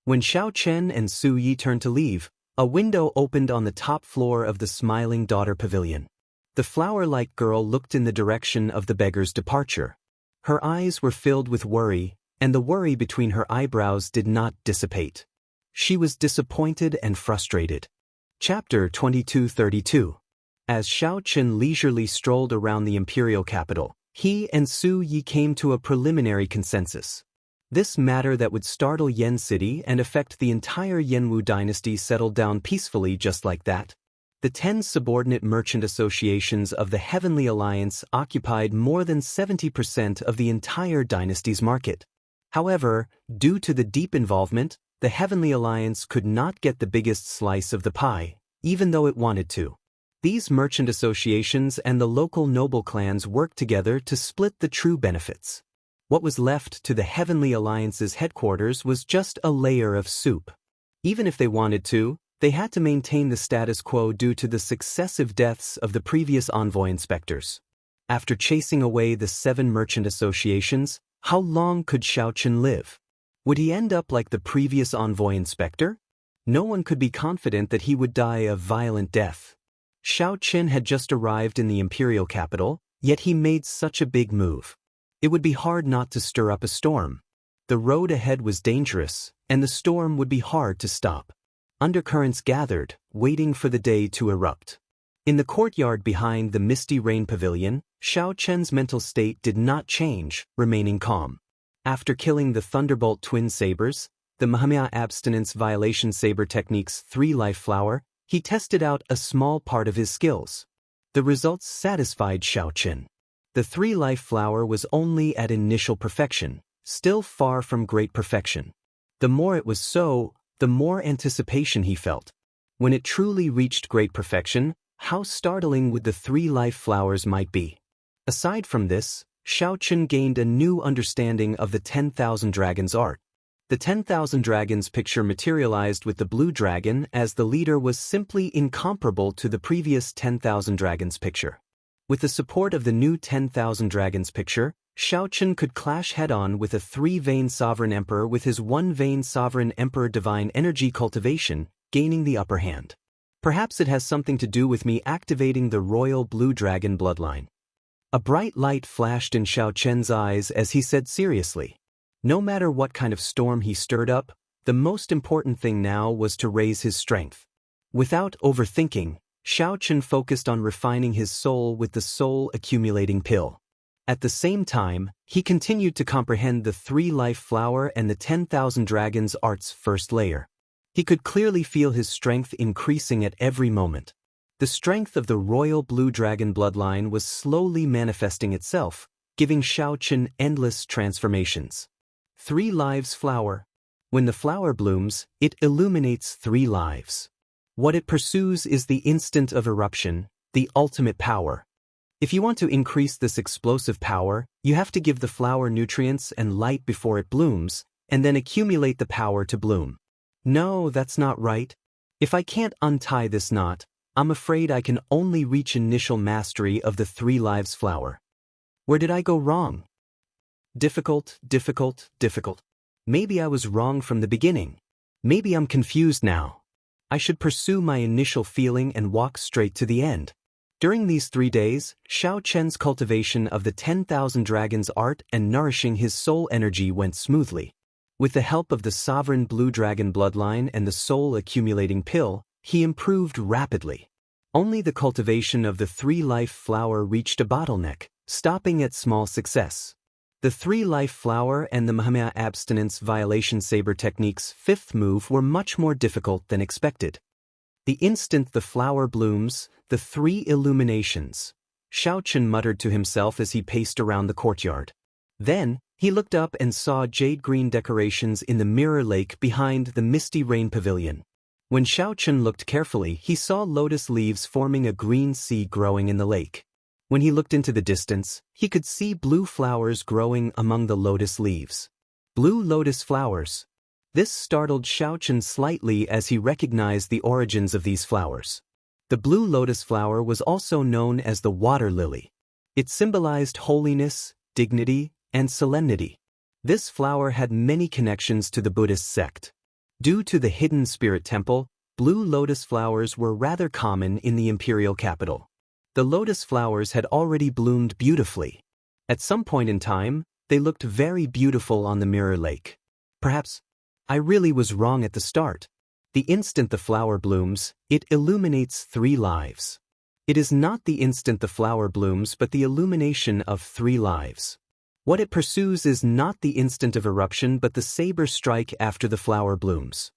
When Xiao Chen and Su Yi turned to leave, a window opened on the top floor of the Smiling Daughter Pavilion. The flower-like girl looked in the direction of the beggar's departure. Her eyes were filled with worry, and the worry between her eyebrows did not dissipate. She was disappointed and frustrated. Chapter 2232. As Xiao Chen leisurely strolled around the imperial capital, he and Su Yi came to a preliminary consensus. This matter that would startle Yan City and affect the entire Yanwu dynasty settled down peacefully just like that. The 10 subordinate merchant associations of the Heavenly Alliance occupied more than 70% of the entire dynasty's market. However, due to the deep involvement, the Heavenly Alliance could not get the biggest slice of the pie, even though it wanted to. These merchant associations and the local noble clans worked together to split the true benefits. What was left to the Heavenly Alliance's headquarters was just a layer of soup. Even if they wanted to, they had to maintain the status quo due to the successive deaths of the previous envoy inspectors. After chasing away the 7 merchant associations, how long could Xiao Chen live? Would he end up like the previous envoy inspector? No one could be confident that he would die a violent death. Xiao Chen had just arrived in the imperial capital, yet he made such a big move. It would be hard not to stir up a storm. The road ahead was dangerous, and the storm would be hard to stop. Undercurrents gathered, waiting for the day to erupt. In the courtyard behind the Misty Rain Pavilion, Xiao Chen's mental state did not change, remaining calm. After killing the Thunderbolt twin sabers, the Mahamya abstinence violation saber technique's 3-life flower, he tested out a small part of his skills. The results satisfied Xiao Chen. The 3-life flower was only at initial perfection, still far from great perfection. The more it was so, the more anticipation he felt. When it truly reached great perfection, how startling would the 3-life flowers might be. Aside from this, Xiao Chen gained a new understanding of the 10,000 Dragons art. The 10,000 Dragons picture materialized with the blue dragon as the leader was simply incomparable to the previous 10,000 Dragons picture. With the support of the new 10,000 Dragons picture, Xiao Chen could clash head-on with a 3-vein Sovereign Emperor with his 1-vein Sovereign Emperor Divine Energy Cultivation, gaining the upper hand. Perhaps it has something to do with me activating the Royal Blue Dragon bloodline. A bright light flashed in Xiao Chen's eyes as he said seriously. No matter what kind of storm he stirred up, the most important thing now was to raise his strength. Without overthinking, Xiao Chen focused on refining his soul with the soul accumulating pill. At the same time, he continued to comprehend the 3-life flower and the 10,000 Dragons art's first layer. He could clearly feel his strength increasing at every moment. The strength of the Royal Blue Dragon bloodline was slowly manifesting itself, giving Xiao Chen endless transformations. 3 lives flower. When the flower blooms, it illuminates 3 lives. What it pursues is the instant of eruption, the ultimate power. If you want to increase this explosive power, you have to give the flower nutrients and light before it blooms, and then accumulate the power to bloom. No, that's not right. If I can't untie this knot, I'm afraid I can only reach initial mastery of the 3 lives flower. Where did I go wrong? Difficult. Maybe I was wrong from the beginning. Maybe I'm confused now. I should pursue my initial feeling and walk straight to the end. During these 3 days, Xiao Chen's cultivation of the 10,000 dragons art and nourishing his soul energy went smoothly. With the help of the sovereign blue dragon bloodline and the soul accumulating pill, he improved rapidly. Only the cultivation of the 3 life flower reached a bottleneck, stopping at small success. The 3 life flower and the Mahamaya abstinence violation saber technique's 5th move were much more difficult than expected. The instant the flower blooms, the 3 illuminations. Xiao Chen muttered to himself as he paced around the courtyard. Then, he looked up and saw jade-green decorations in the mirror lake behind the misty rain pavilion. When Xiao Chen looked carefully, he saw lotus leaves forming a green sea growing in the lake. When he looked into the distance, he could see blue flowers growing among the lotus leaves. Blue lotus flowers. This startled Xiao Chen slightly as he recognized the origins of these flowers. The blue lotus flower was also known as the water lily. It symbolized holiness, dignity, and solemnity. This flower had many connections to the Buddhist sect. Due to the hidden spirit temple, blue lotus flowers were rather common in the imperial capital. The lotus flowers had already bloomed beautifully. At some point in time, they looked very beautiful on the mirror lake. Perhaps I really was wrong at the start. The instant the flower blooms, it illuminates 3 lives. It is not the instant the flower blooms but the illumination of 3 lives. What it pursues is not the instant of eruption but the saber strike after the flower blooms.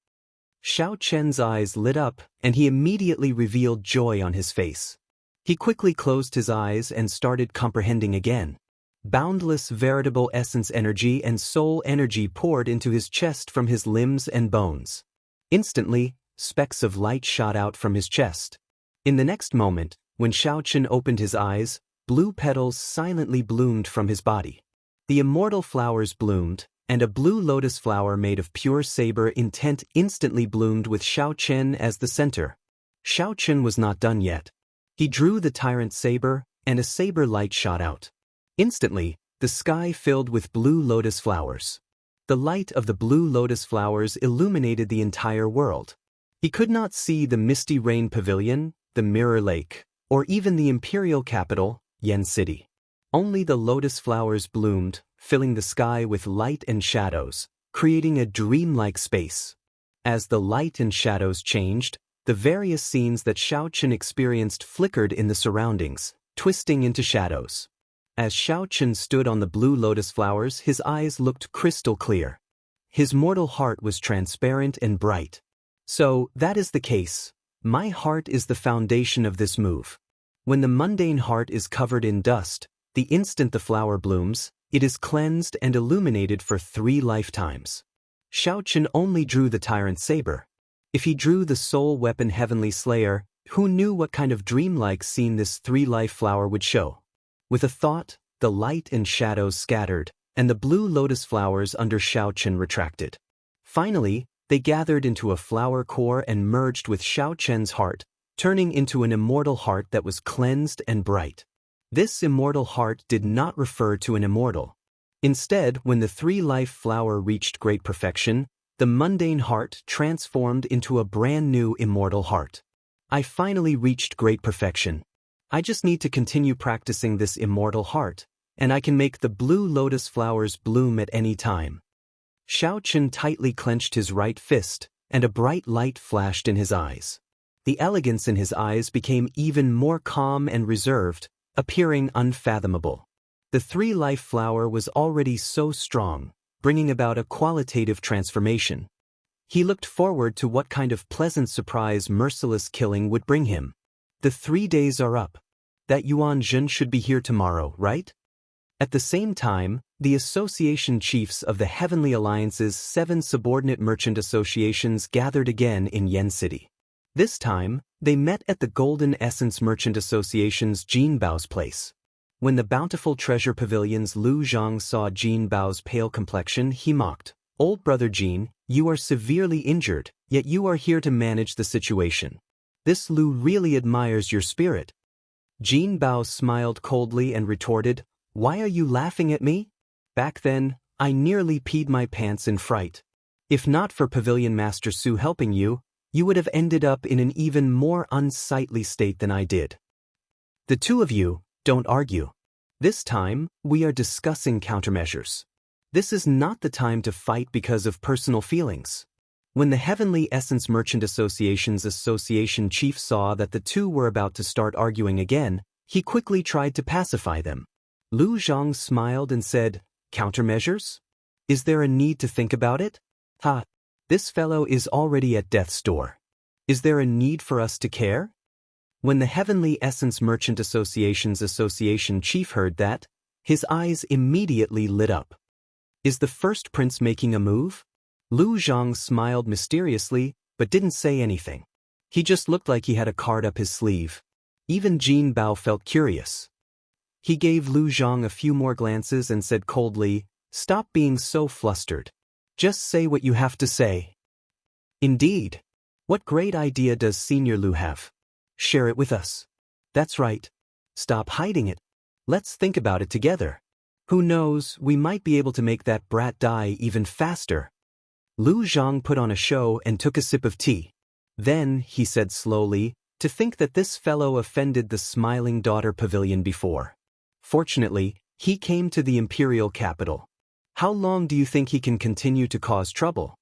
Xiao Chen's eyes lit up and he immediately revealed joy on his face. He quickly closed his eyes and started comprehending again. Boundless veritable essence energy and soul energy poured into his chest from his limbs and bones. Instantly, specks of light shot out from his chest. In the next moment, when Xiao Chen opened his eyes, blue petals silently bloomed from his body. The immortal flowers bloomed, and a blue lotus flower made of pure saber intent instantly bloomed with Xiao Chen as the center. Xiao Chen was not done yet. He drew the tyrant saber, and a saber light shot out. Instantly, the sky filled with blue lotus flowers. The light of the blue lotus flowers illuminated the entire world. He could not see the misty rain pavilion, the mirror lake, or even the imperial capital, Yan City. Only the lotus flowers bloomed, filling the sky with light and shadows, creating a dreamlike space. As the light and shadows changed, the various scenes that Xiao Chen experienced flickered in the surroundings, twisting into shadows. As Xiao Chen stood on the blue lotus flowers, his eyes looked crystal clear. His mortal heart was transparent and bright. So, that is the case. My heart is the foundation of this move. When the mundane heart is covered in dust, the instant the flower blooms, it is cleansed and illuminated for 3 lifetimes. Xiao Chen only drew the tyrant saber. If he drew the soul weapon Heavenly Slayer, who knew what kind of dreamlike scene this 3-life flower would show? With a thought, the light and shadows scattered, and the blue lotus flowers under Xiao Chen retracted. Finally, they gathered into a flower core and merged with Xiao Chen's heart, turning into an immortal heart that was cleansed and bright. This immortal heart did not refer to an immortal. Instead, when the 3-life flower reached great perfection, the mundane heart transformed into a brand new immortal heart. I finally reached great perfection. I just need to continue practicing this immortal heart, and I can make the blue lotus flowers bloom at any time. Xiao Chen tightly clenched his right fist, and a bright light flashed in his eyes. The elegance in his eyes became even more calm and reserved, appearing unfathomable. The 3-life flower was already so strong, bringing about a qualitative transformation. He looked forward to what kind of pleasant surprise merciless killing would bring him. The 3 days are up. That Yuan Zhen should be here tomorrow, right? At the same time, the association chiefs of the Heavenly Alliance's 7 subordinate merchant associations gathered again in Yen City. This time, they met at the Golden Essence Merchant Association's Jinbao's place. When the bountiful treasure pavilion's Lu Zhang saw Jinbao's pale complexion, he mocked, "Old brother Jin, you are severely injured, yet you are here to manage the situation. This Lu really admires your spirit." Jinbao smiled coldly and retorted, "Why are you laughing at me? Back then, I nearly peed my pants in fright. If not for Pavilion Master Su helping you, you would have ended up in an even more unsightly state than I did. The two of you, don't argue. This time, we are discussing countermeasures. This is not the time to fight because of personal feelings." When the Heavenly Essence Merchant Association's association chief saw that the two were about to start arguing again, he quickly tried to pacify them. Lu Zhang smiled and said, "Countermeasures? Is there a need to think about it? Ha! This fellow is already at death's door. Is there a need for us to care?" When the Heavenly Essence Merchant Association's association chief heard that, his eyes immediately lit up. "Is the first prince making a move?" Lu Zhang smiled mysteriously, but didn't say anything. He just looked like he had a card up his sleeve. Even Jin Bao felt curious. He gave Lu Zhang a few more glances and said coldly, "Stop being so flustered. Just say what you have to say." "Indeed. What great idea does Senior Lu have? Share it with us." "That's right. Stop hiding it. Let's think about it together. Who knows, we might be able to make that brat die even faster." Lu Zhang put on a show and took a sip of tea. Then, he said slowly, "To think that this fellow offended the Smiling Daughter Pavilion before. Fortunately, he came to the imperial capital. How long do you think he can continue to cause trouble?"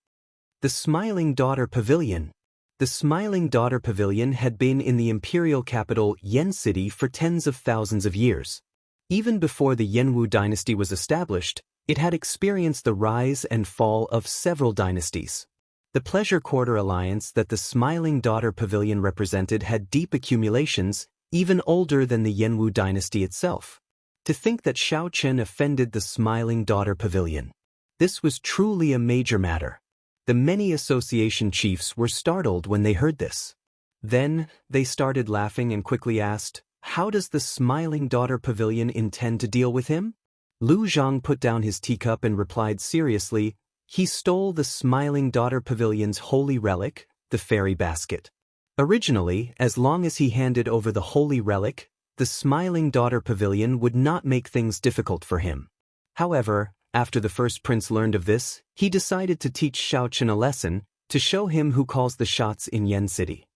The Smiling Daughter Pavilion. The Smiling Daughter Pavilion had been in the imperial capital Yan City for tens of thousands of years. Even before the Jianghu dynasty was established, it had experienced the rise and fall of several dynasties. The Pleasure Quarter alliance that the Smiling Daughter Pavilion represented had deep accumulations, even older than the Jianghu dynasty itself. To think that Xiao Chen offended the Smiling Daughter Pavilion. This was truly a major matter. The many association chiefs were startled when they heard this. Then, they started laughing and quickly asked, "How does the Smiling Daughter Pavilion intend to deal with him?" Lu Zhang put down his teacup and replied seriously, "He stole the Smiling Daughter Pavilion's holy relic, the fairy basket. Originally, as long as he handed over the holy relic, the Smiling Daughter Pavilion would not make things difficult for him. However, after the first prince learned of this, he decided to teach Xiao Chen a lesson, to show him who calls the shots in Yan City."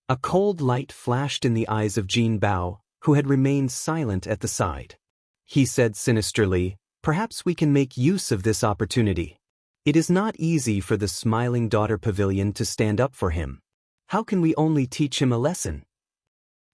A cold light flashed in the eyes of Jin Bao, who had remained silent at the side. He said sinisterly, "Perhaps we can make use of this opportunity. It is not easy for the Smiling Daughter Pavilion to stand up for him. How can we only teach him a lesson?"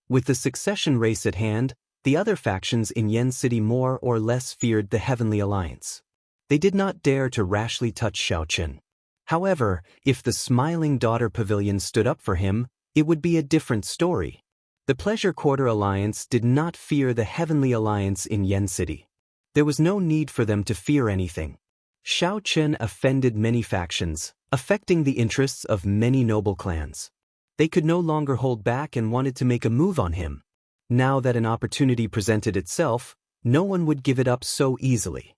With the succession race at hand, the other factions in Yan City more or less feared the Heavenly Alliance. They did not dare to rashly touch Xiao Chen. However, if the Smiling Daughter Pavilion stood up for him, it would be a different story. The Pleasure Quarter Alliance did not fear the Heavenly Alliance in Yan City. There was no need for them to fear anything. Xiao Chen offended many factions, affecting the interests of many noble clans. They could no longer hold back and wanted to make a move on him. Now that an opportunity presented itself, no one would give it up so easily.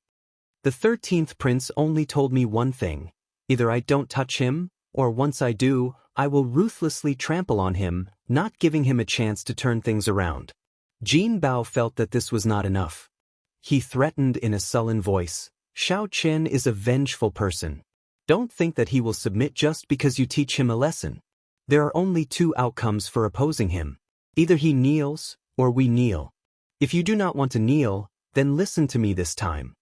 The 13th prince only told me one thing: either I don't touch him, or once I do, I will ruthlessly trample on him, not giving him a chance to turn things around. Jin Bao felt that this was not enough. He threatened in a sullen voice, "Xiao Chen is a vengeful person. Don't think that he will submit just because you teach him a lesson. There are only two outcomes for opposing him. Either he kneels, or we kneel. If you do not want to kneel, then listen to me this time."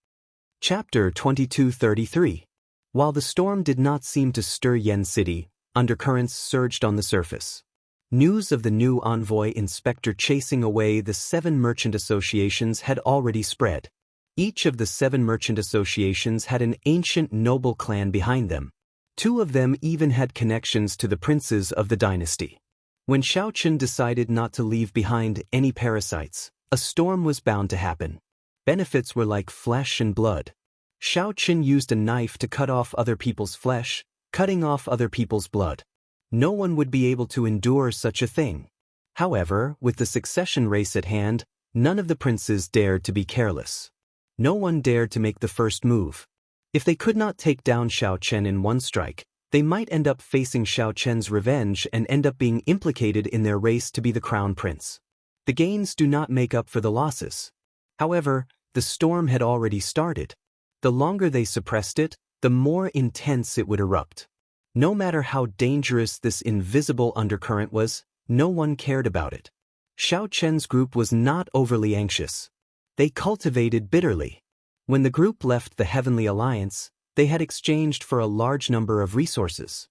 Chapter 2233. While the storm did not seem to stir Yan City, undercurrents surged on the surface. News of the new envoy inspector chasing away the 7 merchant associations had already spread. Each of the 7 merchant associations had an ancient noble clan behind them. 2 of them even had connections to the princes of the dynasty. When Xiao Chen decided not to leave behind any parasites, a storm was bound to happen. Benefits were like flesh and blood. Xiao Chen used a knife to cut off other people's flesh, cutting off other people's blood. No one would be able to endure such a thing. However, with the succession race at hand, none of the princes dared to be careless. No one dared to make the first move. If they could not take down Xiao Chen in one strike, they might end up facing Xiao Chen's revenge and end up being implicated in their race to be the crown prince. The gains do not make up for the losses. However, the storm had already started. The longer they suppressed it, the more intense it would erupt. No matter how dangerous this invisible undercurrent was, no one cared about it. Xiao Chen's group was not overly anxious. They cultivated bitterly. When the group left the Heavenly Alliance, they had exchanged for a large number of resources.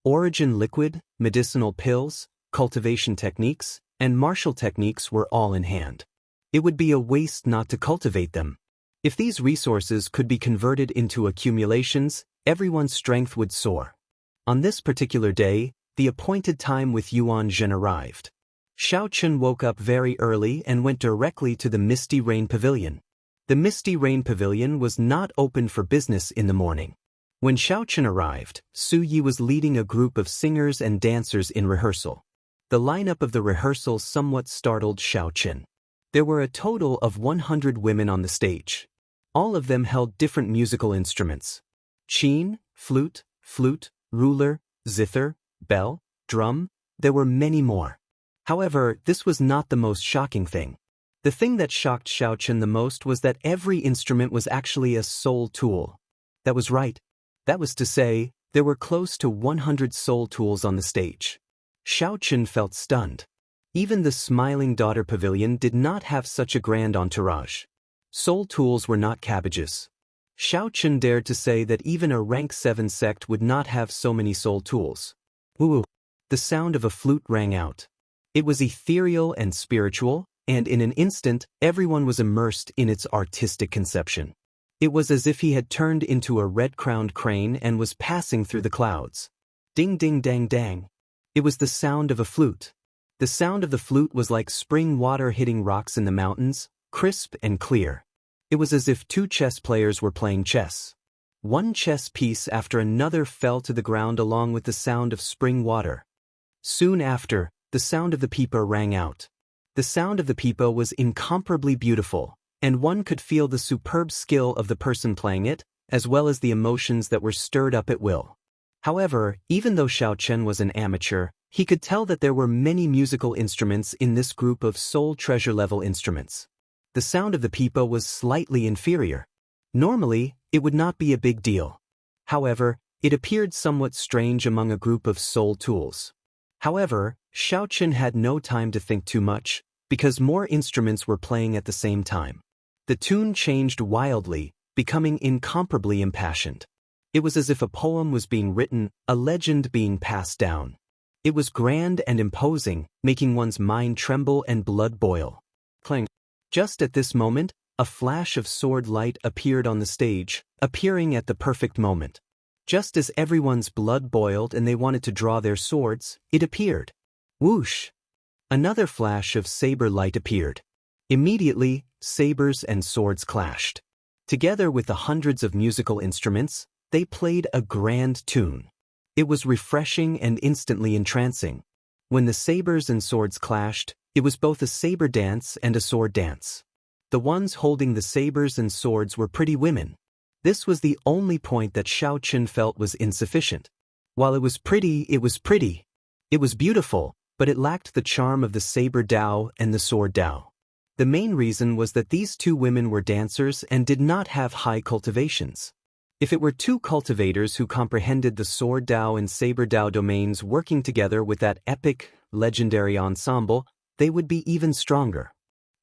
Origin liquid, medicinal pills, cultivation techniques, and martial techniques were all in hand. It would be a waste not to cultivate them. If these resources could be converted into accumulations, everyone's strength would soar. On this particular day, the appointed time with Yuan Zhen arrived. Xiao Chen woke up very early and went directly to the Misty Rain Pavilion. The Misty Rain Pavilion was not open for business in the morning. When Xiao Chen arrived, Su Yi was leading a group of singers and dancers in rehearsal. The lineup of the rehearsal somewhat startled Xiao Chen. There were a total of 100 women on the stage. All of them held different musical instruments. Qin, flute, ruler, zither, bell, drum, there were many more. However, this was not the most shocking thing. The thing that shocked Xiao Chen the most was that every instrument was actually a soul tool. That was right. That was to say, there were close to 100 soul tools on the stage. Xiao Chen felt stunned. Even the Smiling Daughter Pavilion did not have such a grand entourage. Soul tools were not cabbages. Xiao Chen dared to say that even a rank 7 sect would not have so many soul tools. Woo! The sound of a flute rang out. It was ethereal and spiritual, and in an instant, everyone was immersed in its artistic conception. It was as if he had turned into a red-crowned crane and was passing through the clouds. Ding ding dang dang. It was the sound of a flute. The sound of the flute was like spring water hitting rocks in the mountains, crisp and clear. It was as if two chess players were playing chess. One chess piece after another fell to the ground along with the sound of spring water. Soon after, the sound of the pipa rang out. The sound of the pipa was incomparably beautiful, and one could feel the superb skill of the person playing it, as well as the emotions that were stirred up at will. However, even though Xiao Chen was an amateur, he could tell that there were many musical instruments in this group of soul treasure-level instruments. The sound of the pipa was slightly inferior. Normally, it would not be a big deal. However, it appeared somewhat strange among a group of soul tools. However, Xiao Chen had no time to think too much, because more instruments were playing at the same time. The tune changed wildly, becoming incomparably impassioned. It was as if a poem was being written, a legend being passed down. It was grand and imposing, making one's mind tremble and blood boil. Clang. Just at this moment, a flash of sword light appeared on the stage, appearing at the perfect moment. Just as everyone's blood boiled and they wanted to draw their swords, it appeared. Whoosh! Another flash of saber light appeared. Immediately, sabers and swords clashed. Together with the hundreds of musical instruments, they played a grand tune. It was refreshing and instantly entrancing. When the sabers and swords clashed, it was both a saber dance and a sword dance. The ones holding the sabers and swords were pretty women. This was the only point that Xiao Chen felt was insufficient. While it was pretty, it was pretty. It was beautiful, but it lacked the charm of the saber Dao and the sword Dao. The main reason was that these two women were dancers and did not have high cultivations. If it were two cultivators who comprehended the sword Dao and saber Dao domains working together with that epic, legendary ensemble, they would be even stronger.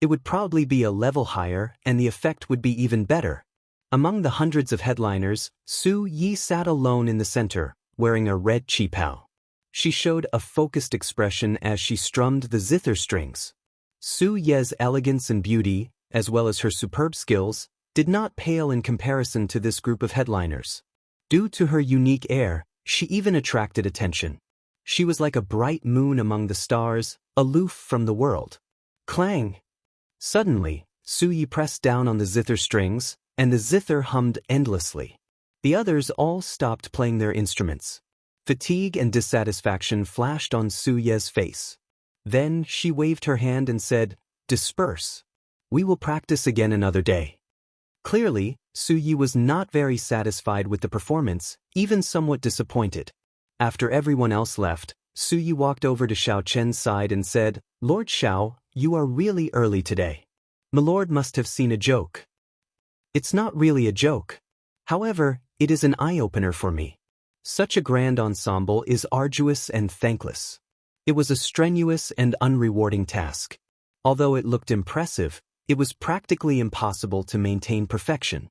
It would probably be a level higher, and the effect would be even better. Among the hundreds of headliners, Su Yi sat alone in the center, wearing a red qipao. She showed a focused expression as she strummed the zither strings. Su Ye's elegance and beauty, as well as her superb skills, did not pale in comparison to this group of headliners. Due to her unique air, she even attracted attention. She was like a bright moon among the stars, aloof from the world. Clang! Suddenly, Su Yi pressed down on the zither strings, and the zither hummed endlessly. The others all stopped playing their instruments. Fatigue and dissatisfaction flashed on Su Ye's face. Then she waved her hand and said, "Disperse. We will practice again another day." Clearly, Su Yi was not very satisfied with the performance, even somewhat disappointed. After everyone else left, Su Yi walked over to Xiao Chen's side and said, "Lord Xiao, you are really early today. Milord must have seen a joke." "It's not really a joke. However, it is an eye-opener for me. Such a grand ensemble is arduous and thankless. It was a strenuous and unrewarding task. Although it looked impressive, it was practically impossible to maintain perfection.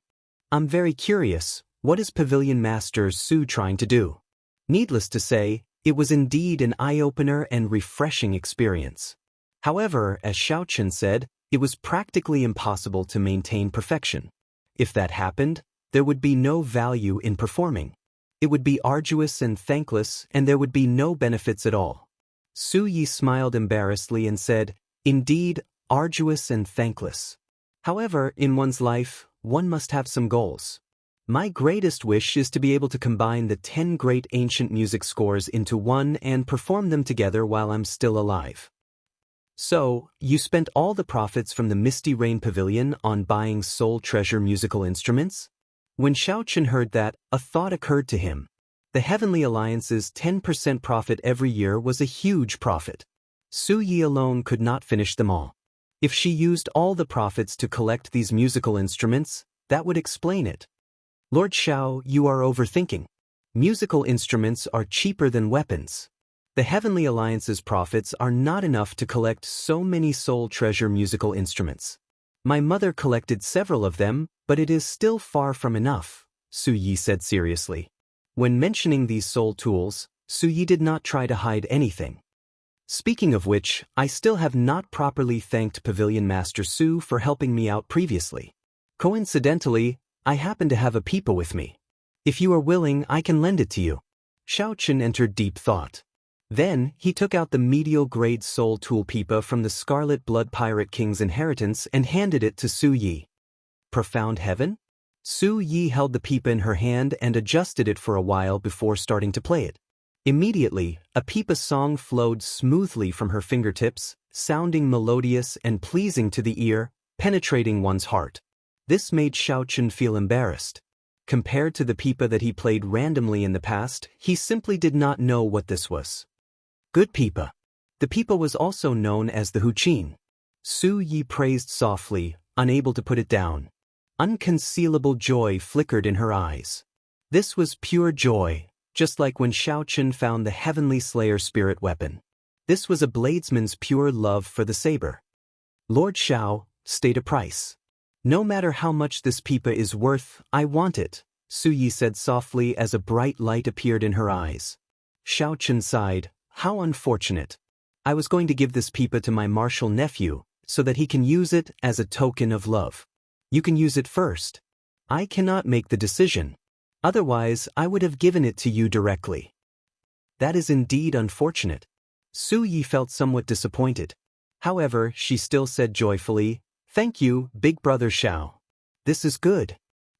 I'm very curious, what is Pavilion Master Su trying to do?" Needless to say, it was indeed an eye-opener and refreshing experience. However, as Xiao Chen said, it was practically impossible to maintain perfection. If that happened, there would be no value in performing. It would be arduous and thankless, and there would be no benefits at all. Su Yi smiled embarrassedly and said, "Indeed, arduous and thankless. However, in one's life, one must have some goals. My greatest wish is to be able to combine the 10 great ancient music scores into one and perform them together while I'm still alive." "So, you spent all the profits from the Misty Rain Pavilion on buying soul treasure musical instruments?" When Xiao Chen heard that, a thought occurred to him. The Heavenly Alliance's 10% profit every year was a huge profit. Su Yi alone could not finish them all. If she used all the profits to collect these musical instruments, that would explain it. "Lord Xiao, you are overthinking. Musical instruments are cheaper than weapons. The Heavenly Alliance's profits are not enough to collect so many soul treasure musical instruments. My mother collected several of them, but it is still far from enough," Su Yi said seriously. When mentioning these soul tools, Su Yi did not try to hide anything. "Speaking of which, I still have not properly thanked Pavilion Master Su for helping me out previously. Coincidentally, I happen to have a pipa with me. If you are willing, I can lend it to you." Xiao Chen entered deep thought. Then, he took out the medial grade soul tool pipa from the Scarlet Blood Pirate King's inheritance and handed it to Su Yi. Profound heaven? Su Yi held the pipa in her hand and adjusted it for a while before starting to play it. Immediately, a pipa song flowed smoothly from her fingertips, sounding melodious and pleasing to the ear, penetrating one's heart. This made Xiao Chen feel embarrassed. Compared to the pipa that he played randomly in the past, he simply did not know what this was. Good pipa. The pipa was also known as the huqin. Su Yi praised softly, unable to put it down. Unconcealable joy flickered in her eyes. This was pure joy, just like when Xiao Chen found the Heavenly Slayer spirit weapon. This was a bladesman's pure love for the saber. "Lord Xiao, state a price. No matter how much this pipa is worth, I want it," Su Yi said softly as a bright light appeared in her eyes. Xiao Chen sighed, "How unfortunate. I was going to give this pipa to my martial nephew, so that he can use it as a token of love. You can use it first. I cannot make the decision. Otherwise, I would have given it to you directly." "That is indeed unfortunate." Su Yi felt somewhat disappointed. However, she still said joyfully, "Thank you, Big Brother Xiao. This is good.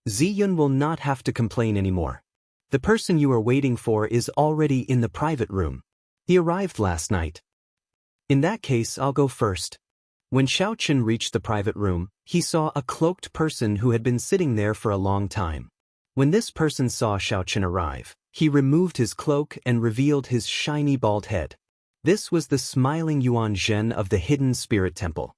Ziyun will not have to complain anymore. The person you are waiting for is already in the private room. He arrived last night." "In that case, I'll go first." When Xiao Chen reached the private room, he saw a cloaked person who had been sitting there for a long time. When this person saw Xiao Chen arrive, he removed his cloak and revealed his shiny bald head. This was the smiling Yuan Zhen of the Hidden Spirit Temple.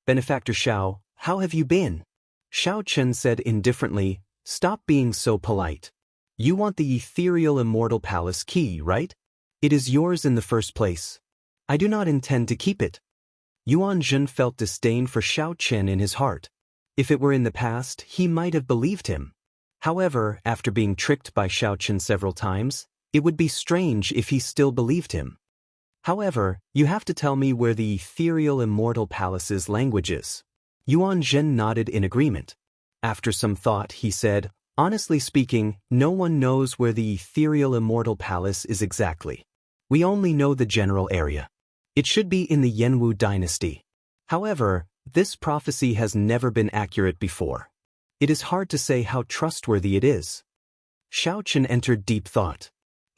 "Benefactor Xiao, how have you been?" Xiao Chen said indifferently, "Stop being so polite. You want the ethereal Immortal Palace key, right? It is yours in the first place. I do not intend to keep it." Yuan Zhen felt disdain for Xiao Chen in his heart. If it were in the past, he might have believed him. However, after being tricked by Xiao Chen several times, it would be strange if he still believed him. "However, you have to tell me where the ethereal Immortal Palace's language is." Yuan Zhen nodded in agreement. After some thought, he said, "Honestly speaking, no one knows where the ethereal Immortal Palace is exactly. We only know the general area. It should be in the Yanwu dynasty. However, this prophecy has never been accurate before. It is hard to say how trustworthy it is." Xiao Chen entered deep thought.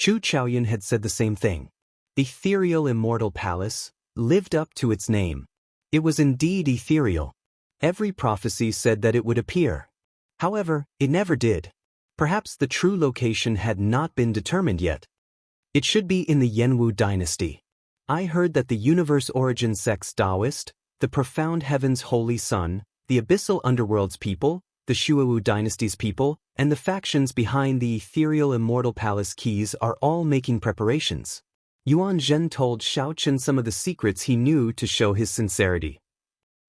Chu Chaoyun had said the same thing. Ethereal Immortal Palace lived up to its name. It was indeed ethereal. Every prophecy said that it would appear. However, it never did. Perhaps the true location had not been determined yet. It should be in the Jianghu dynasty. I heard that the universe origin sects Taoist, the profound heaven's holy sun, the abyssal underworld's people, the Shuowu dynasty's people, and the factions behind the ethereal immortal palace keys are all making preparations. Yuan Zhen told Xiaochen some of the secrets he knew to show his sincerity.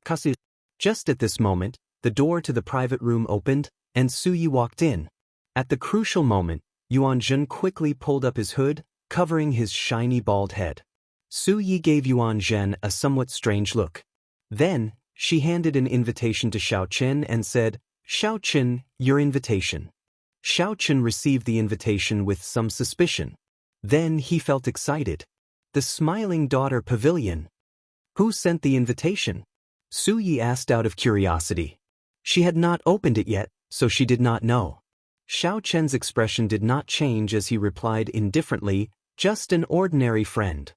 Kasu. Just at this moment, the door to the private room opened, and Su Yi walked in. At the crucial moment, Yuan Zhen quickly pulled up his hood, covering his shiny bald head. Su Yi gave Yuan Zhen a somewhat strange look. Then, she handed an invitation to Xiaochen and said, "Xiaochen, your invitation." Xiaochen received the invitation with some suspicion. Then he felt excited. The Smiling Daughter Pavilion. Who sent the invitation? Su Yi asked out of curiosity. She had not opened it yet, so she did not know. Xiaochen's expression did not change as he replied indifferently, "Just an ordinary friend."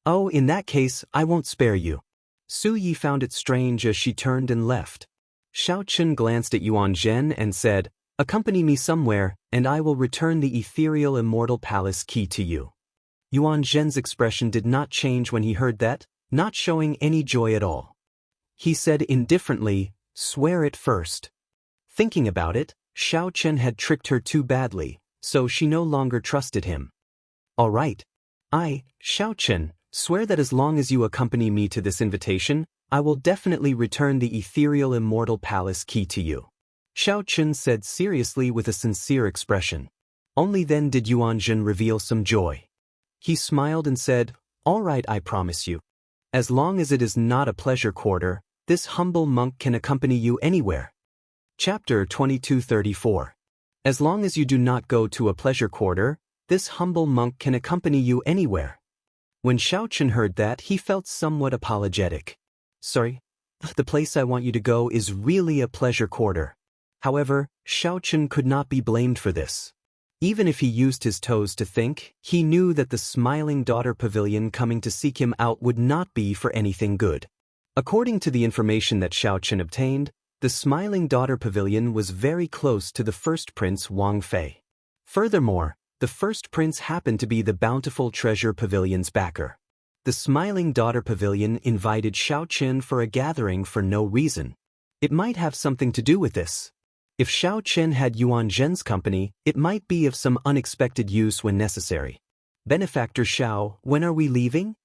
"Oh, in that case, I won't spare you." Su Yi found it strange as she turned and left. Xiaochen glanced at Yuan Zhen and said, "Accompany me somewhere, and I will return the ethereal immortal palace key to you." Yuan Zhen's expression did not change when he heard that, not showing any joy at all. He said indifferently, "Swear it first." Thinking about it, Xiaochen had tricked her too badly, so she no longer trusted him. "All right. I, Xiaochen, swear that as long as you accompany me to this invitation, I will definitely return the ethereal immortal palace key to you," Xiaochen said seriously with a sincere expression. Only then did Yuan Zhen reveal some joy. He smiled and said, "All right, I promise you. As long as it is not a pleasure quarter, this humble monk can accompany you anywhere." Chapter 2234. As long as you do not go to a pleasure quarter, this humble monk can accompany you anywhere. When Xiaochen heard that, he felt somewhat apologetic. "Sorry, the place I want you to go is really a pleasure quarter." However, Xiaochen could not be blamed for this. Even if he used his toes to think, he knew that the Smiling Daughter Pavilion coming to seek him out would not be for anything good. According to the information that Xiaochen obtained, the Smiling Daughter Pavilion was very close to the first prince Wang Fei. Furthermore, the first prince happened to be the Bountiful Treasure Pavilion's backer. The Smiling Daughter Pavilion invited Xiaochen for a gathering for no reason. It might have something to do with this. If Xiaochen had Yuan Zhen's company, it might be of some unexpected use when necessary. "Benefactor Xiao, when are we leaving?"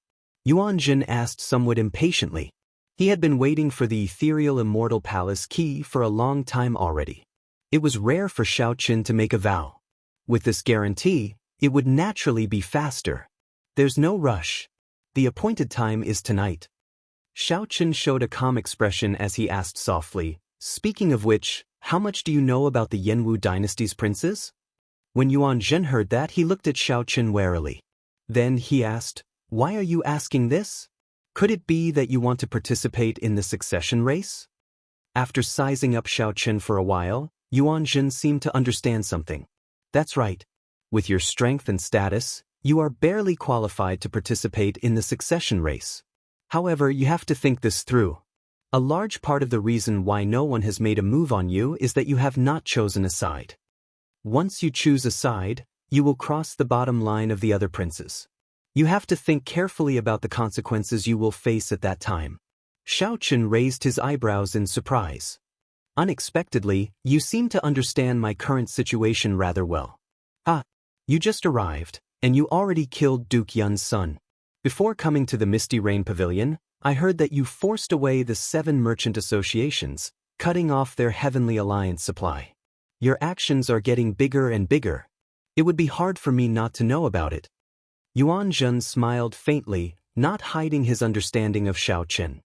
Yuan Zhen asked somewhat impatiently. He had been waiting for the ethereal immortal palace key for a long time already. It was rare for Xiaochen to make a vow. With this guarantee, it would naturally be faster. "There's no rush. The appointed time is tonight." Xiaochen showed a calm expression as he asked softly, "Speaking of which, how much do you know about the Jianghu dynasty's princes?" When Yuan Zhen heard that, he looked at Xiaochen warily. Then he asked, "Why are you asking this? Could it be that you want to participate in the succession race?" After sizing up Xiaochen for a while, Yuan Zhen seemed to understand something. "That's right. With your strength and status, you are barely qualified to participate in the succession race. However, you have to think this through. A large part of the reason why no one has made a move on you is that you have not chosen a side. Once you choose a side, you will cross the bottom line of the other princes. You have to think carefully about the consequences you will face at that time." Xiaochen raised his eyebrows in surprise. "Unexpectedly, you seem to understand my current situation rather well. Ah, you just arrived, and you already killed Duke Yun's son. Before coming to the Misty Rain Pavilion, I heard that you forced away the 7 merchant associations, cutting off their Heavenly Alliance supply. Your actions are getting bigger and bigger. It would be hard for me not to know about it." Yuan Zhen smiled faintly, not hiding his understanding of Xiaochen.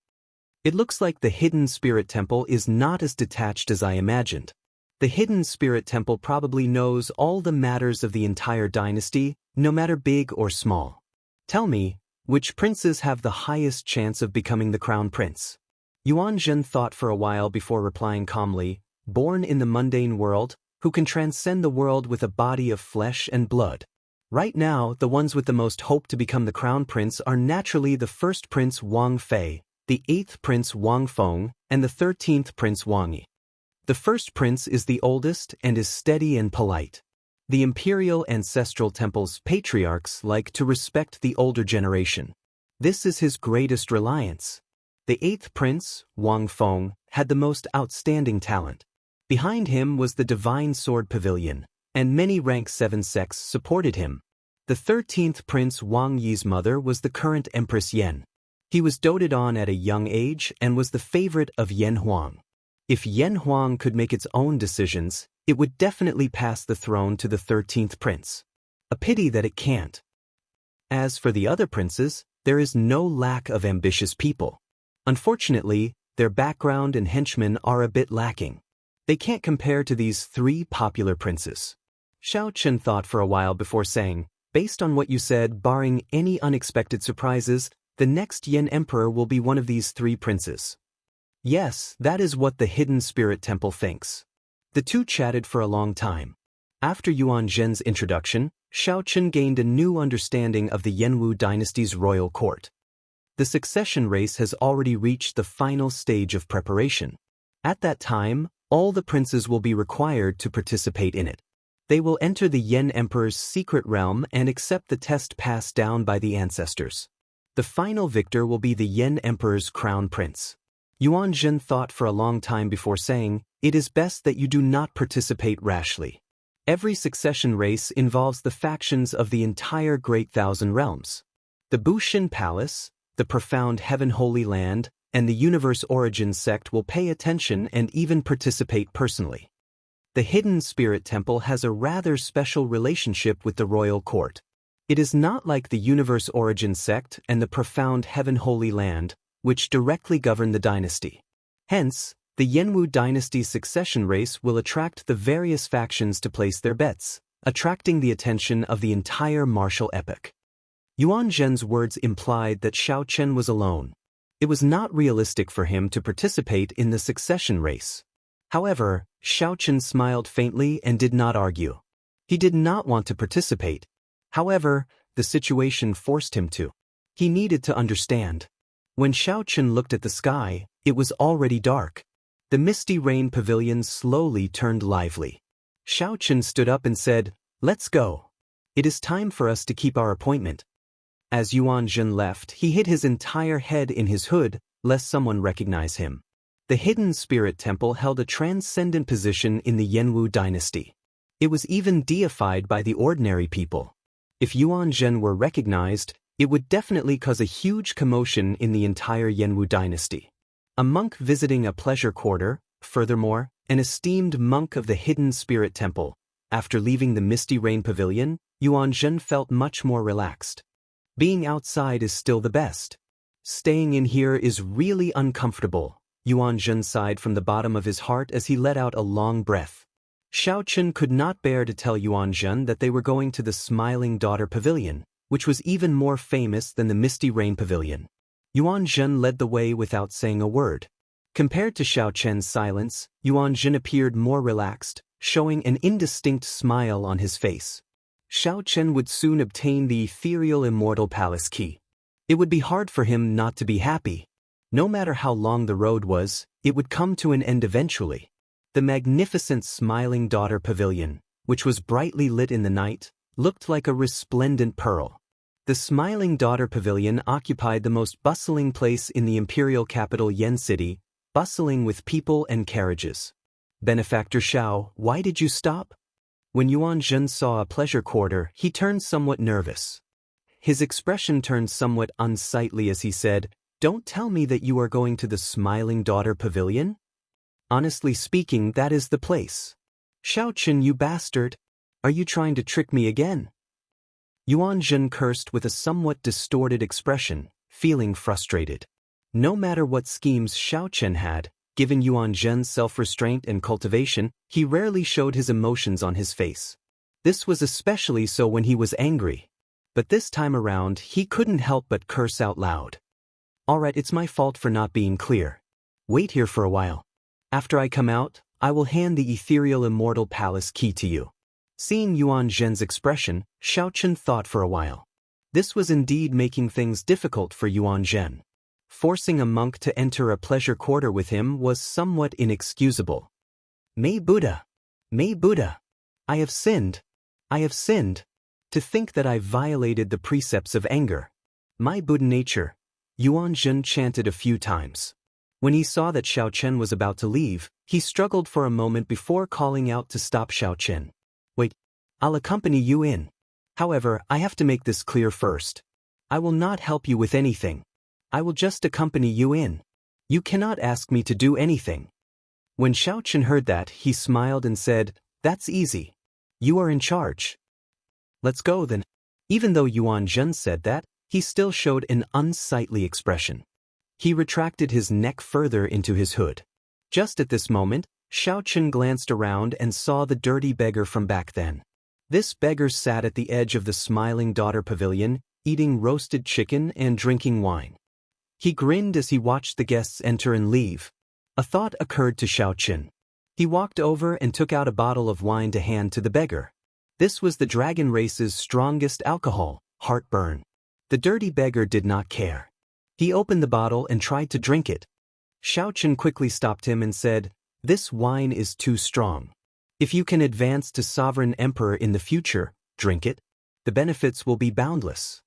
"It looks like the Hidden Spirit Temple is not as detached as I imagined. The Hidden Spirit Temple probably knows all the matters of the entire dynasty, no matter big or small. Tell me, which princes have the highest chance of becoming the crown prince?" Yuan Zhen thought for a while before replying calmly, "Born in the mundane world, who can transcend the world with a body of flesh and blood." Right now, the ones with the most hope to become the crown prince are naturally the first prince Wang Fei, the 8th prince Wang Feng, and the 13th prince Wang Yi. The first prince is the oldest and is steady and polite. The imperial ancestral temple's patriarchs like to respect the older generation. This is his greatest reliance. The 8th prince, Wang Feng, had the most outstanding talent. Behind him was the Divine Sword Pavilion, and many rank 7 sects supported him. The 13th prince Wang Yi's mother was the current Empress Yan. He was doted on at a young age and was the favorite of Yan Huang. If Yan Huang could make its own decisions, it would definitely pass the throne to the 13th prince. A pity that it can't. As for the other princes, there is no lack of ambitious people. Unfortunately, their background and henchmen are a bit lacking. They can't compare to these 3 popular princes. Xiao Chen thought for a while before saying, based on what you said, barring any unexpected surprises, the next Yan Emperor will be one of these 3 princes. Yes, that is what the Hidden Spirit Temple thinks. The two chatted for a long time. After Yuan Zhen's introduction, Xiao Chen gained a new understanding of the Yanwu dynasty's royal court. The succession race has already reached the final stage of preparation. At that time, all the princes will be required to participate in it. They will enter the Yan Emperor's secret realm and accept the test passed down by the ancestors. The final victor will be the Yan Emperor's crown prince. Yuan Zhen thought for a long time before saying, it is best that you do not participate rashly. Every succession race involves the factions of the entire Great Thousand Realms. The Bushin Palace, the Profound Heaven Holy Land, and the Universe Origin sect will pay attention and even participate personally. The Hidden Spirit Temple has a rather special relationship with the royal court. It is not like the Universe Origin sect and the Profound Heaven Holy Land, which directly govern the dynasty. Hence, the Yanwu dynasty's succession race will attract the various factions to place their bets, attracting the attention of the entire martial epoch. Yuan Zhen's words implied that Xiao Chen was alone. It was not realistic for him to participate in the succession race. However, Xiao Chen smiled faintly and did not argue. He did not want to participate. However, the situation forced him to. He needed to understand. When Xiao Chen looked at the sky, it was already dark. The misty rain pavilion slowly turned lively. Xiao Chen stood up and said, "Let's go. It is time for us to keep our appointment." As Yuan Zhen left, he hid his entire head in his hood, lest someone recognize him. The Hidden Spirit Temple held a transcendent position in the Yanwu dynasty. It was even deified by the ordinary people. If Yuan Zhen were recognized, it would definitely cause a huge commotion in the entire Yanwu dynasty. A monk visiting a pleasure quarter, furthermore, an esteemed monk of the Hidden Spirit Temple. After leaving the Misty Rain Pavilion, Yuan Zhen felt much more relaxed. Being outside is still the best. Staying in here is really uncomfortable. Yuan Zhen sighed from the bottom of his heart as he let out a long breath. Xiao Chen could not bear to tell Yuan Zhen that they were going to the Smiling Daughter Pavilion, which was even more famous than the Misty Rain Pavilion. Yuan Zhen led the way without saying a word. Compared to Xiao Chen's silence, Yuan Zhen appeared more relaxed, showing an indistinct smile on his face. Xiao Chen would soon obtain the ethereal Immortal Palace key. It would be hard for him not to be happy. No matter how long the road was, it would come to an end eventually. The magnificent Smiling Daughter Pavilion, which was brightly lit in the night, looked like a resplendent pearl. The Smiling Daughter Pavilion occupied the most bustling place in the imperial capital Yan City, bustling with people and carriages. Benefactor Xiao, why did you stop? When Yuan Zhen saw a pleasure quarter, he turned somewhat nervous. His expression turned somewhat unsightly as he said, "Don't tell me that you are going to the Smiling Daughter Pavilion? Honestly speaking, that is the place." "Xiao Chen, you bastard! Are you trying to trick me again?" Yuan Zhen cursed with a somewhat distorted expression, feeling frustrated. No matter what schemes Xiao Chen had, given Yuan Zhen's self-restraint and cultivation, he rarely showed his emotions on his face. This was especially so when he was angry. But this time around, he couldn't help but curse out loud. "Alright, it's my fault for not being clear. Wait here for a while. After I come out, I will hand the ethereal Immortal Palace key to you." Seeing Yuan Zhen's expression, Xiaochen thought for a while. This was indeed making things difficult for Yuan Zhen. Forcing a monk to enter a pleasure quarter with him was somewhat inexcusable. May Buddha! May Buddha! I have sinned! I have sinned! To think that I violated the precepts of anger. My Buddha nature! Yuan Zhen chanted a few times. When he saw that Xiaochen was about to leave, he struggled for a moment before calling out to stop Xiaochen. Wait, I'll accompany you in. However, I have to make this clear first. I will not help you with anything. I will just accompany you in. You cannot ask me to do anything. When Xiaochen heard that, he smiled and said, That's easy. You are in charge. Let's go then. Even though Yuan Zhen said that, he still showed an unsightly expression. He retracted his neck further into his hood. Just at this moment, Xiaochen glanced around and saw the dirty beggar from back then. This beggar sat at the edge of the Smiling Daughter Pavilion, eating roasted chicken and drinking wine. He grinned as he watched the guests enter and leave. A thought occurred to Xiaochen. He walked over and took out a bottle of wine to hand to the beggar. This was the dragon race's strongest alcohol, heartburn. The dirty beggar did not care. He opened the bottle and tried to drink it. Xiaochen quickly stopped him and said, This wine is too strong. If you can advance to Sovereign Emperor in the future, drink it. The benefits will be boundless.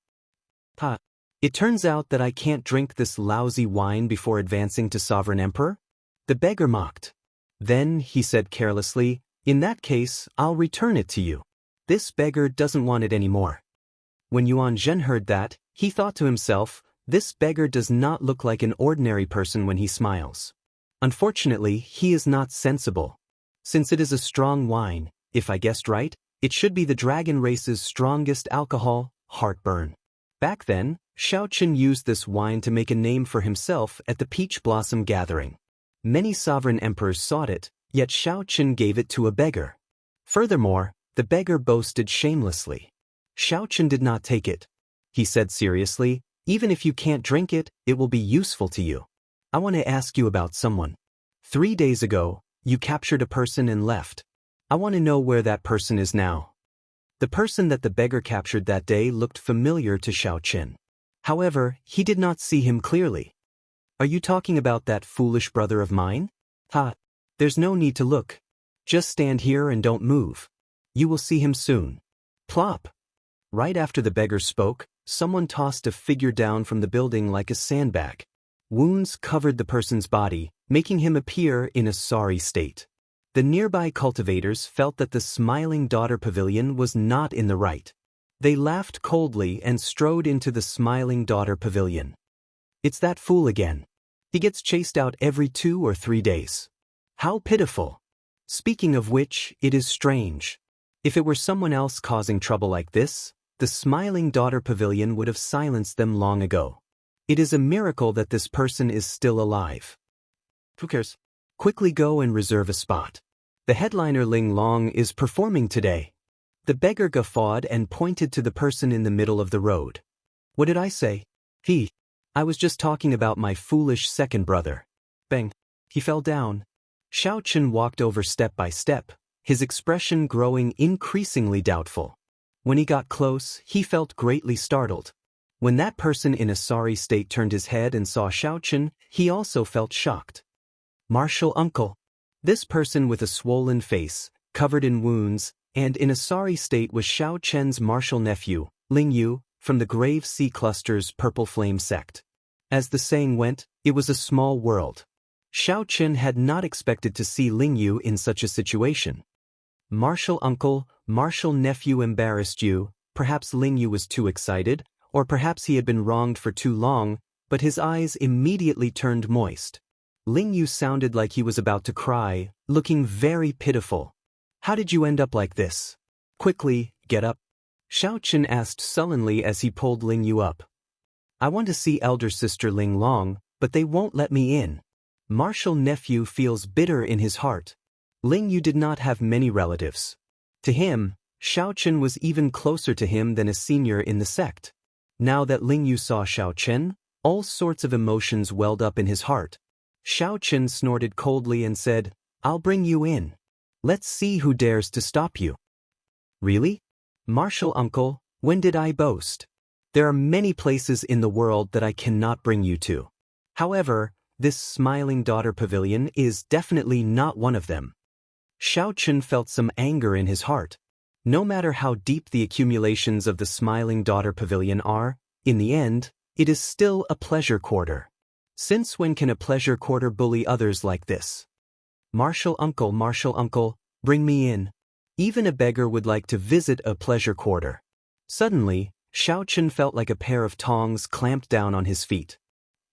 It turns out that I can't drink this lousy wine before advancing to Sovereign Emperor? The beggar mocked. Then, he said carelessly, In that case, I'll return it to you. This beggar doesn't want it anymore. When Yuan Zhen heard that, he thought to himself, This beggar does not look like an ordinary person when he smiles. Unfortunately, he is not sensible. Since it is a strong wine, if I guessed right, it should be the dragon race's strongest alcohol, heartburn. Back then, Xiaochen used this wine to make a name for himself at the Peach Blossom Gathering. Many sovereign emperors sought it, yet Xiaochen gave it to a beggar. Furthermore, the beggar boasted shamelessly. Xiaochen did not take it. He said seriously, Even if you can't drink it, it will be useful to you. I want to ask you about someone. 3 days ago, you captured a person and left. I want to know where that person is now. The person that the beggar captured that day looked familiar to Xiaochen. However, he did not see him clearly. Are you talking about that foolish brother of mine? There's no need to look. Just stand here and don't move. You will see him soon. Plop! Right after the beggar spoke, someone tossed a figure down from the building like a sandbag. Wounds covered the person's body, making him appear in a sorry state. The nearby cultivators felt that the Smiling Daughter Pavilion was not in the right. They laughed coldly and strode into the Smiling Daughter Pavilion. It's that fool again. He gets chased out every 2 or 3 days. How pitiful. Speaking of which, it is strange. If it were someone else causing trouble like this, the Smiling Daughter Pavilion would have silenced them long ago. It is a miracle that this person is still alive. Who cares? Quickly go and reserve a spot. The headliner Ling Long is performing today. The beggar guffawed and pointed to the person in the middle of the road. What did I say? I was just talking about my foolish second brother. Bang. He fell down. Xiaochen walked over step by step, his expression growing increasingly doubtful. When he got close, he felt greatly startled. When that person in a sorry state turned his head and saw Xiaochen, he also felt shocked. Martial uncle. This person with a swollen face, covered in wounds, and in a sorry state was Xiaochen's martial nephew, Ling Yu, from the Grave Sea Cluster's Purple Flame sect. As the saying went, it was a small world. Xiaochen had not expected to see Ling Yu in such a situation. Martial uncle, martial nephew embarrassed you, perhaps Ling Yu was too excited, or perhaps he had been wronged for too long, but his eyes immediately turned moist. Ling Yu sounded like he was about to cry, looking very pitiful. How did you end up like this? Quickly, get up. Xiaochen asked sullenly as he pulled Ling Yu up. I want to see elder sister Ling Long, but they won't let me in. Martial nephew feels bitter in his heart. Ling Yu did not have many relatives. To him, Xiaochen was even closer to him than a senior in the sect. Now that Ling Yu saw Xiaochen, all sorts of emotions welled up in his heart. Xiaochen snorted coldly and said, I'll bring you in. Let's see who dares to stop you. Really? Martial uncle, when did I boast? There are many places in the world that I cannot bring you to. However, this smiling daughter pavilion is definitely not one of them. Xiao Chen felt some anger in his heart. No matter how deep the accumulations of the smiling daughter pavilion are, in the end, it is still a pleasure quarter. Since when can a pleasure quarter bully others like this? Martial uncle, bring me in. Even a beggar would like to visit a pleasure quarter. Suddenly, Xiao Chen felt like a pair of tongs clamped down on his feet.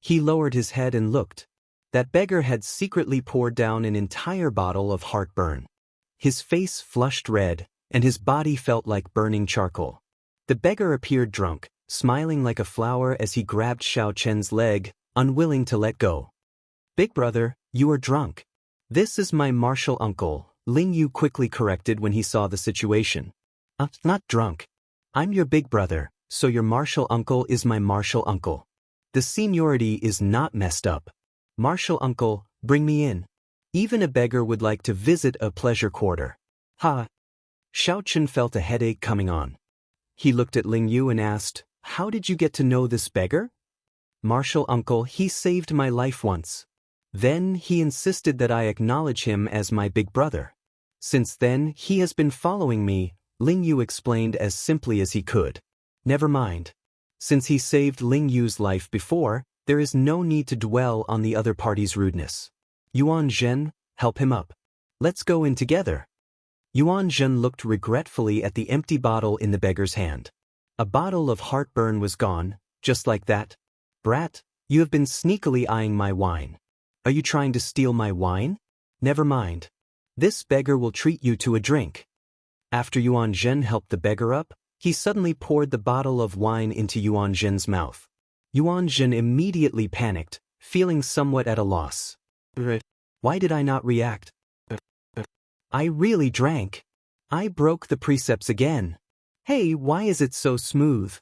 He lowered his head and looked. That beggar had secretly poured down an entire bottle of heartburn. His face flushed red, and his body felt like burning charcoal. The beggar appeared drunk, smiling like a flower as he grabbed Xiao Chen's leg, unwilling to let go. Big brother, you are drunk. This is my martial uncle, Ling Yu quickly corrected when he saw the situation. Not drunk. I'm your big brother, so your martial uncle is my martial uncle. The seniority is not messed up. Martial uncle, bring me in. Even a beggar would like to visit a pleasure quarter. Ha! Xiao Chen felt a headache coming on. He looked at Ling Yu and asked, how did you get to know this beggar? Martial uncle, he saved my life once. Then he insisted that I acknowledge him as my big brother. Since then, he has been following me, Ling Yu explained as simply as he could. Never mind. Since he saved Ling Yu's life before, there is no need to dwell on the other party's rudeness. Yuan Zhen, help him up. Let's go in together. Yuan Zhen looked regretfully at the empty bottle in the beggar's hand. A bottle of heartburn was gone, just like that. Brat, you have been sneakily eyeing my wine. Are you trying to steal my wine? Never mind. This beggar will treat you to a drink. After Yuan Zhen helped the beggar up, he suddenly poured the bottle of wine into Yuan Zhen's mouth. Yuan Zhen immediately panicked, feeling somewhat at a loss. Why did I not react? I really drank. I broke the precepts again. Hey, why is it so smooth?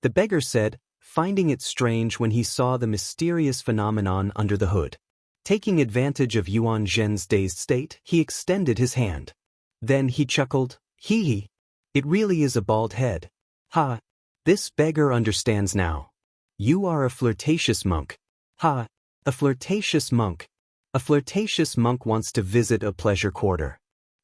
The beggar said, finding it strange when he saw the mysterious phenomenon under the hood. Taking advantage of Yuan Zhen's dazed state, he extended his hand. Then he chuckled, hee hee. It really is a bald head. Ha! This beggar understands now. You are a flirtatious monk. Ha! A flirtatious monk. A flirtatious monk wants to visit a pleasure quarter.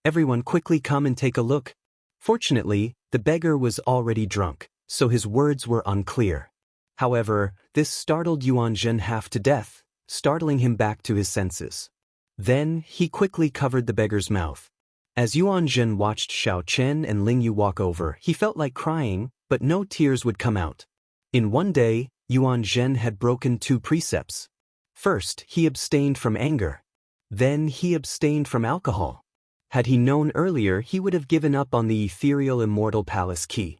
Everyone quickly come and take a look. Fortunately, the beggar was already drunk, so his words were unclear. However, this startled Yuan Zhen half to death, startling him back to his senses. Then, he quickly covered the beggar's mouth. As Yuan Zhen watched Xiao Chen and Ling Yu walk over, he felt like crying, but no tears would come out. In one day, Yuan Zhen had broken 2 precepts. First, he abstained from anger. Then he abstained from alcohol. Had he known earlier, he would have given up on the ethereal immortal palace key.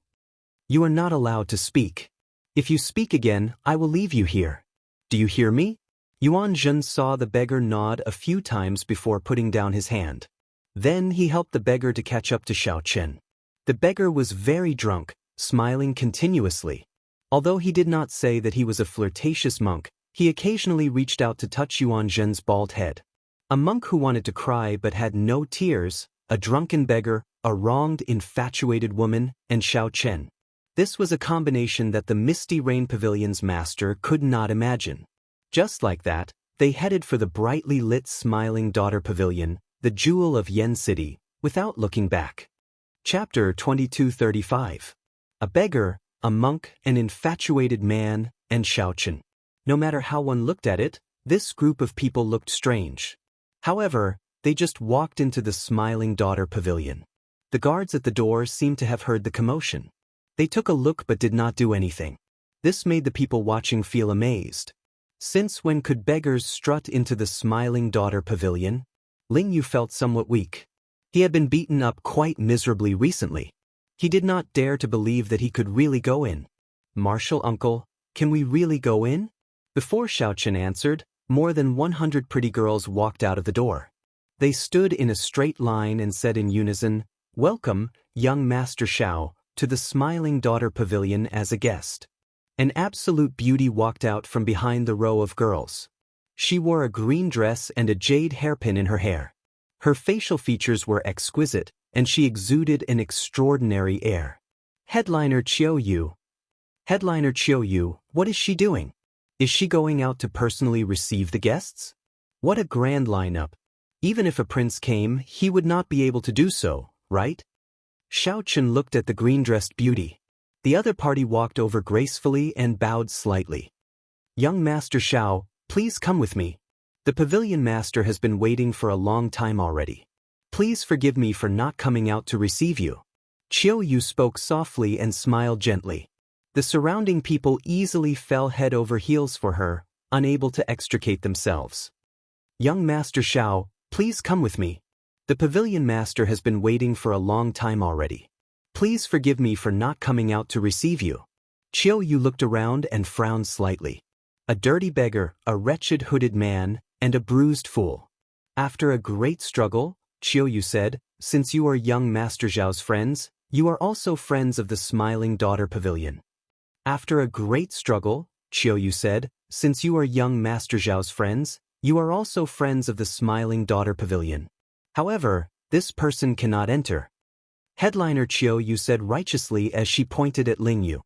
You are not allowed to speak. If you speak again, I will leave you here. Do you hear me? Yuan Zhen saw the beggar nod a few times before putting down his hand. Then he helped the beggar to catch up to Xiao Chen. The beggar was very drunk, smiling continuously. Although he did not say that he was a flirtatious monk, he occasionally reached out to touch Yuan Zhen's bald head. A monk who wanted to cry but had no tears, a drunken beggar, a wronged, infatuated woman, and Xiao Chen. This was a combination that the Misty Rain Pavilion's master could not imagine. Just like that, they headed for the brightly lit Smiling Daughter Pavilion, the jewel of Yen City, without looking back. Chapter 2235. A beggar, a monk, an infatuated man, and Xiao Chen. No matter how one looked at it, this group of people looked strange. However, they just walked into the Smiling Daughter Pavilion. The guards at the door seemed to have heard the commotion. They took a look but did not do anything. This made the people watching feel amazed. Since when could beggars strut into the Smiling Daughter Pavilion? Ling Yu felt somewhat weak. He had been beaten up quite miserably recently. He did not dare to believe that he could really go in. Martial uncle, can we really go in? Before Xiao Chen answered, more than 100 pretty girls walked out of the door. They stood in a straight line and said in unison, "Welcome, young Master Xiao, to the Smiling Daughter Pavilion as a guest." An absolute beauty walked out from behind the row of girls. She wore a green dress and a jade hairpin in her hair. Her facial features were exquisite, and she exuded an extraordinary air. Headliner Qiu Yu. Headliner Qiu Yu, what is she doing? Is she going out to personally receive the guests? What a grand lineup. Even if a prince came, he would not be able to do so, right? Xiao Chen looked at the green-dressed beauty. The other party walked over gracefully and bowed slightly. Young Master Xiao, please come with me. The pavilion master has been waiting for a long time already. Please forgive me for not coming out to receive you. Qiu Yu spoke softly and smiled gently. The surrounding people easily fell head over heels for her, unable to extricate themselves. Young Master Xiao, please come with me. The pavilion master has been waiting for a long time already. Please forgive me for not coming out to receive you. Qiu Yu looked around and frowned slightly. A dirty beggar, a wretched hooded man, and a bruised fool. After a great struggle, Qiu Yu said, since you are young Master Zhao's friends, you are also friends of the Smiling Daughter Pavilion. After a great struggle, Qiu Yu said, since you are young Master Zhao's friends, you are also friends of the Smiling Daughter Pavilion. However, this person cannot enter. Headliner Qiu Yu said righteously as she pointed at Ling Yu.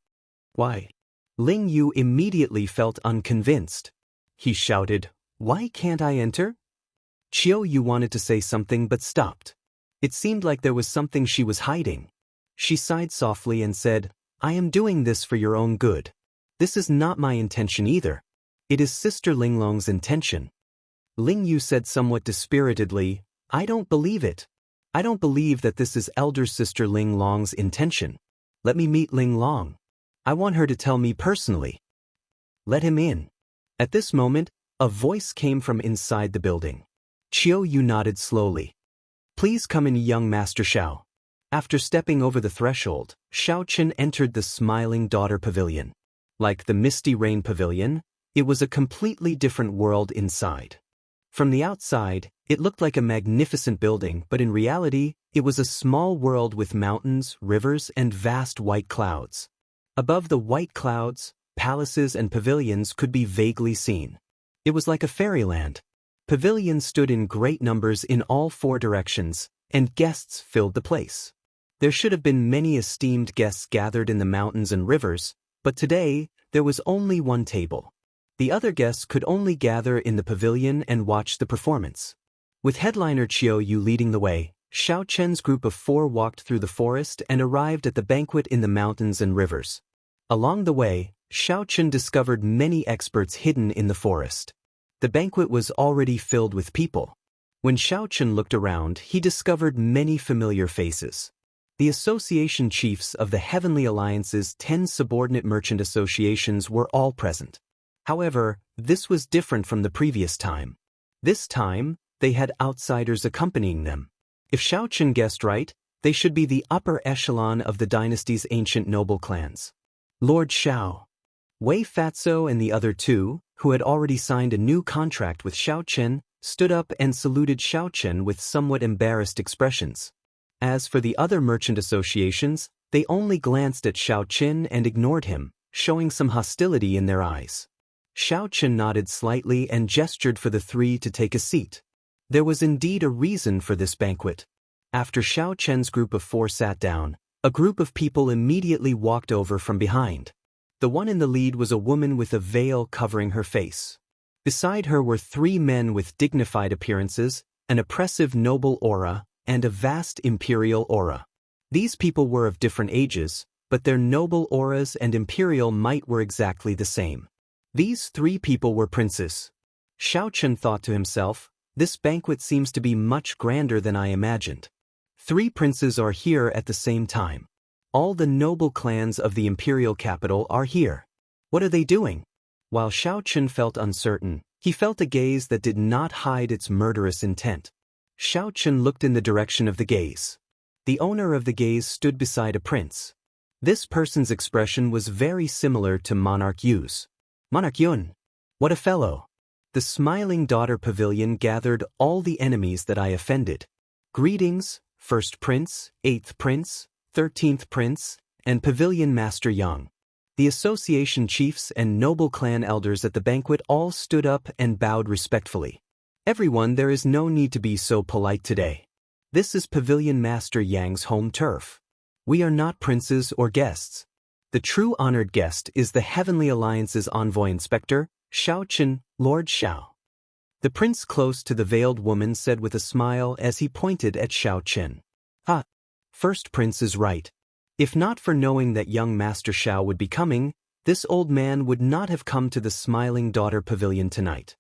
Why? Ling Yu immediately felt unconvinced. He shouted, why can't I enter? Qiu Yu wanted to say something but stopped. It seemed like there was something she was hiding. She sighed softly and said, I am doing this for your own good. This is not my intention either. It is Sister Linglong's intention. Ling Yu said somewhat dispiritedly, I don't believe it. I don't believe that this is elder sister Ling Long's intention. Let me meet Ling Long. I want her to tell me personally. Let him in. At this moment, a voice came from inside the building. Qiu Yu nodded slowly. Please come in, young Master Xiao. After stepping over the threshold, Xiao Chen entered the Smiling Daughter Pavilion. Like the Misty Rain Pavilion, it was a completely different world inside. From the outside, it looked like a magnificent building, but in reality, it was a small world with mountains, rivers, and vast white clouds. Above the white clouds, palaces and pavilions could be vaguely seen. It was like a fairyland. Pavilions stood in great numbers in all four directions, and guests filled the place. There should have been many esteemed guests gathered in the mountains and rivers, but today, there was only one table. The other guests could only gather in the pavilion and watch the performance. With headliner Qiu Yu leading the way, Xiao Chen's group of 4 walked through the forest and arrived at the banquet in the mountains and rivers. Along the way, Xiao Chen discovered many experts hidden in the forest. The banquet was already filled with people. When Xiao Chen looked around, he discovered many familiar faces. The association chiefs of the Heavenly Alliance's 10 subordinate merchant associations were all present. However, this was different from the previous time. This time, they had outsiders accompanying them. If Xiao Chen guessed right, they should be the upper echelon of the dynasty's ancient noble clans. Lord Xiao. Wei Fatso and the other 2, who had already signed a new contract with Xiao Chen, stood up and saluted Xiao Chen with somewhat embarrassed expressions. As for the other merchant associations, they only glanced at Xiao Chen and ignored him, showing some hostility in their eyes. Xiao Chen nodded slightly and gestured for the 3 to take a seat. There was indeed a reason for this banquet. After Xiao Chen's group of 4 sat down, a group of people immediately walked over from behind. The one in the lead was a woman with a veil covering her face. Beside her were 3 men with dignified appearances, an oppressive noble aura, and a vast imperial aura. These people were of different ages, but their noble auras and imperial might were exactly the same. These 3 people were princes. Xiao Chen thought to himself, this banquet seems to be much grander than I imagined. 3 princes are here at the same time. All the noble clans of the imperial capital are here. What are they doing? While Xiao Chen felt uncertain, he felt a gaze that did not hide its murderous intent. Xiao Chen looked in the direction of the gaze. The owner of the gaze stood beside a prince. This person's expression was very similar to Monarch Yu's. Monarch Yun. What a fellow. The Smiling Daughter Pavilion gathered all the enemies that I offended. Greetings, First Prince, 8th Prince, 13th Prince, and Pavilion Master Yang. The association chiefs and noble clan elders at the banquet all stood up and bowed respectfully. Everyone, there is no need to be so polite today. This is Pavilion Master Yang's home turf. We are not princes or guests. The true honored guest is the Heavenly Alliance's envoy inspector, Xiao Qin, Lord Xiao. The prince close to the veiled woman said with a smile as he pointed at Xiao Qin. Ah, first prince is right. If not for knowing that young Master Xiao would be coming, this old man would not have come to the Smiling Daughter Pavilion tonight.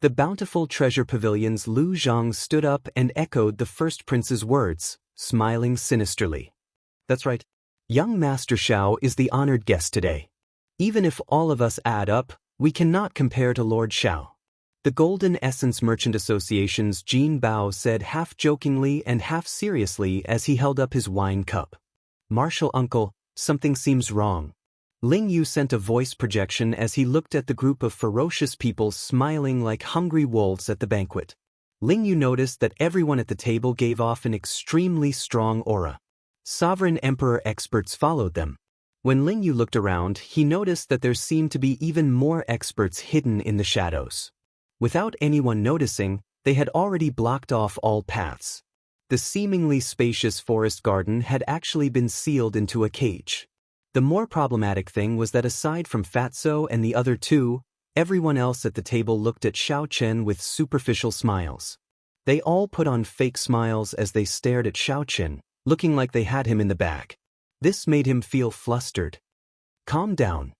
The bountiful treasure pavilion's Lu Zhang stood up and echoed the first prince's words, smiling sinisterly. That's right. Young Master Xiao is the honored guest today. Even if all of us add up, we cannot compare to Lord Xiao. The Golden Essence Merchant Association's Jin Bao said half jokingly and half seriously as he held up his wine cup. Martial uncle, something seems wrong. Ling Yu sent a voice projection as he looked at the group of ferocious people smiling like hungry wolves at the banquet. Ling Yu noticed that everyone at the table gave off an extremely strong aura. Sovereign Emperor experts followed them. When Ling Yu looked around, he noticed that there seemed to be even more experts hidden in the shadows. Without anyone noticing, they had already blocked off all paths. The seemingly spacious forest garden had actually been sealed into a cage. The more problematic thing was that aside from Fatso and the other two, everyone else at the table looked at Xiao Chen with superficial smiles. They all put on fake smiles as they stared at Xiao Chen, looking like they had him in the bag. This made him feel flustered. Calm down.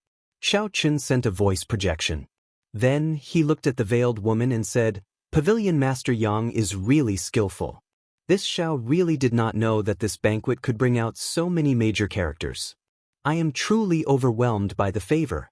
Xiao Chen sent a voice projection. Then he looked at the veiled woman and said, Pavilion Master Yang is really skillful. This Xiao really did not know that this banquet could bring out so many major characters. I am truly overwhelmed by the favor.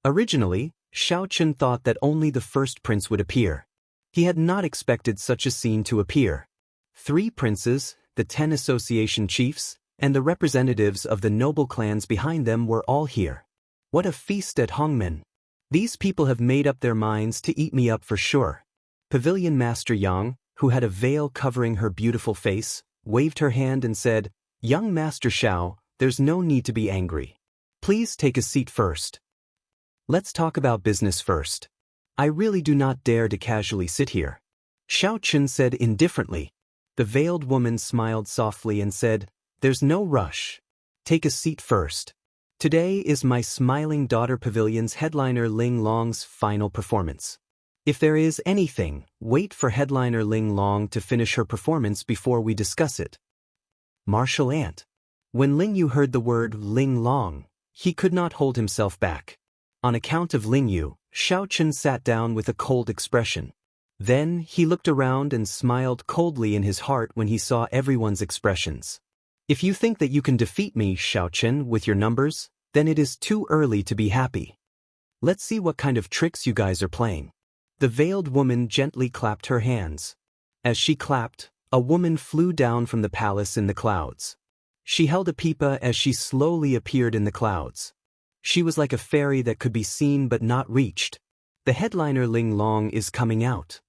Originally, Xiao Chen thought that only the first prince would appear. He had not expected such a scene to appear. 3 princes, the 10 association chiefs, and the representatives of the noble clans behind them were all here. What a feast at Hongmen. These people have made up their minds to eat me up for sure. Pavilion Master Yang, who had a veil covering her beautiful face, waved her hand and said, Young Master Xiao, there's no need to be angry. Please take a seat first. Let's talk about business first. I really do not dare to casually sit here. Xiao Chen said indifferently. The veiled woman smiled softly and said, There's no rush. Take a seat first. Today is my Smiling Daughter Pavilion's headliner Ling Long's final performance. If there is anything, wait for headliner Ling Long to finish her performance before we discuss it. Martial Ant. When Ling Yu heard the word Ling Long, he could not hold himself back. On account of Ling Yu, Xiao Chen sat down with a cold expression. Then he looked around and smiled coldly in his heart when he saw everyone's expressions. If you think that you can defeat me, Xiao Chen, with your numbers, then it is too early to be happy. Let's see what kind of tricks you guys are playing. The veiled woman gently clapped her hands. As she clapped, a woman flew down from the palace in the clouds. She held a pipa as she slowly appeared in the clouds. She was like a fairy that could be seen but not reached. The headliner Ling Long is coming out.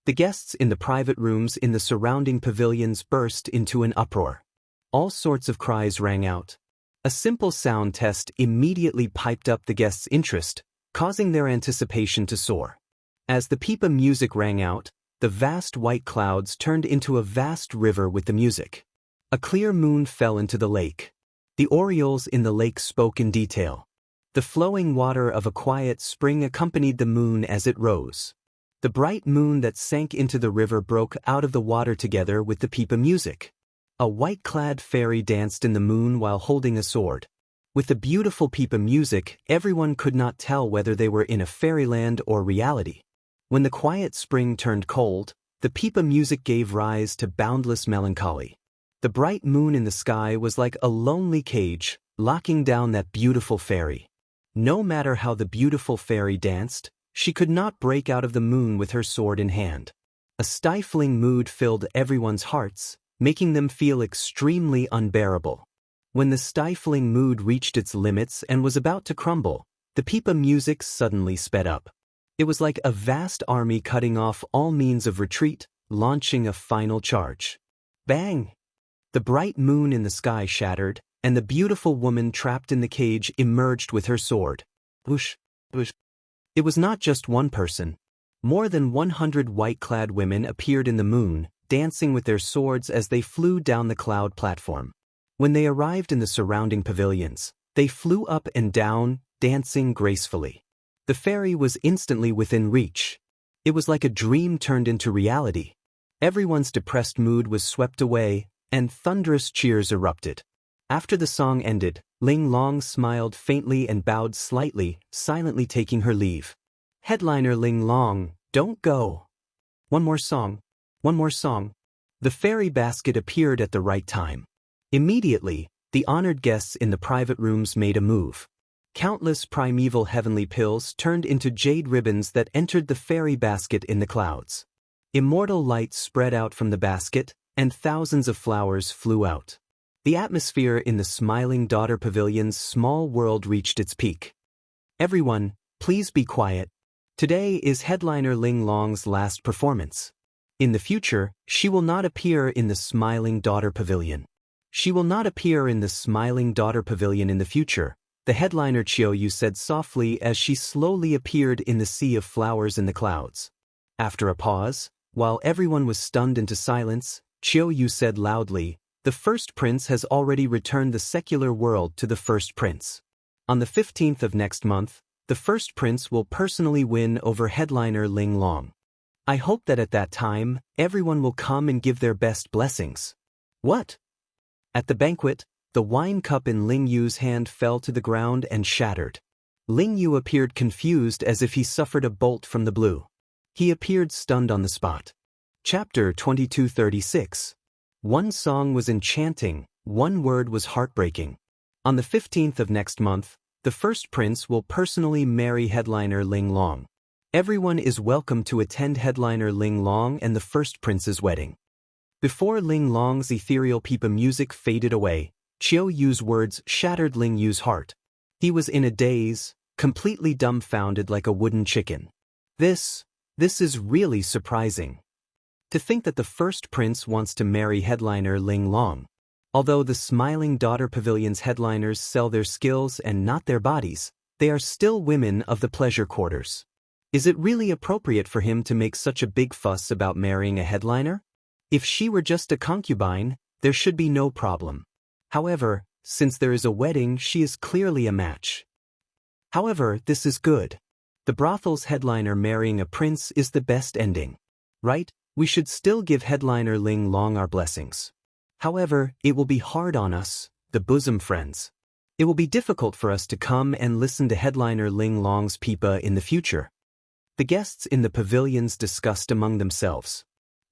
The guests in the private rooms in the surrounding pavilions burst into an uproar. All sorts of cries rang out. A simple sound test immediately piped up the guests' interest, causing their anticipation to soar. As the pipa music rang out, the vast white clouds turned into a vast river with the music. A clear moon fell into the lake. The orioles in the lake spoke in detail. The flowing water of a quiet spring accompanied the moon as it rose. The bright moon that sank into the river broke out of the water together with the pipa music. A white-clad fairy danced in the moon while holding a sword. With the beautiful pipa music, everyone could not tell whether they were in a fairyland or reality. When the quiet spring turned cold, the pipa music gave rise to boundless melancholy. The bright moon in the sky was like a lonely cage, locking down that beautiful fairy. No matter how the beautiful fairy danced, she could not break out of the moon with her sword in hand. A stifling mood filled everyone's hearts, making them feel extremely unbearable. When the stifling mood reached its limits and was about to crumble, the pipa music suddenly sped up. It was like a vast army cutting off all means of retreat, launching a final charge. Bang! The bright moon in the sky shattered, and the beautiful woman trapped in the cage emerged with her sword. Whoosh! Whoosh! It was not just one person. More than 100 white-clad women appeared in the moon, dancing with their swords as they flew down the cloud platform. When they arrived in the surrounding pavilions, they flew up and down, dancing gracefully. The fairy was instantly within reach. It was like a dream turned into reality. Everyone's depressed mood was swept away, and thunderous cheers erupted. After the song ended, Ling Long smiled faintly and bowed slightly, silently taking her leave. Headliner Ling Long, don't go. One more song. One more song. The fairy basket appeared at the right time. Immediately, the honored guests in the private rooms made a move. Countless primeval heavenly pills turned into jade ribbons that entered the fairy basket in the clouds. Immortal light spread out from the basket, and thousands of flowers flew out. The atmosphere in the Smiling Daughter Pavilion's small world reached its peak. Everyone, please be quiet. Today is headliner Ling Long's last performance. In the future, she will not appear in the Smiling Daughter Pavilion. She will not appear in the Smiling Daughter Pavilion in the future, the headliner Qiu said softly as she slowly appeared in the sea of flowers in the clouds. After a pause, while everyone was stunned into silence, Qiu said loudly, "The first prince has already returned the secular world to the first prince. On the 15th of next month, the first prince will personally win over headliner Ling Long. I hope that at that time, everyone will come and give their best blessings." What? At the banquet, the wine cup in Ling Yu's hand fell to the ground and shattered. Ling Yu appeared confused as if he suffered a bolt from the blue. He appeared stunned on the spot. Chapter 2236. One song was enchanting, one word was heartbreaking. On the 15th of next month, the first prince will personally marry headliner Ling Long. Everyone is welcome to attend headliner Ling Long and the first prince's wedding. Before Ling Long's ethereal pipa music faded away, Qiu Yu's words shattered Ling Yu's heart. He was in a daze, completely dumbfounded like a wooden chicken. This is really surprising. To think that the first prince wants to marry headliner Ling Long. Although the Smiling Daughter Pavilion's headliners sell their skills and not their bodies, they are still women of the pleasure quarters. Is it really appropriate for him to make such a big fuss about marrying a headliner? If she were just a concubine, there should be no problem. However, since there is a wedding, she is clearly a match. However, this is good. The brothel's headliner marrying a prince is the best ending. Right? We should still give headliner Ling Long our blessings. However, it will be hard on us, the bosom friends. It will be difficult for us to come and listen to headliner Ling Long's pipa in the future. The guests in the pavilions discussed among themselves.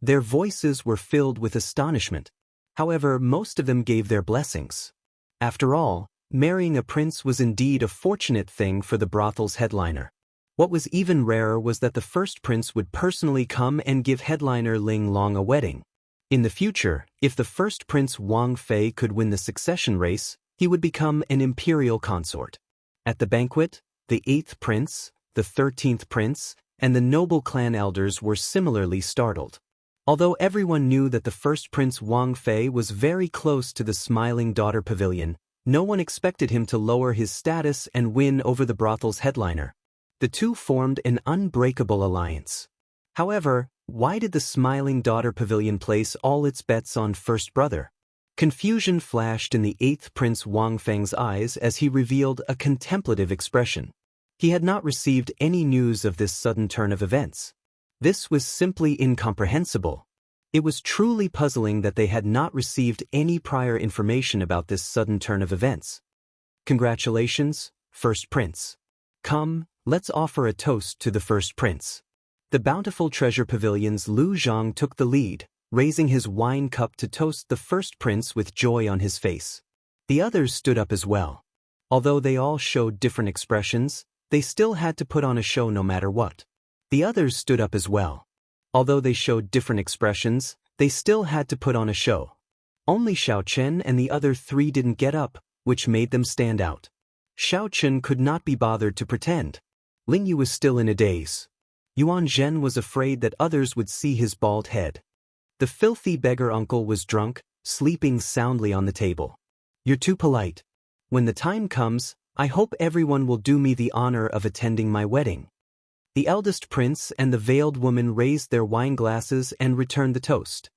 Their voices were filled with astonishment. However, most of them gave their blessings. After all, marrying a prince was indeed a fortunate thing for the brothel's headliner. What was even rarer was that the first prince would personally come and give headliner Ling Long a wedding. In the future, if the first prince Wang Fei could win the succession race, he would become an imperial consort. At the banquet, the 8th prince, the 13th prince, and the noble clan elders were similarly startled. Although everyone knew that the first prince Wang Fei was very close to the Smiling Daughter Pavilion, no one expected him to lower his status and win over the brothel's headliner. The two formed an unbreakable alliance. However, why did the Smiling Daughter Pavilion place all its bets on first brother? Confusion flashed in the 8th prince Wang Feng's eyes as he revealed a contemplative expression. He had not received any news of this sudden turn of events. This was simply incomprehensible. It was truly puzzling that they had not received any prior information about this sudden turn of events. Congratulations, first prince. Come, let's offer a toast to the first prince. The bountiful treasure pavilion's Lu Zhang took the lead, raising his wine cup to toast the first prince with joy on his face. The others stood up as well. Although they all showed different expressions, they still had to put on a show no matter what. The others stood up as well. Although they showed different expressions, they still had to put on a show. Only Xiao Chen and the other three didn't get up, which made them stand out. Xiao Chen could not be bothered to pretend. Ling Yu was still in a daze. Yuan Zhen was afraid that others would see his bald head. The filthy beggar uncle was drunk, sleeping soundly on the table. You're too polite. When the time comes, I hope everyone will do me the honor of attending my wedding. The eldest prince and the veiled woman raised their wine glasses and returned the toast.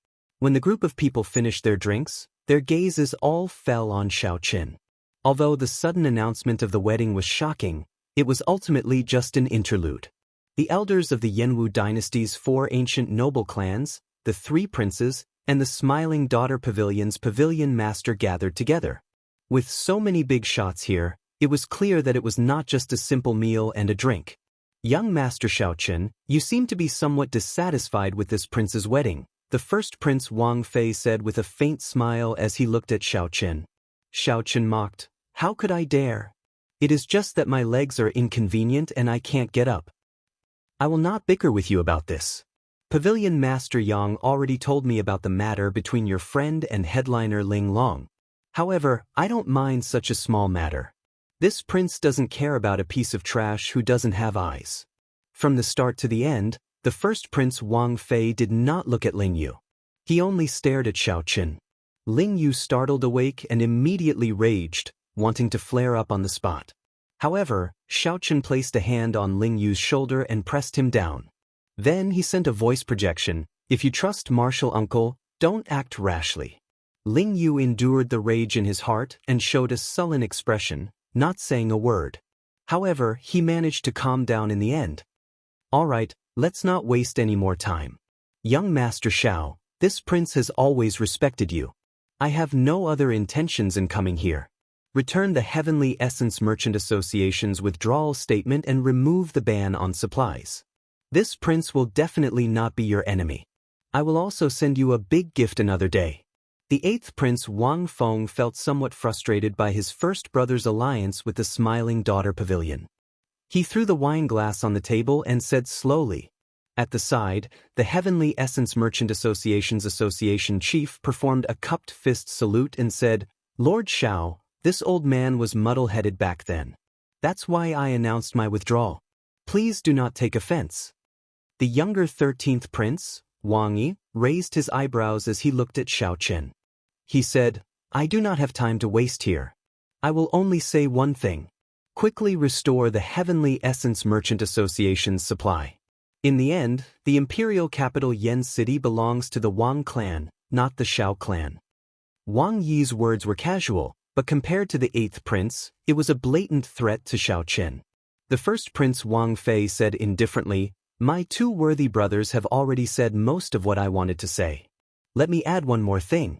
When the group of people finished their drinks, their gazes all fell on Xiao Qin. Although the sudden announcement of the wedding was shocking, it was ultimately just an interlude. The elders of the Yanwu dynasty's 4 ancient noble clans, the 3 princes, and the Smiling Daughter Pavilion's pavilion master gathered together. With so many big shots here, it was clear that it was not just a simple meal and a drink. Young Master Xiao Qin, you seem to be somewhat dissatisfied with this prince's wedding, the first Prince Wang Fei said with a faint smile as he looked at Xiao Qin. Xiao Qin mocked, "How could I dare? It is just that my legs are inconvenient and I can't get up. I will not bicker with you about this. Pavilion Master Yang already told me about the matter between your friend and headliner Ling Long. However, I don't mind such a small matter. This prince doesn't care about a piece of trash who doesn't have eyes." From the start to the end, the first Prince Wang Fei did not look at Ling Yu. He only stared at Xiao Qin. Ling Yu startled awake and immediately raged, wanting to flare up on the spot. However, Xiao Qin placed a hand on Ling Yu's shoulder and pressed him down. Then he sent a voice projection, "If you trust martial uncle, don't act rashly." Ling Yu endured the rage in his heart and showed a sullen expression, not saying a word. However, he managed to calm down in the end. "All right, let's not waste any more time. Young Master Xiao, this prince has always respected you. I have no other intentions in coming here. Return the Heavenly Essence Merchant Association's withdrawal statement and remove the ban on supplies. This prince will definitely not be your enemy. I will also send you a big gift another day." The 8th Prince Wang Feng felt somewhat frustrated by his first brother's alliance with the Smiling Daughter Pavilion. He threw the wine glass on the table and said slowly. At the side, the Heavenly Essence Merchant Association's association chief performed a cupped fist salute and said, "Lord Xiao, this old man was muddle-headed back then. That's why I announced my withdrawal. Please do not take offense." The younger 13th Prince, Wang Yi, raised his eyebrows as he looked at Xiao Qin. He said, "I do not have time to waste here. I will only say one thing. Quickly restore the Heavenly Essence Merchant Association's supply. In the end, the imperial capital Yen City belongs to the Wang clan, not the Xiao clan." Wang Yi's words were casual, but compared to the 8th prince, it was a blatant threat to Xiao Qin. The first Prince Wang Fei said indifferently, "My 2 worthy brothers have already said most of what I wanted to say. Let me add one more thing.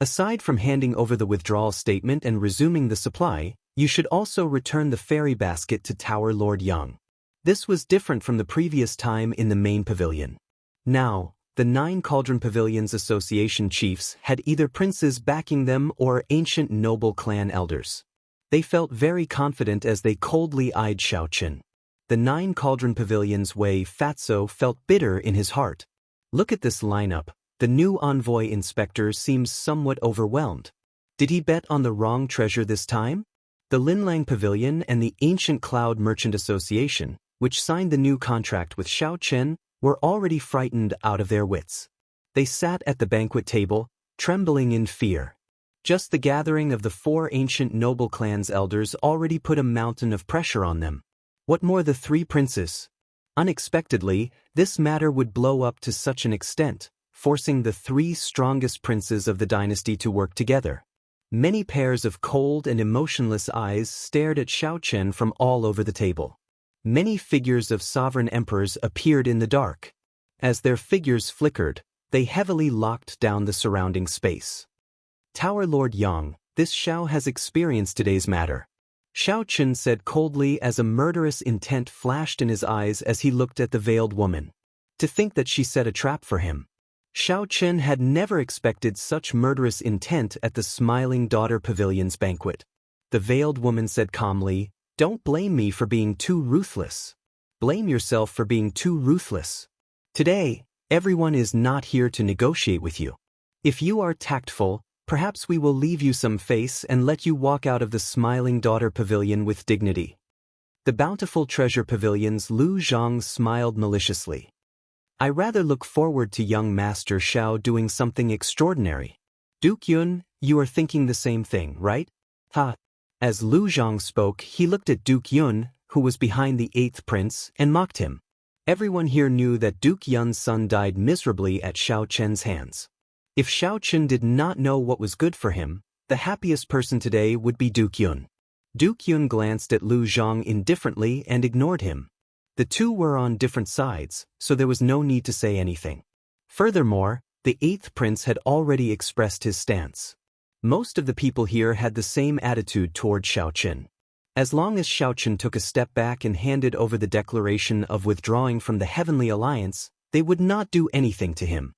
Aside from handing over the withdrawal statement and resuming the supply, you should also return the fairy basket to Tower Lord Yang." This was different from the previous time in the main pavilion. Now, the 9 Cauldron Pavilions Association chiefs had either princes backing them or ancient noble clan elders. They felt very confident as they coldly eyed Xiao Qin. The 9 Cauldron Pavilions Wei Fatso felt bitter in his heart. Look at this lineup. The new envoy inspector seems somewhat overwhelmed. Did he bet on the wrong treasure this time? The Linlang Pavilion and the Ancient Cloud Merchant Association, which signed the new contract with Xiao Qin, were already frightened out of their wits. They sat at the banquet table, trembling in fear. Just the gathering of the 4 ancient noble clans' elders already put a mountain of pressure on them. What more the 3 princes? Unexpectedly, this matter would blow up to such an extent, forcing the 3 strongest princes of the dynasty to work together. Many pairs of cold and emotionless eyes stared at Xiao Qin from all over the table. Many figures of sovereign emperors appeared in the dark. As their figures flickered, they heavily locked down the surrounding space. "Tower Lord Yang, this Xiao has experienced today's matter," Xiao Qin said coldly as a murderous intent flashed in his eyes as he looked at the veiled woman. To think that she set a trap for him. Xiao Qin had never expected such murderous intent at the Smiling Daughter Pavilion's banquet. The veiled woman said calmly, "Don't blame me for being too ruthless. Blame yourself for being too ruthless. Today, everyone is not here to negotiate with you. If you are tactful, perhaps we will leave you some face and let you walk out of the Smiling Daughter Pavilion with dignity." The Bountiful Treasure Pavilion's Lu Zhang smiled maliciously. "I rather look forward to young Master Xiao doing something extraordinary. Duke Yun, you are thinking the same thing, right? Ha." As Lu Zhang spoke, he looked at Duke Yun, who was behind the 8th prince, and mocked him. Everyone here knew that Duke Yun's son died miserably at Xiao Chen's hands. If Xiao Chen did not know what was good for him, the happiest person today would be Duke Yun. Duke Yun glanced at Lu Zhang indifferently and ignored him. The two were on different sides, so there was no need to say anything. Furthermore, the eighth prince had already expressed his stance. Most of the people here had the same attitude toward Xiao Chen. As long as Xiao Chen took a step back and handed over the declaration of withdrawing from the Heavenly Alliance, they would not do anything to him.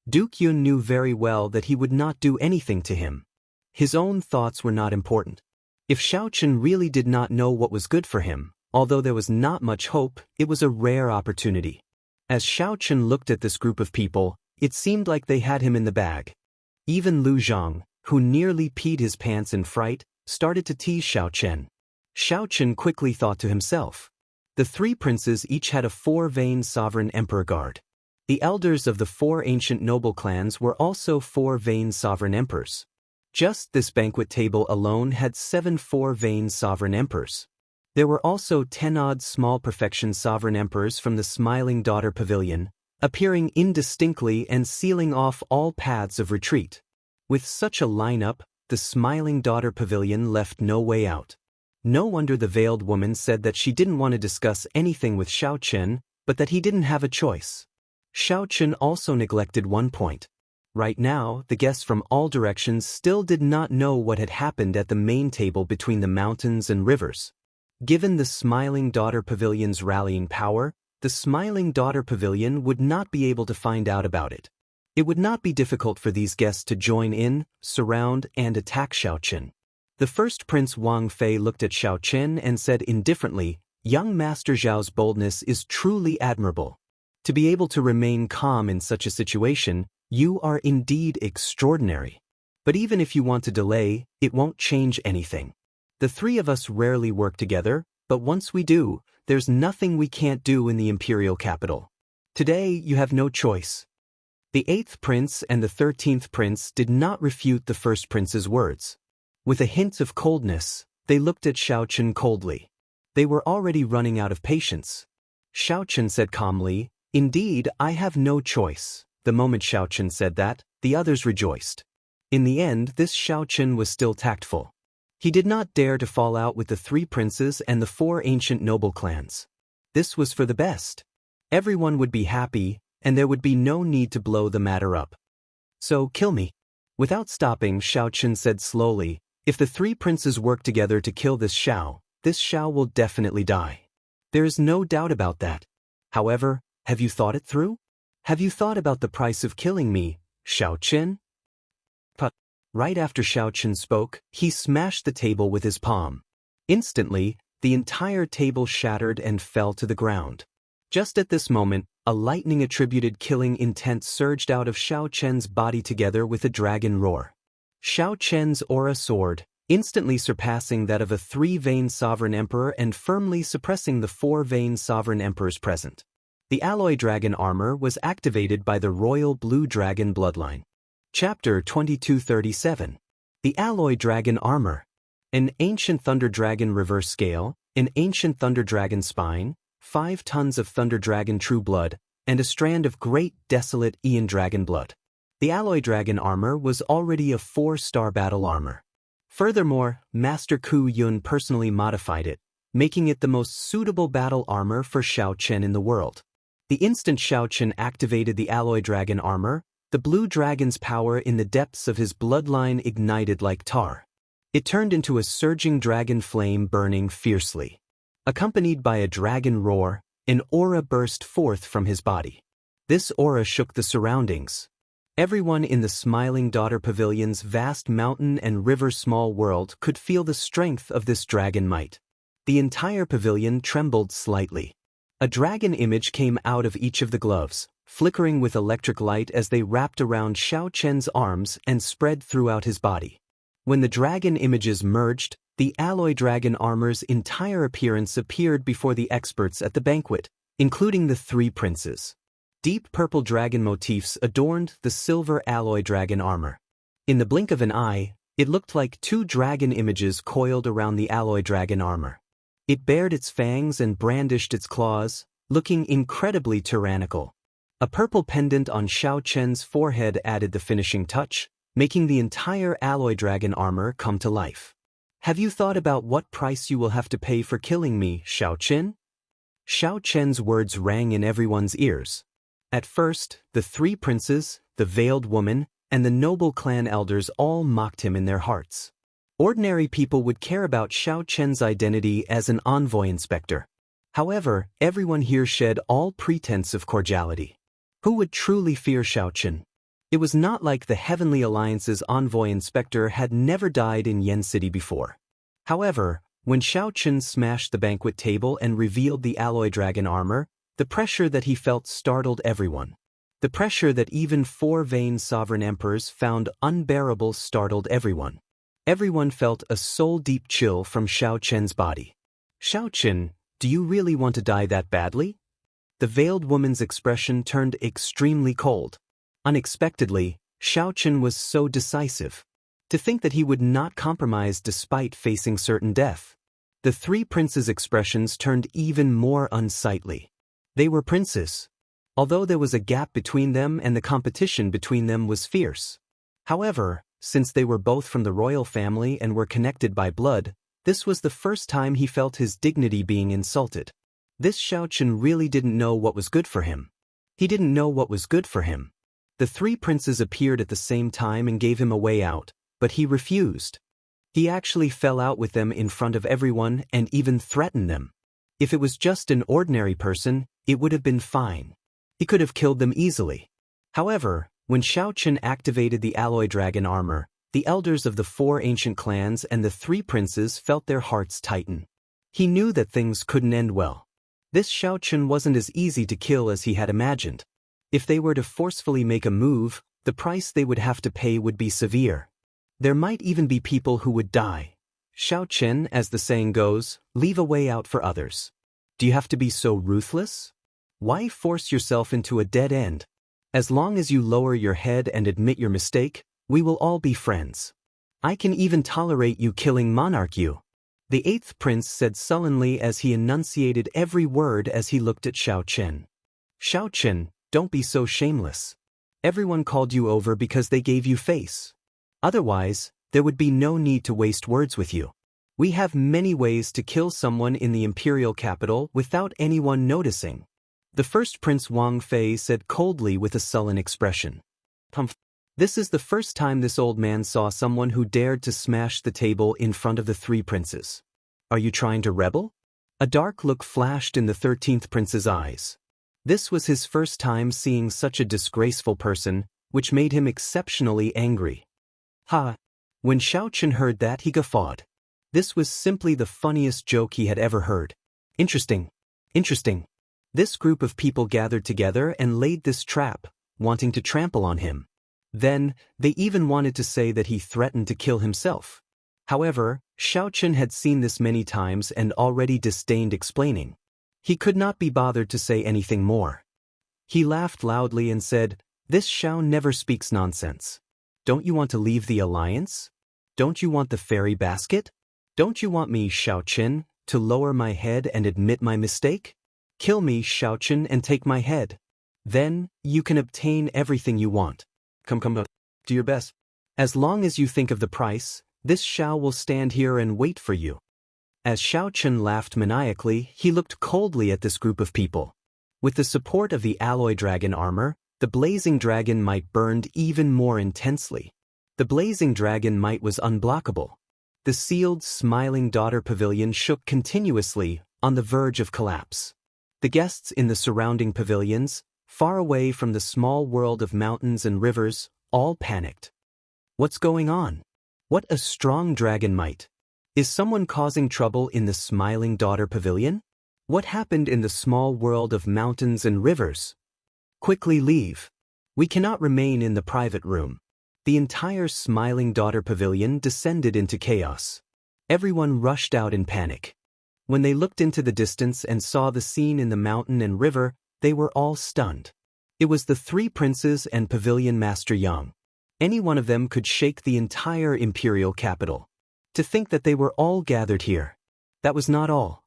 Duke Yun knew very well that he would not do anything to him. His own thoughts were not important. If Xiao Chen really did not know what was good for him, although there was not much hope, it was a rare opportunity. As Xiao Chen looked at this group of people, it seemed like they had him in the bag. Even Lu Zhang, who nearly peed his pants in fright, started to tease Xiao Chen. Xiao Chen quickly thought to himself. The three princes each had a four-vein sovereign emperor guard. The elders of the four ancient noble clans were also four-vein sovereign emperors. Just this banquet table alone had 7 four-vein sovereign emperors. There were also 10-odd small perfection sovereign emperors from the Smiling Daughter Pavilion, appearing indistinctly and sealing off all paths of retreat. With such a lineup, the Smiling Daughter Pavilion left no way out. No wonder the veiled woman said that she didn't want to discuss anything with Xiao Chen, but that he didn't have a choice. Xiao Chen also neglected one point. Right now, the guests from all directions still did not know what had happened at the main table between the mountains and rivers. Given the Smiling Daughter Pavilion's rallying power, the Smiling Daughter Pavilion would not be able to find out about it. It would not be difficult for these guests to join in, surround, and attack Xiao Chen. The first Prince Wang Fei looked at Xiao Chen and said indifferently, "Young Master Zhao's boldness is truly admirable. To be able to remain calm in such a situation, you are indeed extraordinary. But even if you want to delay, it won't change anything. The three of us rarely work together, but once we do, there's nothing we can't do in the imperial capital. Today, you have no choice." The 8th prince and the 13th prince did not refute the first prince's words. With a hint of coldness, they looked at Xiao Chen coldly. They were already running out of patience. Xiao Chen said calmly, "Indeed, I have no choice." The moment Xiao Chen said that, the others rejoiced. In the end, this Xiao Chen was still tactful. He did not dare to fall out with the 3 princes and the 4 ancient noble clans. This was for the best. Everyone would be happy, and there would be no need to blow the matter up. "So kill me." Without stopping, Xiao Chen said slowly, "If the 3 princes work together to kill this Xiao will definitely die. There is no doubt about that. However, have you thought it through? Have you thought about the price of killing me, Xiao Chen?" But right after Xiao Chen spoke, he smashed the table with his palm. Instantly, the entire table shattered and fell to the ground. Just at this moment, a lightning-attributed killing intent surged out of Xiao Chen's body together with a dragon roar. Xiao Chen's aura soared, instantly surpassing that of a 3-vein sovereign emperor and firmly suppressing the 4-vein sovereign emperors present. The alloy dragon armor was activated by the royal blue dragon bloodline. Chapter 2237. The alloy dragon armor. An ancient thunder dragon reverse scale, an ancient thunder dragon spine, 5 tons of thunder dragon true blood, and a strand of great desolate Aeon dragon blood. The alloy dragon armor was already a 4-star battle armor. Furthermore, Master Ku Yun personally modified it, making it the most suitable battle armor for Xiao Chen in the world. The instant Xiao Chen activated the alloy dragon armor, the blue dragon's power in the depths of his bloodline ignited like tar. It turned into a surging dragon flame burning fiercely. Accompanied by a dragon roar, an aura burst forth from his body. This aura shook the surroundings. Everyone in the Smiling Daughter Pavilion's vast mountain and river small world could feel the strength of this dragon might. The entire pavilion trembled slightly. A dragon image came out of each of the gloves, flickering with electric light as they wrapped around Xiao Chen's arms and spread throughout his body. When the dragon images merged, the alloy dragon armor's entire appearance appeared before the experts at the banquet, including the 3 princes. Deep purple dragon motifs adorned the silver alloy dragon armor. In the blink of an eye, it looked like 2 dragon images coiled around the alloy dragon armor. It bared its fangs and brandished its claws, looking incredibly tyrannical. A purple pendant on Xiao Chen's forehead added the finishing touch, making the entire alloy dragon armor come to life. Have you thought about what price you will have to pay for killing me, Xiao Chen? Xiao Chen's words rang in everyone's ears. At first, the three princes, the veiled woman, and the noble clan elders all mocked him in their hearts. Ordinary people would care about Xiao Chen's identity as an envoy inspector. However, everyone here shed all pretense of cordiality. Who would truly fear Xiao Chen? It was not like the Heavenly Alliance's envoy inspector had never died in Yen City before. However, when Xiao Chen smashed the banquet table and revealed the alloy dragon armor, the pressure that he felt startled everyone. The pressure that even four vain sovereign emperors found unbearable startled everyone. Everyone felt a soul-deep chill from Xiao Chen's body. Xiao Chen, do you really want to die that badly? The veiled woman's expression turned extremely cold. Unexpectedly, Xiao Chen was so decisive. To think that he would not compromise despite facing certain death. The three princes' expressions turned even more unsightly. They were princes. Although there was a gap between them and the competition between them was fierce. However, since they were both from the royal family and were connected by blood, this was the first time he felt his dignity being insulted. This Xiao Chen really didn't know what was good for him. He didn't know what was good for him. The three princes appeared at the same time and gave him a way out, but he refused. He actually fell out with them in front of everyone and even threatened them. If it was just an ordinary person, it would have been fine. He could have killed them easily. However, when Xiao Chen activated the alloy dragon armor, the elders of the four ancient clans and the three princes felt their hearts tighten. He knew that things couldn't end well. This Xiao Chen wasn't as easy to kill as he had imagined. If they were to forcefully make a move, the price they would have to pay would be severe. There might even be people who would die. Xiao Chen, as the saying goes, leave a way out for others. Do you have to be so ruthless? Why force yourself into a dead end? As long as you lower your head and admit your mistake, we will all be friends. I can even tolerate you killing Monarch Yu. The eighth prince said sullenly as he enunciated every word as he looked at Xiao Chen. Xiao Chen, don't be so shameless. Everyone called you over because they gave you face. Otherwise, there would be no need to waste words with you. We have many ways to kill someone in the imperial capital without anyone noticing. The first Prince Wang Fei said coldly with a sullen expression. This is the first time this old man saw someone who dared to smash the table in front of the three princes. Are you trying to rebel? A dark look flashed in the 13th prince's eyes. This was his first time seeing such a disgraceful person, which made him exceptionally angry. Ha! When Xiao Chen heard that, he guffawed. This was simply the funniest joke he had ever heard. Interesting. Interesting. This group of people gathered together and laid this trap, wanting to trample on him. Then, they even wanted to say that he threatened to kill himself. However, Xiao Chen had seen this many times and already disdained explaining. He could not be bothered to say anything more. He laughed loudly and said, "This Xiao never speaks nonsense. Don't you want to leave the alliance? Don't you want the fairy basket? Don't you want me, Xiao Chen, to lower my head and admit my mistake? Kill me, Xiao Chen, and take my head. Then, you can obtain everything you want. Come, do your best. As long as you think of the price, this Xiao will stand here and wait for you." As Xiao Chen laughed maniacally, he looked coldly at this group of people. With the support of the alloy dragon armor, the blazing dragon might burned even more intensely. The blazing dragon might was unblockable. The sealed, smiling daughter pavilion shook continuously, on the verge of collapse. The guests in the surrounding pavilions, far away from the small world of mountains and rivers, all panicked. What's going on? What a strong dragon might! Is someone causing trouble in the smiling daughter pavilion? What happened in the small world of mountains and rivers? Quickly leave. We cannot remain in the private room. The entire smiling daughter pavilion descended into chaos. Everyone rushed out in panic. When they looked into the distance and saw the scene in the mountain and river, they were all stunned. It was the three princes and pavilion master Yang. Any one of them could shake the entire imperial capital. To think that they were all gathered here. That was not all.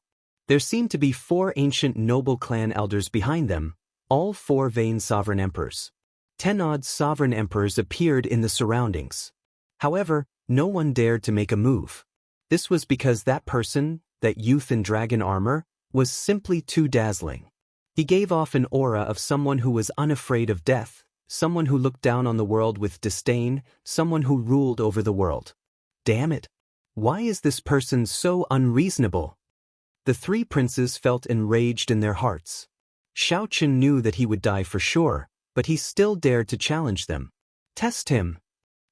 There seemed to be 4 ancient noble clan elders behind them, all 4 vain sovereign emperors. 10 odd sovereign emperors appeared in the surroundings. However, no one dared to make a move. This was because that person, that youth in dragon armor, was simply too dazzling. He gave off an aura of someone who was unafraid of death, someone who looked down on the world with disdain, someone who ruled over the world. Damn it! Why is this person so unreasonable? The 3 princes felt enraged in their hearts. Xiao Qin knew that he would die for sure, but he still dared to challenge them. Test him.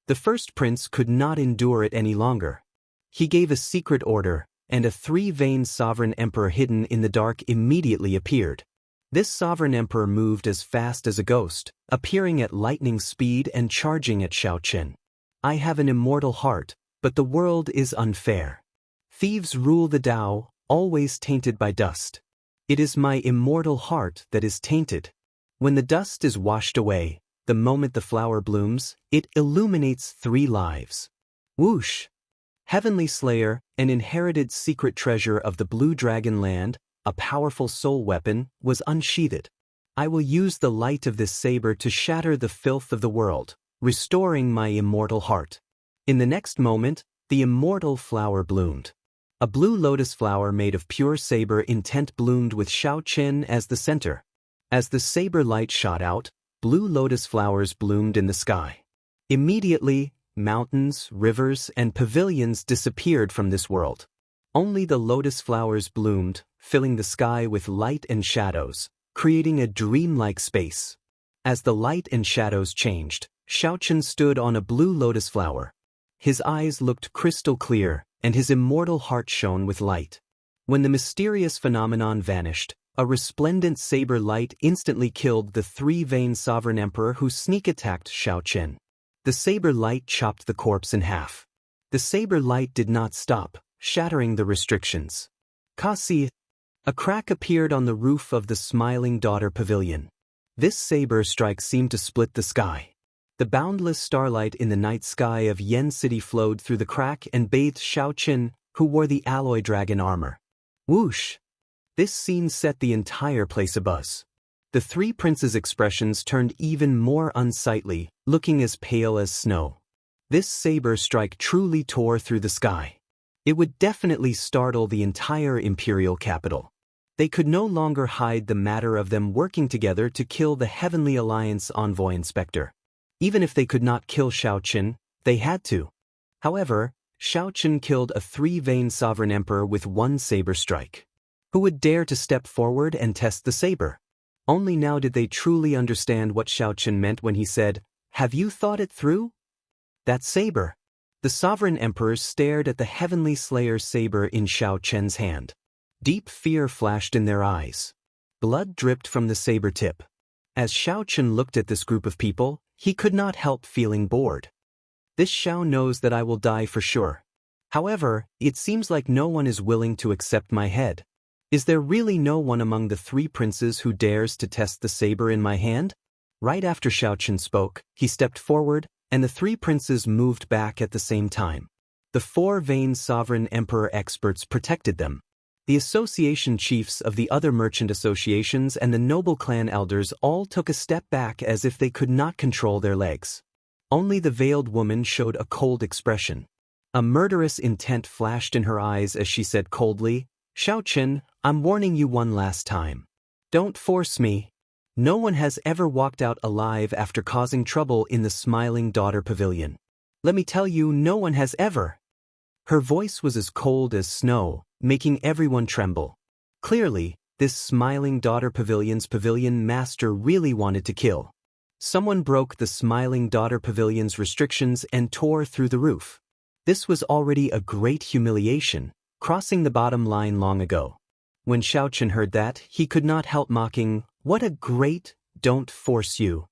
The first prince could not endure it any longer. He gave a secret order, and a 3 vain sovereign emperor hidden in the dark immediately appeared. This sovereign emperor moved as fast as a ghost, appearing at lightning speed and charging at Xiao Qin. I have an immortal heart, but the world is unfair. Thieves rule the Tao, always tainted by dust. It is my immortal heart that is tainted. When the dust is washed away, the moment the flower blooms, it illuminates 3 lives. Whoosh! Heavenly Slayer, an inherited secret treasure of the Blue Dragon Land, a powerful soul weapon, was unsheathed. I will use the light of this saber to shatter the filth of the world, restoring my immortal heart. In the next moment, the immortal flower bloomed. A blue lotus flower made of pure saber intent bloomed with Xiao Qin as the center. As the saber light shot out, blue lotus flowers bloomed in the sky. Immediately, mountains, rivers, and pavilions disappeared from this world. Only the lotus flowers bloomed, filling the sky with light and shadows, creating a dreamlike space. As the light and shadows changed, Xiao Qin stood on a blue lotus flower. His eyes looked crystal clear, and his immortal heart shone with light. When the mysterious phenomenon vanished, a resplendent saber light instantly killed the 3 vain sovereign emperor who sneak attacked Xiao Qin. The saber light chopped the corpse in half. The saber light did not stop, shattering the restrictions. Kasi! A crack appeared on the roof of the Smiling Daughter Pavilion. This saber strike seemed to split the sky. The boundless starlight in the night sky of Yen City flowed through the crack and bathed Xiao Qin, who wore the alloy dragon armor. Whoosh! This scene set the entire place abuzz. The 3 princes' expressions turned even more unsightly, looking as pale as snow. This saber strike truly tore through the sky. It would definitely startle the entire imperial capital. They could no longer hide the matter of them working together to kill the Heavenly Alliance envoy inspector. Even if they could not kill Xiao Qin, they had to. However, Xiao Qin killed a 3 vain sovereign emperor with 1 saber strike. Who would dare to step forward and test the saber? Only now did they truly understand what Xiao Qin meant when he said, "Have you thought it through?" That saber. The sovereign emperors stared at the Heavenly Slayer's saber in Xiao Qin's hand. Deep fear flashed in their eyes. Blood dripped from the saber tip. As Xiao Qin looked at this group of people, he could not help feeling bored. This Xiao knows that I will die for sure. However, it seems like no one is willing to accept my head. Is there really no one among the 3 princes who dares to test the saber in my hand? Right after Xiao Qin spoke, he stepped forward, and the 3 princes moved back at the same time. The 4 vain sovereign emperor experts protected them. The association chiefs of the other merchant associations and the noble clan elders all took a step back as if they could not control their legs. Only the veiled woman showed a cold expression. A murderous intent flashed in her eyes as she said coldly, "Xiao Qin, I'm warning you one last time. Don't force me. No one has ever walked out alive after causing trouble in the Smiling Daughter Pavilion. Let me tell you, no one has ever." Her voice was as cold as snow, making everyone tremble. Clearly, this Smiling Daughter Pavilion's pavilion master really wanted to kill. Someone broke the Smiling Daughter Pavilion's restrictions and tore through the roof. This was already a great humiliation, crossing the bottom line long ago. When Xiao Qin heard that, he could not help mocking, "What a great, don't force you.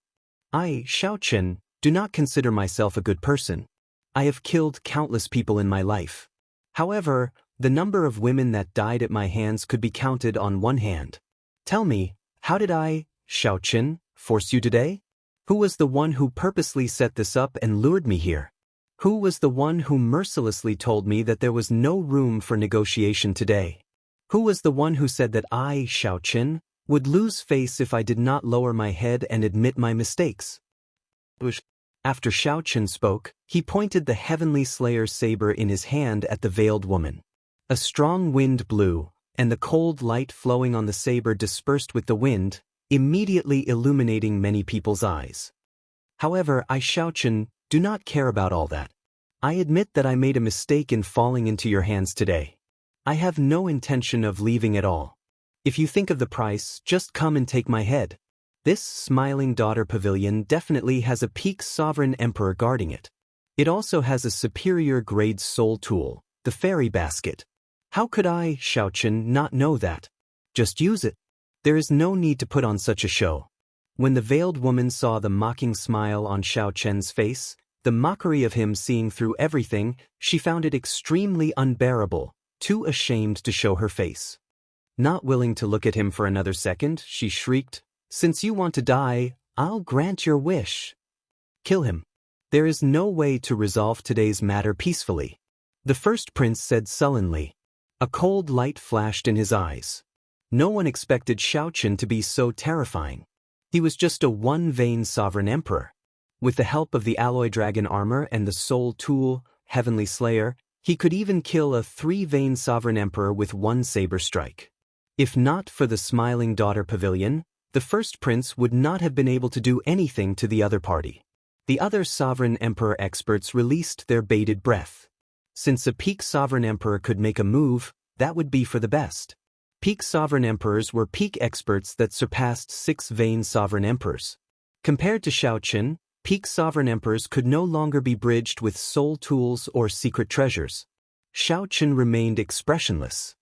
I, Xiao Qin, do not consider myself a good person. I have killed countless people in my life. However, the number of women that died at my hands could be counted on one hand. Tell me, how did I, Xiao Qin, force you today? Who was the one who purposely set this up and lured me here? Who was the one who mercilessly told me that there was no room for negotiation today? Who was the one who said that I, Xiao Qin, Would lose face if I did not lower my head and admit my mistakes. After Xiao Chen spoke, he pointed the heavenly slayer's saber in his hand at the veiled woman. A strong wind blew, and the cold light flowing on the saber dispersed with the wind, immediately illuminating many people's eyes. However, I, Xiao Chen, do not care about all that. I admit that I made a mistake in falling into your hands today. I have no intention of leaving at all. If you think of the price, just come and take my head. This Smiling Daughter Pavilion definitely has a peak sovereign emperor guarding it. It also has a superior grade soul tool, the fairy basket. How could I, Xiao Chen, not know that? Just use it. There is no need to put on such a show. When the veiled woman saw the mocking smile on Xiao Chen's face, the mockery of him seeing through everything, she found it extremely unbearable, too ashamed to show her face. Not willing to look at him for another second, she shrieked, "Since you want to die, I'll grant your wish. Kill him. There is no way to resolve today's matter peacefully." The first prince said sullenly. A cold light flashed in his eyes. No one expected Xiao Chen to be so terrifying. He was just a one-vein sovereign emperor. With the help of the alloy dragon armor and the soul tool, Heavenly Slayer, he could even kill a three-vein sovereign emperor with one saber strike. If not for the Smiling Daughter Pavilion, the first prince would not have been able to do anything to the other party. The other sovereign emperor experts released their bated breath. Since a peak sovereign emperor could make a move, that would be for the best. Peak sovereign emperors were peak experts that surpassed six-vein sovereign emperors. Compared to Xiao Chen, peak sovereign emperors could no longer be bridged with soul tools or secret treasures. Xiao Chen remained expressionless.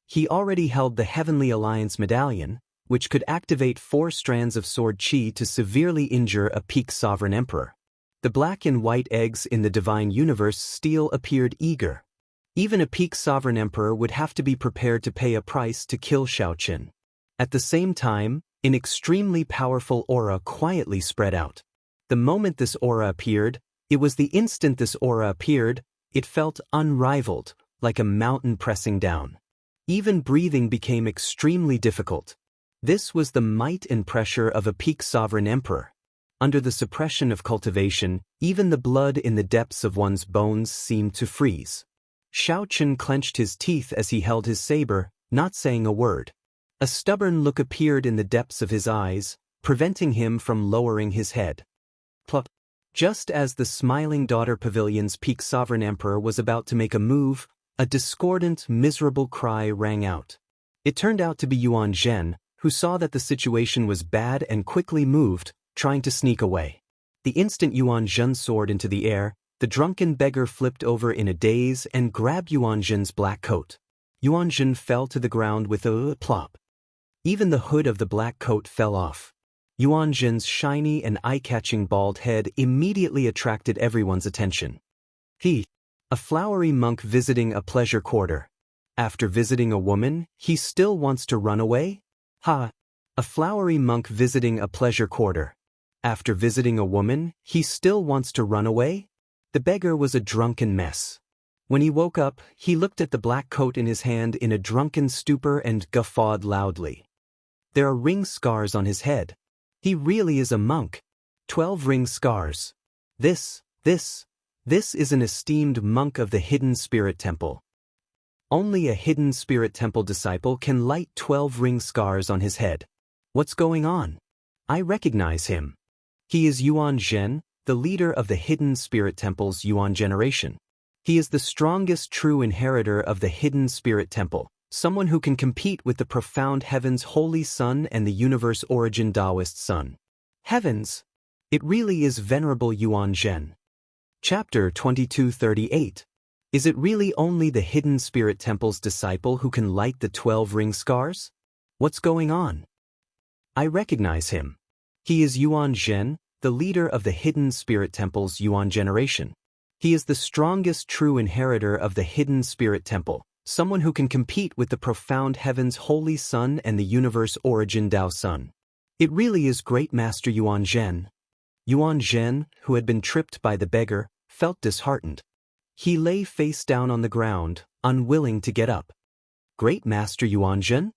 He already held the Heavenly Alliance medallion, which could activate 4 strands of sword chi to severely injure a peak sovereign emperor. The black and white eggs in the divine universe still appeared eager. Even a peak sovereign emperor would have to be prepared to pay a price to kill Xiao Chen. At the same time, an extremely powerful aura quietly spread out. The moment this aura appeared, it was the instant this aura appeared, it felt unrivaled, like a mountain pressing down. Even breathing became extremely difficult. This was the might and pressure of a peak sovereign emperor. Under the suppression of cultivation, even the blood in the depths of one's bones seemed to freeze. Xiao Chen clenched his teeth as he held his saber, not saying a word. A stubborn look appeared in the depths of his eyes, preventing him from lowering his head. Plop. Just as the Smiling Daughter Pavilion's peak sovereign emperor was about to make a move, a discordant, miserable cry rang out. It turned out to be Yuan Zhen, who saw that the situation was bad and quickly moved, trying to sneak away. The instant Yuan Zhen soared into the air, the drunken beggar flipped over in a daze and grabbed Yuan Zhen's black coat. Yuan Zhen fell to the ground with a plop. Even the hood of the black coat fell off. Yuan Zhen's shiny and eye-catching bald head immediately attracted everyone's attention. A flowery monk visiting a pleasure quarter. After visiting a woman, he still wants to run away? A flowery monk visiting a pleasure quarter. After visiting a woman, he still wants to run away? The beggar was a drunken mess. When he woke up, he looked at the black coat in his hand in a drunken stupor and guffawed loudly. There are ring scars on his head. He really is a monk. 12 ring scars. This is an esteemed monk of the Hidden Spirit Temple. Only a Hidden Spirit Temple disciple can light 12 ring scars on his head. What's going on? I recognize him. He is Yuan Zhen, the leader of the Hidden Spirit Temple's Yuan generation. He is the strongest true inheritor of the Hidden Spirit Temple, someone who can compete with the profound Heaven's Holy Sun and the Universe Origin Taoist Sun. Heavens! It really is Venerable Yuan Zhen. Chapter 2238. Is it really only the Hidden Spirit Temple's disciple who can light the 12 ring scars? What's going on? I recognize him. He is Yuan Zhen, the leader of the Hidden Spirit Temple's Yuan generation. He is the strongest true inheritor of the Hidden Spirit Temple, someone who can compete with the profound Heaven's Holy Sun and the Universe Origin Tao Sun. It really is Great Master Yuan Zhen. Yuan Zhen, who had been tripped by the beggar, felt disheartened. He lay face down on the ground, unwilling to get up. Great Master Yuan Zhen?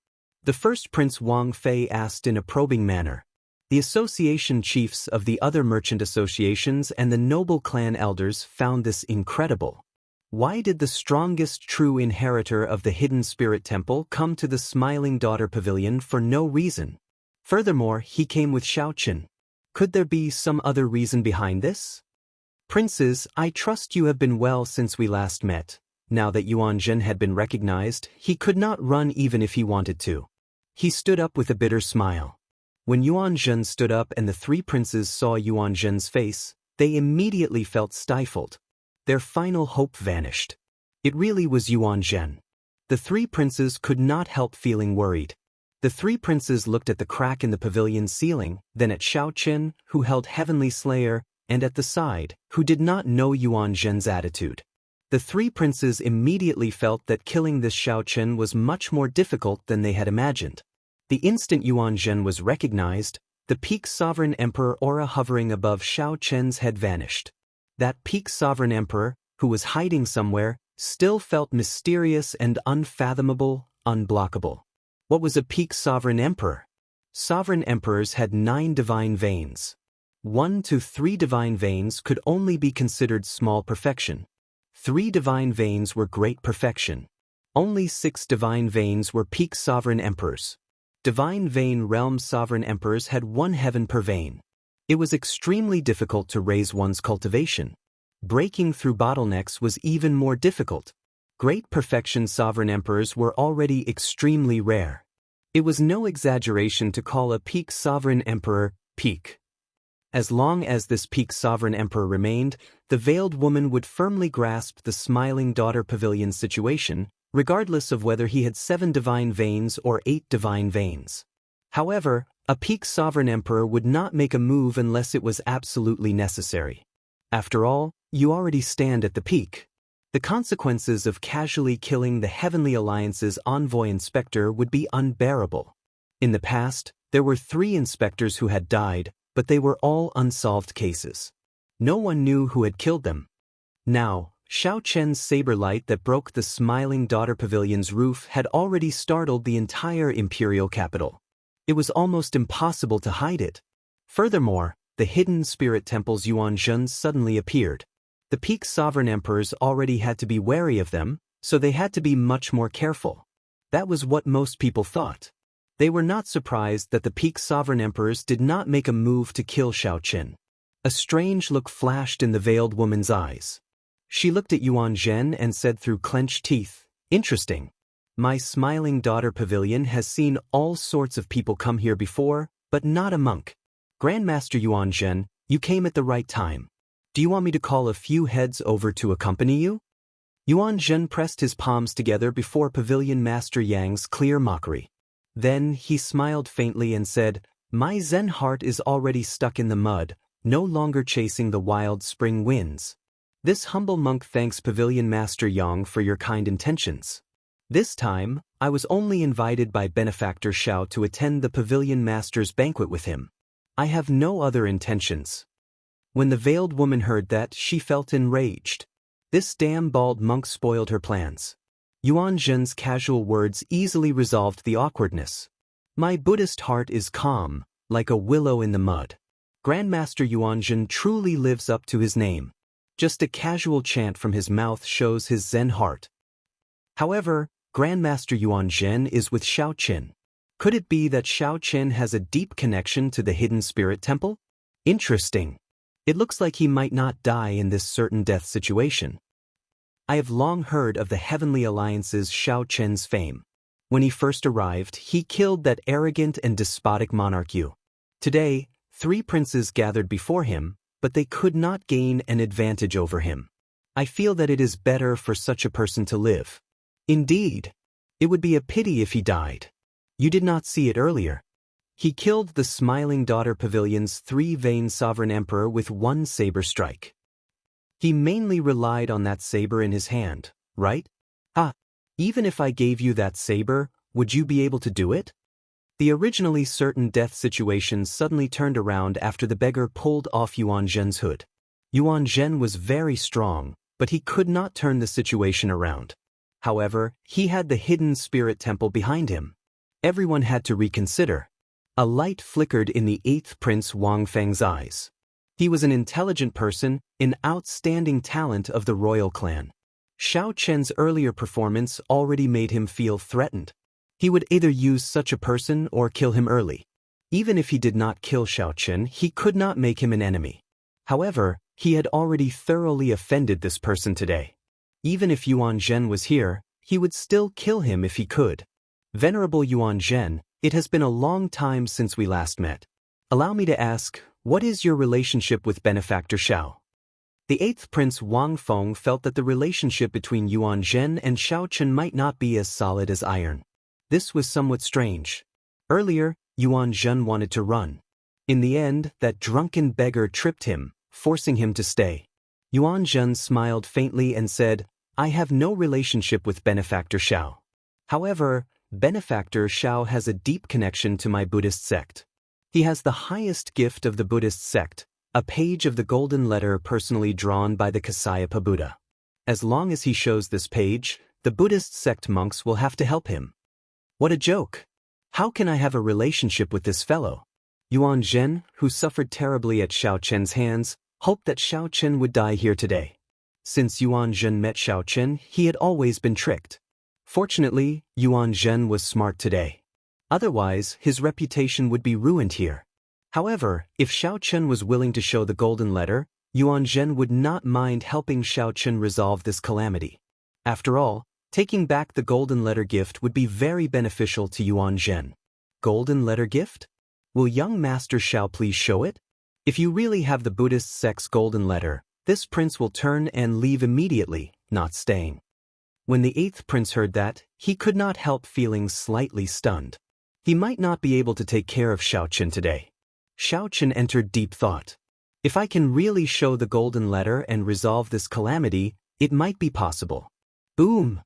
The first Prince Wang Fei asked in a probing manner. The association chiefs of the other merchant associations and the noble clan elders found this incredible. Why did the strongest true inheritor of the hidden spirit temple come to the Smiling Daughter Pavilion for no reason? Furthermore, he came with Xiaoqin. Could there be some other reason behind this? Princes, I trust you have been well since we last met. Now that Yuan Zhen had been recognized, he could not run even if he wanted to. He stood up with a bitter smile. When Yuan Zhen stood up and the three princes saw Yuan Zhen's face, they immediately felt stifled. Their final hope vanished. It really was Yuan Zhen. The three princes could not help feeling worried. The three princes looked at the crack in the pavilion's ceiling, then at Xiaoqin, who held Heavenly Slayer, and at the side, who did not know Yuan Zhen's attitude. The three princes immediately felt that killing this Xiaoqin was much more difficult than they had imagined. The instant Yuan Zhen was recognized, the peak sovereign emperor aura hovering above Xiaoqin's head vanished. That peak sovereign emperor, who was hiding somewhere, still felt mysterious and unfathomable, unblockable. What was a peak sovereign emperor? Sovereign emperors had 9 divine veins. 1 to 3 divine veins could only be considered small perfection. 3 divine veins were great perfection. Only 6 divine veins were peak sovereign emperors. Divine vein realm sovereign emperors had 1 heaven per vein. It was extremely difficult to raise one's cultivation. Breaking through bottlenecks was even more difficult. Great perfection sovereign emperors were already extremely rare. It was no exaggeration to call a peak sovereign emperor peak. As long as this peak sovereign emperor remained, the veiled woman would firmly grasp the Smiling Daughter Pavilion situation, regardless of whether he had 7 divine veins or 8 divine veins. However, a peak sovereign emperor would not make a move unless it was absolutely necessary. After all, you already stand at the peak. The consequences of casually killing the Heavenly Alliance's envoy inspector would be unbearable. In the past, there were 3 inspectors who had died, but they were all unsolved cases. No one knew who had killed them. Now, Xiaoqin's saber light that broke the Smiling Daughter Pavilion's roof had already startled the entire imperial capital. It was almost impossible to hide it. Furthermore, the hidden spirit temple's Yuan Zhen suddenly appeared. The peak sovereign emperors already had to be wary of them, so they had to be much more careful. That was what most people thought. They were not surprised that the peak sovereign emperors did not make a move to kill Xiaoqin. A strange look flashed in the veiled woman's eyes. She looked at Yuan Zhen and said through clenched teeth, "Interesting. My Smiling Daughter Pavilion has seen all sorts of people come here before, but not a monk. Grandmaster Yuan Zhen, you came at the right time. Do you want me to call a few heads over to accompany you?" Yuan Zhen pressed his palms together before Pavilion Master Yang's clear mockery. Then he smiled faintly and said, "My Zen heart is already stuck in the mud, no longer chasing the wild spring winds. This humble monk thanks Pavilion Master Yang for your kind intentions. This time, I was only invited by Benefactor Xiao to attend the Pavilion Master's banquet with him. I have no other intentions." When the veiled woman heard that, she felt enraged. This damn bald monk spoiled her plans. Yuan Zhen's casual words easily resolved the awkwardness. "My Buddhist heart is calm, like a willow in the mud. Grandmaster Yuan Zhen truly lives up to his name. Just a casual chant from his mouth shows his Zen heart. However, Grandmaster Yuan Zhen is with Xiaoqin. Could it be that Xiaoqin has a deep connection to the hidden spirit temple? Interesting. It looks like he might not die in this certain death situation. I have long heard of the Heavenly Alliance's Xiaoqin's fame. When he first arrived, he killed that arrogant and despotic monarch Yu. Today, 3 princes gathered before him, but they could not gain an advantage over him. I feel that it is better for such a person to live. Indeed, it would be a pity if he died. You did not see it earlier. He killed the Smiling Daughter Pavilion's 3-vein sovereign emperor with 1 saber strike. He mainly relied on that saber in his hand, right? Even if I gave you that saber, would you be able to do it?" The originally certain death situation suddenly turned around after the beggar pulled off Yuan Zhen's hood. Yuan Zhen was very strong, but he could not turn the situation around. However, he had the hidden spirit temple behind him. Everyone had to reconsider. A light flickered in the 8th Prince Wang Feng's eyes. He was an intelligent person, an outstanding talent of the royal clan. Xiao Chen's earlier performance already made him feel threatened. He would either use such a person or kill him early. Even if he did not kill Xiao Chen, he could not make him an enemy. However, he had already thoroughly offended this person today. Even if Yuan Zhen was here, he would still kill him if he could. Venerable Yuan Zhen, it has been a long time since we last met. Allow me to ask, what is your relationship with Benefactor Xiao? The 8th Prince Wang Feng felt that the relationship between Yuan Zhen and Xiao Chen might not be as solid as iron. This was somewhat strange. Earlier, Yuan Zhen wanted to run. In the end, that drunken beggar tripped him, forcing him to stay. Yuan Zhen smiled faintly and said, I have no relationship with Benefactor Xiao. However, Benefactor Xiao has a deep connection to my Buddhist sect. He has the highest gift of the Buddhist sect, a page of the golden letter personally drawn by the Kasyapa Buddha. As long as he shows this page, the Buddhist sect monks will have to help him. What a joke! How can I have a relationship with this fellow? Yuan Zhen, who suffered terribly at Xiao Chen's hands, hoped that Xiao Chen would die here today. Since Yuan Zhen met Xiao Chen, he had always been tricked. Fortunately, Yuan Zhen was smart today. Otherwise, his reputation would be ruined here. However, if Xiao Chen was willing to show the golden letter, Yuan Zhen would not mind helping Xiao Chen resolve this calamity. After all, taking back the golden letter gift would be very beneficial to Yuan Zhen. Golden letter gift? Will young Master Xiao please show it? If you really have the Buddhist sect's golden letter, this prince will turn and leave immediately, not staying. When the 8th prince heard that, he could not help feeling slightly stunned. He might not be able to take care of Xiao Chen today. Xiao Chen entered deep thought. If I can really show the golden letter and resolve this calamity, it might be possible. Boom!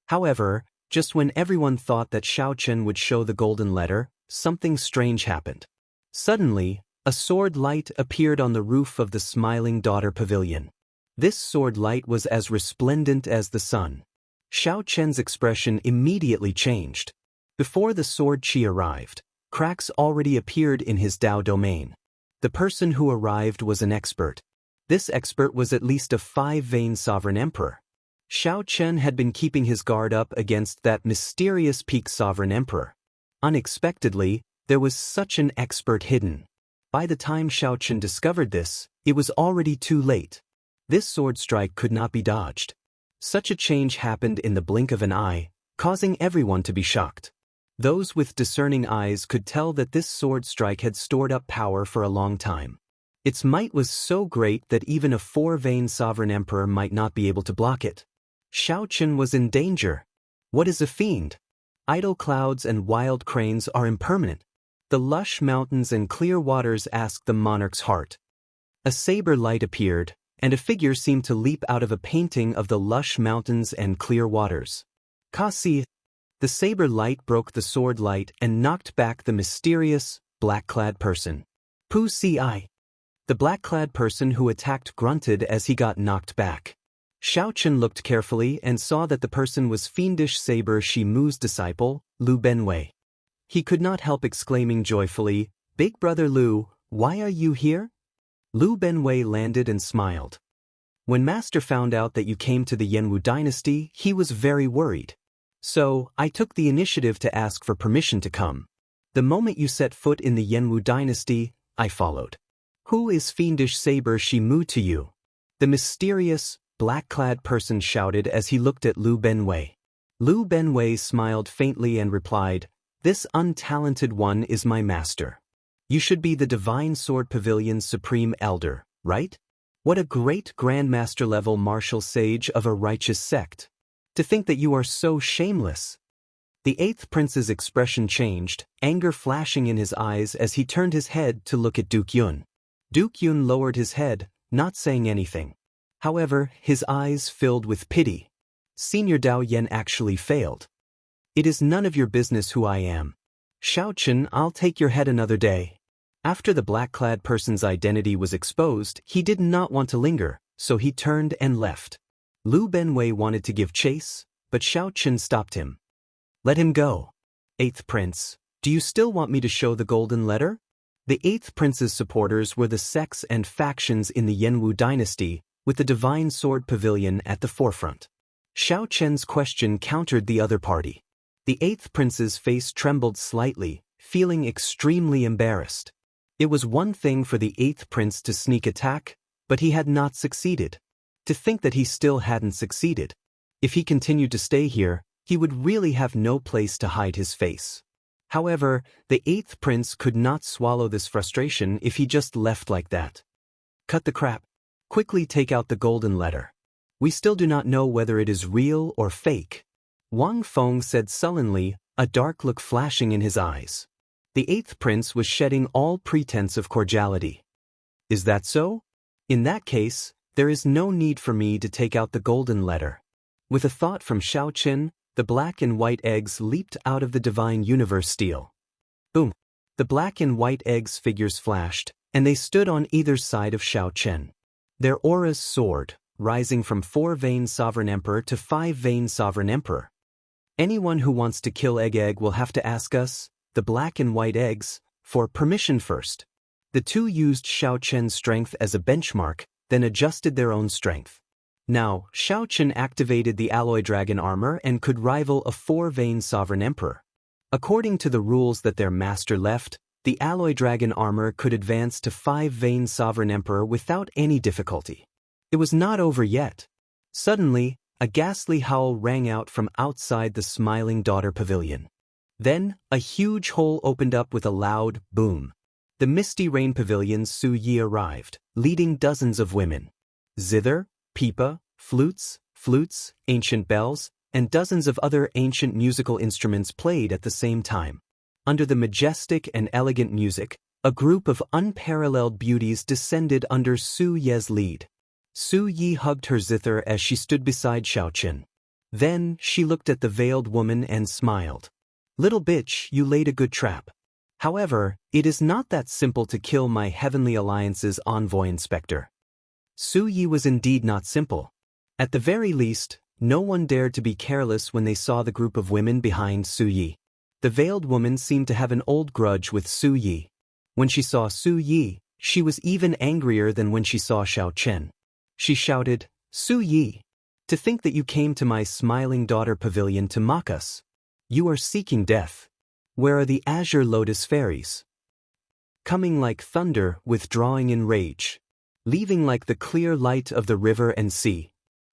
However, just when everyone thought that Xiao Chen would show the golden letter, something strange happened. Suddenly, a sword light appeared on the roof of the Smiling Daughter Pavilion. This sword light was as resplendent as the sun. Xiao Chen's expression immediately changed. Before the sword chi arrived, cracks already appeared in his Dao domain. The person who arrived was an expert. This expert was at least a 5-vein sovereign emperor. Xiao Chen had been keeping his guard up against that mysterious peak sovereign emperor. Unexpectedly, there was such an expert hidden. By the time Xiao Chen discovered this, it was already too late. This sword strike could not be dodged. Such a change happened in the blink of an eye, causing everyone to be shocked. Those with discerning eyes could tell that this sword strike had stored up power for a long time. Its might was so great that even a 4-vein sovereign emperor might not be able to block it. Xiao Chen was in danger. What is a fiend? Idle clouds and wild cranes are impermanent. The lush mountains and clear waters ask the monarch's heart. A saber light appeared, and a figure seemed to leap out of a painting of the lush mountains and clear waters. Kasi. The saber light broke the sword light and knocked back the mysterious, black-clad person. Pu Si. The black-clad person who attacked grunted as he got knocked back. Xiao Chen looked carefully and saw that the person was fiendish Saber Shi Mu's disciple, Lu Benwei. He could not help exclaiming joyfully, "Big brother Lu, why are you here?" Lu Benwei landed and smiled. When Master found out that you came to the Yanwu dynasty, he was very worried. So, I took the initiative to ask for permission to come. The moment you set foot in the Yanwu dynasty, I followed. Who is fiendish Saber Shi Mu to you? The mysterious, black-clad person shouted as he looked at Lu Benwei. Lu Benwei smiled faintly and replied, "This untalented one is my master. You should be the Divine Sword Pavilion's supreme elder, right? What a great grandmaster-level martial sage of a righteous sect. To think that you are so shameless." The 8th prince's expression changed, anger flashing in his eyes as he turned his head to look at Duke Yun. Duke Yun lowered his head, not saying anything. However, his eyes filled with pity. Senior Dao Yan actually failed. "It is none of your business who I am. Xiao Chen, I'll take your head another day." After the black-clad person's identity was exposed, he did not want to linger, so he turned and left. Lu Benwei wanted to give chase, but Xiao Chen stopped him. "Let him go. Eighth Prince, do you still want me to show the golden letter? The Eighth Prince's supporters were the sects and factions in the Jianghu dynasty, with the Divine Sword Pavilion at the forefront. Xiao Chen's question countered the other party. The Eighth Prince's face trembled slightly, feeling extremely embarrassed. It was one thing for the Eighth Prince to sneak attack, but he had not succeeded. To think that he still hadn't succeeded. If he continued to stay here, he would really have no place to hide his face. However, the Eighth Prince could not swallow this frustration if he just left like that. Cut the crap. Quickly take out the golden letter. We still do not know whether it is real or fake. Wang Feng said sullenly, a dark look flashing in his eyes. The Eighth Prince was shedding all pretense of cordiality. Is that so? In that case, there is no need for me to take out the golden letter. With a thought from Xiao Chen, the black and white eggs leaped out of the divine universe steel. Boom! The black and white eggs figures flashed, and they stood on either side of Xiao Chen. Their auras soared, rising from 4-vein sovereign emperor to 5-vein sovereign emperor. Anyone who wants to kill Egg will have to ask us, the black and white eggs, for permission first. The two used Xiao Chen's strength as a benchmark, then adjusted their own strength. Now, Xiao Chen activated the alloy dragon armor and could rival a 4-vein sovereign emperor. According to the rules that their master left, the alloy dragon armor could advance to 5-vein sovereign emperor without any difficulty. It was not over yet. Suddenly, a ghastly howl rang out from outside the Smiling Daughter Pavilion. Then, a huge hole opened up with a loud boom. The Misty Rain Pavilion's Su Yi arrived, leading dozens of women. Zither, pipa, flutes, ancient bells, and dozens of other ancient musical instruments played at the same time. Under the majestic and elegant music, a group of unparalleled beauties descended under Su Ye's lead. Su Yi hugged her zither as she stood beside Xiao Chen. Then, she looked at the veiled woman and smiled. Little bitch, you laid a good trap. However, it is not that simple to kill my Heavenly Alliance's envoy inspector. Su Yi was indeed not simple. At the very least, no one dared to be careless when they saw the group of women behind Su Yi. The veiled woman seemed to have an old grudge with Su Yi. When she saw Su Yi, she was even angrier than when she saw Xiao Chen. She shouted, Su Yi! To think that you came to my Smiling Daughter Pavilion to mock us. You are seeking death. Where are the Azure Lotus Fairies? Coming like thunder, withdrawing in rage. Leaving like the clear light of the river and sea.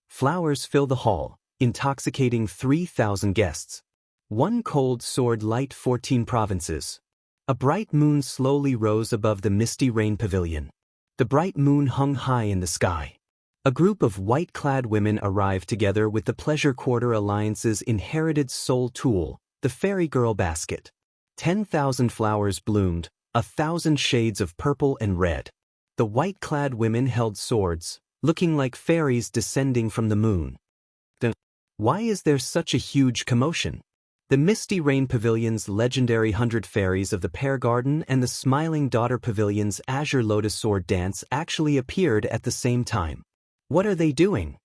Flowers fill the hall, intoxicating 3,000 guests. One cold sword light 14 provinces. A bright moon slowly rose above the Misty Rain Pavilion. The bright moon hung high in the sky. A group of white-clad women arrived together with the Pleasure Quarter Alliance's inherited soul tool, the Fairy Girl Basket. 10,000 flowers bloomed, 1,000 shades of purple and red. The white-clad women held swords, looking like fairies descending from the moon. Why is there such a huge commotion? The Misty Rain Pavilion's legendary 100 Fairies of the Pear Garden and the Smiling Daughter Pavilion's Azure Lotus Sword Dance actually appeared at the same time. What are they doing?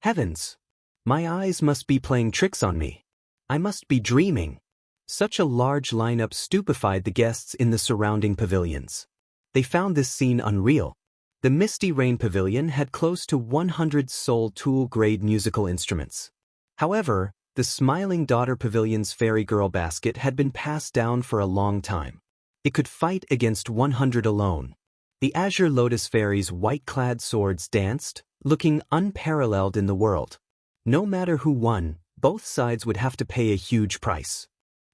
Heavens! My eyes must be playing tricks on me. I must be dreaming. Such a large lineup stupefied the guests in the surrounding pavilions. They found this scene unreal. The Misty Rain Pavilion had close to 100 Soul Tool-grade musical instruments. However, the Smiling Daughter Pavilion's Fairy Girl Basket had been passed down for a long time. It could fight against 100 alone. The Azure Lotus Fairies' white-clad swords danced, looking unparalleled in the world. No matter who won, both sides would have to pay a huge price.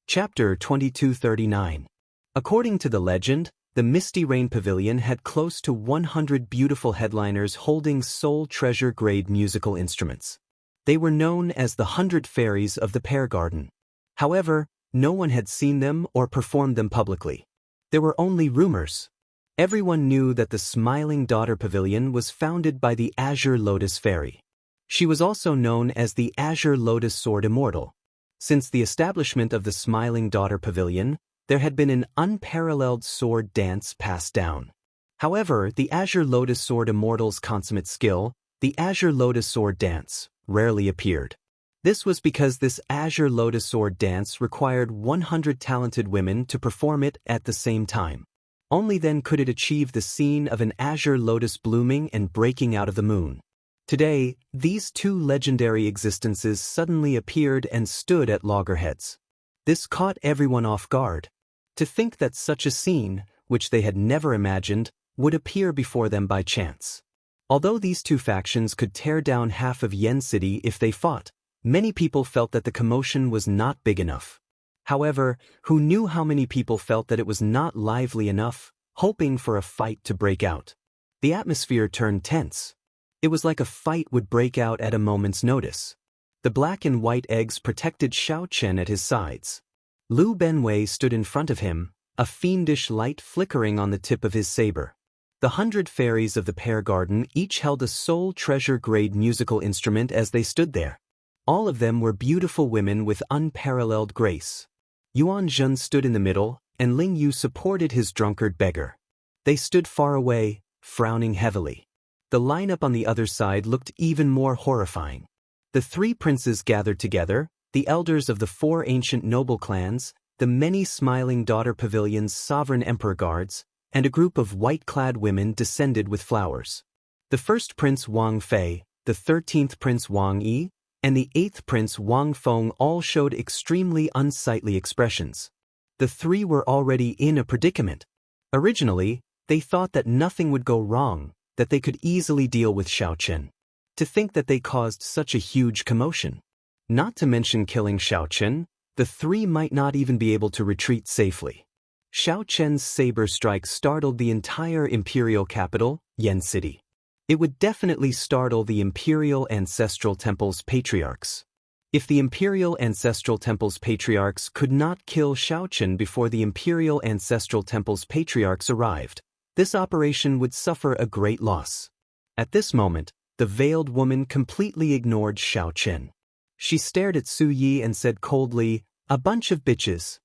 Chapter 2239. According to the legend, the Misty Rain Pavilion had close to 100 beautiful headliners holding soul treasure-grade musical instruments. They were known as the 100 Fairies of the Pear Garden. However, no one had seen them or performed them publicly. There were only rumors. Everyone knew that the Smiling Daughter Pavilion was founded by the Azure Lotus Fairy. She was also known as the Azure Lotus Sword Immortal. Since the establishment of the Smiling Daughter Pavilion, there had been an unparalleled sword dance passed down. However, the Azure Lotus Sword Immortal's consummate skill, the Azure Lotus Sword Dance, rarely appeared. This was because this azure lotus sword dance required 100 talented women to perform it at the same time. Only then could it achieve the scene of an azure lotus blooming and breaking out of the moon. Today, these two legendary existences suddenly appeared and stood at loggerheads. This caught everyone off guard. To think that such a scene, which they had never imagined, would appear before them by chance. Although these two factions could tear down half of Yen City if they fought, many people felt that the commotion was not big enough. However, who knew how many people felt that it was not lively enough, hoping for a fight to break out? The atmosphere turned tense. It was like a fight would break out at a moment's notice. The black and white eggs protected Xiao Chen at his sides. Lu Benwei stood in front of him, a fiendish light flickering on the tip of his saber. The 100 fairies of the pear garden each held a soul treasure-grade musical instrument as they stood there. All of them were beautiful women with unparalleled grace. Yuan Zhen stood in the middle, and Ling Yu supported his drunkard beggar. They stood far away, frowning heavily. The lineup on the other side looked even more horrifying. The three princes gathered together, the elders of the 4 ancient noble clans, the many smiling daughter pavilions' sovereign emperor guards, and a group of white-clad women descended with flowers. The first prince Wang Fei, the 13th prince Wang Yi, and the 8th prince Wang Feng all showed extremely unsightly expressions. The three were already in a predicament. Originally, they thought that nothing would go wrong, that they could easily deal with Xiao Chen. To think that they caused such a huge commotion. Not to mention killing Xiao Chen, the three might not even be able to retreat safely. Xiao Chen's saber strike startled the entire imperial capital, Yen City. It would definitely startle the Imperial Ancestral Temple's patriarchs. If the Imperial Ancestral Temple's patriarchs could not kill Xiao Chen before the Imperial Ancestral Temple's patriarchs arrived, this operation would suffer a great loss. At this moment, the veiled woman completely ignored Xiao Chen. She stared at Su Yi and said coldly, "A bunch of bitches.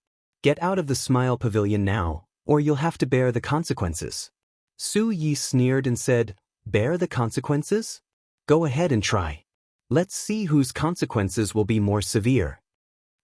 Get out of the Smile Pavilion now, or you'll have to bear the consequences." Su Yi sneered and said, "Bear the consequences? Go ahead and try. Let's see whose consequences will be more severe."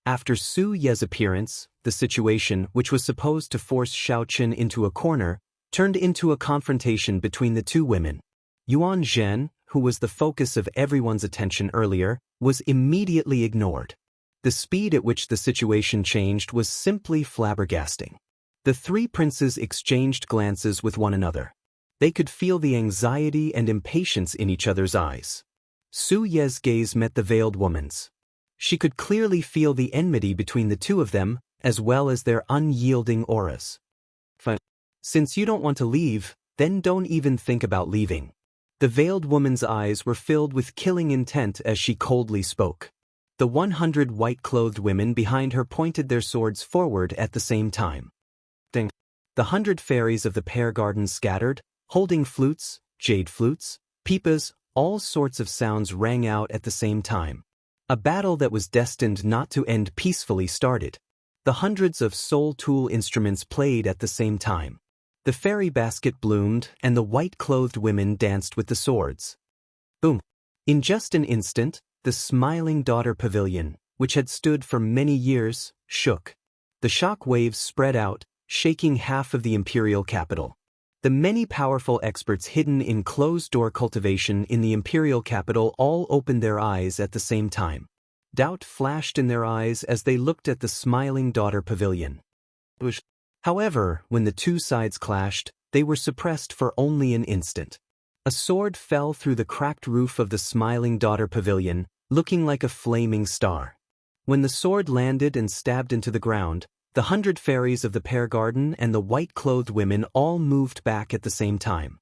After Su Ye's appearance, the situation, which was supposed to force Xiao Chen into a corner, turned into a confrontation between the two women. Yuan Zhen, who was the focus of everyone's attention earlier, was immediately ignored. The speed at which the situation changed was simply flabbergasting. The three princes exchanged glances with one another. They could feel the anxiety and impatience in each other's eyes. Su Ye's gaze met the veiled woman's. She could clearly feel the enmity between the two of them, as well as their unyielding auras. "Since you don't want to leave, then don't even think about leaving." The veiled woman's eyes were filled with killing intent as she coldly spoke. The 100 white-clothed women behind her pointed their swords forward at the same time. The 100 fairies of the pear garden scattered, holding flutes, jade flutes, pipas, all sorts of sounds rang out at the same time. A battle that was destined not to end peacefully started. The hundreds of soul tool instruments played at the same time. The fairy basket bloomed, and the white-clothed women danced with the swords. Boom! In just an instant, the smiling daughter pavilion, which had stood for many years, shook. The shock waves spread out, shaking half of the imperial capital. The many powerful experts hidden in closed-door cultivation in the imperial capital all opened their eyes at the same time. Doubt flashed in their eyes as they looked at the smiling daughter pavilion. However, when the two sides clashed, they were suppressed for only an instant. A sword fell through the cracked roof of the smiling daughter pavilion, looking like a flaming star. When the sword landed and stabbed into the ground, the 100 fairies of the pear garden and the white-clothed women all moved back at the same time.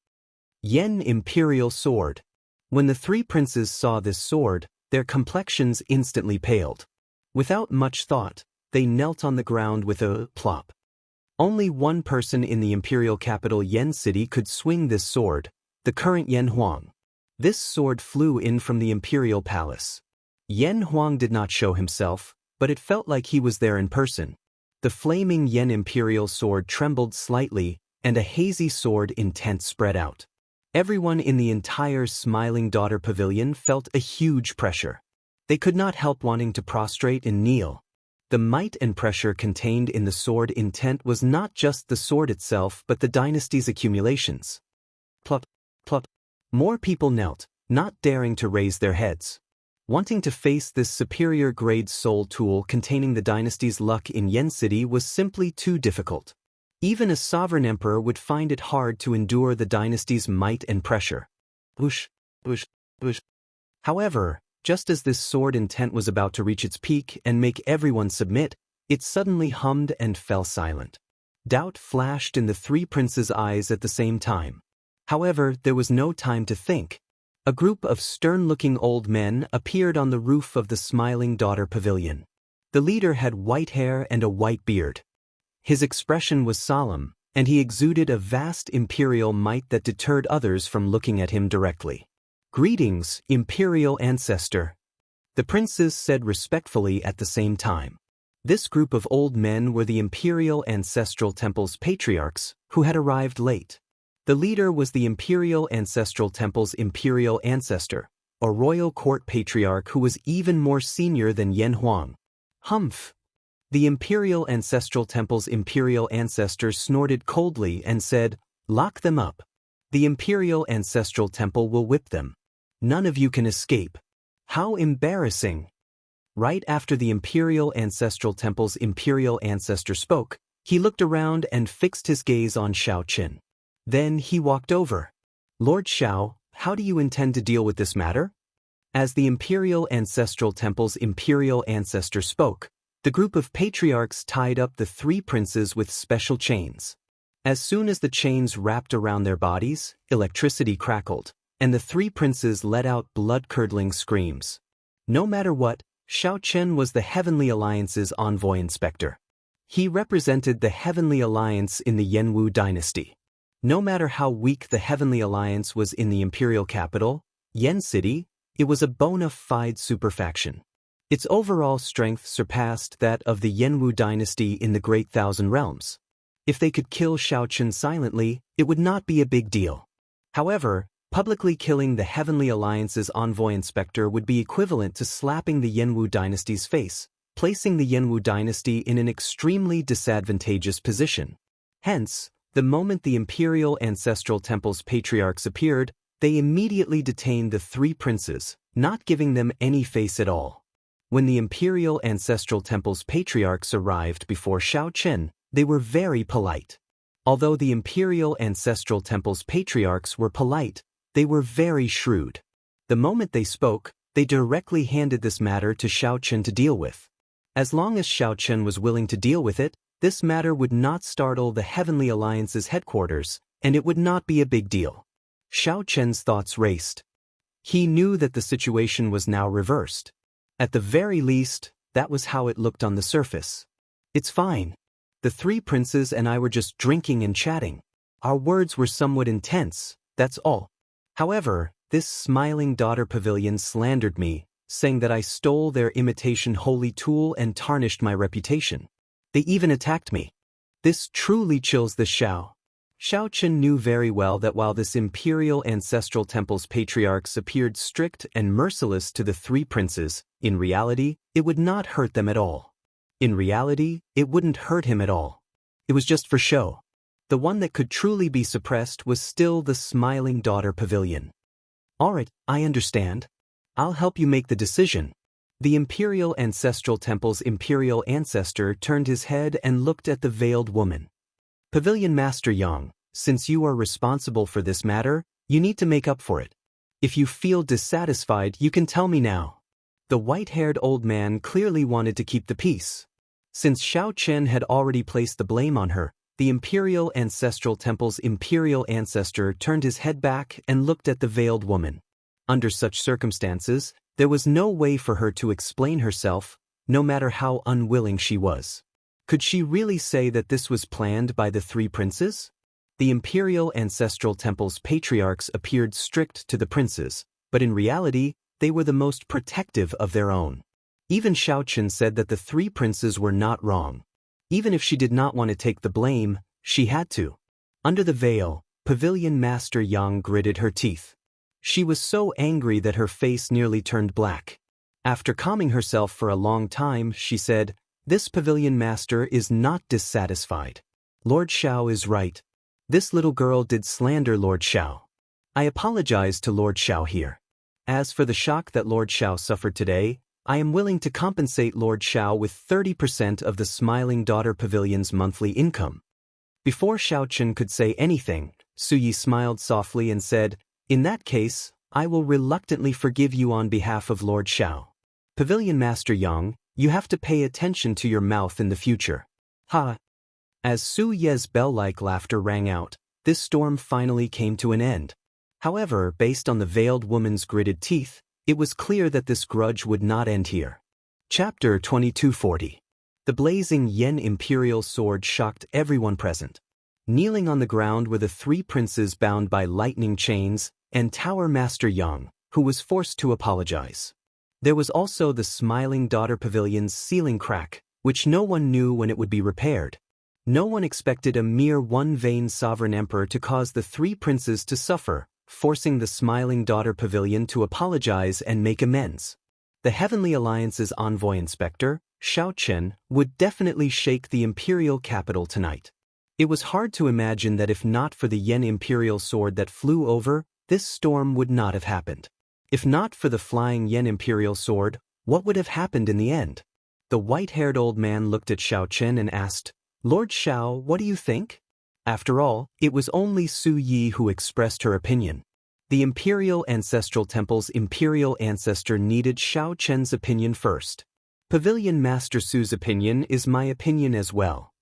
Yen Imperial Sword. When the three princes saw this sword, their complexions instantly paled. Without much thought, they knelt on the ground with a plop. Only one person in the imperial capital Yen City could swing this sword, the current Yen Huang. This sword flew in from the imperial palace. Yen Huang did not show himself, but it felt like he was there in person. The flaming Yen imperial sword trembled slightly, and a hazy sword intent spread out. Everyone in the entire smiling daughter pavilion felt a huge pressure. They could not help wanting to prostrate and kneel. The might and pressure contained in the sword intent was not just the sword itself but the dynasty's accumulations. Plop, plop. More people knelt, not daring to raise their heads. Wanting to face this superior grade soul tool containing the dynasty's luck in Yen City was simply too difficult. Even a sovereign emperor would find it hard to endure the dynasty's might and pressure. Whoosh, whoosh, whoosh. However, just as this sword intent was about to reach its peak and make everyone submit, it suddenly hummed and fell silent. Doubt flashed in the three princes' eyes at the same time. However, there was no time to think. A group of stern-looking old men appeared on the roof of the Smiling Daughter Pavilion. The leader had white hair and a white beard. His expression was solemn, and he exuded a vast imperial might that deterred others from looking at him directly. "Greetings, Imperial Ancestor," the princes said respectfully at the same time. This group of old men were the Imperial Ancestral Temple's patriarchs, who had arrived late. The leader was the Imperial Ancestral Temple's Imperial Ancestor, a royal court patriarch who was even more senior than Yen Huang. Humph! The Imperial Ancestral Temple's Imperial Ancestor snorted coldly and said, "Lock them up. The Imperial Ancestral Temple will whip them. None of you can escape." How embarrassing! Right after the Imperial Ancestral Temple's Imperial Ancestor spoke, he looked around and fixed his gaze on Xiao Qin. Then he walked over. "Lord Xiao, how do you intend to deal with this matter?" As the Imperial Ancestral Temple's Imperial Ancestor spoke, the group of patriarchs tied up the three princes with special chains. As soon as the chains wrapped around their bodies, electricity crackled, and the three princes let out blood-curdling screams. No matter what, Xiao Chen was the Heavenly Alliance's envoy inspector. He represented the Heavenly Alliance in the Jianghu dynasty. No matter how weak the Heavenly Alliance was in the imperial capital, Yen City, it was a bona fide superfaction. Its overall strength surpassed that of the Jianghu dynasty in the Great Thousand Realms. If they could kill Xiao Chen silently, it would not be a big deal. However, publicly killing the Heavenly Alliance's envoy inspector would be equivalent to slapping the Jianghu dynasty's face, placing the Jianghu dynasty in an extremely disadvantageous position. Hence, the moment the Imperial Ancestral Temple's patriarchs appeared, they immediately detained the three princes, not giving them any face at all. When the Imperial Ancestral Temple's patriarchs arrived before Xiao Chen, they were very polite. Although the Imperial Ancestral Temple's patriarchs were polite, they were very shrewd. The moment they spoke, they directly handed this matter to Xiao Chen to deal with. As long as Xiao Chen was willing to deal with it, this matter would not startle the Heavenly Alliance's headquarters, and it would not be a big deal. Xiao Chen's thoughts raced. He knew that the situation was now reversed. At the very least, that was how it looked on the surface. "It's fine. The three princes and I were just drinking and chatting. Our words were somewhat intense, that's all. However, this Smiling Daughter Pavilion slandered me, saying that I stole their imitation holy tool and tarnished my reputation. They even attacked me. This truly chills the Xiao." Xiao Chen knew very well that while this Imperial Ancestral Temple's patriarchs appeared strict and merciless to the three princes, in reality, it would not hurt them at all. In reality, it wouldn't hurt him at all. It was just for show. The one that could truly be suppressed was still the Smiling Daughter Pavilion. "Alright, I understand. I'll help you make the decision." The Imperial Ancestral Temple's Imperial Ancestor turned his head and looked at the veiled woman. "Pavilion Master Yang, since you are responsible for this matter, you need to make up for it. If you feel dissatisfied, you can tell me now." The white-haired old man clearly wanted to keep the peace. Since Xiao Chen had already placed the blame on her, the Imperial Ancestral Temple's Imperial Ancestor turned his head back and looked at the veiled woman. Under such circumstances, there was no way for her to explain herself, no matter how unwilling she was. Could she really say that this was planned by the three princes? The Imperial Ancestral Temple's patriarchs appeared strict to the princes, but in reality, they were the most protective of their own. Even Xiao Chen said that the three princes were not wrong. Even if she did not want to take the blame, she had to. Under the veil, Pavilion Master Yang gritted her teeth. She was so angry that her face nearly turned black. After calming herself for a long time, she said, "This pavilion master is not dissatisfied. Lord Xiao is right. This little girl did slander Lord Xiao. I apologize to Lord Xiao here. As for the shock that Lord Xiao suffered today, I am willing to compensate Lord Xiao with 30% of the Smiling Daughter Pavilion's monthly income." Before Xiao Chen could say anything, Su Yi smiled softly and said, "In that case, I will reluctantly forgive you on behalf of Lord Xiao. Pavilion Master Yang, you have to pay attention to your mouth in the future." Ha! As Su Ye's bell-like laughter rang out, this storm finally came to an end. However, based on the veiled woman's gritted teeth, it was clear that this grudge would not end here. Chapter 2240. The blazing Yen imperial sword shocked everyone present. Kneeling on the ground were the three princes bound by lightning chains, and Tower Master Yang, who was forced to apologize. There was also the Smiling Daughter Pavilion's ceiling crack, which no one knew when it would be repaired. No one expected a mere one-vain sovereign emperor to cause the three princes to suffer, forcing the Smiling Daughter Pavilion to apologize and make amends. The Heavenly Alliance's envoy inspector, Xiao Chen, would definitely shake the imperial capital tonight. It was hard to imagine that if not for the Yen imperial sword that flew over, this storm would not have happened. If not for the flying Yen imperial sword, what would have happened in the end? The white-haired old man looked at Xiao Chen and asked, "Lord Xiao, what do you think?" After all, it was only Su Yi who expressed her opinion. The Imperial Ancestral Temple's imperial ancestor needed Xiao Chen's opinion first. Pavilion Master Su's opinion is my opinion as well.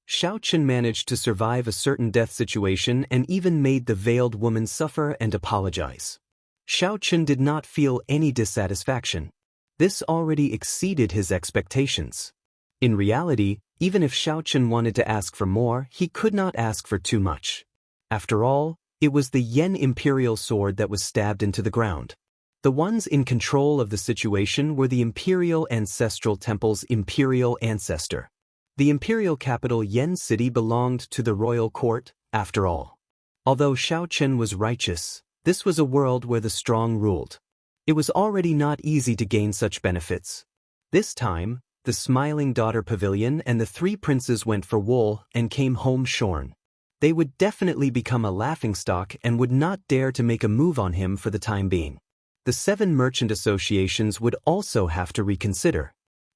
Xiao Chen managed to survive a certain death situation and even made the veiled woman suffer and apologize. Xiao Chen did not feel any dissatisfaction. This already exceeded his expectations. In reality, even if Xiao Chen wanted to ask for more, he could not ask for too much. After all, it was the Yen imperial sword that was stabbed into the ground. The ones in control of the situation were the Imperial Ancestral Temple's imperial ancestor. The imperial capital Yen City belonged to the royal court, after all. Although Xiao Chen was righteous, this was a world where the strong ruled. It was already not easy to gain such benefits. This time, the Smiling Daughter Pavilion and the three princes went for wool and came home shorn. They would definitely become a laughingstock and would not dare to make a move on him for the time being. The 7 merchant associations would also have to reconsider.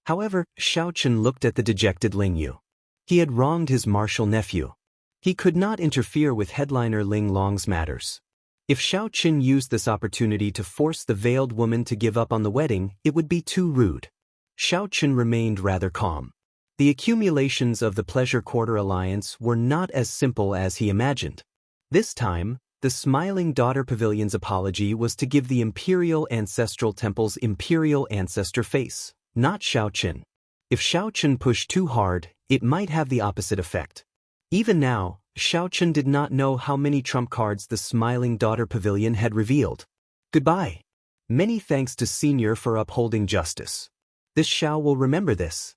However, Xiao Chen looked at the dejected Ling Yu. He had wronged his martial nephew. He could not interfere with headliner Ling Long's matters. If Xiao Chen used this opportunity to force the veiled woman to give up on the wedding, it would be too rude. Xiao Chen remained rather calm. The accumulations of the Pleasure Quarter Alliance were not as simple as he imagined. This time, the Smiling Daughter Pavilion's apology was to give the Imperial Ancestral Temple's imperial ancestor face, not Xiao Chen. If Xiao Chen pushed too hard, it might have the opposite effect. Even now, Xiao Chen did not know how many trump cards the Smiling Daughter Pavilion had revealed. Goodbye. Many thanks to Senior for upholding justice. This Xiao will remember this.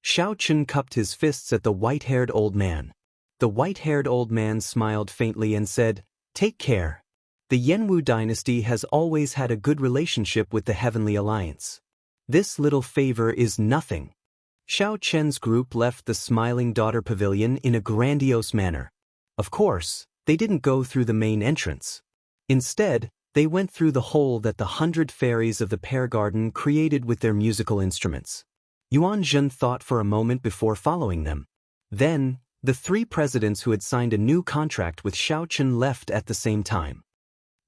Xiao Chen cupped his fists at the white-haired old man. The white-haired old man smiled faintly and said, "Take care. The Yanwu dynasty has always had a good relationship with the Heavenly Alliance. This little favor is nothing." Xiao Chen's group left the Smiling Daughter Pavilion in a grandiose manner. Of course, they didn't go through the main entrance. Instead, they went through the hole that the 100 fairies of the Pear Garden created with their musical instruments. Yuan Zhen thought for a moment before following them. Then, the 3 presidents who had signed a new contract with Xiao Chen left at the same time.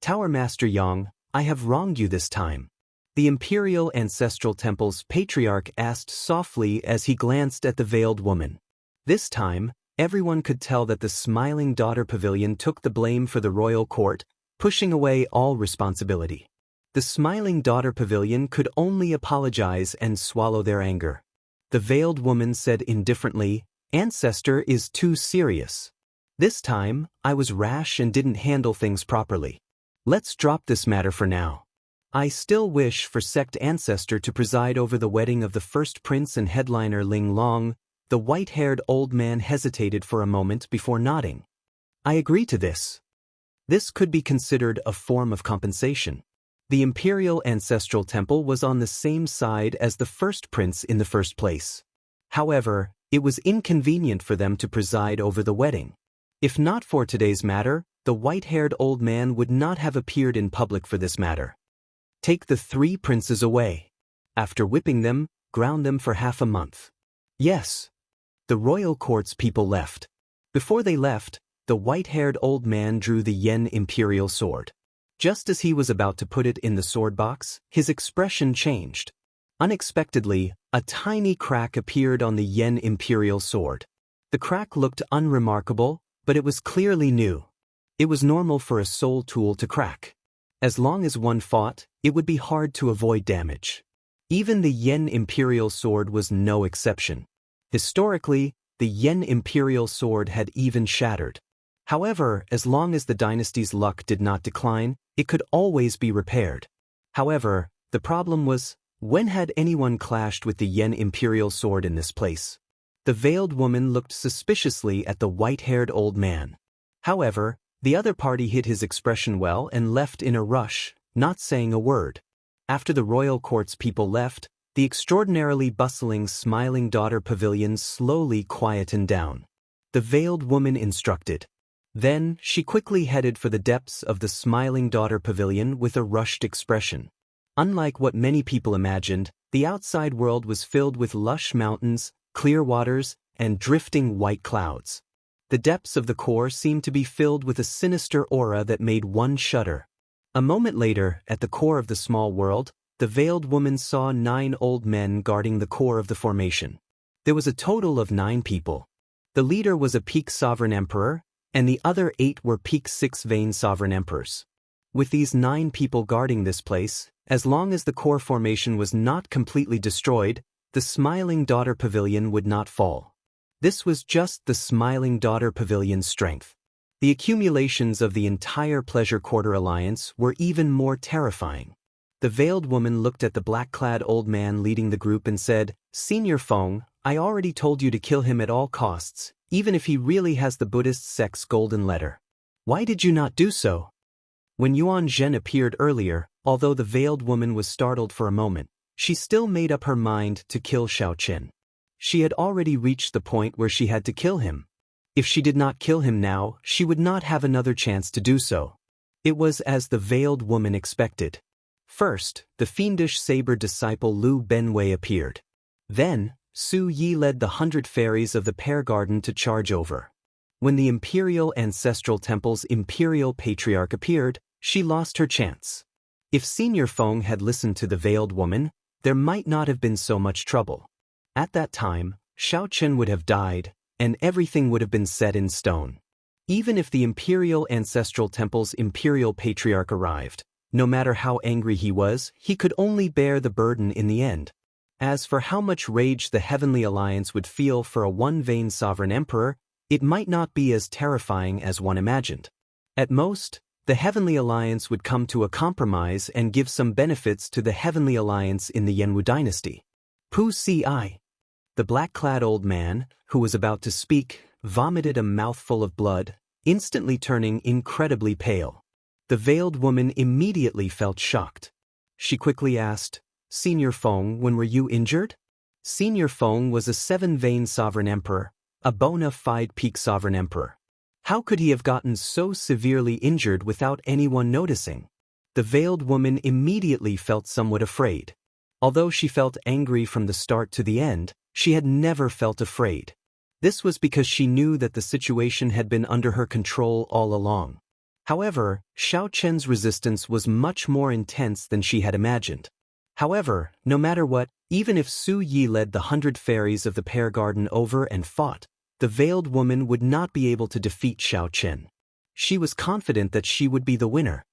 "Tower Master Yang, I have wronged you this time," the Imperial Ancestral Temple's patriarch asked softly as he glanced at the veiled woman. This time, everyone could tell that the Smiling Daughter Pavilion took the blame for the royal court, pushing away all responsibility. The Smiling Daughter Pavilion could only apologize and swallow their anger. The veiled woman said indifferently, "Ancestor is too serious. This time, I was rash and didn't handle things properly. Let's drop this matter for now. I still wish for Sect Ancestor to preside over the wedding of the first prince and headliner Ling Long." The white-haired old man hesitated for a moment before nodding. "I agree to this. This could be considered a form of compensation." The imperial ancestral temple was on the same side as the first prince in the first place. However, it was inconvenient for them to preside over the wedding. If not for today's matter, the white-haired old man would not have appeared in public for this matter. Take the 3 princes away. After whipping them, ground them for half a month. Yes. The royal court's people left. Before they left, the white-haired old man drew the Yen imperial sword. Just as he was about to put it in the sword box, his expression changed. Unexpectedly, a tiny crack appeared on the Yen imperial sword. The crack looked unremarkable, but it was clearly new. It was normal for a soul tool to crack. As long as one fought, it would be hard to avoid damage. Even the Yen imperial sword was no exception. Historically, the Yen imperial sword had even shattered. However, as long as the dynasty's luck did not decline, it could always be repaired. However, the problem was, when had anyone clashed with the Yen imperial sword in this place? The veiled woman looked suspiciously at the white-haired old man. However, the other party hid his expression well and left in a rush, not saying a word. After the royal court's people left, the extraordinarily bustling Smiling Daughter Pavilion slowly quietened down. The veiled woman instructed. Then, she quickly headed for the depths of the Smiling Daughter Pavilion with a rushed expression. Unlike what many people imagined, the outside world was filled with lush mountains, clear waters, and drifting white clouds. The depths of the core seemed to be filled with a sinister aura that made one shudder. A moment later, at the core of the small world, the veiled woman saw 9 old men guarding the core of the formation. There was a total of 9 people. The leader was a peak sovereign emperor, and the other 8 were peak 6-vein sovereign emperors. With these 9 people guarding this place, as long as the core formation was not completely destroyed, the Smiling Daughter Pavilion would not fall. This was just the Smiling Daughter Pavilion's strength. The accumulations of the entire Pleasure Quarter Alliance were even more terrifying. The veiled woman looked at the black-clad old man leading the group and said, "Senior Feng, I already told you to kill him at all costs, even if he really has the Buddhist sect's golden letter. Why did you not do so?" When Yuan Zhen appeared earlier, although the veiled woman was startled for a moment, she still made up her mind to kill Xiao Qin. She had already reached the point where she had to kill him. If she did not kill him now, she would not have another chance to do so. It was as the veiled woman expected. First, the fiendish saber disciple Lu Benwei appeared. Then, Su Yi led the 100 fairies of the Pear Garden to charge over. When the Imperial Ancestral Temple's Imperial Patriarch appeared, she lost her chance. If Senior Feng had listened to the veiled woman, there might not have been so much trouble. At that time, Xiao Qin would have died, and everything would have been set in stone. Even if the Imperial Ancestral Temple's Imperial Patriarch arrived, no matter how angry he was, he could only bear the burden in the end. As for how much rage the Heavenly Alliance would feel for a one-vein sovereign emperor, it might not be as terrifying as one imagined. At most, the Heavenly Alliance would come to a compromise and give some benefits to the Heavenly Alliance in the Yanwu dynasty. Pu Si. The black-clad old man, who was about to speak, vomited a mouthful of blood, instantly turning incredibly pale. The veiled woman immediately felt shocked. She quickly asked, "Senior Feng, when were you injured?" Senior Feng was a 7-vein sovereign emperor, a bona fide peak sovereign emperor. How could he have gotten so severely injured without anyone noticing? The veiled woman immediately felt somewhat afraid. Although she felt angry from the start to the end, she had never felt afraid. This was because she knew that the situation had been under her control all along. However, Xiao Qin's resistance was much more intense than she had imagined. However, no matter what, even if Su Yi led the 100 fairies of the Pear Garden over and fought, the veiled woman would not be able to defeat Xiao Qin. She was confident that she would be the winner.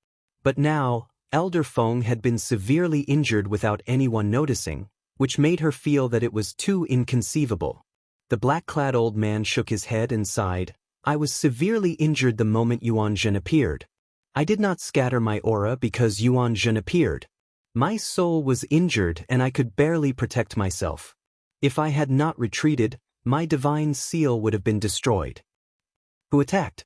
But now, Elder Feng had been severely injured without anyone noticing, which made her feel that it was too inconceivable. The black-clad old man shook his head and sighed. "I was severely injured the moment Yuan Zhen appeared. I did not scatter my aura because Yuan Zhen appeared. My soul was injured and I could barely protect myself. If I had not retreated, my divine seal would have been destroyed." "Who attacked?"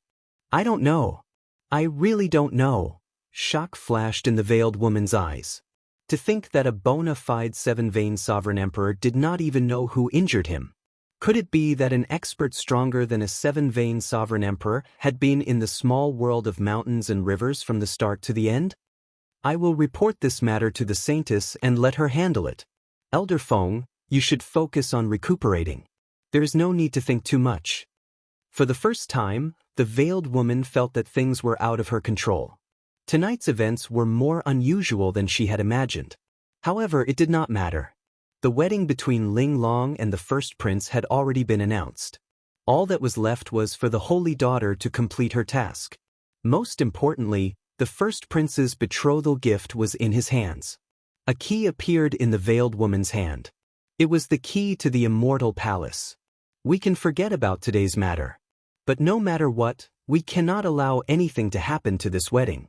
"I don't know. I really don't know. Shock flashed in the veiled woman's eyes. To think that a bona fide seven-vein sovereign emperor did not even know who injured him. Could it be that an expert stronger than a seven-vein sovereign emperor had been in the small world of mountains and rivers from the start to the end? I will report this matter to the saintess and let her handle it. Elder Feng, you should focus on recuperating. There is no need to think too much. For the first time, the veiled woman felt that things were out of her control. Tonight's events were more unusual than she had imagined. However, it did not matter. The wedding between Ling Long and the first prince had already been announced. All that was left was for the holy daughter to complete her task. Most importantly, the first prince's betrothal gift was in his hands. A key appeared in the veiled woman's hand. It was the key to the Immortal Palace. We can forget about today's matter. But no matter what, we cannot allow anything to happen to this wedding.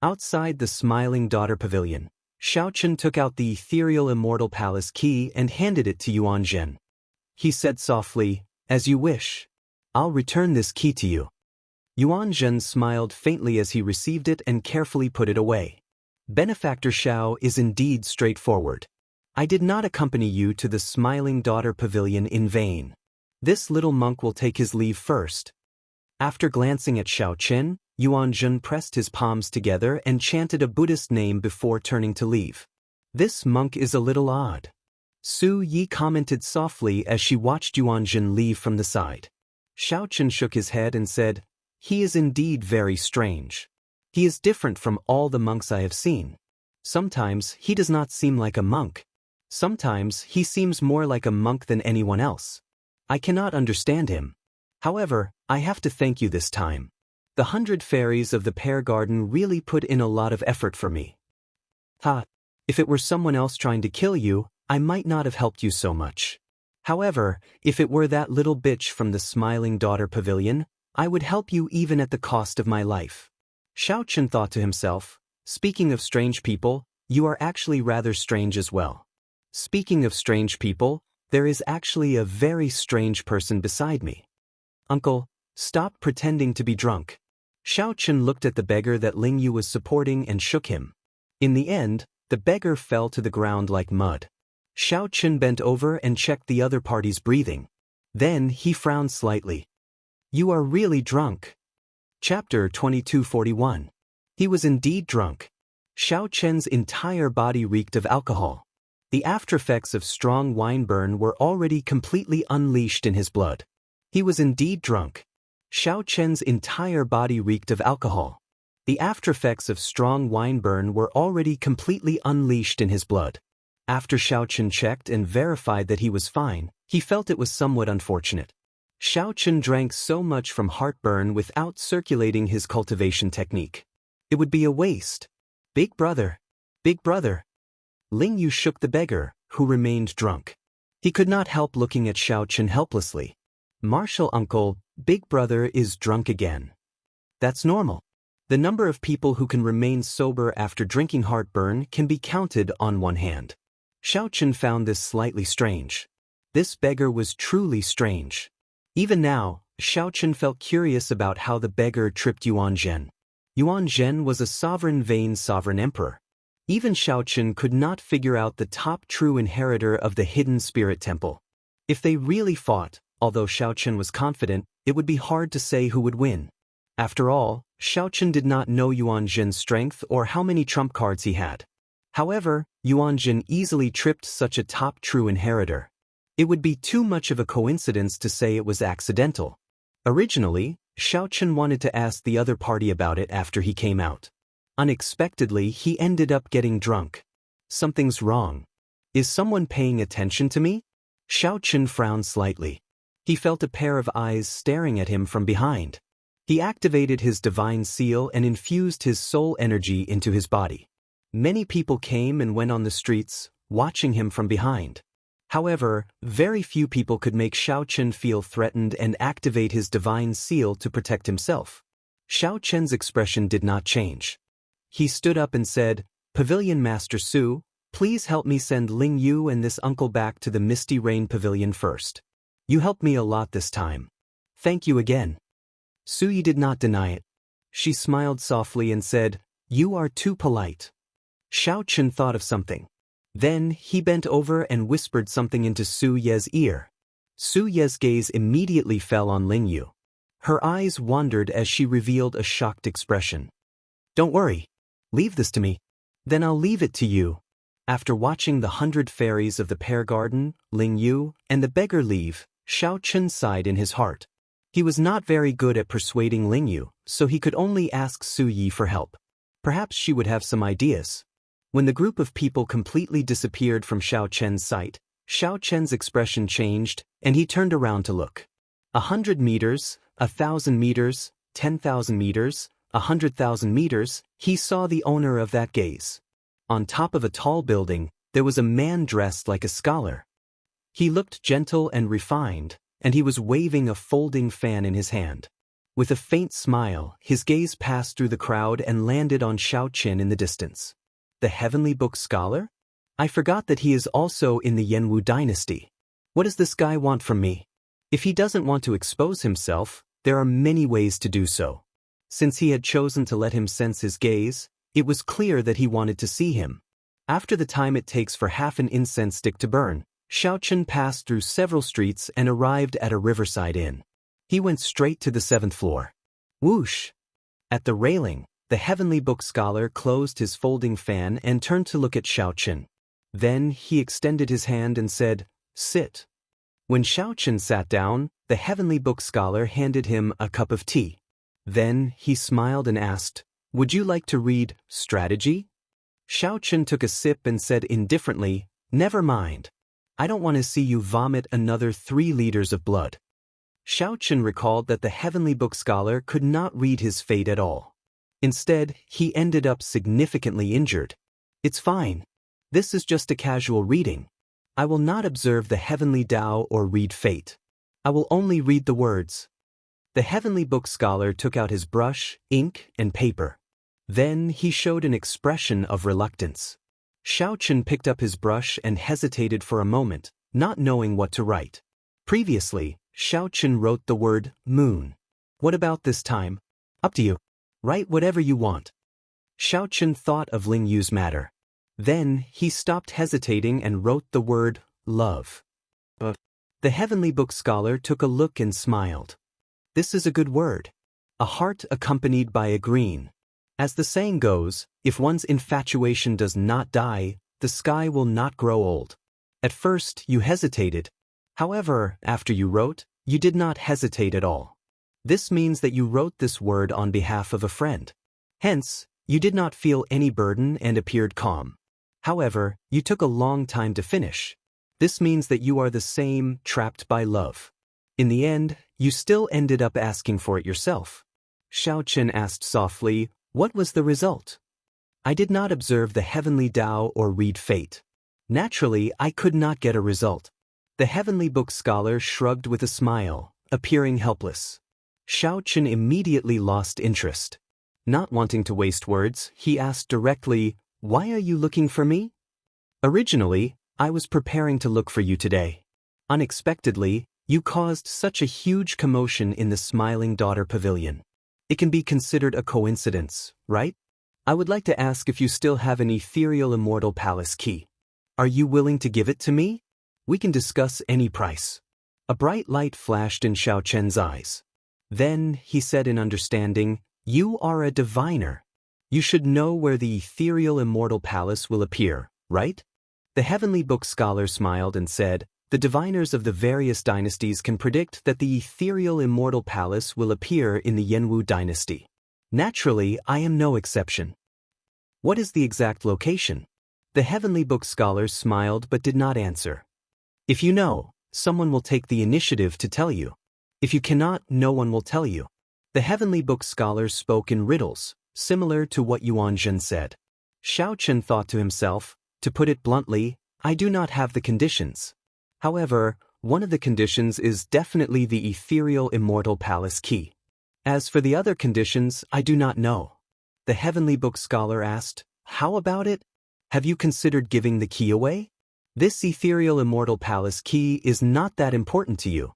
Outside the Smiling Daughter Pavilion, Xiaochen took out the ethereal Immortal Palace key and handed it to Yuan Zhen. He said softly, "As you wish. I'll return this key to you." Yuan Zhen smiled faintly as he received it and carefully put it away. Benefactor Xiao is indeed straightforward. I did not accompany you to the Smiling Daughter Pavilion in vain. This little monk will take his leave first. After glancing at Xiaochen, Yuan Zhen pressed his palms together and chanted a Buddhist name before turning to leave. This monk is a little odd. Su Yi commented softly as she watched Yuan Zhen leave from the side. Xiaochen shook his head and said, "He is indeed very strange. He is different from all the monks I have seen. Sometimes he does not seem like a monk. Sometimes he seems more like a monk than anyone else. I cannot understand him. However, I have to thank you this time. The 100 fairies of the Pear Garden really put in a lot of effort for me. If it were someone else trying to kill you, I might not have helped you so much. However, if it were that little bitch from the Smiling Daughter Pavilion, I would help you even at the cost of my life." Xiaochen thought to himself, "Speaking of strange people, you are actually rather strange as well. Speaking of strange people, there is actually a very strange person beside me. Uncle, stop pretending to be drunk." Xiaochen looked at the beggar that Ling Yu was supporting and shook him. In the end, the beggar fell to the ground like mud. Xiaochen bent over and checked the other party's breathing. Then he frowned slightly. "You are really drunk." Chapter 2241. He was indeed drunk. Xiaochen's entire body reeked of alcohol. The aftereffects of strong wine burn were already completely unleashed in his blood. He was indeed drunk. Xiaochen's entire body reeked of alcohol. The aftereffects of strong wine burn were already completely unleashed in his blood. After Xiaochen checked and verified that he was fine, he felt it was somewhat unfortunate. Xiaochen drank so much from heartburn without circulating his cultivation technique. It would be a waste. Big brother. Big brother. Ling Yu shook the beggar, who remained drunk. He could not help looking at Xiaochen helplessly. "Martial uncle, big brother is drunk again." That's normal. The number of people who can remain sober after drinking heartburn can be counted on one hand. Xiaochen found this slightly strange. This beggar was truly strange. Even now, Xiaochen felt curious about how the beggar tripped Yuan Zhen. Yuan Zhen was a sovereign emperor. Even Xiaochen could not figure out the top true inheritor of the hidden spirit temple. If they really fought, although Xiaochen was confident, it would be hard to say who would win. After all, Xiaochen did not know Yuan Zhen's strength or how many trump cards he had. However, Yuan Zhen easily tripped such a top true inheritor. It would be too much of a coincidence to say it was accidental. Originally, Xiaochen wanted to ask the other party about it after he came out. Unexpectedly, he ended up getting drunk. Something's wrong. Is someone paying attention to me? Xiaochen frowned slightly. He felt a pair of eyes staring at him from behind. He activated his divine seal and infused his soul energy into his body. Many people came and went on the streets, watching him from behind. However, very few people could make Xiaochen feel threatened and activate his divine seal to protect himself. Xiaochen's expression did not change. He stood up and said, "Pavilion Master Su, please help me send Ling Yu and this uncle back to the Misty Rain Pavilion first. You helped me a lot this time. Thank you again." Su Yi did not deny it. She smiled softly and said, You are too polite. Xiao Chen thought of something. Then he bent over and whispered something into Su Ye's ear. Su Ye's gaze immediately fell on Ling Yu. Her eyes wandered as she revealed a shocked expression. Don't worry. Leave this to me. Then I'll leave it to you. After watching the 100 fairies of the pear garden, Ling Yu, and the beggar leave, Xiao Chen sighed in his heart. He was not very good at persuading Ling Yu, so he could only ask Su Yi for help. Perhaps she would have some ideas. When the group of people completely disappeared from Xiao Chen's sight, Xiao Chen's expression changed, and he turned around to look. 100 meters, 1,000 meters, 10,000 meters, 100,000 meters, he saw the owner of that gaze. On top of a tall building, there was a man dressed like a scholar. He looked gentle and refined, and he was waving a folding fan in his hand. With a faint smile, his gaze passed through the crowd and landed on Xiao Chen in the distance. The Heavenly Book Scholar? I forgot that he is also in the Jianghu dynasty. What does this guy want from me? If he doesn't want to expose himself, there are many ways to do so. Since he had chosen to let him sense his gaze, it was clear that he wanted to see him. After the time it takes for half an incense stick to burn, Xiao Chen passed through several streets and arrived at a riverside inn. He went straight to the 7th floor. Whoosh! At the railing, the Heavenly Book Scholar closed his folding fan and turned to look at Xiao Chen. Then he extended his hand and said, "Sit." When Xiao Chen sat down, the Heavenly Book Scholar handed him a cup of tea. Then he smiled and asked, "Would you like to read strategy?" Xiao Chen took a sip and said indifferently, "Never mind. I don't want to see you vomit another 3 liters of blood." Xiao Chen recalled that the Heavenly Book Scholar could not read his fate at all. Instead, he ended up significantly injured. It's fine. This is just a casual reading. I will not observe the Heavenly Tao or read fate. I will only read the words. The Heavenly Book Scholar took out his brush, ink, and paper. Then he showed an expression of reluctance. Xiao Chen picked up his brush and hesitated for a moment, not knowing what to write. Previously, Xiao Chen wrote the word moon. What about this time? Up to you. Write whatever you want. Xiao Chen thought of Ling Yu's matter. Then he stopped hesitating and wrote the word love. The Heavenly Book Scholar took a look and smiled. This is a good word. A heart accompanied by a green. As the saying goes, if one's infatuation does not die, the sky will not grow old. At first, you hesitated. However, after you wrote, you did not hesitate at all. This means that you wrote this word on behalf of a friend. Hence, you did not feel any burden and appeared calm. However, you took a long time to finish. This means that you are the same, trapped by love. In the end, you still ended up asking for it yourself. Xiao Chen asked softly, "What was the result?" "I did not observe the Heavenly Tao or read fate. Naturally, I could not get a result." The Heavenly Book Scholar shrugged with a smile, appearing helpless. Xiao Chen immediately lost interest. Not wanting to waste words, he asked directly, "Why are you looking for me?" "Originally, I was preparing to look for you today. Unexpectedly, you caused such a huge commotion in the Smiling Daughter Pavilion. It can be considered a coincidence, right? I would like to ask if you still have an ethereal immortal palace key. Are you willing to give it to me? We can discuss any price." A bright light flashed in Xiao Chen's eyes. Then he said in understanding, "You are a diviner. You should know where the ethereal immortal palace will appear, right?" The Heavenly Book Scholar smiled and said, "The diviners of the various dynasties can predict that the ethereal immortal palace will appear in the Jianghu dynasty. Naturally, I am no exception." "What is the exact location?" The Heavenly Book Scholar smiled but did not answer. "If you know, someone will take the initiative to tell you. If you cannot, no one will tell you." The Heavenly Book Scholar spoke in riddles, similar to what Yuan Zhen said. Xiao Chen thought to himself, "To put it bluntly, I do not have the conditions. However, one of the conditions is definitely the ethereal immortal palace key. As for the other conditions, I do not know." The Heavenly Book Scholar asked, "How about it? Have you considered giving the key away? This ethereal immortal palace key is not that important to you."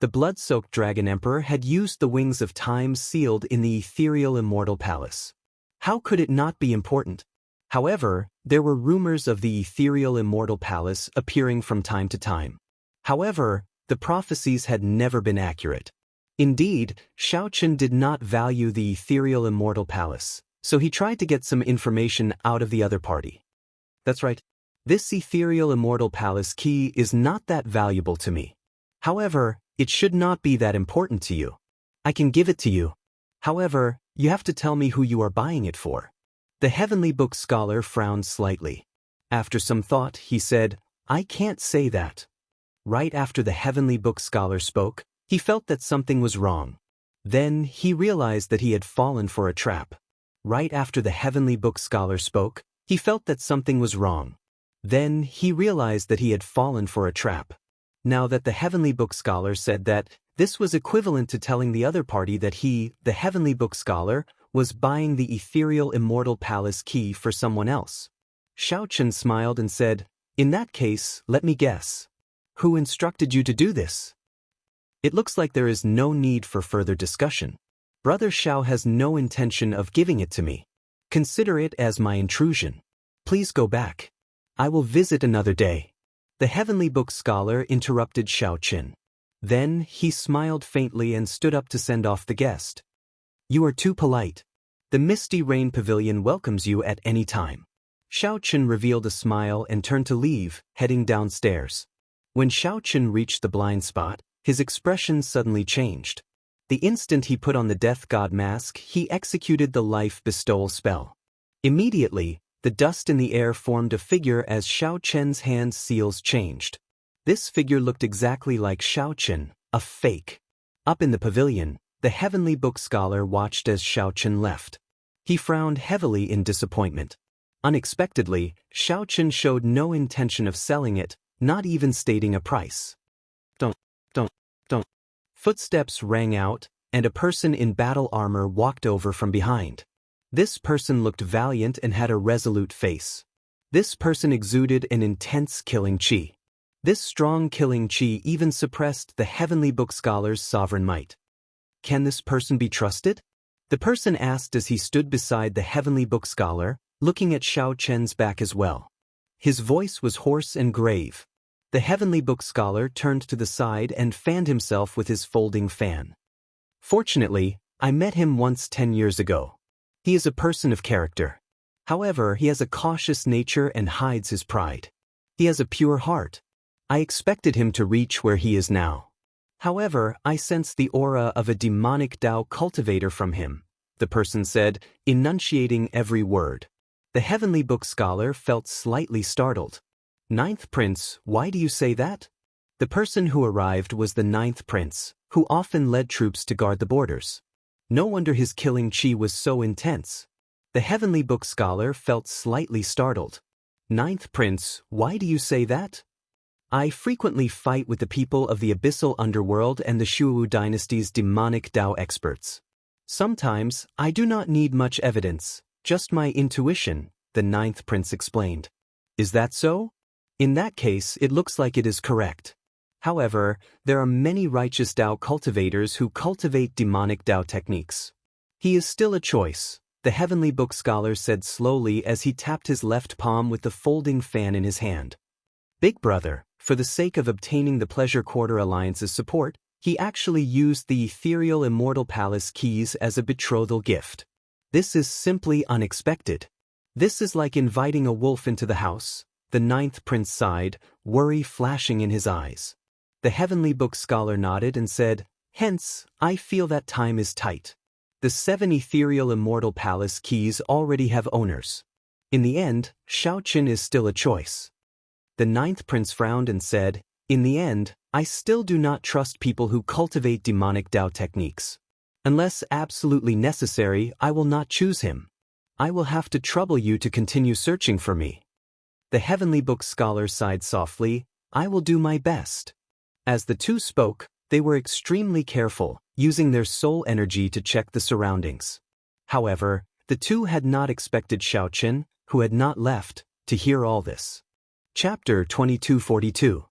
The blood-soaked Dragon Emperor had used the wings of time sealed in the ethereal immortal palace. How could it not be important? However, there were rumors of the ethereal immortal palace appearing from time to time. However, the prophecies had never been accurate. Indeed, Xiaochen did not value the ethereal immortal palace, so he tried to get some information out of the other party. That's right. This ethereal immortal palace key is not that valuable to me. However, it should not be that important to you. I can give it to you. However, you have to tell me who you are buying it for. The Heavenly Book scholar frowned slightly. After some thought, he said, I can't say that. Right after the Heavenly Book scholar spoke, he felt that something was wrong. Then he realized that he had fallen for a trap. Right after the Heavenly Book scholar spoke, he felt that something was wrong. Then he realized that he had fallen for a trap. Now that the Heavenly Book scholar said that, this was equivalent to telling the other party that he, the Heavenly Book scholar, was buying the ethereal immortal palace key for someone else. Xiaochen smiled and said, in that case, let me guess. Who instructed you to do this? It looks like there is no need for further discussion. Brother Xiao has no intention of giving it to me. Consider it as my intrusion. Please go back. I will visit another day. The Heavenly Book scholar interrupted Xiaochen. Then he smiled faintly and stood up to send off the guest. You are too polite. The Misty Rain Pavilion welcomes you at any time. Xiaochen revealed a smile and turned to leave, heading downstairs. When Xiaochen reached the blind spot, his expression suddenly changed. The instant he put on the Death God mask, he executed the life bestowal spell. Immediately, the dust in the air formed a figure as Xiaochen's hand seals changed. This figure looked exactly like Xiaochen, a fake. Up in the pavilion, the Heavenly Book scholar watched as Xiaochen left. He frowned heavily in disappointment. Unexpectedly, Xiaochen showed no intention of selling it, not even stating a price. Don't. Footsteps rang out, and a person in battle armor walked over from behind. This person looked valiant and had a resolute face. This person exuded an intense killing chi. This strong killing chi even suppressed the Heavenly Book scholar's sovereign might. Can this person be trusted? The person asked as he stood beside the Heavenly Book scholar, looking at Xiaochen's back as well. His voice was hoarse and grave. The Heavenly Book scholar turned to the side and fanned himself with his folding fan. Fortunately, I met him once 10 years ago. He is a person of character. However, he has a cautious nature and hides his pride. He has a pure heart. I expected him to reach where he is now. However, I sense the aura of a demonic Tao cultivator from him, the person said, enunciating every word. The Heavenly Book scholar felt slightly startled. Ninth Prince, why do you say that? The person who arrived was the Ninth Prince, who often led troops to guard the borders. No wonder his killing chi was so intense. The Heavenly Book scholar felt slightly startled. Ninth Prince, why do you say that? I frequently fight with the people of the abyssal underworld and the Shuwu dynasty's demonic Tao experts. Sometimes, I do not need much evidence, just my intuition, the Ninth Prince explained. Is that so? In that case, it looks like it is correct. However, there are many righteous Tao cultivators who cultivate demonic Tao techniques. He is still a choice, the Heavenly Book scholar said slowly as he tapped his left palm with the folding fan in his hand. Big brother, for the sake of obtaining the Pleasure Quarter Alliance's support, he actually used the ethereal immortal palace keys as a betrothal gift. This is simply unexpected. This is like inviting a wolf into the house. The Ninth Prince sighed, worry flashing in his eyes. The Heavenly Book scholar nodded and said, hence, I feel that time is tight. The 7 ethereal immortal palace keys already have owners. In the end, Xiaochen is still a choice. The Ninth Prince frowned and said, in the end, I still do not trust people who cultivate demonic Tao techniques. Unless absolutely necessary, I will not choose him. I will have to trouble you to continue searching for me. The Heavenly Book scholar sighed softly, I will do my best. As the two spoke, they were extremely careful, using their soul energy to check the surroundings. However, the two had not expected Xiaochen, who had not left, to hear all this. Chapter 2242.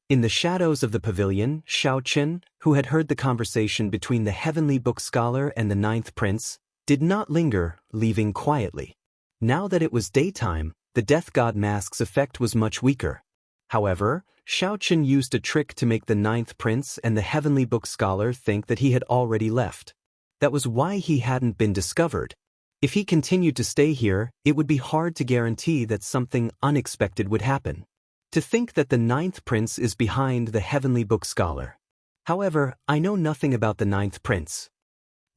In the shadows of the pavilion, Xiaochen, who had heard the conversation between the Heavenly Book scholar and the Ninth Prince, did not linger, leaving quietly. Now that it was daytime, the death god mask's effect was much weaker. However, Xiaochen used a trick to make the ninth prince and the heavenly book scholar think that he had already left. That was why he hadn't been discovered. If he continued to stay here, it would be hard to guarantee that something unexpected would happen. To think that the ninth prince is behind the heavenly book scholar. However, I know nothing about the ninth prince.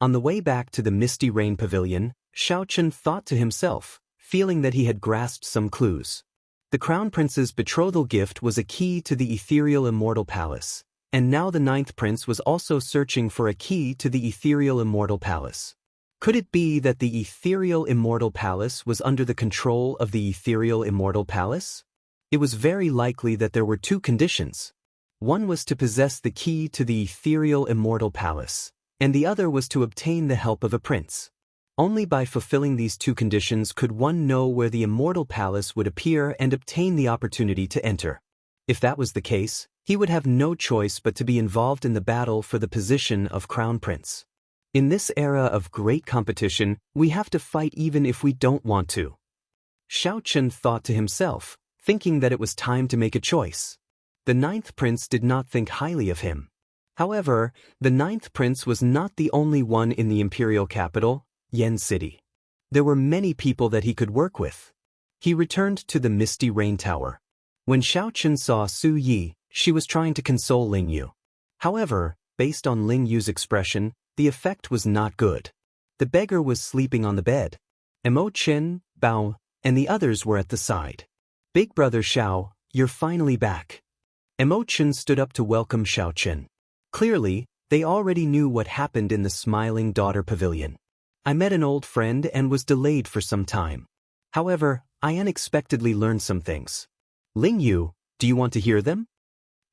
On the way back to the Misty Rain Pavilion, Xiaochen thought to himself, feeling that he had grasped some clues. The Crown Prince's betrothal gift was a key to the ethereal Immortal Palace, and now the ninth prince was also searching for a key to the ethereal Immortal Palace. Could it be that the ethereal Immortal Palace was under the control of the ethereal Immortal Palace? It was very likely that there were two conditions. One was to possess the key to the ethereal Immortal Palace, and the other was to obtain the help of a prince. Only by fulfilling these two conditions could one know where the Immortal Palace would appear and obtain the opportunity to enter. If that was the case, he would have no choice but to be involved in the battle for the position of Crown Prince. In this era of great competition, we have to fight even if we don't want to. Xiaochen thought to himself, thinking that it was time to make a choice. The ninth prince did not think highly of him. However, the ninth prince was not the only one in the imperial capital, Yen City. There were many people that he could work with. He returned to the Misty Rain Tower. When Xiaochen saw Su Yi, she was trying to console Ling Yu. However, based on Ling Yu's expression, the effect was not good. The beggar was sleeping on the bed. Mo Chen, Bao, and the others were at the side. Big brother Xiao, you're finally back. Mo Chen stood up to welcome Xiaochen. Clearly, they already knew what happened in the Smiling Daughter Pavilion. I met an old friend and was delayed for some time. However, I unexpectedly learned some things. Ling Yu, do you want to hear them?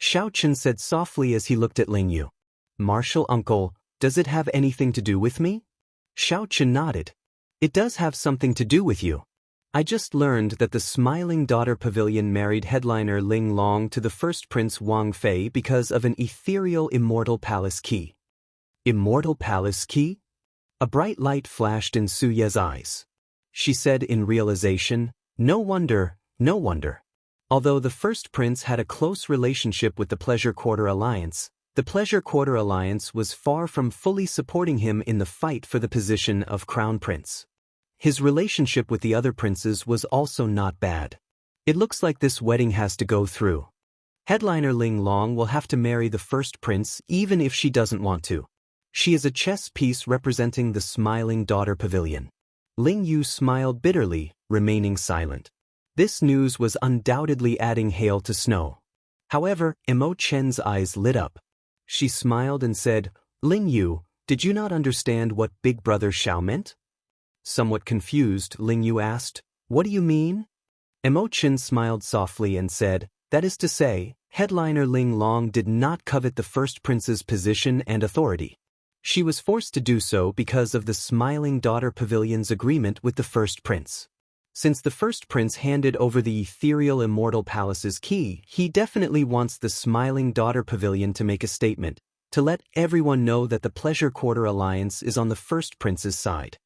Xiaochen said softly as he looked at Ling Yu. Martial uncle, does it have anything to do with me? Xiaochen nodded. It does have something to do with you. I just learned that the Smiling Daughter Pavilion married headliner Ling Long to the first Prince Wang Fei because of an ethereal Immortal Palace key. Immortal Palace key? A bright light flashed in Su Ye's eyes. She said in realization, no wonder, no wonder. Although the first prince had a close relationship with the Pleasure Quarter Alliance, the Pleasure Quarter Alliance was far from fully supporting him in the fight for the position of Crown Prince. His relationship with the other princes was also not bad. It looks like this wedding has to go through. Headliner Ling Long will have to marry the first prince even if she doesn't want to. She is a chess piece representing the Smiling Daughter Pavilion. Ling Yu smiled bitterly, remaining silent. This news was undoubtedly adding hail to snow. However, Mo Chen's eyes lit up. She smiled and said, Ling Yu, did you not understand what Big Brother Xiao meant? Somewhat confused, Ling Yu asked, what do you mean? Mo Chen smiled softly and said, that is to say, headliner Ling Long did not covet the first prince's position and authority. She was forced to do so because of the Smiling Daughter Pavilion's agreement with the first prince. Since the first prince handed over the ethereal Immortal Palace's key, he definitely wants the Smiling Daughter Pavilion to make a statement, to let everyone know that the Pleasure Quarter Alliance is on the first prince's side.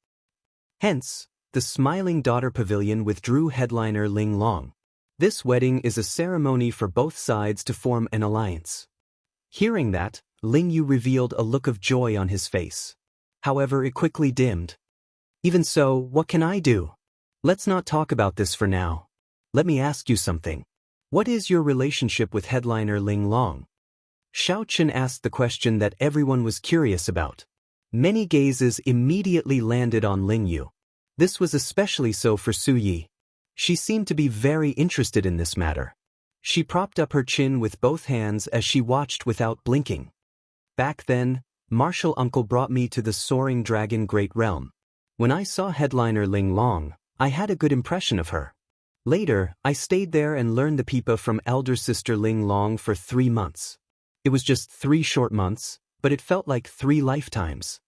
Hence, the Smiling Daughter Pavilion withdrew headliner Ling Long. This wedding is a ceremony for both sides to form an alliance. Hearing that, Ling Yu revealed a look of joy on his face. However, it quickly dimmed. Even so, what can I do? Let's not talk about this for now. Let me ask you something. What is your relationship with headliner Ling Long? Xiaochen asked the question that everyone was curious about. Many gazes immediately landed on Ling Yu. This was especially so for Su Yi. She seemed to be very interested in this matter. She propped up her chin with both hands as she watched without blinking. Back then, Martial Uncle brought me to the Soaring Dragon Great Realm. When I saw headliner Ling Long, I had a good impression of her. Later, I stayed there and learned the pipa from elder sister Ling Long for 3 months. It was just 3 short months, but it felt like 3 lifetimes.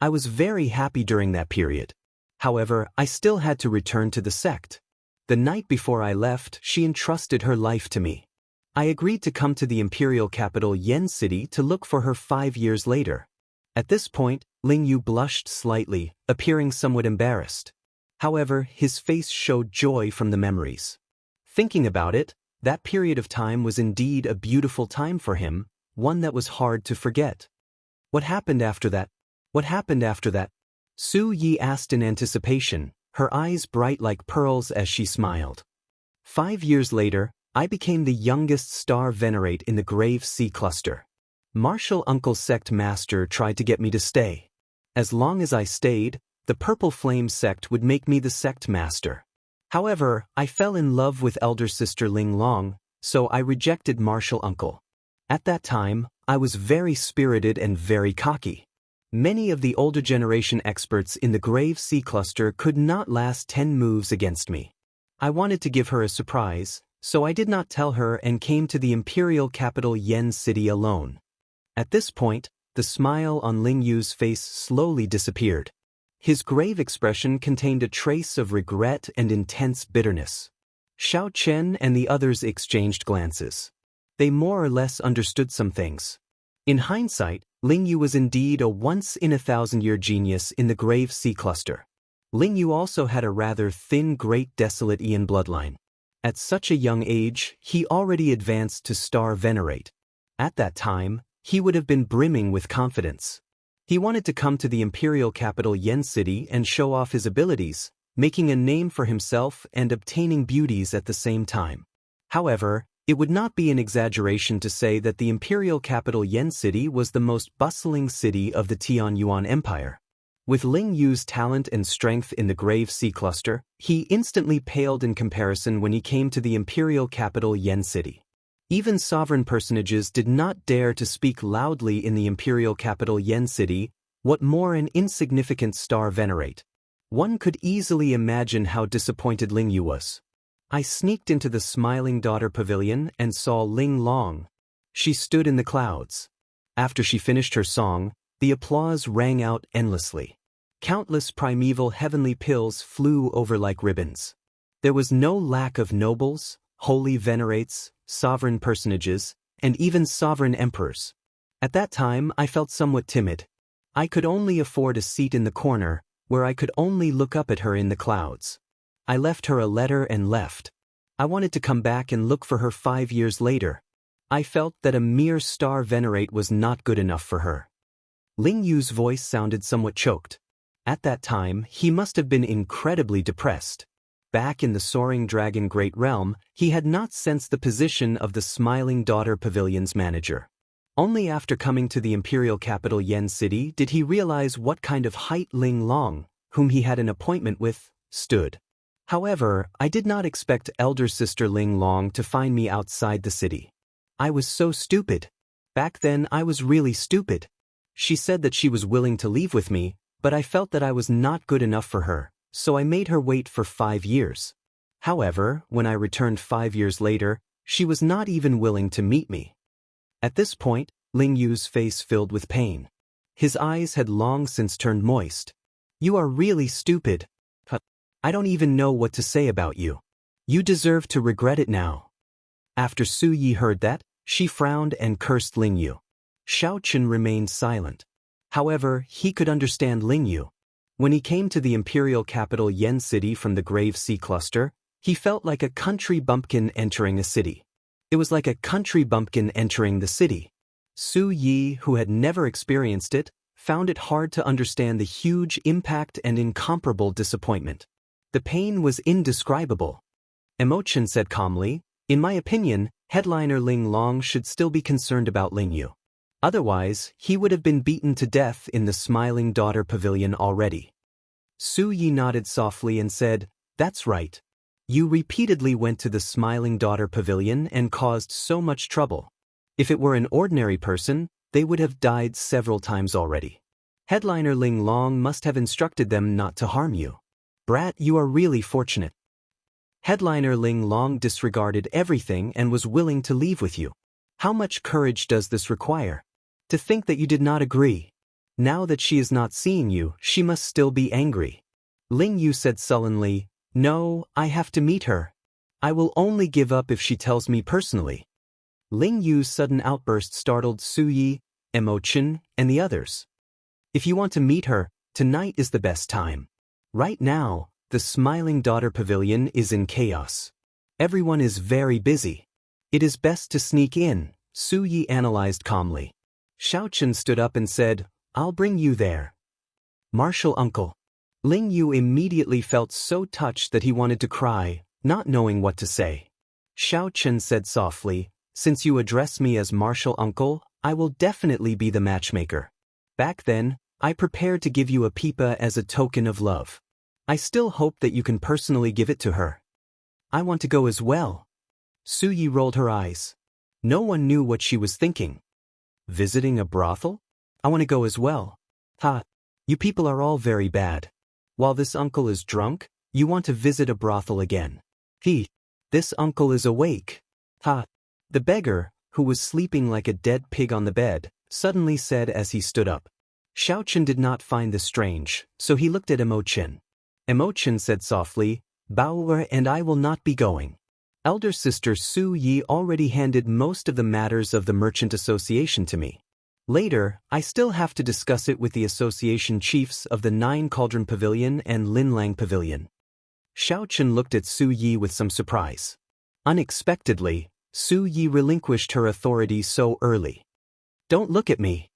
I was very happy during that period. However, I still had to return to the sect. The night before I left, she entrusted her life to me. I agreed to come to the imperial capital Yen City to look for her 5 years later. At this point, Ling Yu blushed slightly, appearing somewhat embarrassed. However, his face showed joy from the memories. Thinking about it, that period of time was indeed a beautiful time for him, one that was hard to forget. What happened after that? What happened after that? Su Yi asked in anticipation, her eyes bright like pearls as she smiled. 5 years later, I became the youngest star venerate in the Grave Sea Cluster. Martial Uncle's sect master tried to get me to stay. As long as I stayed, the Purple Flame sect would make me the sect master. However, I fell in love with elder sister Ling Long, so I rejected Martial Uncle. At that time, I was very spirited and very cocky. Many of the older generation experts in the Grave Sea Cluster could not last 10 moves against me. I wanted to give her a surprise, so I did not tell her and came to the imperial capital Yen City alone. At this point, the smile on Ling Yu's face slowly disappeared. His grave expression contained a trace of regret and intense bitterness. Xiao Chen and the others exchanged glances. They more or less understood some things. In hindsight, Ling Yu was indeed a once-in-a-thousand-year genius in the Grave Sea Cluster. Ling Yu also had a rather thin Great Desolate Aeon bloodline. At such a young age, he already advanced to Star Venerate. At that time, he would have been brimming with confidence. He wanted to come to the imperial capital Yen City and show off his abilities, making a name for himself and obtaining beauties at the same time. However, it would not be an exaggeration to say that the imperial capital Yen City was the most bustling city of the Tianyuan Empire. With Ling Yu's talent and strength in the Grave Sea Cluster, he instantly paled in comparison when he came to the imperial capital Yen City. Even sovereign personages did not dare to speak loudly in the imperial capital Yen City, what more an insignificant star venerate. One could easily imagine how disappointed Ling Yu was. I sneaked into the Smiling Daughter Pavilion and saw Ling Long. She stood in the clouds. After she finished her song, the applause rang out endlessly. Countless primeval heavenly pills flew over like ribbons. There was no lack of nobles, holy venerates, sovereign personages, and even sovereign emperors. At that time, I felt somewhat timid. I could only afford a seat in the corner, where I could only look up at her in the clouds. I left her a letter and left. I wanted to come back and look for her 5 years later. I felt that a mere star venerate was not good enough for her. Ling Yu's voice sounded somewhat choked. At that time, he must have been incredibly depressed. Back in the Soaring Dragon Great Realm, he had not sensed the position of the Smiling Daughter Pavilion's manager. Only after coming to the imperial capital Yen City did he realize what kind of height Ling Long, whom he had an appointment with, stood. However, I did not expect elder sister Ling Long to find me outside the city. I was so stupid. Back then I was really stupid. She said that she was willing to leave with me, but I felt that I was not good enough for her, so I made her wait for 5 years. However, when I returned 5 years later, she was not even willing to meet me. At this point, Ling Yu's face filled with pain. His eyes had long since turned moist. You are really stupid. I don't even know what to say about you. You deserve to regret it now. After Su Yi heard that, she frowned and cursed Ling Yu. Xiao Chen remained silent. However, he could understand Ling Yu. When he came to the imperial capital Yen City from the Grave Sea Cluster, he felt like a country bumpkin entering a city. It was like a country bumpkin entering the city. Su Yi, who had never experienced it, found it hard to understand the huge impact and incomparable disappointment. The pain was indescribable. Emotion said calmly, in my opinion, headliner Ling Long should still be concerned about Ling Yu. Otherwise, he would have been beaten to death in the Smiling Daughter Pavilion already. Su Yi nodded softly and said, that's right. You repeatedly went to the Smiling Daughter Pavilion and caused so much trouble. If it were an ordinary person, they would have died several times already. Headliner Ling Long must have instructed them not to harm you. Brat, you are really fortunate. Headliner Ling Long disregarded everything and was willing to leave with you. How much courage does this require? To think that you did not agree. Now that she is not seeing you, she must still be angry. Ling Yu said sullenly, no, I have to meet her. I will only give up if she tells me personally. Ling Yu's sudden outburst startled Su Yi, Emotion, and the others. If you want to meet her, tonight is the best time. Right now, the Smiling Daughter Pavilion is in chaos. Everyone is very busy. It is best to sneak in, Su Yi analyzed calmly. Xiaochen stood up and said, I'll bring you there. Martial uncle. Ling Yu immediately felt so touched that he wanted to cry, not knowing what to say. Xiaochen said softly, since you address me as martial uncle, I will definitely be the matchmaker. Back then, I prepared to give you a pipa as a token of love. I still hope that you can personally give it to her. I want to go as well. Su Yi rolled her eyes. No one knew what she was thinking. Visiting a brothel? I want to go as well. Ha! You people are all very bad. While this uncle is drunk, you want to visit a brothel again. This uncle is awake. Ha! The beggar, who was sleeping like a dead pig on the bed, suddenly said as he stood up. Xiaochen did not find this strange, so he looked at Imochen. Imochen said softly, Bao and I will not be going. Elder sister Su Yi already handed most of the matters of the merchant association to me. Later, I still have to discuss it with the association chiefs of the Nine Cauldron Pavilion and Linlang Pavilion. Xiaochen looked at Su Yi with some surprise. Unexpectedly, Su Yi relinquished her authority so early. Don't look at me.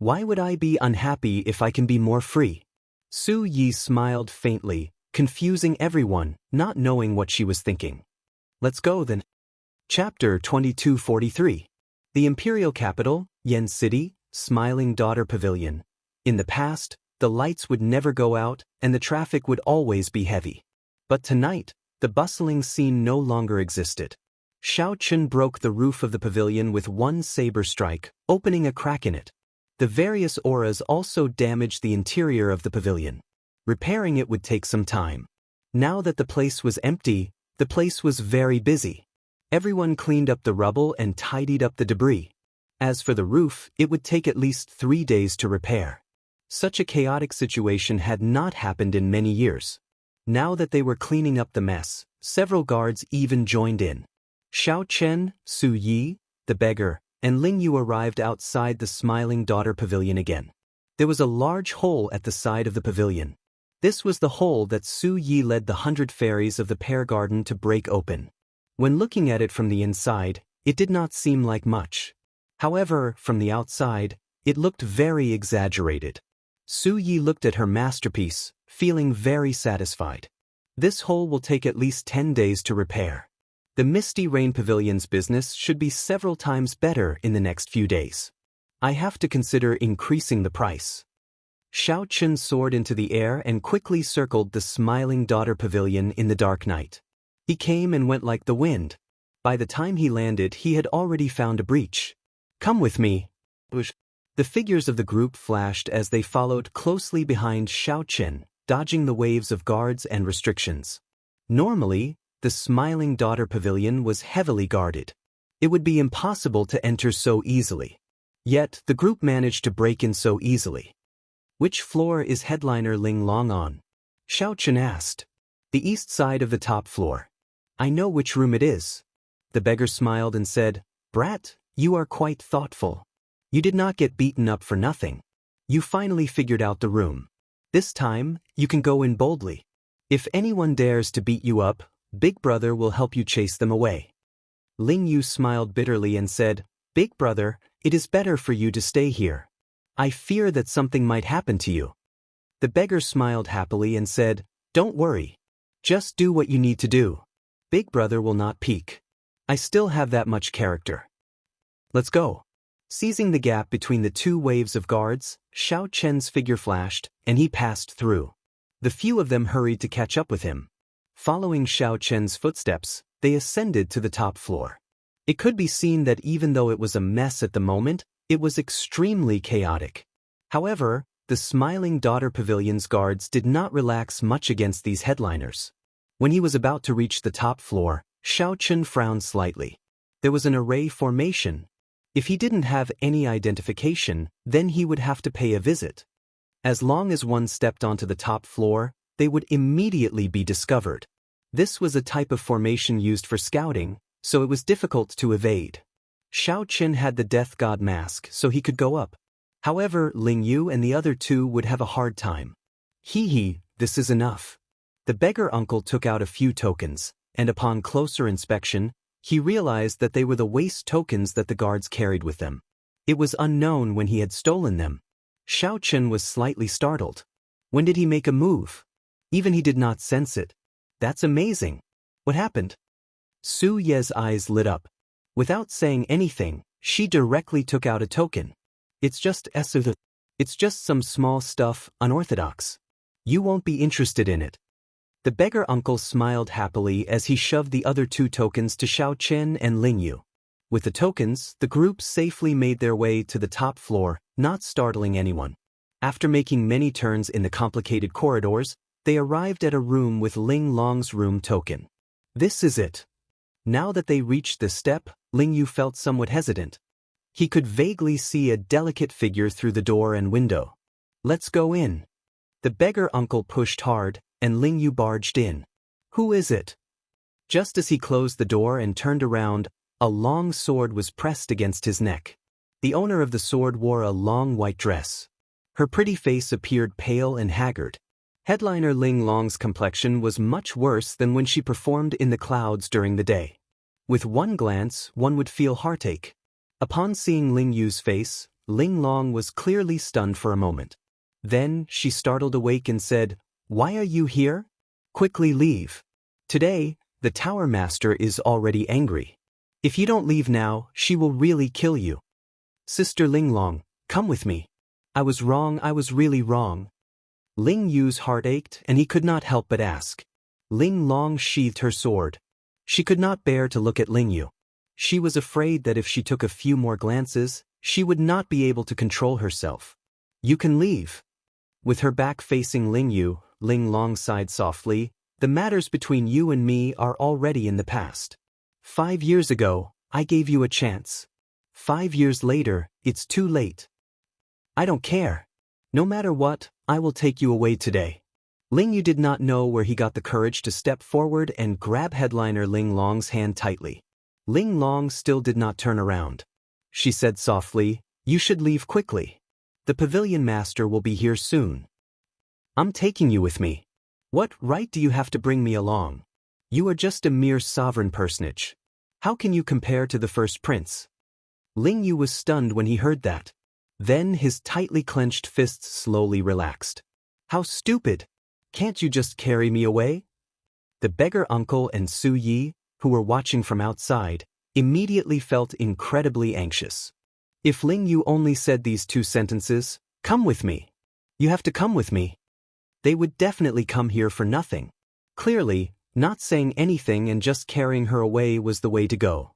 Why would I be unhappy if I can be more free? Su Yi smiled faintly, confusing everyone, not knowing what she was thinking. Let's go then. Chapter 2243. The Imperial Capital, Yen City, Smiling Daughter Pavilion. In the past, the lights would never go out and the traffic would always be heavy. But tonight, the bustling scene no longer existed. Xiaochen broke the roof of the pavilion with one saber strike, opening a crack in it. The various auras also damaged the interior of the pavilion. Repairing it would take some time. Now that the place was empty, the place was very busy. Everyone cleaned up the rubble and tidied up the debris. As for the roof, it would take at least 3 days to repair. Such a chaotic situation had not happened in many years. Now that they were cleaning up the mess, several guards even joined in. Xiaochen, Su Yi, the beggar, and Ling Yu arrived outside the Smiling Daughter Pavilion again. There was a large hole at the side of the pavilion. This was the hole that Su Yi led the 100 fairies of the pear garden to break open. When looking at it from the inside, it did not seem like much. However, from the outside, it looked very exaggerated. Su Yi looked at her masterpiece, feeling very satisfied. This hole will take at least 10 days to repair. The Misty Rain Pavilion's business should be several times better in the next few days. I have to consider increasing the price. Xiaochen soared into the air and quickly circled the Smiling Daughter Pavilion in the dark night. He came and went like the wind. By the time he landed, he had already found a breach. Come with me. The figures of the group flashed as they followed closely behind Xiaochen, dodging the waves of guards and restrictions. Normally, the Smiling Daughter Pavilion was heavily guarded. It would be impossible to enter so easily. Yet, the group managed to break in so easily. Which floor is headliner Ling Long on? Xiaochen asked. The east side of the top floor. I know which room it is. The beggar smiled and said, Brat, you are quite thoughtful. You did not get beaten up for nothing. You finally figured out the room. This time, you can go in boldly. If anyone dares to beat you up, Big Brother will help you chase them away. Ling Yu smiled bitterly and said, Big Brother, it is better for you to stay here. I fear that something might happen to you. The beggar smiled happily and said, Don't worry. Just do what you need to do. Big Brother will not peek. I still have that much character. Let's go. Seizing the gap between the two waves of guards, Xiaochen's figure flashed, and he passed through. The few of them hurried to catch up with him. Following Xiaochen's footsteps, they ascended to the top floor. It could be seen that even though it was a mess at the moment, it was extremely chaotic. However, the Smiling Daughter Pavilion's guards did not relax much against these headliners. When he was about to reach the top floor, Xiaochen frowned slightly. There was an array formation. If he didn't have any identification, then he would have to pay a visit. As long as one stepped onto the top floor, they would immediately be discovered. This was a type of formation used for scouting, so it was difficult to evade. Xiaochen had the Death God mask, so he could go up. However, Ling Yu and the other two would have a hard time. Hee, this is enough. The beggar uncle took out a few tokens, and upon closer inspection, he realized that they were the waste tokens that the guards carried with them. It was unknown when he had stolen them. Xiao Chen was slightly startled. When did he make a move? Even he did not sense it. That's amazing. What happened? Su Ye's eyes lit up. Without saying anything, she directly took out a token. It's just some small stuff, unorthodox. You won't be interested in it. The beggar uncle smiled happily as he shoved the other two tokens to Xiao Chen and Ling Yu. With the tokens, the group safely made their way to the top floor, not startling anyone. After making many turns in the complicated corridors, they arrived at a room with Ling Long's room token. This is it. Now that they reached the step, Ling Yu felt somewhat hesitant. He could vaguely see a delicate figure through the door and window. Let's go in. The beggar uncle pushed hard, and Ling Yu barged in. Who is it? Just as he closed the door and turned around, a long sword was pressed against his neck. The owner of the sword wore a long white dress. Her pretty face appeared pale and haggard. Headliner Ling Long's complexion was much worse than when she performed in the clouds during the day. With one glance, one would feel heartache. Upon seeing Ling Yu's face, Ling Long was clearly stunned for a moment. Then, she startled awake and said, "Why are you here? Quickly leave. Today, the Tower Master is already angry. If you don't leave now, she will really kill you. Sister Ling Long, come with me. I was really wrong." Ling Yu's heart ached and he could not help but ask. Ling Long sheathed her sword. She could not bear to look at Ling Yu. She was afraid that if she took a few more glances, she would not be able to control herself. "You can leave." With her back facing Ling Yu, Ling Long sighed softly, "The matters between you and me are already in the past. 5 years ago, I gave you a chance. 5 years later, it's too late. I don't care. No matter what, I will take you away today." Ling Yu did not know where he got the courage to step forward and grab headliner Ling Long's hand tightly. Ling Long still did not turn around. She said softly, "You should leave quickly. The pavilion master will be here soon. I'm taking you with me. What right do you have to bring me along? You are just a mere sovereign personage. How can you compare to the first prince?" Ling Yu was stunned when he heard that. Then his tightly clenched fists slowly relaxed. "How stupid! Can't you just carry me away?" The beggar uncle and Su Yi, who were watching from outside, immediately felt incredibly anxious. If Ling Yu only said these 2 sentences, "Come with me. You have to come with me," they would definitely come here for nothing. Clearly, not saying anything and just carrying her away was the way to go.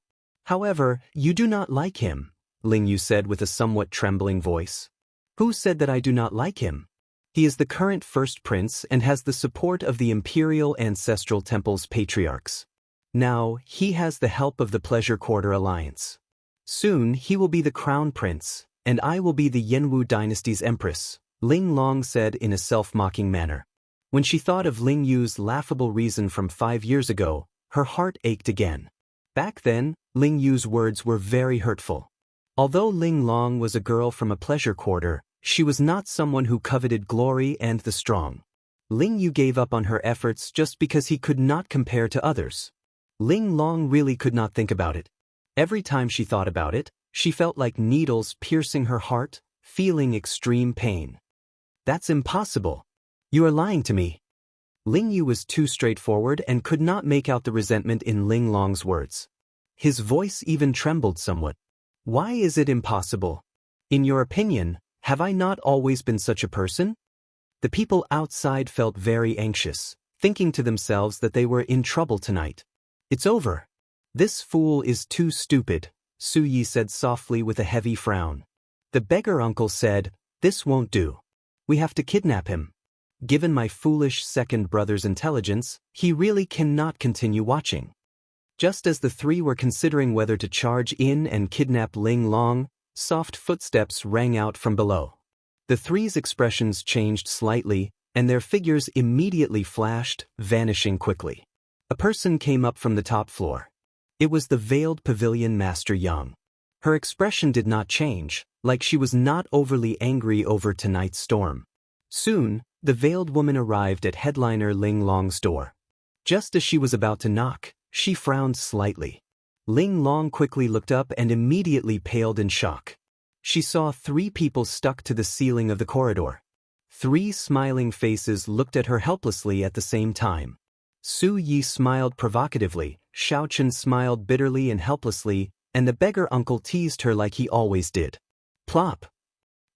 "However, you do not like him," Ling Yu said with a somewhat trembling voice. "Who said that I do not like him? He is the current first prince and has the support of the Imperial Ancestral Temple's patriarchs. Now, he has the help of the Pleasure Quarter Alliance. Soon, he will be the crown prince, and I will be the Jianghu dynasty's empress," Ling Long said in a self-mocking manner. When she thought of Ling Yu's laughable reason from 5 years ago, her heart ached again. Back then, Ling Yu's words were very hurtful. Although Ling Long was a girl from a pleasure quarter, she was not someone who coveted glory and the strong. Ling Yu gave up on her efforts just because he could not compare to others. Ling Long really could not think about it. Every time she thought about it, she felt like needles piercing her heart, feeling extreme pain. "That's impossible. You are lying to me." Ling Yu was too straightforward and could not make out the resentment in Ling Long's words. His voice even trembled somewhat. "Why is it impossible? In your opinion, have I not always been such a person?" The people outside felt very anxious, thinking to themselves that they were in trouble tonight. "It's over. This fool is too stupid," Su Yi said softly with a heavy frown. The beggar uncle said, "This won't do. We have to kidnap him. Given my foolish second brother's intelligence, he really cannot continue watching." Just as the 3 were considering whether to charge in and kidnap Ling Long, soft footsteps rang out from below. The 3's expressions changed slightly, and their figures immediately flashed, vanishing quickly. A person came up from the top floor. It was the veiled pavilion Master Yang. Her expression did not change, like she was not overly angry over tonight's storm. Soon, the veiled woman arrived at headliner Ling Long's door. Just as she was about to knock, she frowned slightly. Ling Long quickly looked up and immediately paled in shock. She saw 3 people stuck to the ceiling of the corridor. 3 smiling faces looked at her helplessly at the same time. Su Yi smiled provocatively, Xiao Chen smiled bitterly and helplessly, and the beggar uncle teased her like he always did. Plop!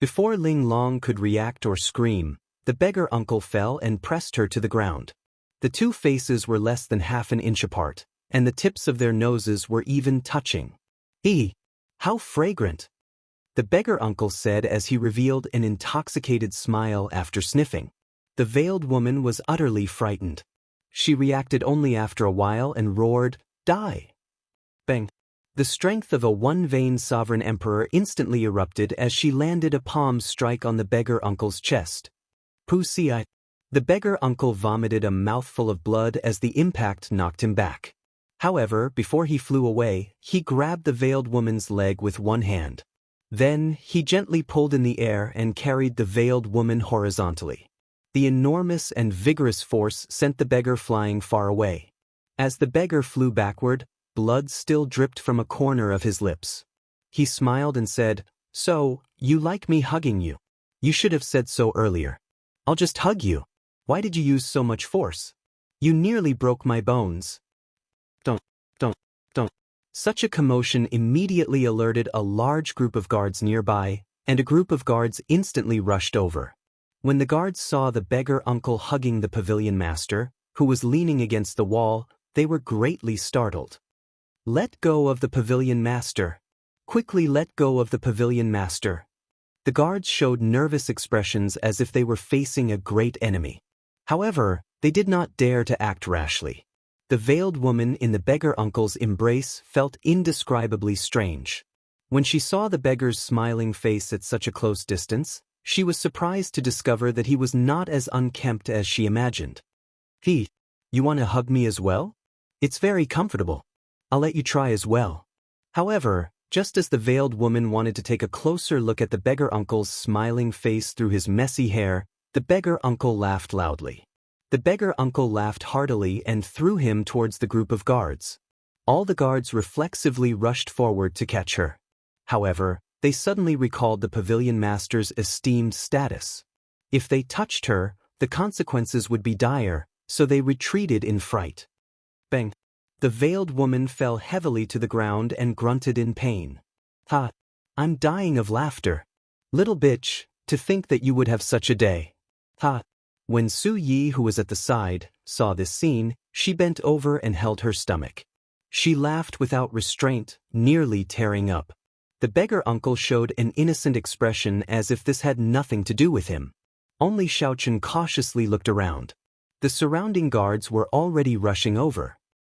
Before Ling Long could react or scream, the beggar uncle fell and pressed her to the ground. The 2 faces were less than half an inch apart, and the tips of their noses were even touching. How fragrant! The beggar uncle said as he revealed an intoxicated smile after sniffing. The veiled woman was utterly frightened. She reacted only after a while and roared, "Die!" Bang! The strength of a one-vein sovereign emperor instantly erupted as she landed a palm strike on the beggar uncle's chest. Pussy! The beggar uncle vomited a mouthful of blood as the impact knocked him back. However, before he flew away, he grabbed the veiled woman's leg with one hand. Then, he gently pulled in the air and carried the veiled woman horizontally. The enormous and vigorous force sent the beggar flying far away. As the beggar flew backward, blood still dripped from a corner of his lips. He smiled and said, "So, you like me hugging you? You should have said so earlier. I'll just hug you. Why did you use so much force? You nearly broke my bones." Don't. Such a commotion immediately alerted a large group of guards nearby, and a group of guards instantly rushed over. When the guards saw the beggar uncle hugging the pavilion master, who was leaning against the wall, they were greatly startled. "Let go of the pavilion master. Quickly let go of the pavilion master." The guards showed nervous expressions as if they were facing a great enemy. However, they did not dare to act rashly. The veiled woman in the beggar uncle's embrace felt indescribably strange. When she saw the beggar's smiling face at such a close distance, she was surprised to discover that he was not as unkempt as she imagined. You want to hug me as well? It's very comfortable. I'll let you try as well." However, just as the veiled woman wanted to take a closer look at the beggar uncle's smiling face through his messy hair, the beggar uncle laughed loudly. The beggar uncle laughed heartily and threw him towards the group of guards. All the guards reflexively rushed forward to catch her. However, they suddenly recalled the pavilion master's esteemed status. If they touched her, the consequences would be dire, so they retreated in fright. Bang! The veiled woman fell heavily to the ground and grunted in pain. I'm dying of laughter. Little bitch, to think that you would have such a day. When Su Yi, who was at the side, saw this scene, she bent over and held her stomach. She laughed without restraint, nearly tearing up. The beggar uncle showed an innocent expression as if this had nothing to do with him. Only Xiao Chen cautiously looked around. The surrounding guards were already rushing over.